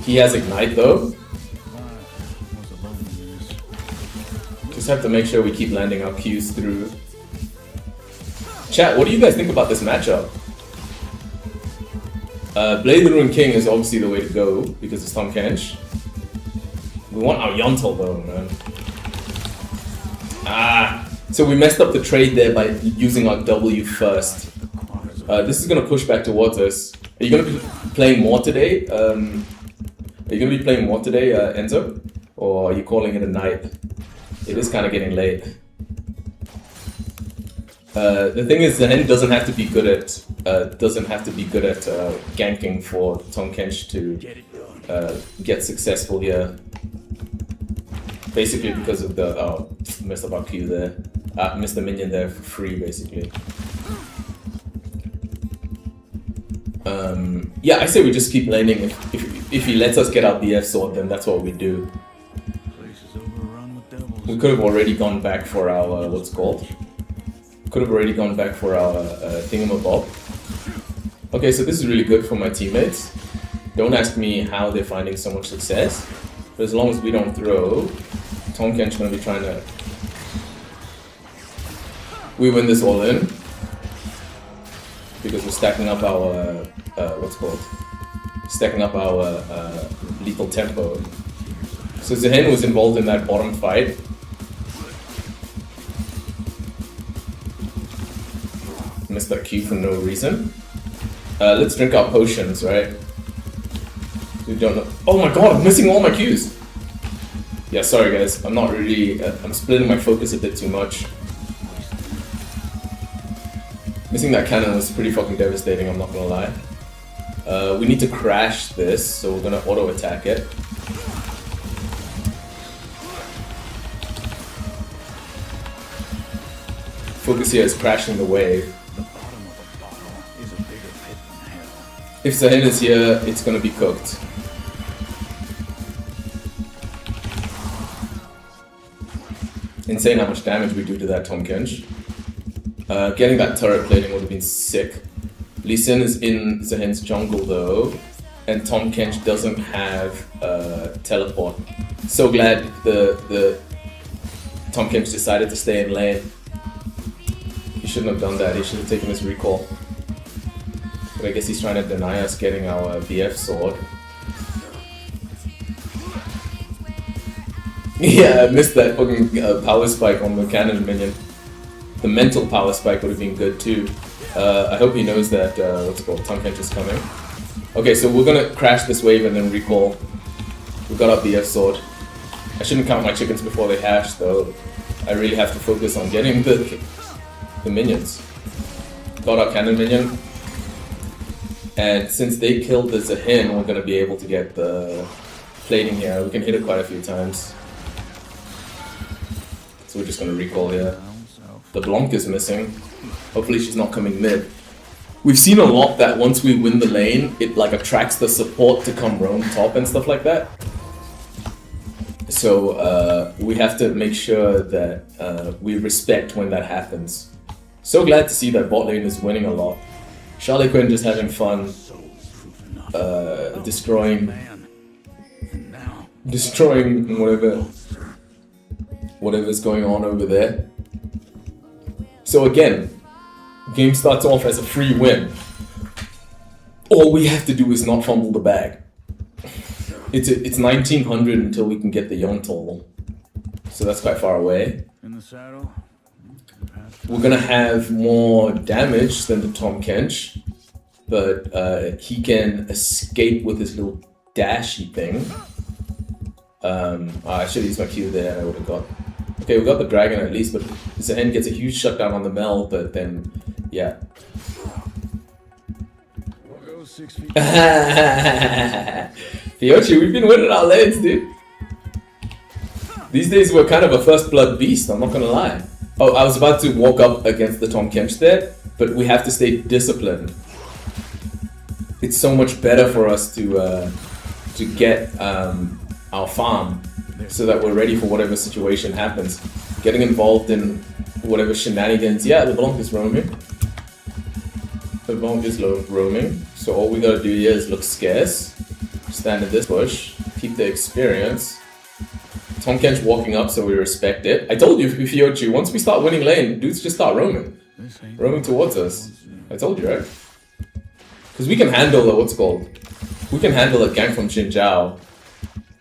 He has Ignite though. Just have to make sure we keep landing our Qs through. Chat, what do you guys think about this matchup? Blade the Ruin King is obviously the way to go because it's Tom Kench. We want our Yontel though, man. So we messed up the trade there by using our W first. This is gonna push back towards us. Are you gonna be playing more today? Enzo? Or are you calling it a night? It is kind of getting late. The thing is, Zahen doesn't have to be good at ganking for Tom Kench to get successful here. Basically because of the messed up our Q there. Missed the minion there for free, basically. Yeah, I say we just keep laning. If he lets us get our BF sword, then that's what we do. We could have already gone back for our what's it called? Could have already gone back for our thingamabob. Okay, so this is really good for my teammates. Don't ask me how they're finding so much success, but as long as we don't throw, Tom Kench's gonna be trying to. We win this all in because we're stacking up our what's it called? Stacking up our lethal tempo. So Zahen was involved in that bottom fight. Missed that Q for no reason. Let's drink our potions, right? We don't know. Oh my god, I'm missing all my Qs! Yeah, sorry guys, I'm not really... I'm splitting my focus a bit too much. Missing that cannon was pretty fucking devastating, I'm not gonna lie. We need to crash this, so we're gonna auto-attack it. Focus here is crashing the wave. If Zahen is here, it's gonna be cooked. Insane how much damage we do to that Tom Kench. Getting that turret plating would have been sick. Lee Sin is in Zahen's jungle though, and Tom Kench doesn't have teleport. So glad the Tom Kench decided to stay in lane. He shouldn't have done that, he should have taken his recall. But I guess he's trying to deny us getting our BF sword. Yeah, I missed that fucking power spike on the cannon minion. The mental power spike would have been good too. I hope he knows that, what's it called, Tom Kench is coming. Okay, so we're gonna crash this wave and then recall. We've got our BF sword. I shouldn't count my chickens before they hatch though. I really have to focus on getting the minions. Got our cannon minion. And since they killed the Zahen, we're gonna be able to get the plating here. We can hit it quite a few times. So we're just gonna recall here. The Blanc is missing. Hopefully she's not coming mid. We've seen a lot that once we win the lane, it like attracts the support to come roam top and stuff like that. So we have to make sure that we respect when that happens. So glad to see that bot lane is winning a lot. Charlie Quinn just having fun, destroying whatever's going on over there. So again, game starts off as a free win. All we have to do is not fumble the bag. It's 1900 until we can get the Yontel. so that's quite far away. In the saddle. We're gonna have more damage than the Tom Kench, but he can escape with his little dashy thing. I should use my Q there, I would have got. Okay, we got the dragon at least, but Zahen gets a huge shutdown on the Mel, but then, yeah. We'll go 6 feet. Fiochi, we've been winning our lanes, dude. These days we're kind of a first blood beast, I'm not gonna lie. Oh, I was about to walk up against the Tom Kench there, but we have to stay disciplined. It's so much better for us to get our farm so that we're ready for whatever situation happens. Getting involved in whatever shenanigans. Yeah, LeBlanc is roaming. LeBlanc is roaming. So all we gotta do here is look scarce. Stand in this bush. Keep the experience. Tom Kench walking up, so we respect it. I told you, Fiochi, once we start winning lane, dudes just start roaming. Roaming towards us. I told you, right? Because we can handle a, what's it called? We can handle a gank from Xin Zhao,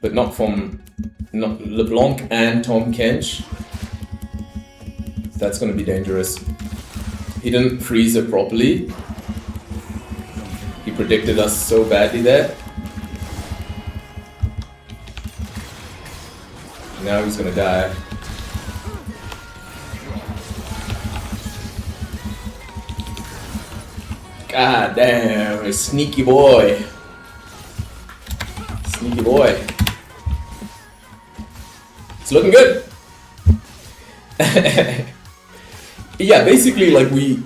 but not from LeBlanc and Tom Kench. That's gonna be dangerous. He didn't freeze it properly. He predicted us so badly there. Now he's gonna die. God damn, a sneaky boy. Sneaky boy. It's looking good. Yeah, basically like we,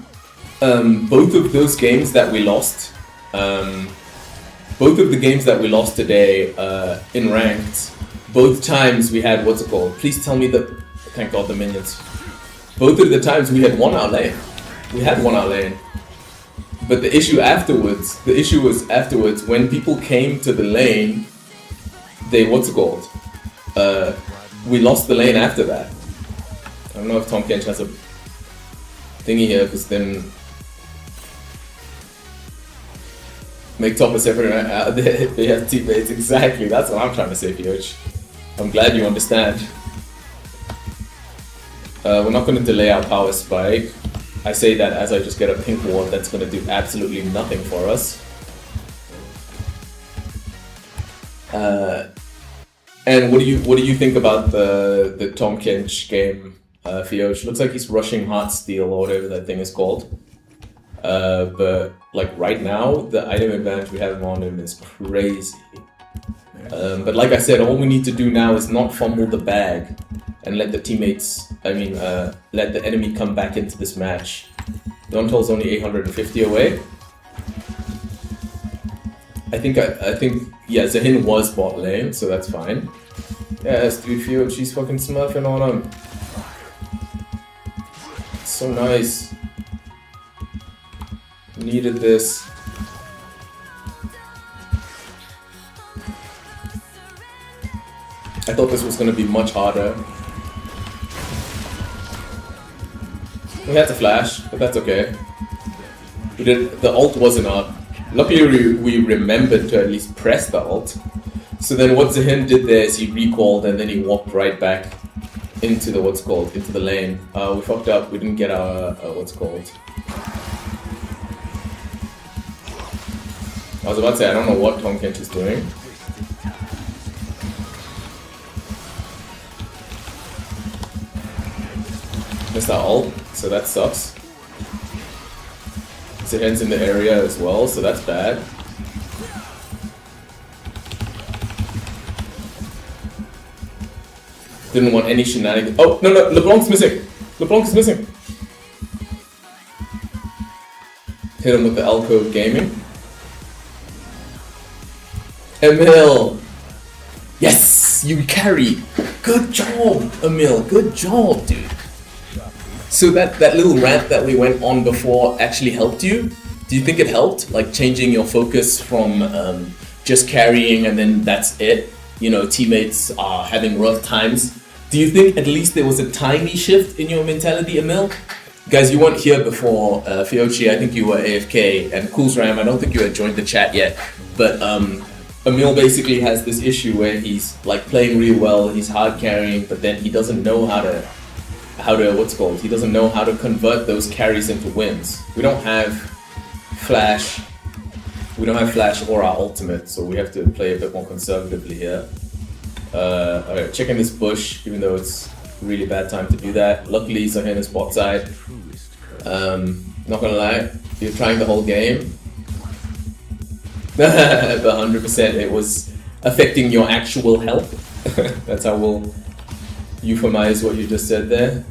both of those games that we lost, both of the games that we lost today in ranked, both times we had, what's it called? Please tell me that, thank God, the minions. Both of the times we had won our lane. We had won our lane. But the issue was afterwards, when people came to the lane, they, what's it called? We lost the lane after that. I don't know if Tom Kench has a thingy here, because then make top a separate out there. They have teammates, exactly. That's what I'm trying to say, Fioch. I'm glad you understand. We're not going to delay our power spike. I say that as I just get a pink ward that's going to do absolutely nothing for us. And what do you think about the Tom Kench game, Fioch? Looks like he's rushing Heartsteel or whatever that thing is called. But like right now, the item advantage we have on him is crazy. But like I said, all we need to do now is not fumble the bag and let the teammates, let the enemy come back into this match. Dontol's only 850 away. I think, yeah, Zahin was bot lane, so that's fine. Yes, dude, Fioch, she's fucking smurfing on him. It's so nice. Needed this. I thought this was going to be much harder. We had to flash, but that's okay. The ult wasn't up. Luckily we remembered to at least press the ult. So then what Zahin did there is he recalled and then he walked right back into the into the lane. We fucked up, we didn't get our I was about to say, I don't know what Tom Kench is doing. Missed our ult, so that sucks. Zahin's in the area as well, so that's bad. Didn't want any shenanigans. Oh, no, LeBlanc's missing. LeBlanc is missing. Hit him with the Alcove Gaming. Emil! Yes! You carried! Good job, Emil. Good job, dude. So that little rant that we went on before actually helped you? Do you think it helped? Like changing your focus from just carrying and then that's it? You know, teammates are having rough times. Do you think at least there was a tiny shift in your mentality, Emil? Guys, you weren't here before, Fiochi, I think you were AFK, and Coolsram, I don't think you had joined the chat yet, but Emil basically has this issue where he's like playing really well, he's hard carrying, but then he doesn't know how to what's it called? He doesn't know how to convert those carries into wins. We don't have flash. We don't have flash or our ultimate, so we have to play a bit more conservatively here. Alright, checking this bush, even though it's a really bad time to do that. Luckily, he's on his bot side. Not gonna lie, you're trying the whole game. But 100% it was affecting your actual health. That's how we'll euphemize what you just said there.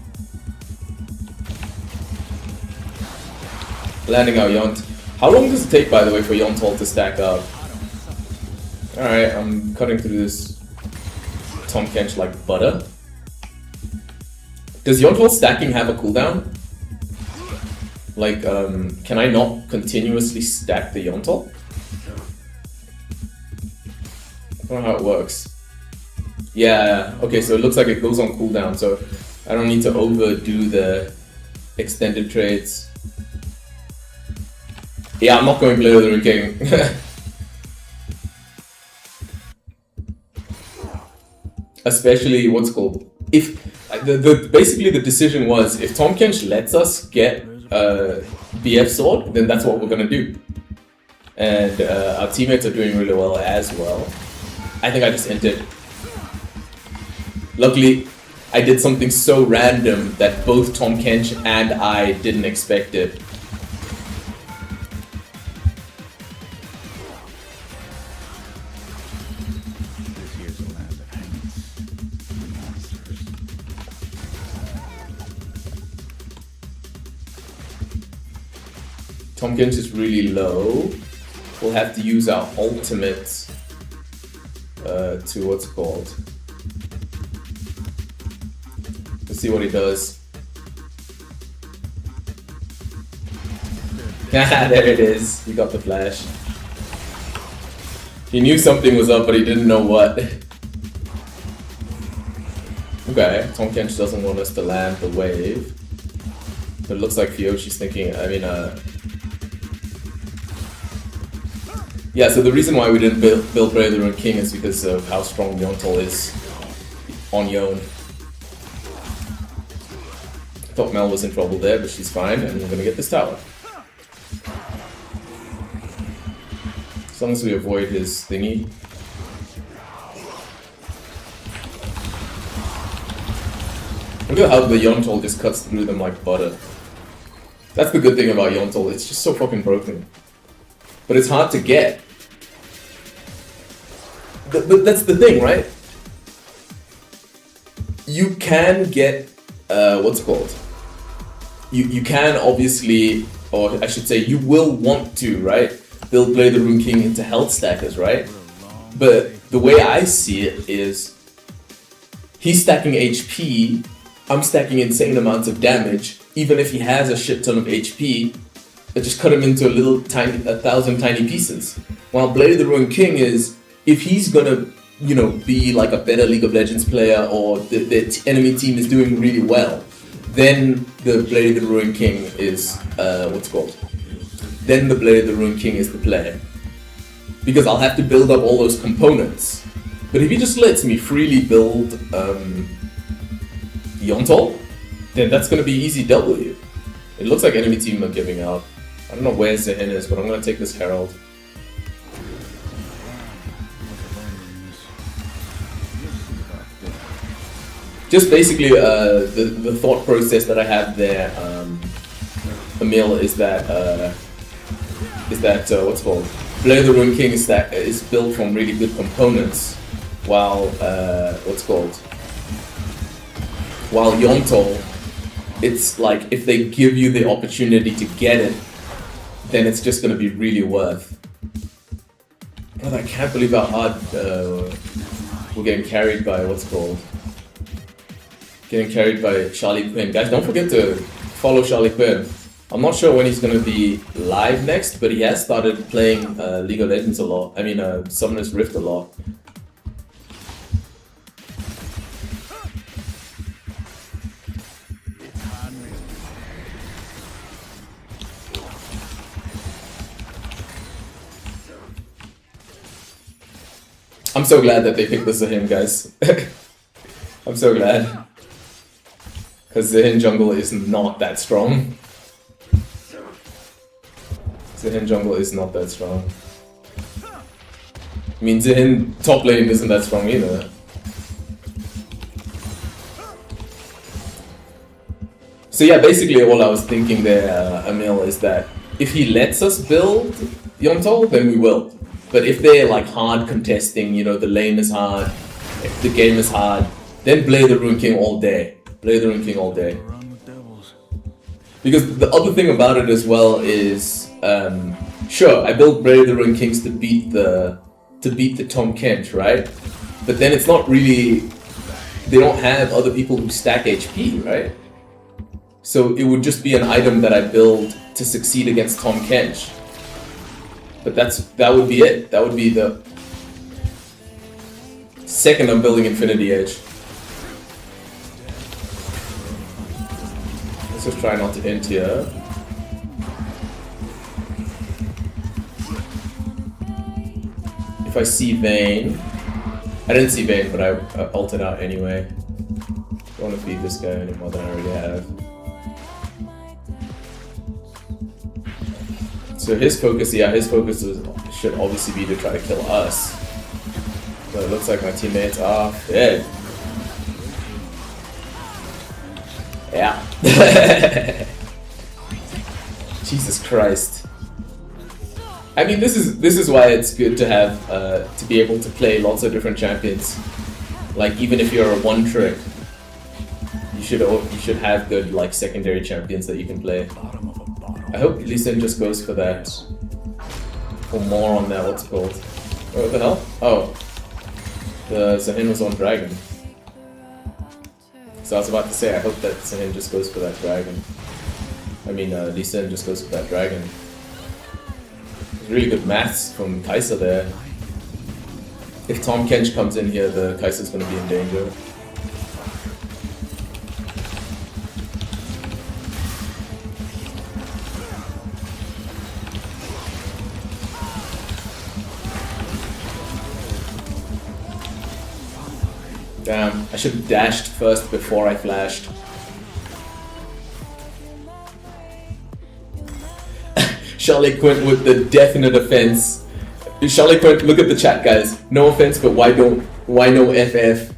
Landing our Yont. How long does it take, by the way, for Yontol to stack up? Alright, I'm cutting through this Tahm Kench like butter. Does Yontol stacking have a cooldown? Like, can I not continuously stack the Yontol? I don't know how it works. Yeah, okay, so it looks like it goes on cooldown, so I don't need to overdo the extended trades. Yeah, I'm not going Blade of the Ring King. Especially, what's called? If basically the decision was, if Tahm Kench lets us get BF sword, then that's what we're gonna do. And our teammates are doing really well as well. I think I just entered. Luckily, I did something so random that both Tahm Kench and I didn't expect it. This here's a land of hangings and monsters. Tahm Kench is really low. We'll have to use our ultimate to what's it called. Let's see what he does. There it is. He got the flash. He knew something was up, but he didn't know what. Okay, Tahm Kench doesn't want us to land the wave. But it looks like Fiyoshi's thinking, yeah, so the reason why we didn't build Blade of the Ring King is because of how strong Yontol is on Yon. I thought Mel was in trouble there, but she's fine, and we're gonna get this tower. As long as we avoid his thingy. Look at how the Yontol just cuts through them like butter. That's the good thing about Yontol, it's just so fucking broken. But it's hard to get. But that's the thing, right? You can get, what's it called? You can obviously, or I should say, you will want to, right? Build Blade of the Ring King into health stackers, right? But the way I see it is, he's stacking HP, I'm stacking insane amounts of damage, even if he has a shit ton of HP, I just cut him into a thousand tiny pieces. While Blade of the Ring King is, if he's gonna, be like a better League of Legends player, or the enemy team is doing really well, then the Blade of the Ring King is, what's it called? Then the Blade of the Ring King is the play. Because I'll have to build up all those components. But if he just lets me freely build, Yontol, then that's gonna be easy W. It looks like enemy team are giving out. I don't know where Zehen is, but I'm gonna take this Herald. Just basically, the thought process that I have there, Emil, is that what's it called? Blade of the Ring King is built from really good components, while what's it called? While Yontol, it's like if they give you the opportunity to get it, then it's just gonna be really worth. Brother, I can't believe how hard we're getting carried by what's it called? Getting carried by Charlie Quinn. Guys, don't forget to follow Charlie Quinn. I'm not sure when he's gonna be live next, but he has started playing League of Legends a lot. Summoner's Rift a lot. I'm so glad that they picked the Zahin, guys. I'm so glad. Because Zahin jungle is not that strong. Zahin jungle is not that strong. I mean, Zahin top lane isn't that strong either. So yeah, basically all I was thinking there, Emil, is that if he lets us build Yonto, then we will. But if they're like hard contesting, you know, the lane is hard, if the game is hard, then play the Rune King all day. Play the Rune King all day. Run with devils. Because the other thing about it as well is, sure, I built Brave the Rune Kings to beat the Tom Kent, right? But then it's not really, they don't have other people who stack HP, right? So it would just be an item that I build to succeed against Tom Kench. But that would be it. That would be the second I'm building Infinity Edge. Let's just try not to end here. If I see Vayne, I didn't see Vayne, but I ulted out anyway. Don't want to feed this guy any more than I already have. So his focus, yeah, his focus should obviously be to try to kill us. But it looks like my teammates are dead. Yeah. Jesus Christ. I mean, this is why it's good to have to be able to play lots of different champions. Like even if you're a one trick, you should have good like secondary champions that you can play. I hope Lee Sin just goes for that. For more on that, what's it called? Oh, what the hell? Oh. The Zahin was on Dragon. So I was about to say, I hope that Zahin just goes for that Dragon. I mean, Lee Sin just goes for that Dragon. Really good maths from Kai'Sa there. If Tom Kench comes in here, the Kai'Sa's gonna be in danger. Damn, I should have dashed first before I flashed. Charlie Quint with the definite offense. Charlie Quint, look at the chat, guys. No offense, but why no FF?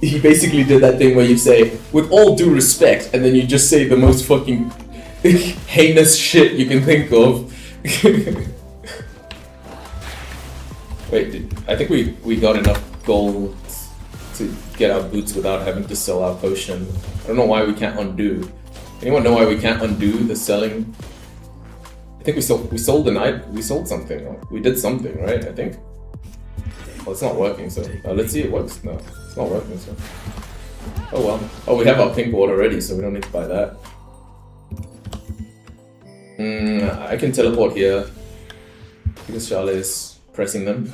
He basically did that thing where you say, with all due respect, and then you just say the most fucking heinous shit you can think of. Wait, I think we got enough gold to get our boots without having to sell our potion. I don't know why we can't undo. Anyone know why we can't undo the selling? I think we sold an item. We sold something. We did something, right? I think. Well, it's not working. So let's see it works. No, it's not working. So. Oh well. Oh, we have our pink ward already, so we don't need to buy that. I can teleport here because Charlotte is pressing them.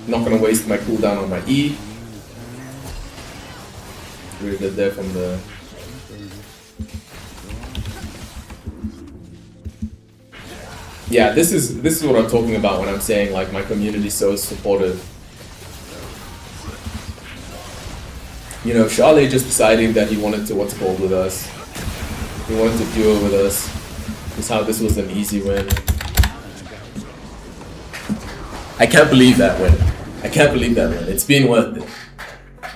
Not gonna waste my cooldown on my E. Really good there from the. Yeah, this is what I'm talking about when I'm saying like my community's so supportive. You know, Charlie just deciding that he wanted to what's called with us. He wanted to duo with us. That's how this was an easy win. I can't believe that win. I can't believe that win. It's been worth it.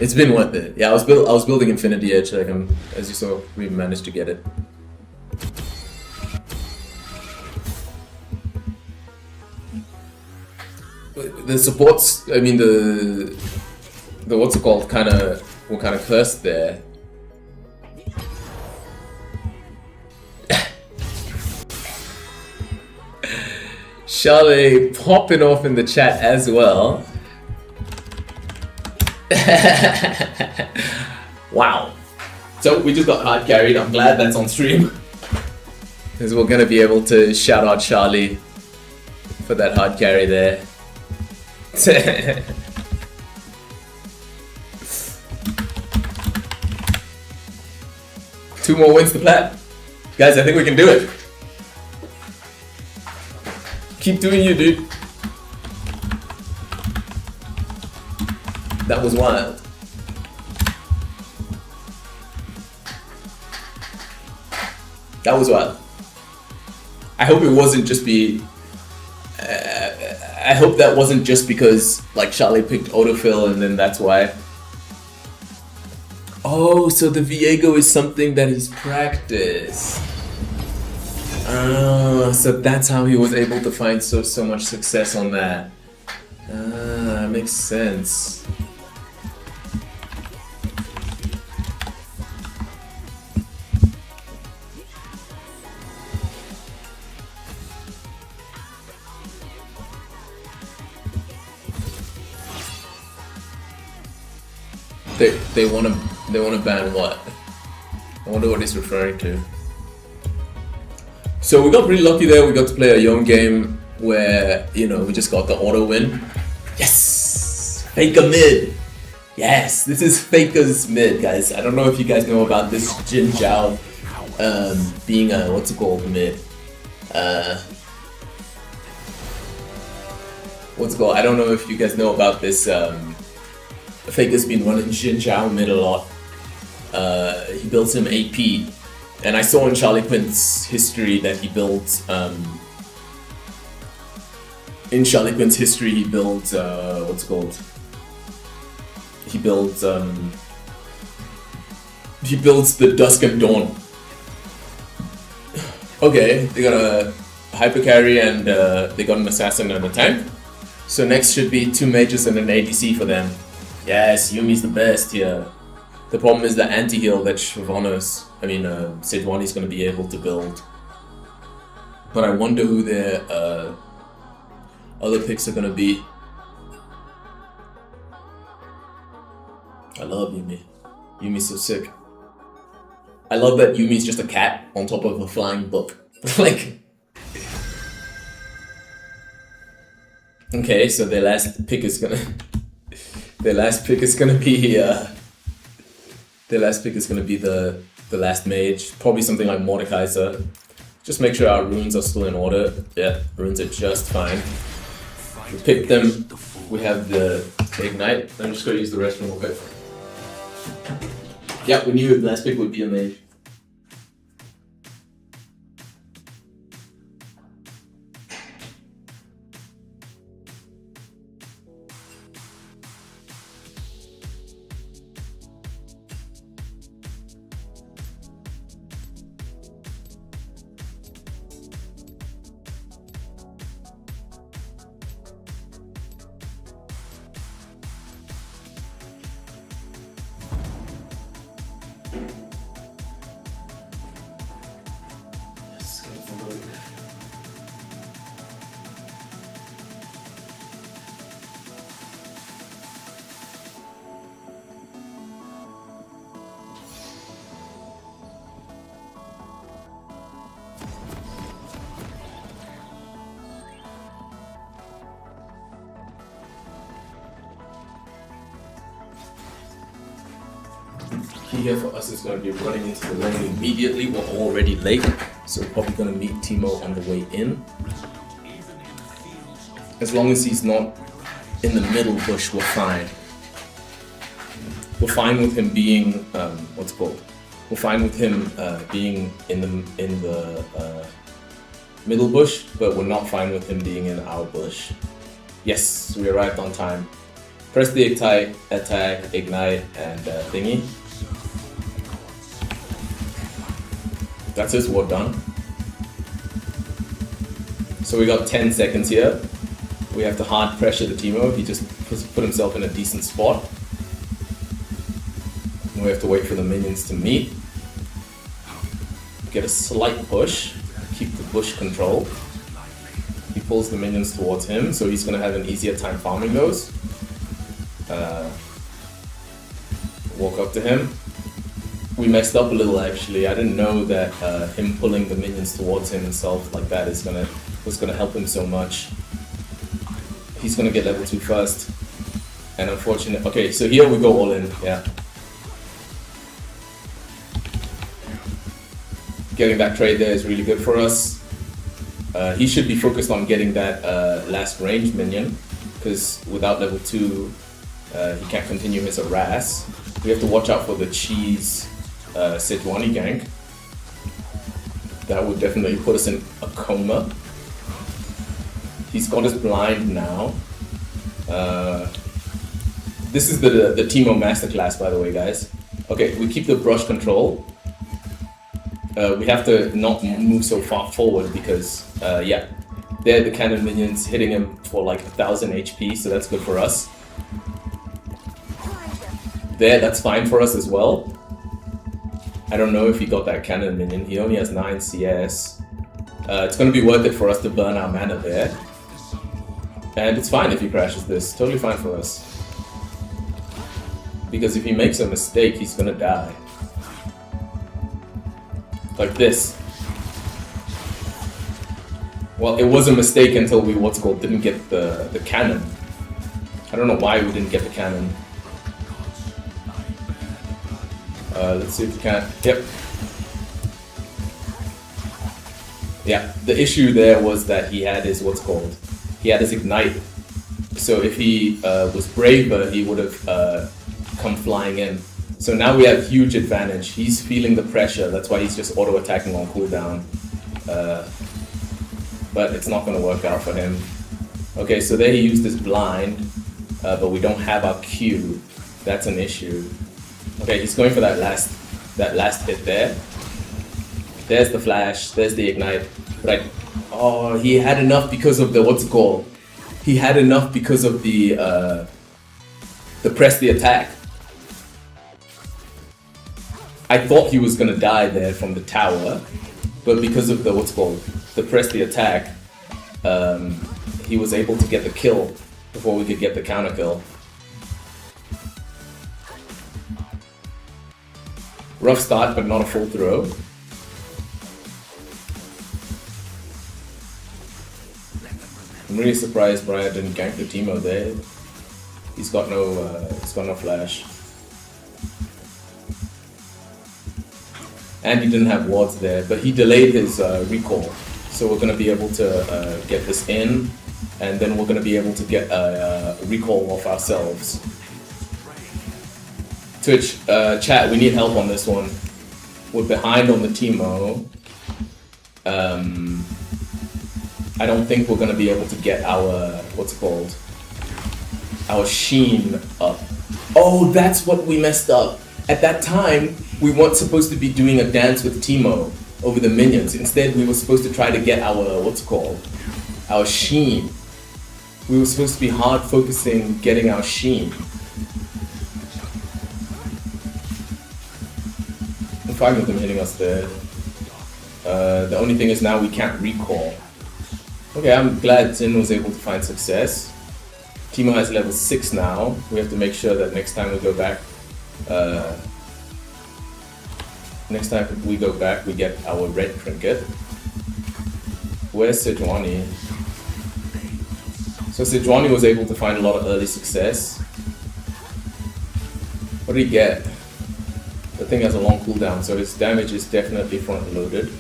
It's been worth it. Yeah, I was building Infinity Edge. Like as you saw, we managed to get it. The supports. I mean the what's it called? Were kind of cursed there. Charlie popping off in the chat as well. Wow. So we just got hard carried. I'm glad that's on stream. Because we're gonna be able to shout out Charlie for that hard carry there. 2 more wins to Plat. Guys, I think we can do it. Keep doing you, dude. That was wild. That was wild. I hope it wasn't just I hope that wasn't just because like Charlie picked autofill and then that's why. Oh, so the Viego is something that he's practiced. So that's how he was able to find so much success on that. Makes sense. They wanna ban what? I wonder what he's referring to. So we got pretty lucky there. We got to play a young game where, you know, we just got the auto win. Yes! Faker mid! Yes, this is Faker's mid, guys. I don't know if you guys know about this Jin Zhao being a, what's it called, mid. What's it called? I don't know if you guys know about this. Faker's been running Jin Zhao mid a lot. He built him AP. And I saw in Charlie Quint's history that he built, in Charlie Quint's history he built, what's it called? He builds the Dusk and Dawn. Okay, they got a hyper carry and they got an assassin and a tank. So next should be 2 mages and an ADC for them. Yes, Yumi's the best here. The problem is the anti-heal that Sejuani's going to be able to build. But I wonder who their other picks are going to be. I love Yumi. Yumi's so sick. I love that Yumi's just a cat on top of a flying book. Like... Okay, so their last pick is gonna... Their last pick is gonna be the last mage. Probably something like Mordekaiser. Just make sure our runes are still in order. Yeah, runes are just fine. We picked them. We have the Ignite. I'm just gonna use the restroom real quick. Yeah, we knew the last pick would be a mage. Key here for us is going to be running into the lane immediately. We're already late, so we're probably going to meet Timo on the way in. As long as he's not in the middle bush, we're fine. We're fine with him being what's it called? We're fine with him being in the middle bush, but we're not fine with him being in our bush. Yes, we arrived on time. Press the attack, ignite, and thingy. That's his ward done. So we got 10 seconds here. We have to hard pressure the Timo. He just put himself in a decent spot. And we have to wait for the minions to meet. Get a slight push. Keep the bush control. He pulls the minions towards him, so he's going to have an easier time farming those. Walk up to him. We messed up a little actually. I didn't know that him pulling the minions towards him himself like that was gonna help him so much. He's gonna get level 2 first. And unfortunately, okay, so here we go all in, yeah. Getting that trade there is really good for us. He should be focused on getting that last range minion, because without level 2, he can't continue his harass. We have to watch out for the cheese Sejuani gank. That would definitely put us in a coma. He's got his blind now. This is the Teemo masterclass, by the way, guys. Okay, we keep the brush control. We have to not move so far forward because, yeah, they're the cannon minions hitting him for like 1000 HP, so that's good for us. There, that's fine for us as well. I don't know if he got that cannon minion. He only has 9 CS. It's going to be worth it for us to burn our mana there. And it's fine if he crashes this. Totally fine for us. Because if he makes a mistake, he's going to die. Like this. Well, it was a mistake until we, didn't get the cannon. I don't know why we didn't get the cannon. Let's see if we can. Yep. Yeah, the issue there was that he had his he had his ignite. So if he was braver, he would have come flying in. So now we have huge advantage. He's feeling the pressure. That's why he's just auto attacking on cooldown. But it's not going to work out for him. Okay, so there he used his blind, but we don't have our Q. That's an issue. Okay, he's going for that last hit there. There's the flash, there's the ignite. But oh, he had enough because of the He had enough because of the press the attack. I thought he was gonna die there from the tower, but because of the press the attack, he was able to get the kill before we could get the counter kill. Rough start, but not a full throw. I'm really surprised Brian didn't gank the Teemo there. He's got no flash. And he didn't have wards there, but he delayed his recall. So we're gonna be able to get this in, and then we're gonna be able to get a recall off ourselves. Twitch, chat, we need help on this one. We're behind on the Teemo. I don't think we're gonna be able to get our, our sheen up. Oh, that's what we messed up. At that time, we weren't supposed to be doing a dance with Teemo over the minions. Instead, we were supposed to try to get our, our sheen. We were supposed to be hard focusing getting our sheen. I'm fine with them hitting us there. The only thing is now we can't recall. Okay, I'm glad Zin was able to find success. Teemo has level 6 now. We have to make sure that next time we go back, we get our red trinket. Where's Sejuani? So Sejuani was able to find a lot of early success. What did he get? The thing has a long cooldown, so his damage is definitely front-loaded.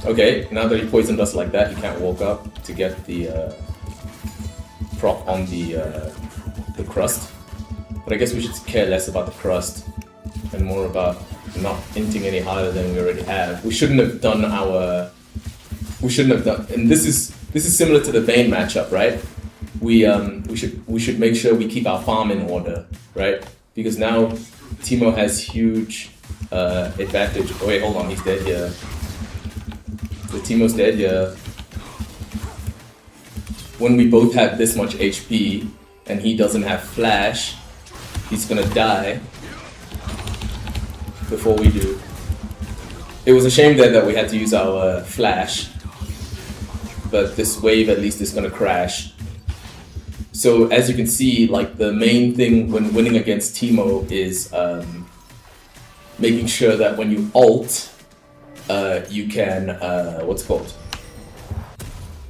Okay, now that he poisoned us like that, he can't walk up to get the proc on the crust. But I guess we should care less about the crust and more about not inting any harder than we already have. We shouldn't have done our... And this is similar to the Vayne matchup, right? We should make sure we keep our farm in order, right? Because now Teemo has huge advantage. Oh wait, hold on, he's dead here. The Teemo's dead here. When we both have this much HP and he doesn't have flash, he's gonna die before we do. It was a shame there that we had to use our flash, but this wave at least is gonna crash. So as you can see, like the main thing when winning against Teemo is making sure that when you ult, you can,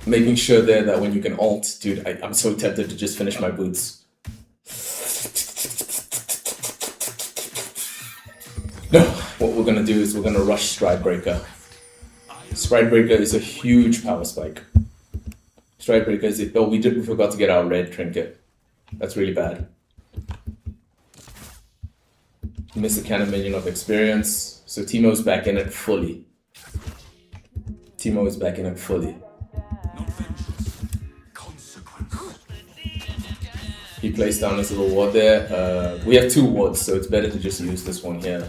making sure there that when you can ult, dude, I'm so tempted to just finish my boots. No, what we're gonna do is we're gonna rush Stride Breaker. Stride Breaker is a huge power spike. Stride Breaker is it. Oh, we forgot to get our red trinket. That's really bad. Missed a cannon minion of experience. So Teemo's back in it fully. Teemo is back in it fully. Not vengeance, consequence. He placed down his little ward there. We have 2 wards, so it's better to just use this one here.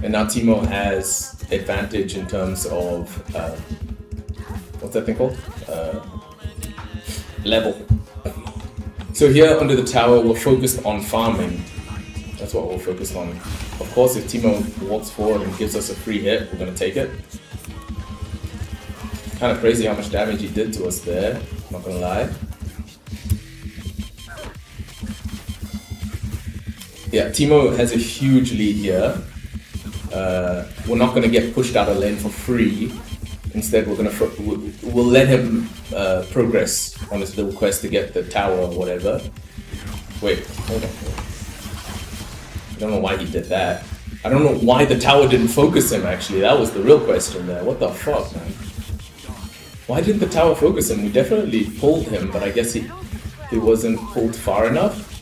And now Teemo has advantage in terms of what's that thing called? Level. So here under the tower, we're focused on farming. That's what we're focused on. Of course, if Teemo walks forward and gives us a free hit, we're gonna take it. Kind of crazy how much damage he did to us there. Not gonna lie. Yeah, Teemo has a huge lead here. We're not gonna get pushed out of lane for free. Instead, we'll let him progress on his little quest to get the tower or whatever. Wait, hold on. I don't know why he did that. I don't know why the tower didn't focus him, actually. That was the real question there. What the fuck, man? Why didn't the tower focus him? We definitely pulled him, but I guess he wasn't pulled far enough.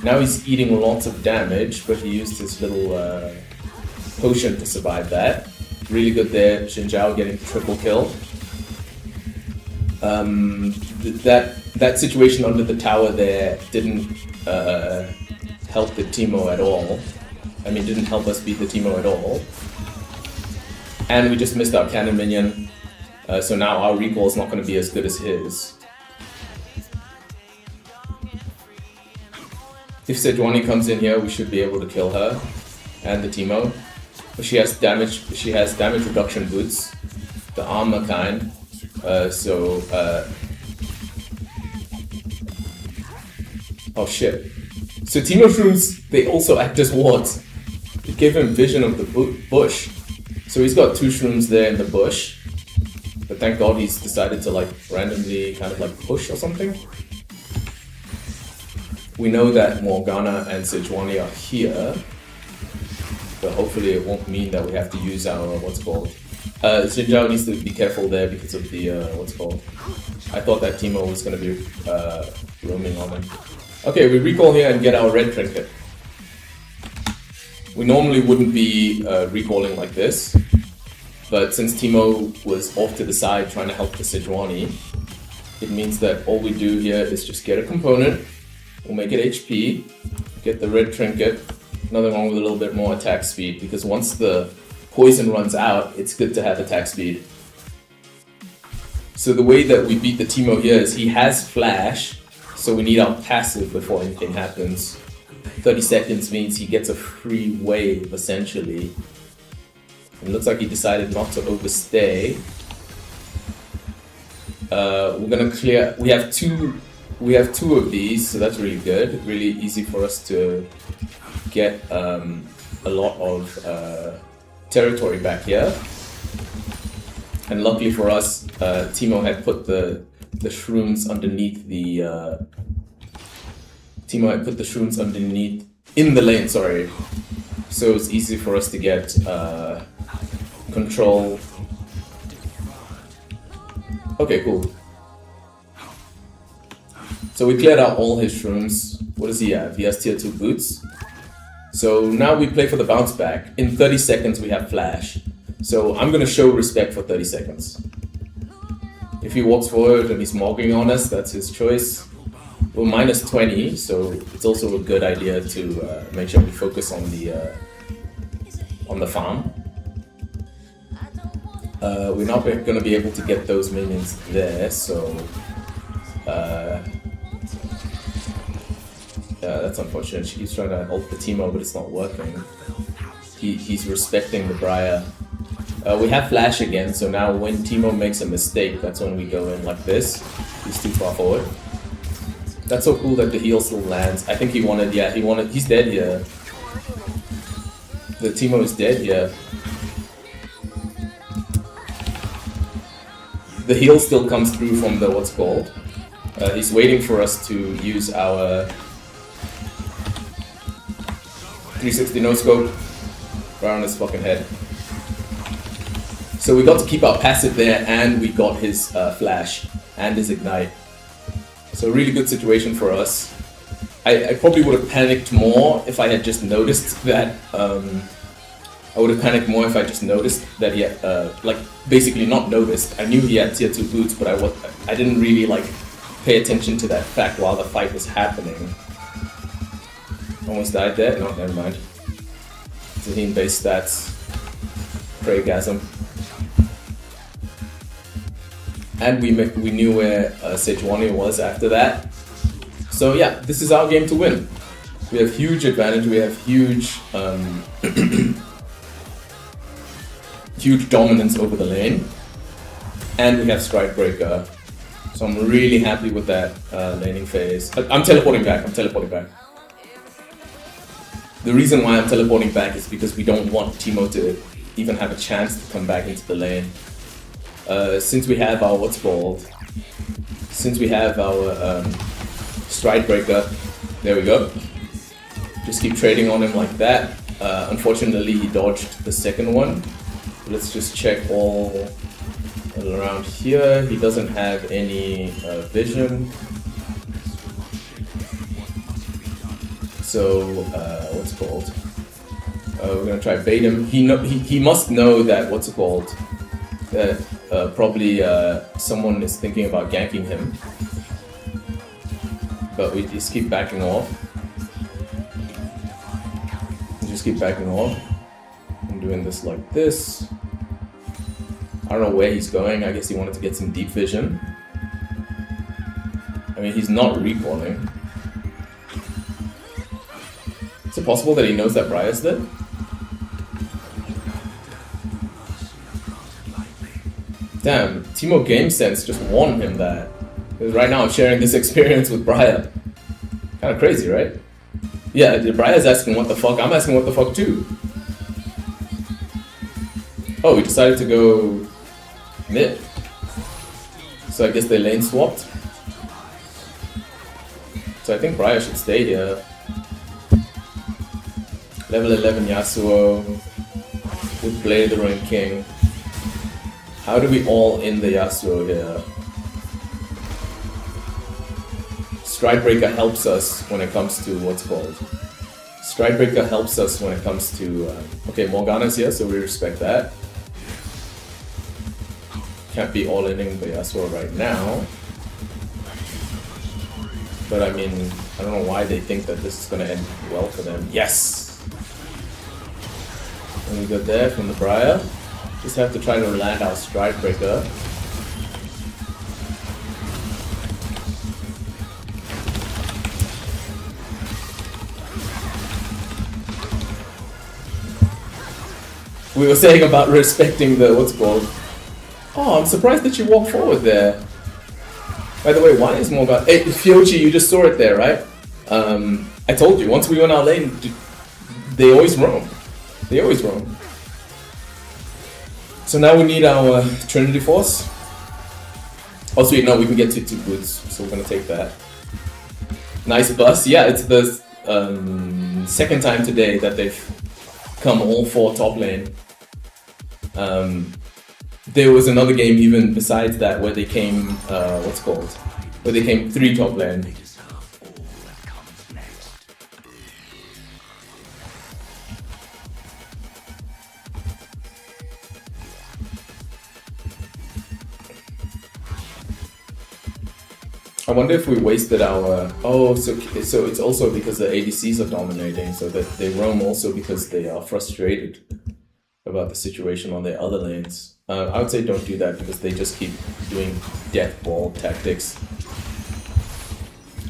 Now he's eating lots of damage, but he used his little potion to survive that. Really good there. Xin Zhao getting triple kill. That situation under the tower there didn't help the Teemo at all. I mean, didn't help us beat the Teemo at all. And we just missed our cannon minion. So now our recall is not going to be as good as his. If Sejuani comes in here, we should be able to kill her and the Teemo. But she has damage reduction boots, the armor kind. Oh shit. So Teemo shrooms, they also act as wards. It gave him vision of the bush. So he's got 2 shrooms there in the bush. But thank God he's decided to like randomly kind of like push or something. We know that Morgana and Sejuani are here. But hopefully it won't mean that we have to use our, what's it called? Xin Zhao needs to be careful there because of the, what's it called? I thought that Teemo was going to be roaming on him. Okay, we recall here and get our red trinket. We normally wouldn't be recalling like this, but since Teemo was off to the side trying to help the Sejuani, it means that all we do here is just get a component, we'll make it HP, get the red trinket, nothing wrong with a little bit more attack speed, because once the poison runs out, it's good to have attack speed. So the way that we beat the Teemo here is he has flash, so we need our passive before anything happens. 30 seconds means he gets a free wave, essentially. It looks like he decided not to overstay. We're gonna clear, we have two of these, so that's really good. Really easy for us to get a lot of territory back here. And luckily for us, Teemo had put the shrooms underneath the in the lane, sorry. So it's easy for us to get control. Okay, cool. So we cleared out all his shrooms. What does he have? He has tier 2 boots. So now we play for the bounce back. In 30 seconds we have flash. So I'm gonna show respect for 30 seconds. If he walks forward and he's mogging on us, that's his choice. We're minus 20, so it's also a good idea to make sure we focus on the farm. We're not gonna be able to get those minions there, so that's unfortunate. She keeps trying to ult the Teemo, but it's not working. He's respecting the Briar. We have flash again, so now when Teemo makes a mistake, that's when we go in like this. He's too far forward. That's so cool that the heal still lands. I think he's dead here. The Teemo is dead here. The heal still comes through from the what's called. He's waiting for us to use our 360 no scope right on his fucking head. So we got to keep our passive there, and we got his flash and his ignite. So really good situation for us. I probably would have panicked more if I had just noticed that. I would have panicked more if I just noticed that he had, like, basically not noticed. I knew he had tier 2 boots, but I didn't really, like, pay attention to that fact while the fight was happening. Almost died there? No, never mind. Zaheen base stats. Preygasm. And we knew where Sejuani was after that. So yeah, this is our game to win. We have huge advantage, we have huge huge dominance over the lane. And we have Strike Breaker. So I'm really happy with that laning phase. I'm teleporting back. The reason why I'm teleporting back is because we don't want Teemo to even have a chance to come back into the lane. Since we have our Stride Breaker, there we go. Just keep trading on him like that. Unfortunately, he dodged the second one. Let's just check all around here. He doesn't have any vision. So, we're gonna try bait him. He must know that, that probably someone is thinking about ganking him. But we just keep backing off. I'm doing this like this. I don't know where he's going. I guess he wanted to get some deep vision. I mean, he's not recalling. Is it possible that he knows that Briar's dead? Damn, Teemo Game Sense just won him that. Because right now I'm sharing this experience with Briar. Kinda crazy, right? Yeah, Briar's asking what the fuck, I'm asking what the fuck too. Oh, we decided to go mid. So I guess they lane swapped. So I think Briar should stay here. Level 11 Yasuo with Blade the Ruined King. How do we all in the Yasuo here? Stride Breaker helps us when it comes to Stride Breaker helps us when it comes to... okay, Morgana's here, so we respect that. Can't be all-inning the Yasuo right now. But I mean, I don't know why they think that this is gonna end well for them. Yes! And we got there from the Briar. Just have to try to land our Stride Breaker. We were saying about respecting the Oh, I'm surprised that you walked forward there. By the way, why is Morgan? Hey, Fiochi, you just saw it there, right? I told you, once we went our lane, they always roam. So now we need our Trinity Force. Oh sweet, no, we can get to 2 boots, so we're gonna take that. Nice bus. Yeah, it's the second time today that they've come all 4 top lane. There was another game even besides that where they came, where they came 3 top lane. I wonder if we wasted our... Oh, so it's also because the ADCs are dominating, so that they roam also because they are frustrated about the situation on their other lanes. I would say don't do that because they just keep doing death ball tactics.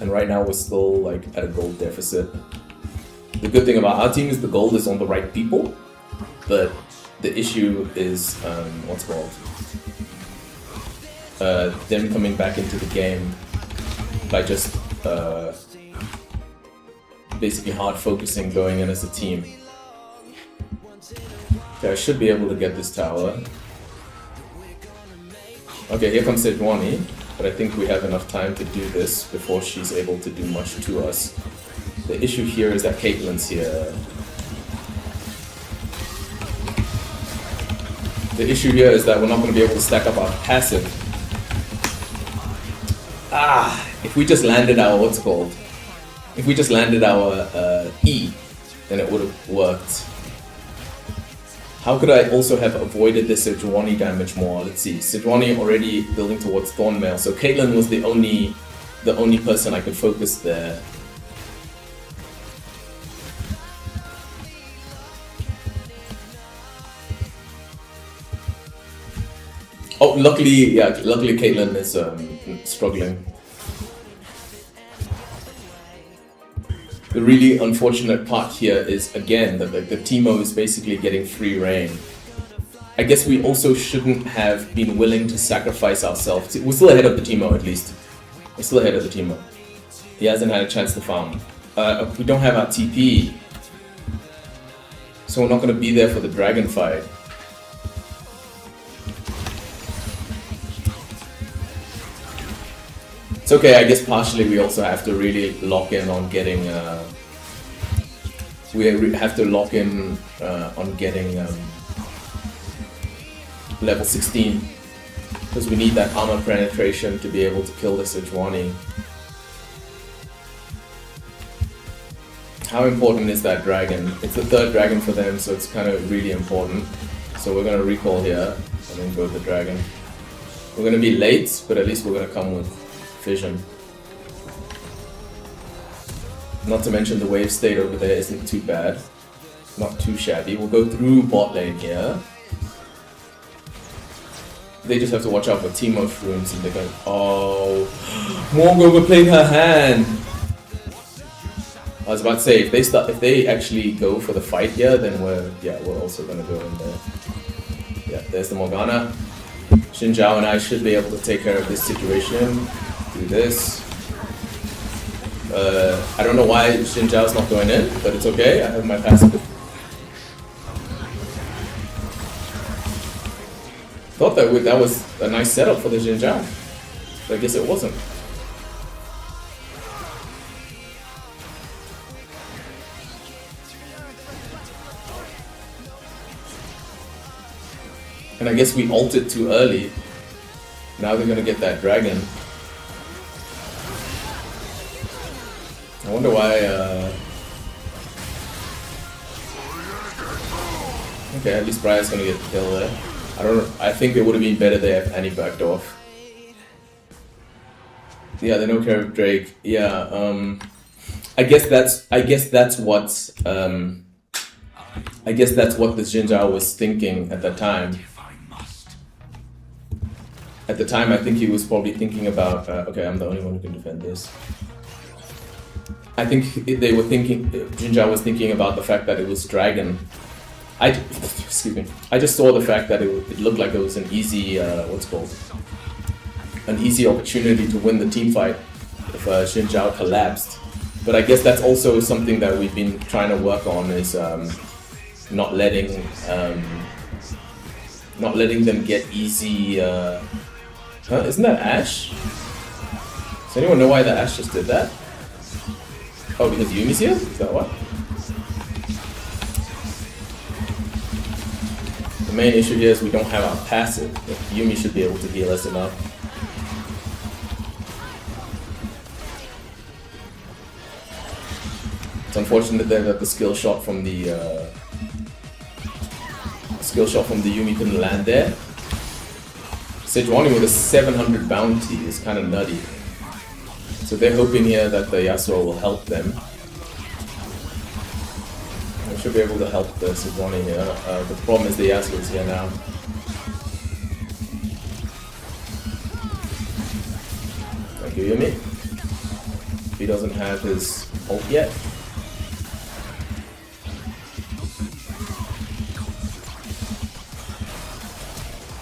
And right now we're still like at a gold deficit. The good thing about our team is the gold is on the right people, but the issue is them coming back into the game by just basically hard focusing going in as a team. Okay, I should be able to get this tower. Okay, here comes Sejuani, but I think we have enough time to do this before she's able to do much to us. The issue here is that Caitlyn's here. The issue here is that we're not going to be able to stack up our passive. If we just landed our, what's it called? If we just landed our E, then it would have worked. How could I also have avoided the Sejuani damage more? Let's see. Sejuani already building towards Thornmail, so Caitlyn was the only person I could focus there. Oh, luckily Caitlyn is struggling. The really unfortunate part here is, again, that the Teemo is basically getting free reign. I guess we also shouldn't have been willing to sacrifice ourselves. We're still ahead of the Teemo, at least. We're still ahead of the Teemo. He hasn't had a chance to farm. We don't have our TP. So we're not going to be there for the dragon fight. It's okay, I guess partially we also have to really lock in on getting level 16, because we need that armor penetration to be able to kill the Sejuani. How important is that dragon? It's the third dragon for them, so it's kind of really important. So we're gonna recall here and then go to the dragon. We're gonna be late, but at least we're gonna come with vision. Not to mention the wave state over there isn't too bad. Not too shabby. We'll go through bot lane here. They just have to watch out for Teemo shrooms and they're going, oh, Morgan overplayed her hand. I was about to say, if they actually go for the fight here, then we're also gonna go in there. Yeah, there's the Morgana. Xin Zhao and I should be able to take care of this situation. Do this. I don't know why Xin Zhao's not going in, but it's okay. I have my passive. Thought that was a nice setup for the Xin Zhao, but I guess it wasn't. And I guess we ulted too early. Now they're gonna get that dragon. I wonder why, okay, at least Briar's gonna get the kill there. I think it would have been better there if Annie backed off. Yeah, they don't care if Drake. Yeah, I guess that's what the Xin Zhao was thinking at that time. At the time, I think he was probably thinking about, okay, I'm the only one who can defend this. I think they were thinking, Xin Zhao was thinking about the fact that it was dragon. Excuse me. I just saw the fact that it looked like it was an easy, an easy opportunity to win the team fight if Xin Zhao collapsed. But I guess that's also something that we've been trying to work on, is not letting them get easy. Isn't that Ashe? Does anyone know why the Ashe just did that? Oh, because Yumi's here? Is that what? The main issue here is we don't have our passive. Yumi should be able to heal us enough. It's unfortunate that the skill shot from the Yumi couldn't land there. Sejuani with a 700 bounty is kind of nutty. So they're hoping here that the Yasuo will help them. We should be able to help the Sejuani here. The problem is the Yasuo is here now. Thank you, Yumi. He doesn't have his ult yet.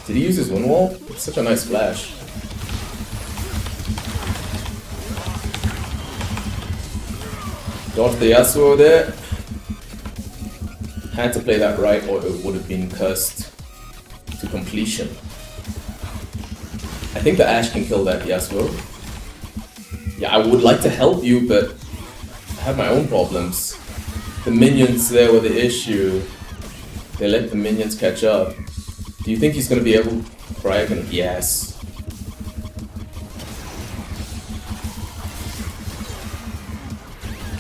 Did he use his wind wall? It's such a nice flash. Dodged the Yasuo there. Had to play that right or it would have been cursed to completion. I think the Ashe can kill that Yasuo. Yeah, I would like to help you, but I have my own problems. The minions there were the issue. They let the minions catch up. Do you think he's gonna be able? Brian, yes.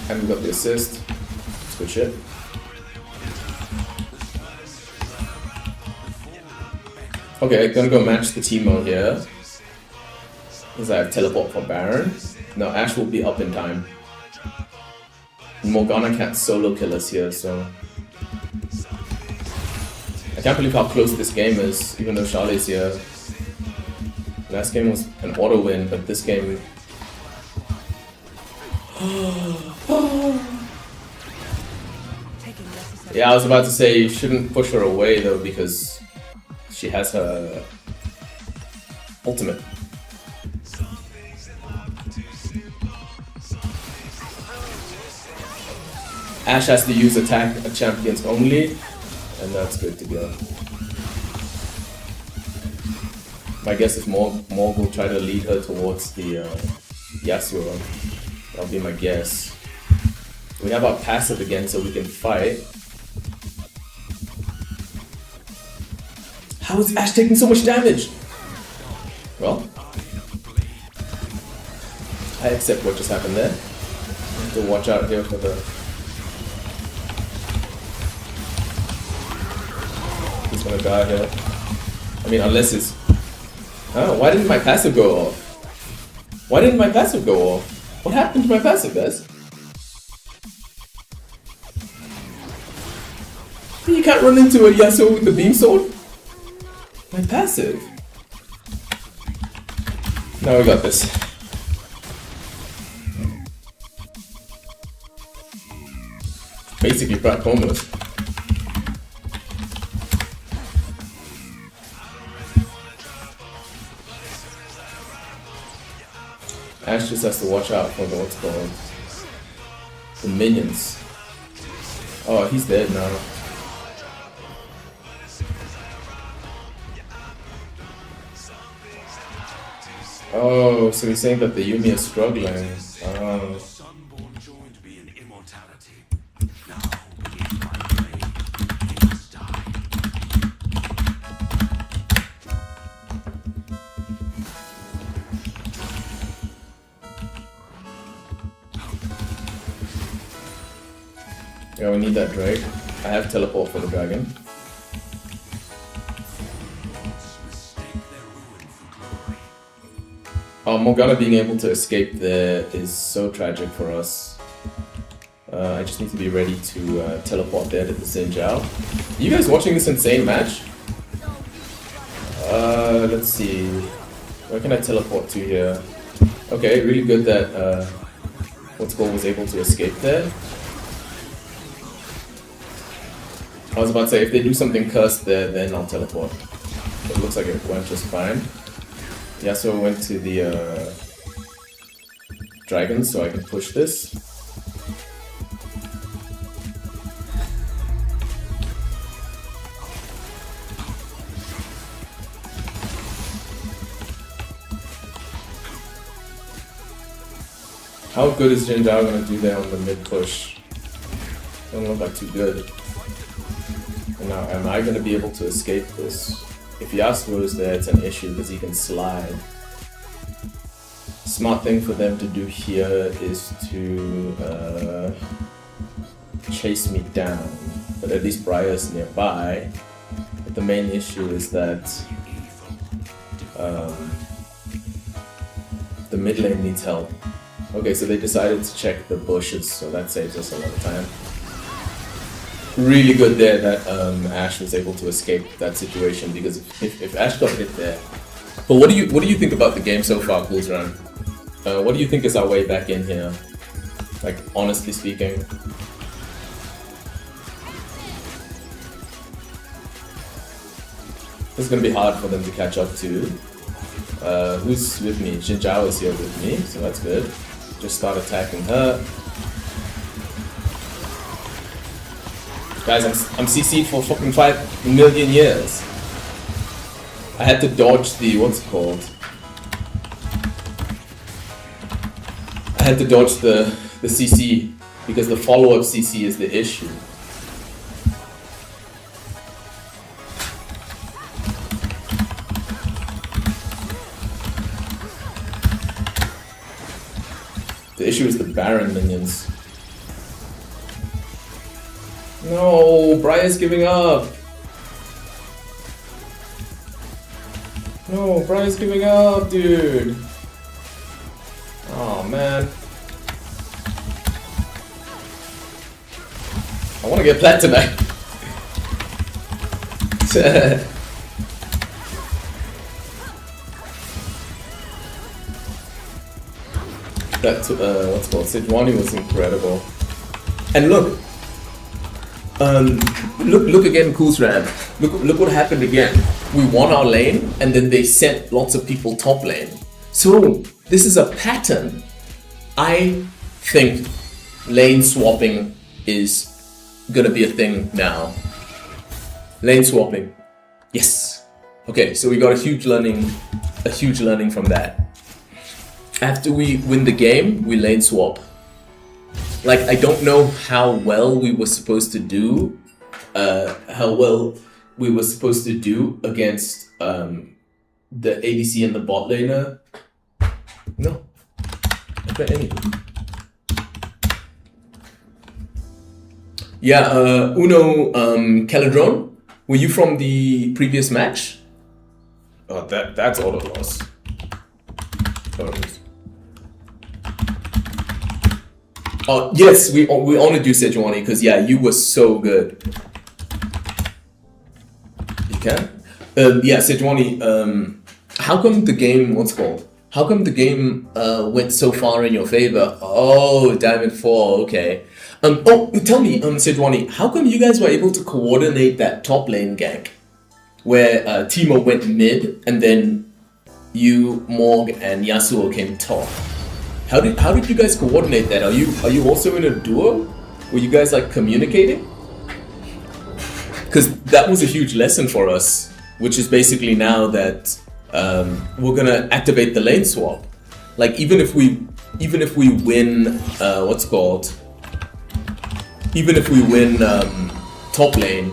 And we got the assist. That's good shit. Okay, gonna go match the Teemo here. Because I have teleport for Baron. No, Ashe will be up in time. And Morgana can't solo kill us here, so... I can't believe how close this game is, even though Charlie's here. Last game was an auto win, but this game... Yeah, I was about to say you shouldn't push her away though, because she has her ultimate. Ashe has to use attack at champions only, and that's good to go. My guess is Morg will try to lead her towards the Yasuo. That'll be my guess. We have our passive again so we can fight. How is Ashe taking so much damage? Well, I accept what just happened there. Have to watch out here for the... He's gonna die here. I mean, unless it's... Oh, why didn't my passive go off? Why didn't my passive go off? What happened to my passive, guys? You can't run into a Yasuo with the beam sword? My passive. Now we got this. Basically, Plat homeless. Ashe just has to watch out for the what's called the minions. Oh, he's dead now. Oh, so he's saying that the Yumi is struggling. Oh. Sunborn joined me in immortality. Now, in my blade, he must die. Yeah, we need that Drake. I have teleport for the dragon. Morgana being able to escape there is so tragic for us. I just need to be ready to teleport there to the Xin Zhao. You guys watching this insane match? Let's see. Where can I teleport to here? Okay, really good that what's called was able to escape there. I was about to say, if they do something cursed there, then I'll teleport. It looks like it went just fine. Yasuo went to the dragon, so I can push this. How good is Xin Zhao gonna do there on the mid push? Doesn't look like too good. And now, am I gonna be able to escape this? If Yasuo is there, it's an issue because he can slide. Smart thing for them to do here is to chase me down. But at least Briar's nearby. But the main issue is that the mid lane needs help. Okay, so they decided to check the bushes, so that saves us a lot of time. Really good there that Ashe was able to escape that situation, because if Ashe got hit there. But what do you think about the game so far, Ghouls Run? What do you think is our way back in here? Like, honestly speaking. This is gonna be hard for them to catch up to. Who's with me? Xin Zhao is here with me, so that's good. Just start attacking her. Guys, I'm CC'd for fucking 5 million years. I had to dodge the, what's it called? I had to dodge the CC because the follow-up CC is the issue. The issue is the Baron minions. No, Briar's giving up. No, Briar's giving up, dude. Oh man. I want to get Plat tonight. That what's called Sejuani was incredible. And look, look again, Coolsram. Look what happened again. We won our lane, and then they sent lots of people top lane. So this is a pattern. I think lane swapping is gonna be a thing now. Lane swapping, yes. Okay, so we got a huge learning from that. After we win the game, we lane swap. Like, I don't know how well we were supposed to do, against the ADC and the bot laner. No, I bet anything. Yeah, Uno Caladron, were you from the previous match? Oh, that's auto loss. Oh yes, we honored you, Sejuani, because yeah, you were so good. You can? Yeah, Sejuani, how come the game, how come the game went so far in your favor? Oh, Diamond 4, okay. Oh, tell me, Sejuani, how come you guys were able to coordinate that top lane gank? Where Timo went mid, and then you, Morg, and Yasuo came top. How did you guys coordinate that? Are you also in a duo? Were you guys like communicating? Because that was a huge lesson for us, which is basically now that we're gonna activate the lane swap. Like even if we win top lane,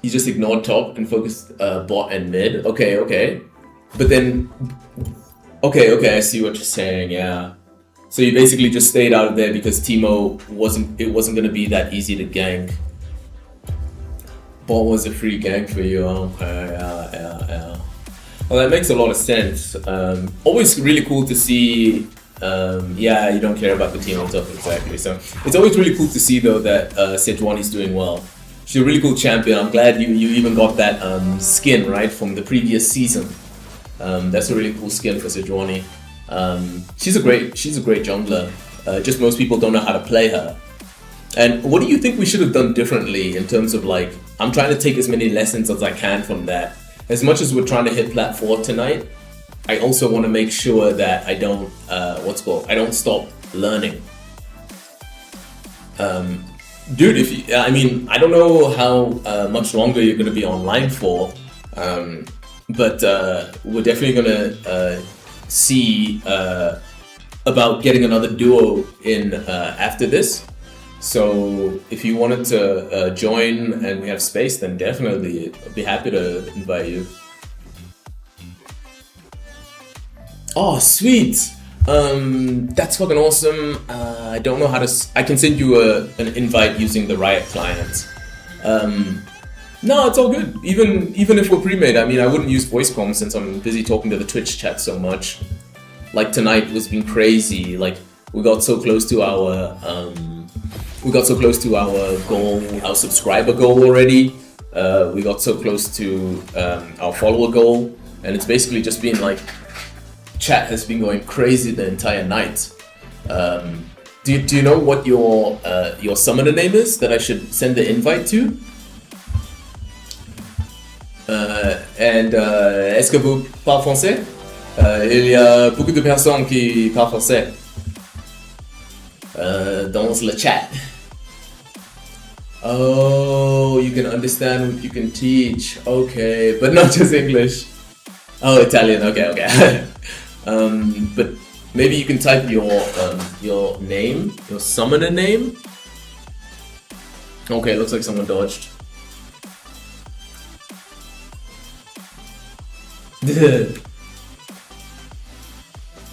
you just ignore top and focus bot and mid. Okay. But then, okay, I see what you're saying. Yeah. So you basically just stayed out of there because Timo wasn't gonna be that easy to gank. Bot was a free gank for you. Okay, yeah. Well, that makes a lot of sense. Always really cool to see. Yeah, you don't care about the team on top, exactly. So it's always really cool to see though that Sejuani's doing well. She's a really cool champion. I'm glad you even got that skin right from the previous season. That's a really cool skin for Sejuani. She's a great jungler. Just most people don't know how to play her. And what do you think we should have done differently in terms of like? I'm trying to take as many lessons as I can from that. As much as we're trying to hit Plat 4 tonight, I also want to make sure that I don't I don't stop learning. Dude, I don't know how much longer you're gonna be online for, but we're definitely gonna see about getting another duo in after this. So if you wanted to join and we have space, then definitely I'd be happy to invite you. Oh, sweet! That's fucking awesome. I don't know how to. I can send you an invite using the Riot client. No, it's all good. Even if we're pre-made, I wouldn't use voice comm since I'm busy talking to the Twitch chat so much. Like tonight was been crazy. Like we got so close to our goal, our subscriber goal already. We got so close to our follower goal, and it's basically just been like. Chat has been going crazy the entire night. Do you know what your summoner name is that I should send the invite to? Est-ce que vous parlez français? Il y a beaucoup de personnes qui parlent français dans le chat. Oh, you can understand, you can teach. Okay, but not just English. Oh, Italian. Okay. But maybe you can type your name, your summoner name. Okay, looks like someone dodged.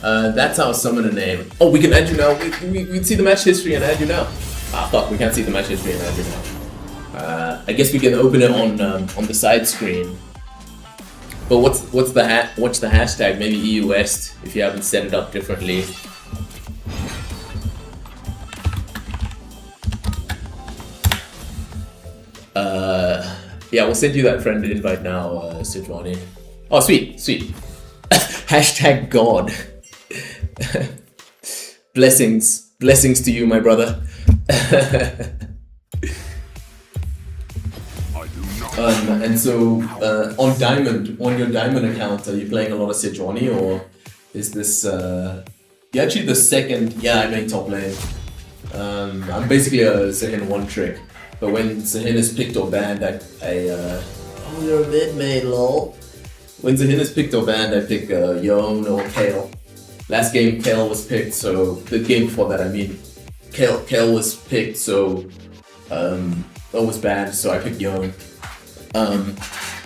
That's our summoner name. Oh, we can add you now. We can see the match history and add you now. Ah, fuck, we can't see the match history and add you now. I guess we can open it on the side screen. But what's the hashtag? Maybe EU West if you haven't set it up differently. Yeah, we'll send you that friend invite now, Sijwani. Oh, sweet. Hashtag God. Blessings to you, my brother. And so on your Diamond account, are you playing a lot of Sijwani, or is this you're actually the second? Yeah, I make top lane. I'm basically a Sahin one trick, but when Sahin is picked or banned, oh, you're a mid main, lol. When Sahin is picked or banned, I pick Yone or Kale. Last game, Kale was picked, so the game before that, I mean, Kale was picked, so was banned, so I picked Yone.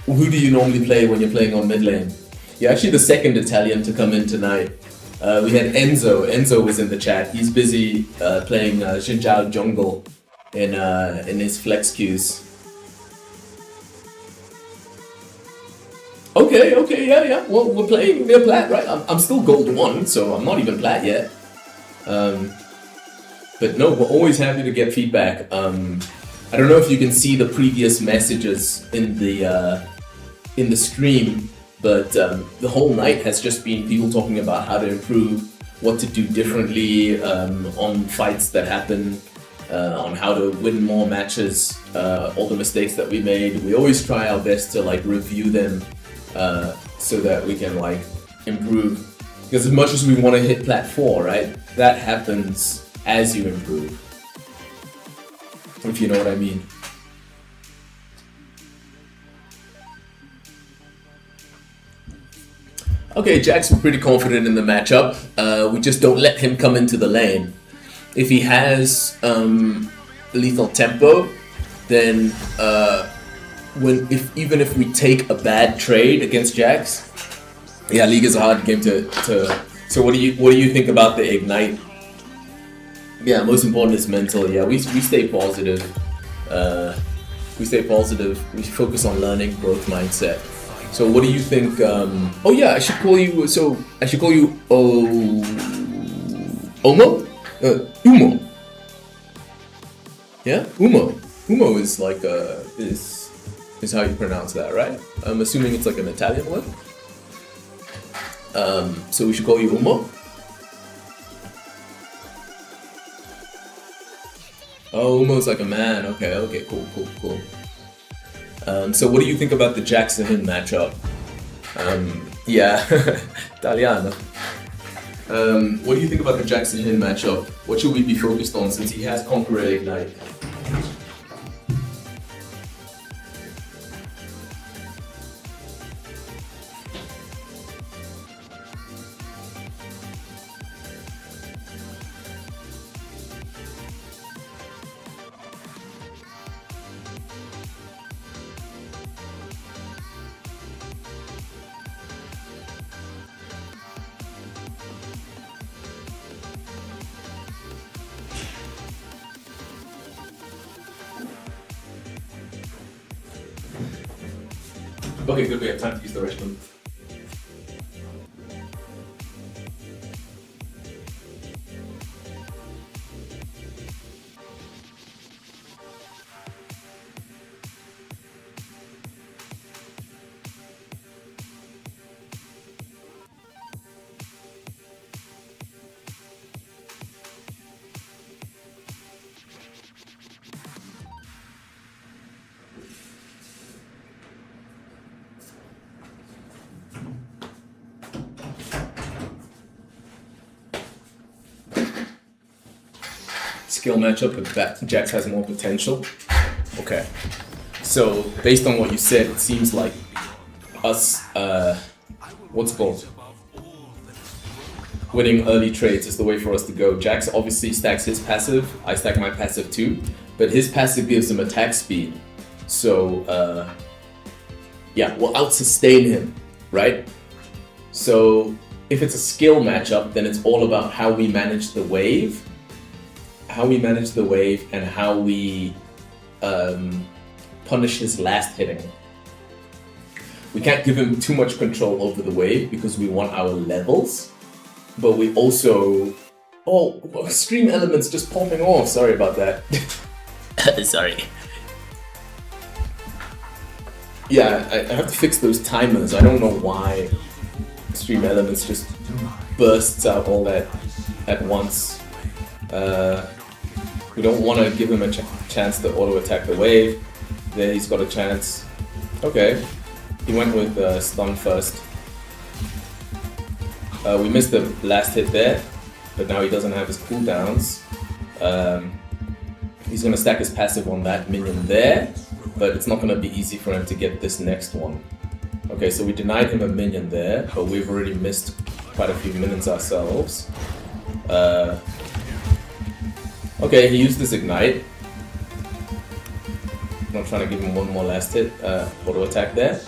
Who do you normally play when you're playing on mid lane? You're actually the second Italian to come in tonight. We had Enzo. Enzo was in the chat. He's busy playing Xinjiao jungle in his flex queues. Okay, yeah. Well, we're playing near Plat, right? I'm still gold 1, so I'm not even Plat yet. But no, we're always happy to get feedback. I don't know if you can see the previous messages in the stream, but the whole night has just been people talking about how to improve, what to do differently on fights that happen, on how to win more matches, all the mistakes that we made. We always try our best to like review them so that we can like improve. Because as much as we want to hit Plat 4, right, that happens as you improve. If you know what I mean. Okay, Jax, we're pretty confident in the matchup. We just don't let him come into the lane. If he has lethal tempo, then even if we take a bad trade against Jax, yeah, League is a hard game to. So what do you think about the Ignite? Yeah, most important is mental. Yeah, we stay positive. We focus on learning, growth mindset. So what do you think? Oh yeah, I should call you. So I should call you Omo? Umo. Yeah, Umo. Umo is like is how you pronounce that, right? I'm assuming it's like an Italian word. So we should call you Umo. Oh, Umo's like a man. Okay, cool. So what do you think about the Jackson matchup? Yeah, Italiano. What do you think about the Jackson matchup? What should we be focused on since he has Conqueror Ignite? Okay, good, we have time to use the restroom. Skill matchup, but Jax has more potential. Okay. So, based on what you said, it seems like us, what's it called? Winning early trades is the way for us to go. Jax obviously stacks his passive, I stack my passive too, but his passive gives him attack speed. So, yeah, we'll out-sustain him, right? So, if it's a skill matchup, then it's all about how we manage the wave, and how we punish his last hitting. We can't give him too much control over the wave because we want our levels, but we also... Oh, stream elements just popping off. Sorry about that. Sorry. Yeah, I have to fix those timers. I don't know why stream elements just bursts out all that at once. We don't want to give him a chance to auto attack the wave. There, he's got a chance. Okay, he went with stun first. We missed the last hit there, but now he doesn't have his cooldowns. He's gonna stack his passive on that minion there, but it's not gonna be easy for him to get this next one. Okay, so we denied him a minion there, but we've already missed quite a few minions ourselves. Okay, he used his ignite. I'm not trying to give him one more last hit, auto attack there.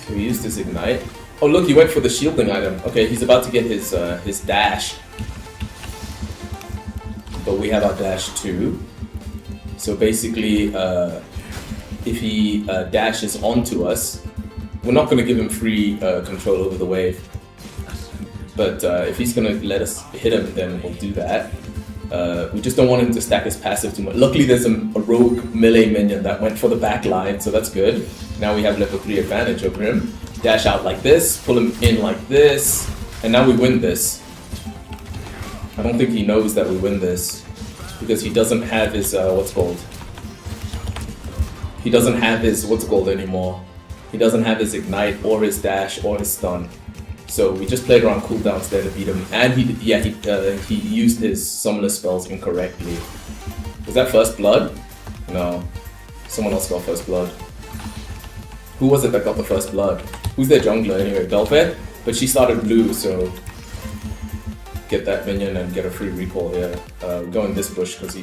So he used his ignite. Oh look, he went for the shielding item. Okay, he's about to get his dash. But we have our dash too. So basically, if he dashes onto us, we're not going to give him free control over the wave. But if he's going to let us hit him, then we'll do that. We just don't want him to stack his passive too much. Luckily, there's a rogue melee minion that went for the back line, so that's good. Now we have level 3 advantage over him. Dash out like this, pull him in like this, and now we win this. I don't think he knows that we win this, because he doesn't have his, He doesn't have his, anymore. He doesn't have his ignite, or his dash, or his stun. So we just played around cooldowns there to beat him, and he used his summonless spells incorrectly. Was that first blood? No. Someone else got first blood. Who was it that got the first blood? Who's their jungler anyway? Velvet? But she started blue, so... Get that minion and get a free recall here. Go in this bush, because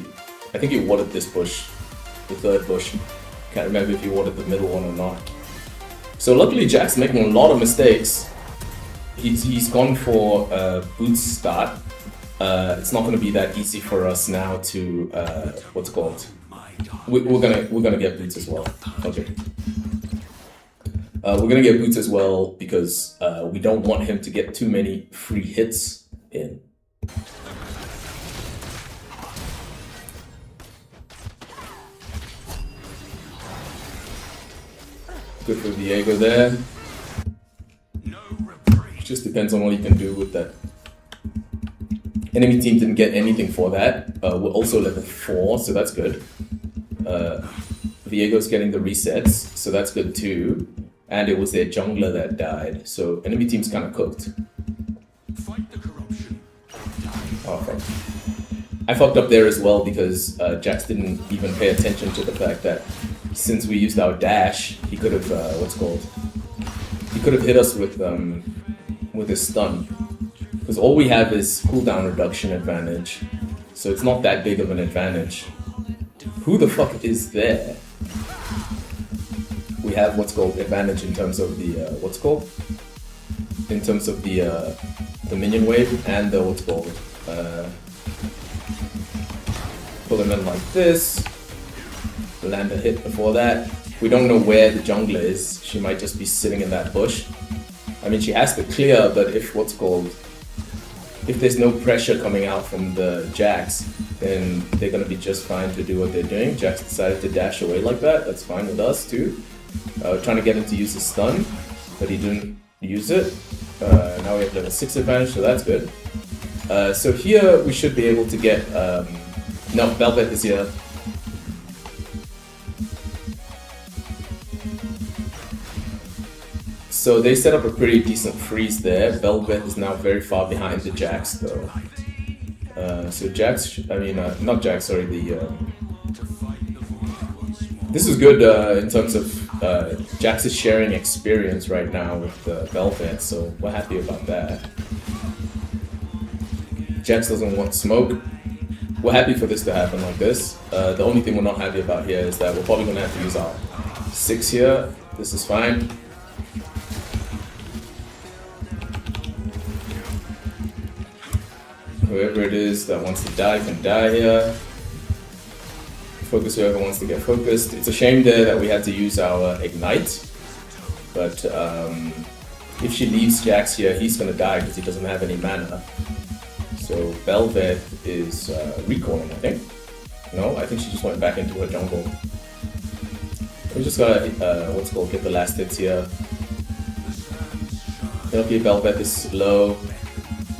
I think he warded this bush. The third bush. Can't remember if he warded the middle one or not. So luckily Jack's making a lot of mistakes. He's gone for boots start. It's not going to be that easy for us now to we're gonna get boots as well. Okay. We're gonna get boots as well because we don't want him to get too many free hits in. Good for Diego there. Just depends on what you can do with that. Enemy team didn't get anything for that. We're also level 4, so that's good. Viego's getting the resets, so that's good too. And it was their jungler that died, so enemy team's kind of cooked. Oh fuck. I fucked up there as well because Jax didn't even pay attention to the fact that since we used our dash, he could have he could have hit us with his stun. Because all we have is cooldown reduction advantage, so it's not that big of an advantage. Who the fuck is there? We have advantage in terms of the in terms of the minion wave and the pull him in like this, land a hit before that. We don't know where the jungler is. She might just be sitting in that bush. I mean, she has to clear, but if if there's no pressure coming out from the Jax, then they're gonna be just fine to do what they're doing. Jax decided to dash away like that. That's fine with us too. Trying to get him to use his stun, but he didn't use it. Now we have level 6 advantage, so that's good. So here we should be able to get... no, Velvet is here. So they set up a pretty decent freeze there. Velvet is now very far behind the Jax though. So Jax, not Jax, sorry, this is good in terms of Jax is sharing experience right now with Velvet, so we're happy about that. Jax doesn't want smoke. We're happy for this to happen like this. The only thing we're not happy about here is that we're probably going to have to use our 6 here. This is fine. Whoever it is that wants to die can die here. Focus whoever wants to get focused. It's a shame there that we had to use our ignite, but if she leaves Jax here, he's gonna die because he doesn't have any mana. So Velvet is recalling, I think. No, I think she just went back into her jungle. We just gotta get the last hits here. Okay, Velvet is low.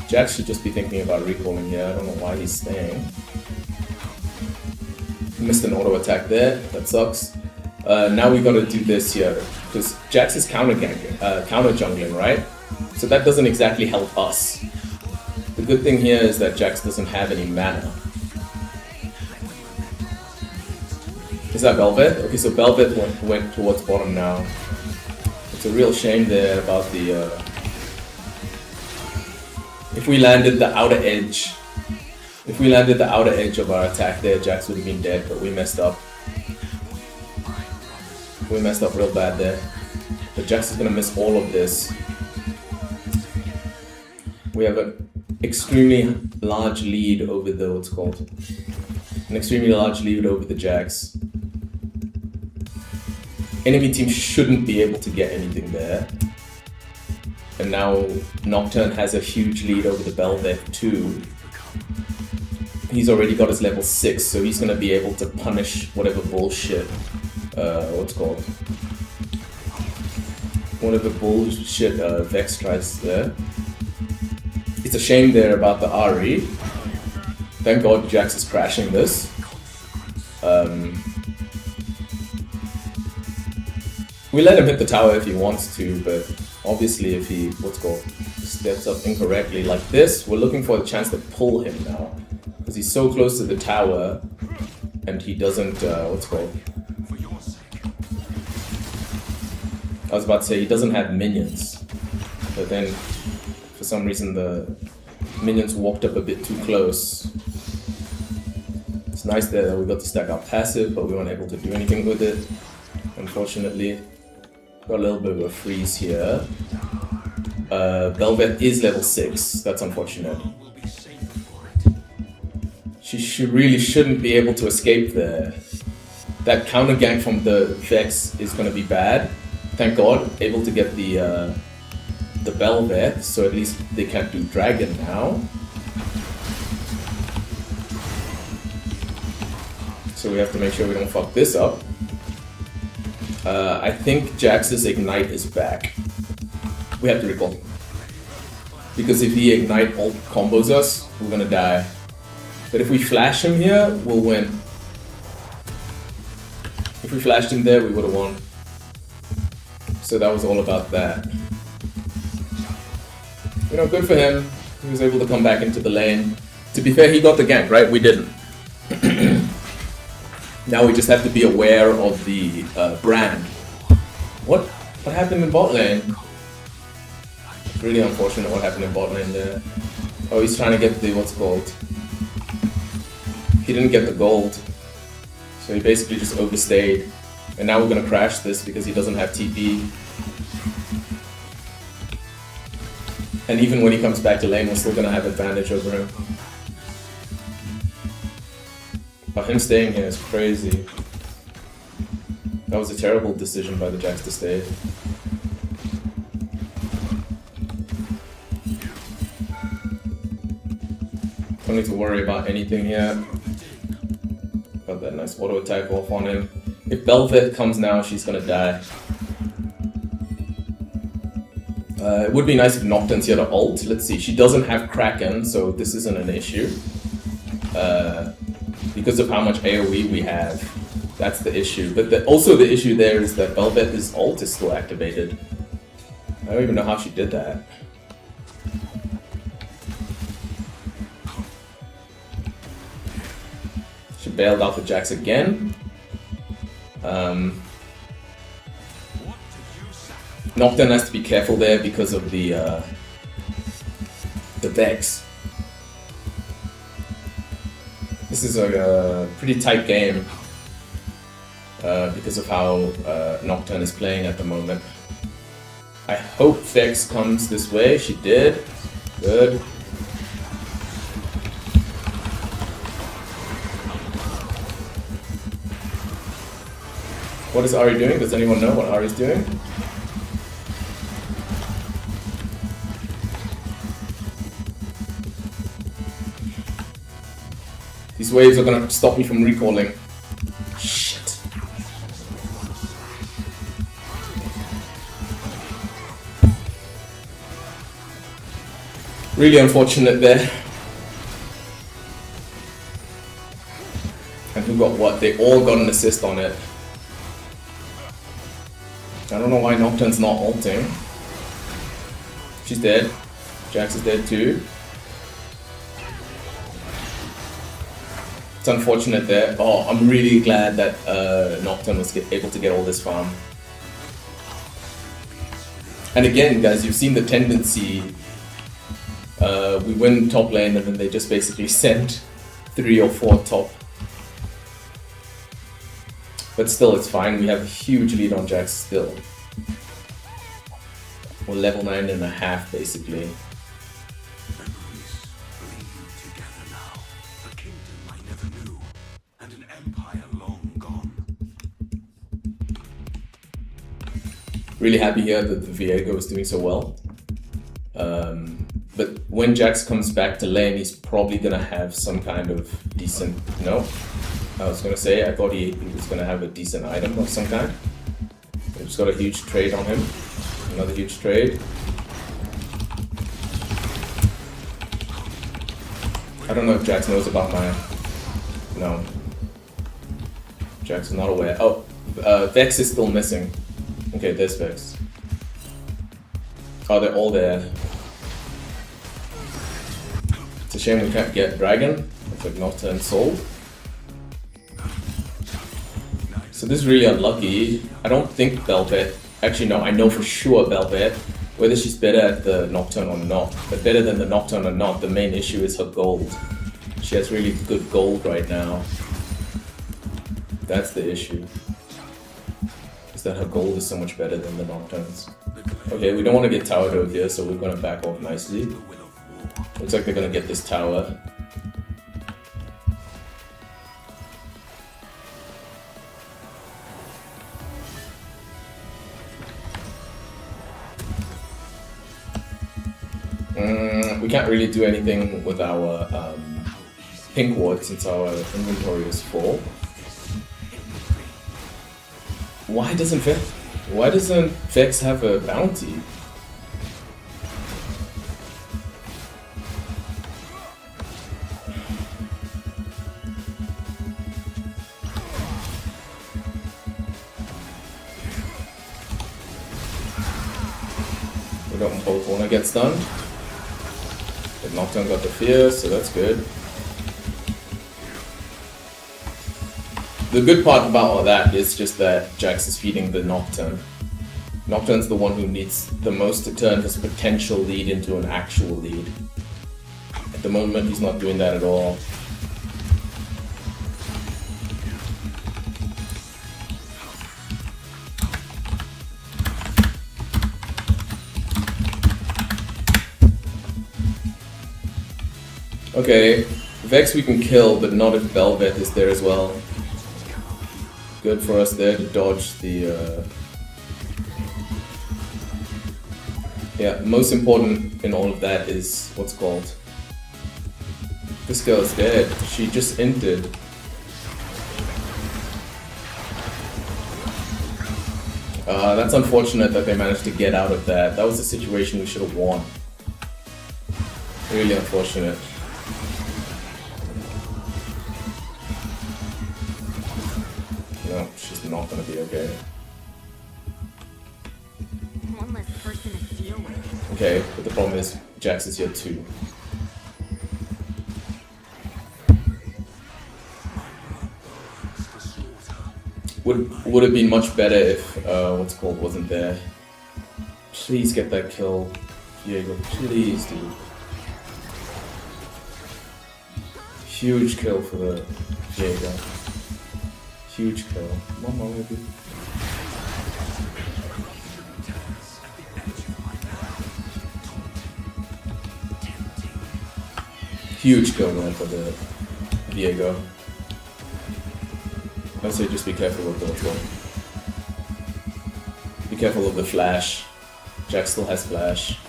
Jax should just be thinking about recalling here. I don't know why he's staying. Missed an auto attack there. That sucks. Now we gotta do this here because Jax is counter jungling, right? So that doesn't exactly help us. The good thing here is that Jax doesn't have any mana. Is that Velvet? Okay, so Velvet went towards bottom now. It's a real shame there about the. If we landed the outer edge of our attack there, Jax would have been dead, but we messed up. We messed up real bad there. But Jax is gonna miss all of this. We have an extremely large lead over the an extremely large lead over the Jax. Enemy team shouldn't be able to get anything there. And now Nocturne has a huge lead over the Velvet too. He's already got his level 6, so he's gonna be able to punish whatever bullshit, whatever bullshit Vex tries there. It's a shame there about the Ahri. Thank God Jax is crashing this. We let him hit the tower if he wants to, but obviously if he, steps up incorrectly like this, we're looking for a chance to pull him now. Because he's so close to the tower, and he doesn't, I was about to say, he doesn't have minions. But then, for some reason, the minions walked up a bit too close. It's nice there that we got to stack our passive, but we weren't able to do anything with it, unfortunately. Got a little bit of a freeze here. Velvet is level 6, that's unfortunate. She really shouldn't be able to escape there. That counter gank from the Vex is going to be bad. Thank God, able to get the Velvet, so at least they can't do Dragon now. So we have to make sure we don't fuck this up. I think Jax's Ignite is back. We have to recall. Because if he Ignite ult combos us, we're gonna die. But if we flash him here, we'll win. If we flashed him there, we would have won. So that was all about that. You know, good for him. He was able to come back into the lane. To be fair, he got the gank, right? We didn't. Now we just have to be aware of the brand. What happened in bot lane? Really unfortunate what happened in bot lane there. Oh, he's trying to get the He didn't get the gold. So he basically just overstayed. And now we're gonna crash this because he doesn't have TP. And even when he comes back to lane, we're still gonna have advantage over him. But him staying here is crazy. That was a terrible decision by the Jax to stay. Don't need to worry about anything here. Got that nice auto attack off on him. If Velvet comes now, she's gonna die. It would be nice if Nocturne's here to ult. Let's see, she doesn't have Kraken, so this isn't an issue. Because of how much AoE we have, that's the issue. But also the issue there is that Velvet's ult is still activated. I don't even know how she did that. She bailed out the Jax again. Nocturne has to be careful there because of the Vex. This is a pretty tight game because of how Nocturne is playing at the moment. I hope Vex comes this way. She did. Good. What is Ari doing? Does anyone know what Ari's doing? These waves are gonna stop me from recalling. Shit. Really unfortunate there. And who got what? They all got an assist on it. I don't know why Nocturne's not ulting. She's dead. Jax is dead too. It's unfortunate there. Oh, I'm really glad that Nocturne was able to get all this farm. And again, guys, you've seen the tendency. We win top lane and then they just basically send 3 or 4 top. But still, it's fine. We have a huge lead on Jax still. We're level 9.5 basically. Memories bleed together now. A kingdom I never knew, and an empire long gone. Really happy here that the Viego is doing so well. But when Jax comes back to lane, he's probably gonna have some kind of decent. No, I was gonna say I thought he was gonna have a decent item of some kind. We've just got a huge trade on him. Another huge trade. I don't know if Jax knows about my. No. Jax is not aware. Oh, Vex is still missing. Okay, there's Vex. Oh, they're all there. It's a shame we can't get Dragon. It's like Nocturne Soul. So this is really unlucky. I don't think Velvet. Actually, no, I know for sure Velvet. Whether she's better at the Nocturne or not, but better than the Nocturne or not, the main issue is her gold. She has really good gold right now. That's the issue. Is that her gold is so much better than the Nocturnes. Okay, we don't want to get towered over here, so we're going to back off nicely. Looks like they're going to get this tower. We can't really do anything with our pink ward since our inventory is full. Why doesn't Vex have a bounty? We don't both want to get stunned. But Nocturne got the fear, so that's good. The good part about all that is just that Jax is feeding the Nocturne. Nocturne's the one who needs the most to turn his potential lead into an actual lead. At the moment, he's not doing that at all. Okay, Vex we can kill, but not if Velvet is there as well. Good for us there to dodge the... Yeah, most important in all of that is what's called... This girl's dead. She just entered. That's unfortunate that they managed to get out of that. That was a situation we should have won. Really unfortunate. No, she's not gonna be okay. One less person to deal with. Okay, but the problem is Jax is here too. Would have been much better if what's called wasn't there. Please get that kill, Diego. Please, dude. Huge kill for the Diego. Huge kill. Mama, maybe. Huge kill there for the Diego. I say just be careful with that one. Be careful of the flash. Jax still has flash.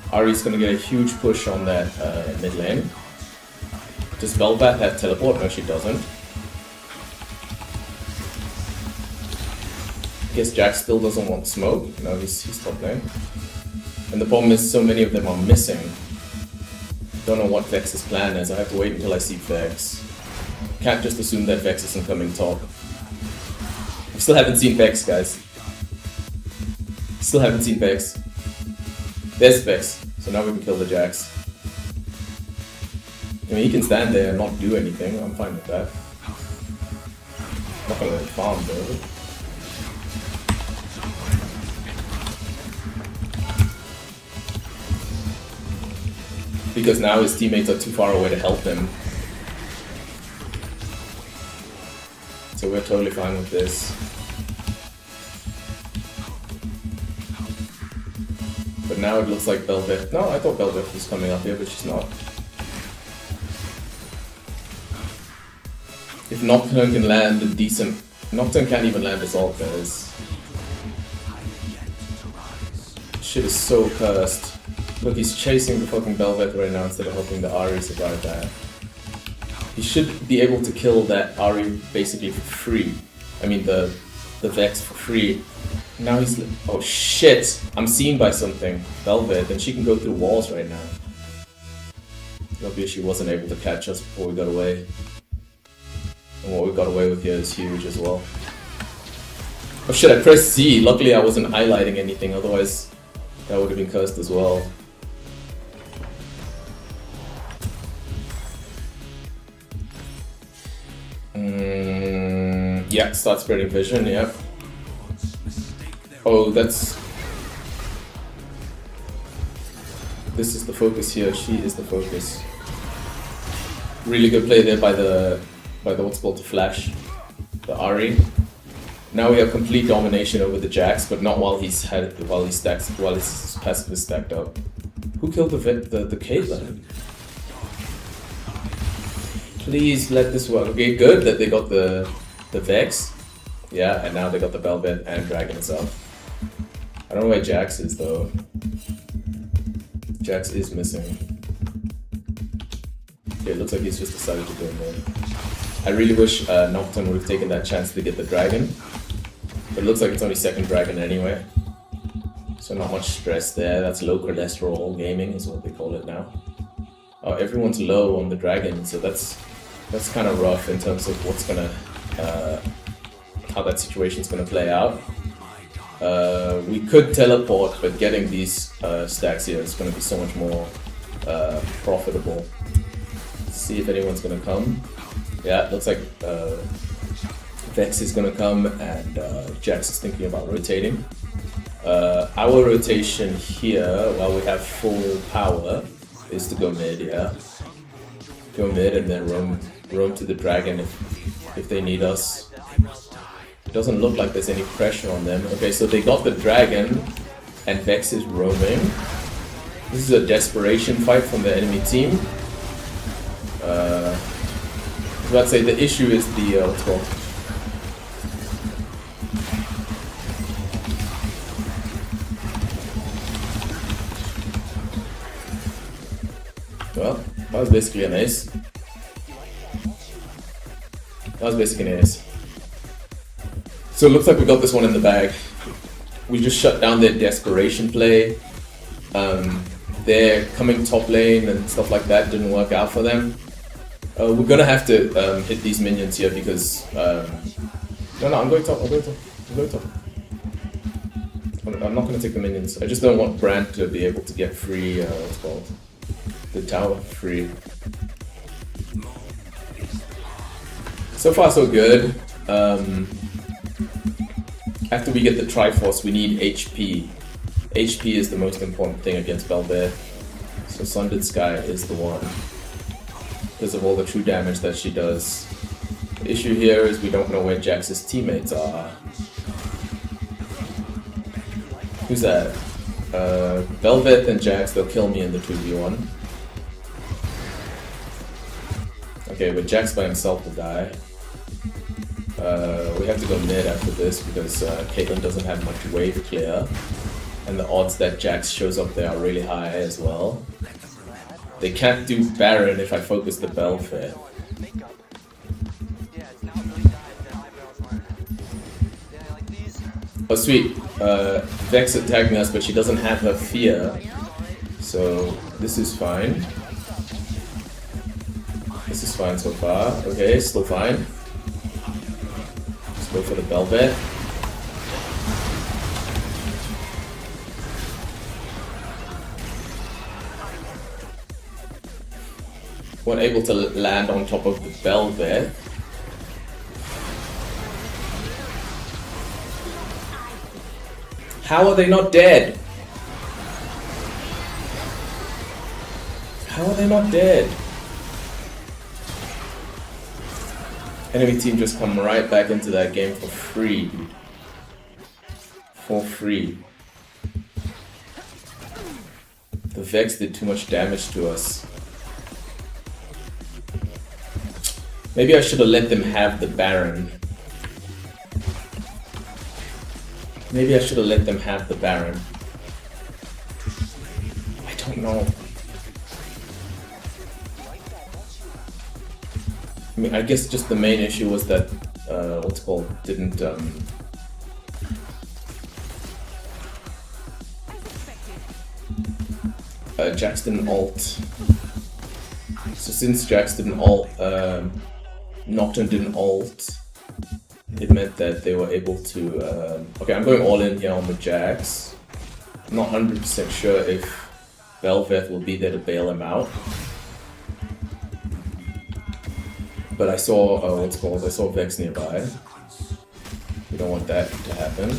Ahri's gonna get a huge push on that mid lane. Does Velvet have teleport? No, she doesn't. I guess Jax still doesn't want smoke. No, he's top lane. And the problem is so many of them are missing. Don't know what Vex's plan is. I have to wait until I see Vex. Can't just assume that Vex isn't coming top. We still haven't seen Vex, guys. Still haven't seen Vex. There's Vex. So now we can kill the Jax. I mean, he can stand there and not do anything. I'm fine with that. Not gonna farm though. Because now his teammates are too far away to help him. So we're totally fine with this. But now it looks like Velvet. No, I thought Velvet was coming up here, but she's not. If Nocturne can land a decent... Nocturne can't even land his ult, guys. Shit is so cursed. Look, he's chasing the fucking Velvet right now instead of helping the Ahri survive that. He should be able to kill that Ahri basically for free. I mean the Vex for free. Now he's... Oh shit! I'm seen by something. Velvet, and she can go through walls right now. Obviously she wasn't able to catch us before we got away. And what we got away with here is huge as well. Oh shit, I pressed C. Luckily I wasn't highlighting anything, otherwise that would have been cursed as well. Yeah, start spreading vision, yeah. Oh, that's... This is the focus here, she is the focus. Really good play there by the what's called the flash, the Ahri. Now we have complete domination over the Jax, but not while his passive is stacked up. Who killed the Caitlyn? Please let this work. Okay, good that they got the Vex. Yeah, and now they got the Velvet and Dragon itself. I don't know where Jax is though. Jax is missing. Okay, it looks like he's just decided to go in there. I really wish Nocturne would have taken that chance to get the Dragon. But it looks like it's only second Dragon anyway. So not much stress there. That's low cholesterol gaming is what they call it now. Oh, everyone's low on the Dragon, so that's kind of rough in terms of what's gonna how that situation's gonna play out. We could teleport, but getting these stacks here is gonna be so much more profitable. Let's see if anyone's gonna come. Yeah, it looks like Vex is gonna come and Jax is thinking about rotating. Our rotation here, while we have full power, is to go mid, yeah. Go mid and then roam to the Dragon if they need us. It doesn't look like there's any pressure on them. Okay, so they got the Dragon and Vex is roaming. This is a desperation fight from the enemy team. I was about to say the issue is the what's called? Well, that was basically an ace. That was basically an ace. So it looks like we got this one in the bag. We just shut down their desperation play. Their coming top lane and stuff like that didn't work out for them. We're gonna have to hit these minions here because... No, I'm going top, I'm going top. I'm not gonna take the minions. I just don't want Brand to be able to get free, what's it called? The tower free. So far so good. After we get the Triforce, we need HP. HP is the most important thing against Velvet. So Sundered Sky is the one. Because of all the true damage that she does. The issue here is we don't know where Jax's teammates are. Who's that? Velvet and Jax, they'll kill me in the 2v1. Okay, but Jax by himself will die. We have to go mid after this because Caitlyn doesn't have much wave clear. And the odds that Jax shows up there are really high as well. They can't do Baron if I focus the Belfair. Oh sweet, Vex attacking us, but she doesn't have her fear. So this is fine. This is fine so far. Okay, still fine. Let's go for the Belvet. We're able to land on top of the Belvet. How are they not dead? How are they not dead? Enemy team just come right back into that game for free. For free. The Vex did too much damage to us. Maybe I should have let them have the Baron. Maybe I should have let them have the Baron. I don't know. I mean, I guess just the main issue was that, what's it called, didn't, Jax didn't ult. So since Jax didn't ult, Nocturne didn't ult, it meant that they were able to, okay, I'm going all in here on the Jax. I'm not 100% sure if Belveth will be there to bail him out. But I saw, what's it called, I saw Vex nearby. We don't want that to happen.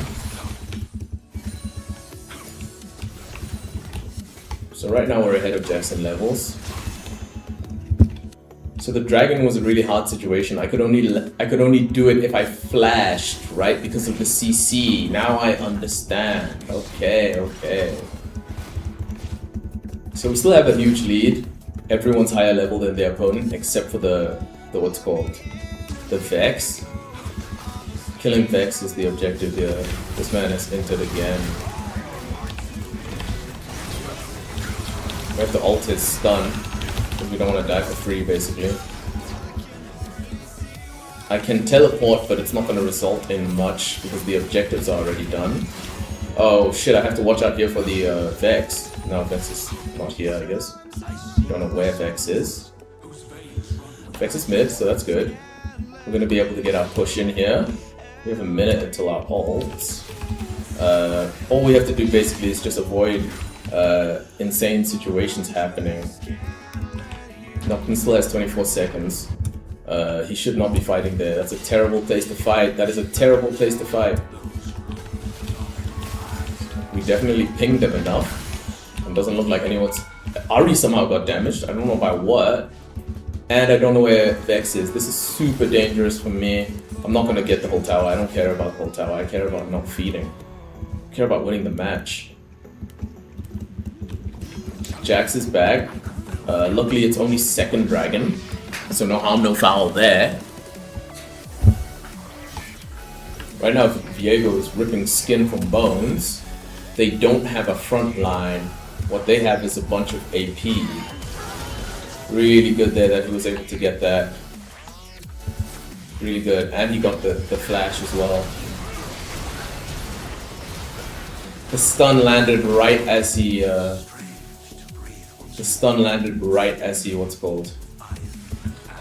So right now we're ahead of Jackson levels. So the dragon was a really hard situation. I could only do it if I flashed, right? Because of the CC. Now I understand. Okay, okay. So we still have a huge lead. Everyone's higher level than their opponent, except for the what's called the Vex. Killing Vex is the objective here. This man has entered again. We have to ult his stun. We don't want to die for free, basically. I can teleport, but it's not going to result in much because the objectives are already done. Oh shit, I have to watch out here for the Vex. No, Vex is not here, I guess. Don't know where Vex is. Vex is mid, so that's good. We're going to be able to get our push in here. We have a minute until our ult. All we have to do basically is just avoid insane situations happening. Nocturne still has 24 seconds. He should not be fighting there. That's a terrible place to fight. That is a terrible place to fight. We definitely pinged them enough. It doesn't look like anyone's... Ari somehow got damaged. I don't know by what. And I don't know where Vex is. This is super dangerous for me. I'm not going to get the whole tower. I don't care about the whole tower. I care about not feeding. I care about winning the match. Jax is back. Luckily it's only second dragon, so no harm, no foul there. Right now Viego is ripping skin from bones. They don't have a front line. What they have is a bunch of AP. Really good there that he was able to get that. Really good, and he got the flash as well. The stun landed right as he what's it called?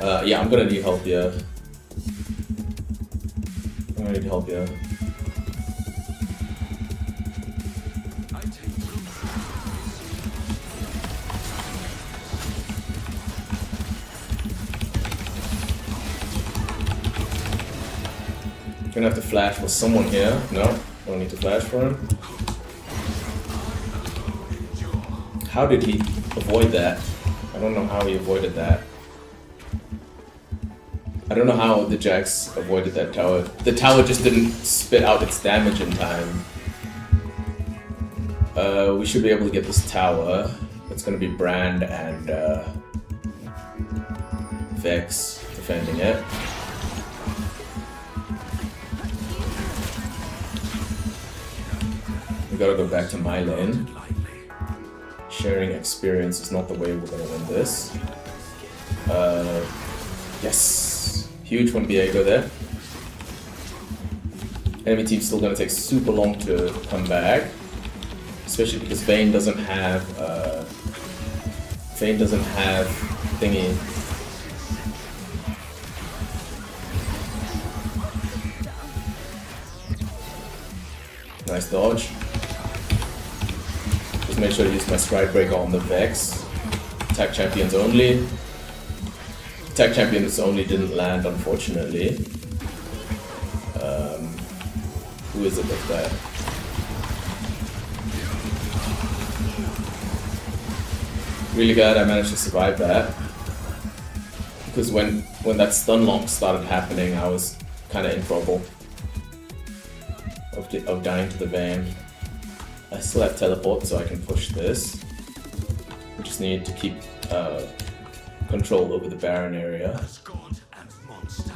Yeah, I'm gonna need help here. I'm gonna need help here. Gonna have to flash for someone here. No, don't need to flash for him. How did he avoid that? I don't know how he avoided that. I don't know how the Jax avoided that tower. The tower just didn't spit out its damage in time. We should be able to get this tower. It's gonna be Brand and Vex defending it. We gotta go back to my lane. lightly. Sharing experience is not the way we're gonna win this. Yes. Huge from Viego there. Enemy team's still gonna take super long to come back. Especially because Vayne doesn't have thingy. Nice dodge. Just make sure to use my stride breaker on the Vex. Attack champions only. Attack champions only didn't land, unfortunately. Who is it with that? Really glad I managed to survive that. Because when that stun lock started happening, I was kind of in trouble of dying to the Vayne. I still have teleport, so I can push this. We just need to keep control over the Baron area. As god and monster.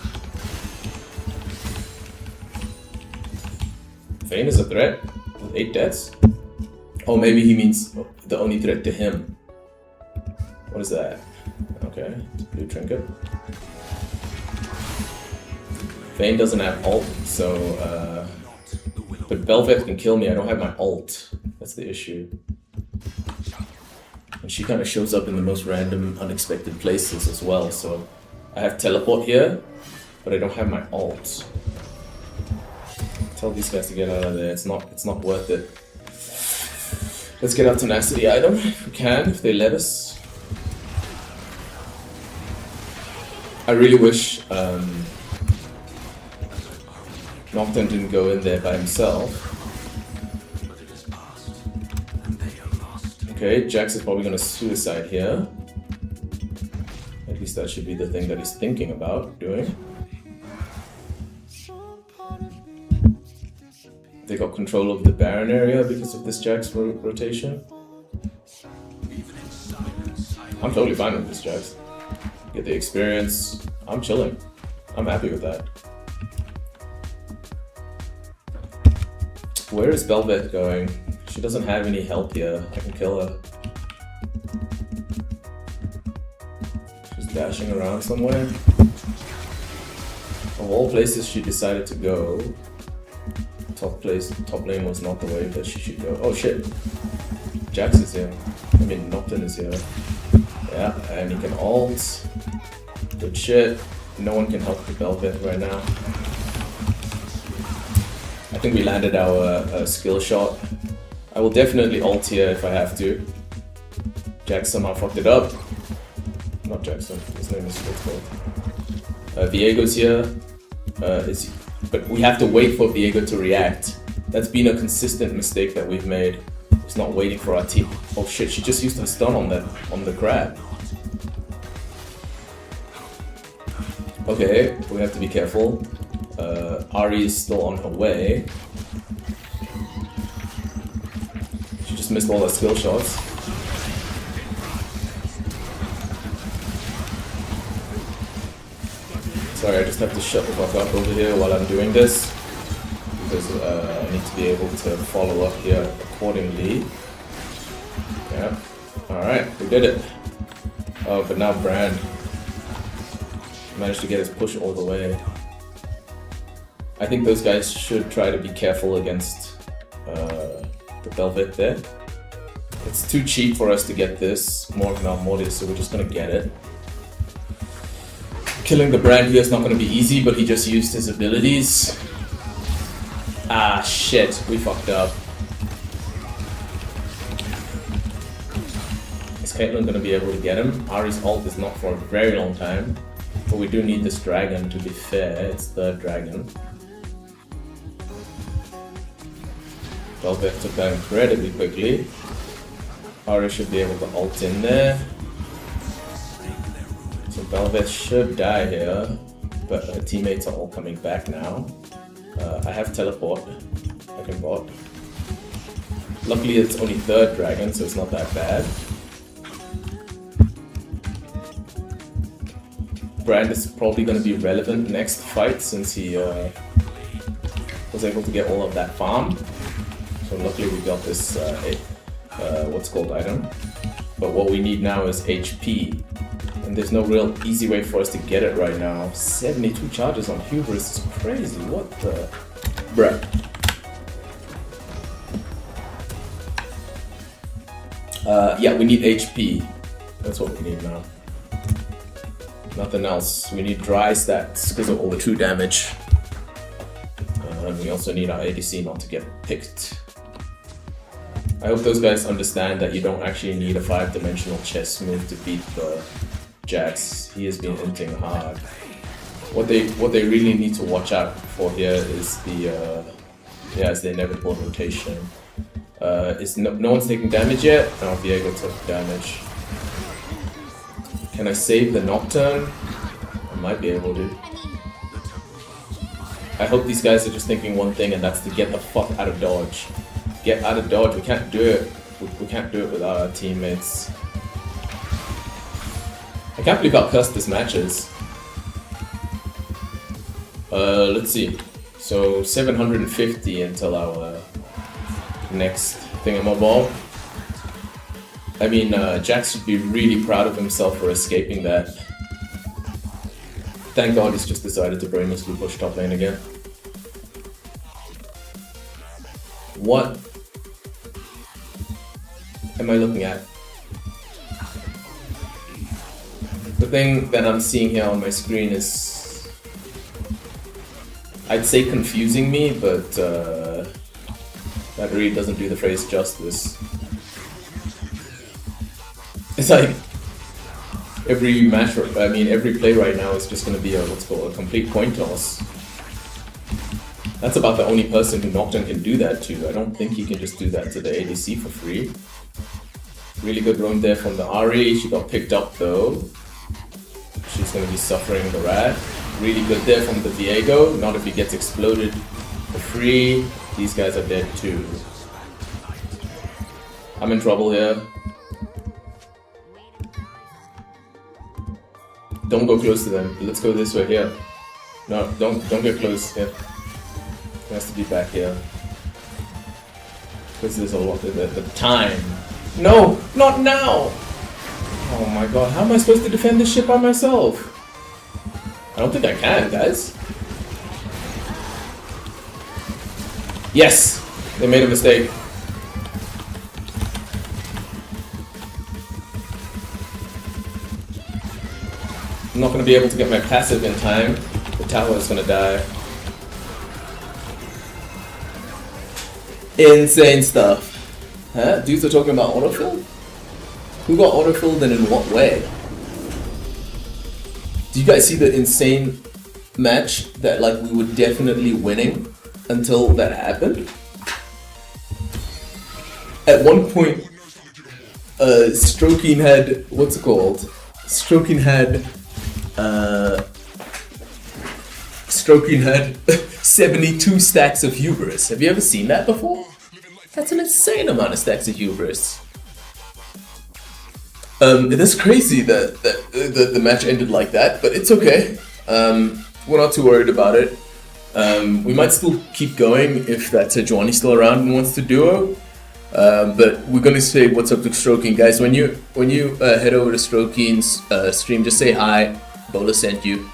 Vayne is a threat with 8 deaths? Oh, maybe he means the only threat to him. What is that? Okay, it's a blue trinket. Vayne doesn't have ult, so but Bel'Veth can kill me. I don't have my ult. That's the issue. And she kind of shows up in the most random, unexpected places as well. So I have teleport here, but I don't have my ult. Tell these guys to get out of there. It's not worth it. Let's get our tenacity item if we can, if they let us. I really wish Nocturne didn't go in there by himself. But it is past, and they are lost. Okay, Jax is probably gonna suicide here. At least that should be the thing that he's thinking about doing. They got control of the Baron area because of this Jax rotation. Even in silence, I'm totally fine with this Jax. Get the experience. I'm chilling. I'm happy with that. Where is Bel'Veth going? She doesn't have any help here. I can kill her. She's dashing around somewhere. Of all places she decided to go, top lane was not the way that she should go. Oh shit. Jax is here. I mean Nocturne is here. Yeah, and he can ult. Good shit. No one can help the Bel'Veth right now. I think we landed our skill shot. I will definitely ult here if I have to. Jax somehow fucked it up. Not Jackson, his name is what's called. Viego's here. But we have to wait for Viego to react. That's been a consistent mistake that we've made. It's not waiting for our team. Oh shit, she just used her stun on the crab. Okay, we have to be careful. Ari is still on her way. She just missed all her skill shots. Sorry, I just have to shut the fuck up over here while I'm doing this. Because I need to be able to follow up here accordingly. Yeah. Alright, we did it. Oh, but now Brand managed to get his push all the way. I think those guys should try to be careful against the Bel'Veth there. It's too cheap for us to get this Mortis, so we're just gonna get it. Killing the Brand here is not gonna be easy, but he just used his abilities. Ah shit, we fucked up. Is Caitlyn gonna be able to get him? Ari's ult is not for a very long time. But we do need this dragon, to be fair. It's the dragon. Bel'Veth took that incredibly quickly. Ari should be able to ult in there. So Bel'Veth should die here. But her teammates are all coming back now. I have teleport. I can bot. Luckily it's only third dragon, so it's not that bad. Brand is probably going to be relevant next fight since he was able to get all of that farm. So luckily we got this what's called item. But what we need now is HP. And there's no real easy way for us to get it right now. 72 charges on Hubris is crazy. What the... Bruh. Yeah, we need HP. That's what we need now. Nothing else. We need dry stats because of all the true damage. And we also need our ADC not to get picked. I hope those guys understand that you don't actually need a 5-dimensional chess move to beat the Jax. He has been inting hard. What they really need to watch out for here is the inevitable rotation. No one's taking damage yet. Oh, Viego took damage. Can I save the Nocturne? I might be able to. I hope these guys are just thinking one thing, and that's to get the fuck out of dodge. Get out of dodge. We can't do it. We can't do it without our teammates. I can't believe how cursed this match is. Let's see. So 750 until our next thingamabob. I mean, Jax should be really proud of himself for escaping that. Thank God he's just decided to brainlessly push top lane again. What am I looking at? The thing that I'm seeing here on my screen is, I'd say confusing me, but that really doesn't do the phrase justice. It's like every match, I mean every play right now is just going to be a what's called a complete coin toss. That's about the only person who Nocturne can do that to. I don't think he can just do that to the ADC for free. Really good roam there from the Ahri. She got picked up though. She's going to be suffering the wrath. Really good there from the Viego. Not if he gets exploded for free. These guys are dead too. I'm in trouble here. Don't go close to them. Let's go this way here. No, don't get close here. It has to be back here. Because there's a lot of the time. No, not now! Oh my god, how am I supposed to defend this shit by myself? I don't think I can, guys. Yes! They made a mistake. I'm not going to be able to get my passive in time. The tower is going to die. Insane stuff. Huh? Dudes are talking about autofill? Who got autofilled and in what way? Do you guys see the insane match that like we were definitely winning until that happened? At one point, Stroking had, what's it called? Stroking had 72 stacks of hubris. Have you ever seen that before? That's an insane amount of stacks of hubris. It's crazy that the match ended like that, but it's okay. We're not too worried about it. We might still keep going if that Sejuani still around and wants to duo. But we're gonna say what's up to Stroking, guys. When you head over to Stroking's stream, just say hi. Bola sent you.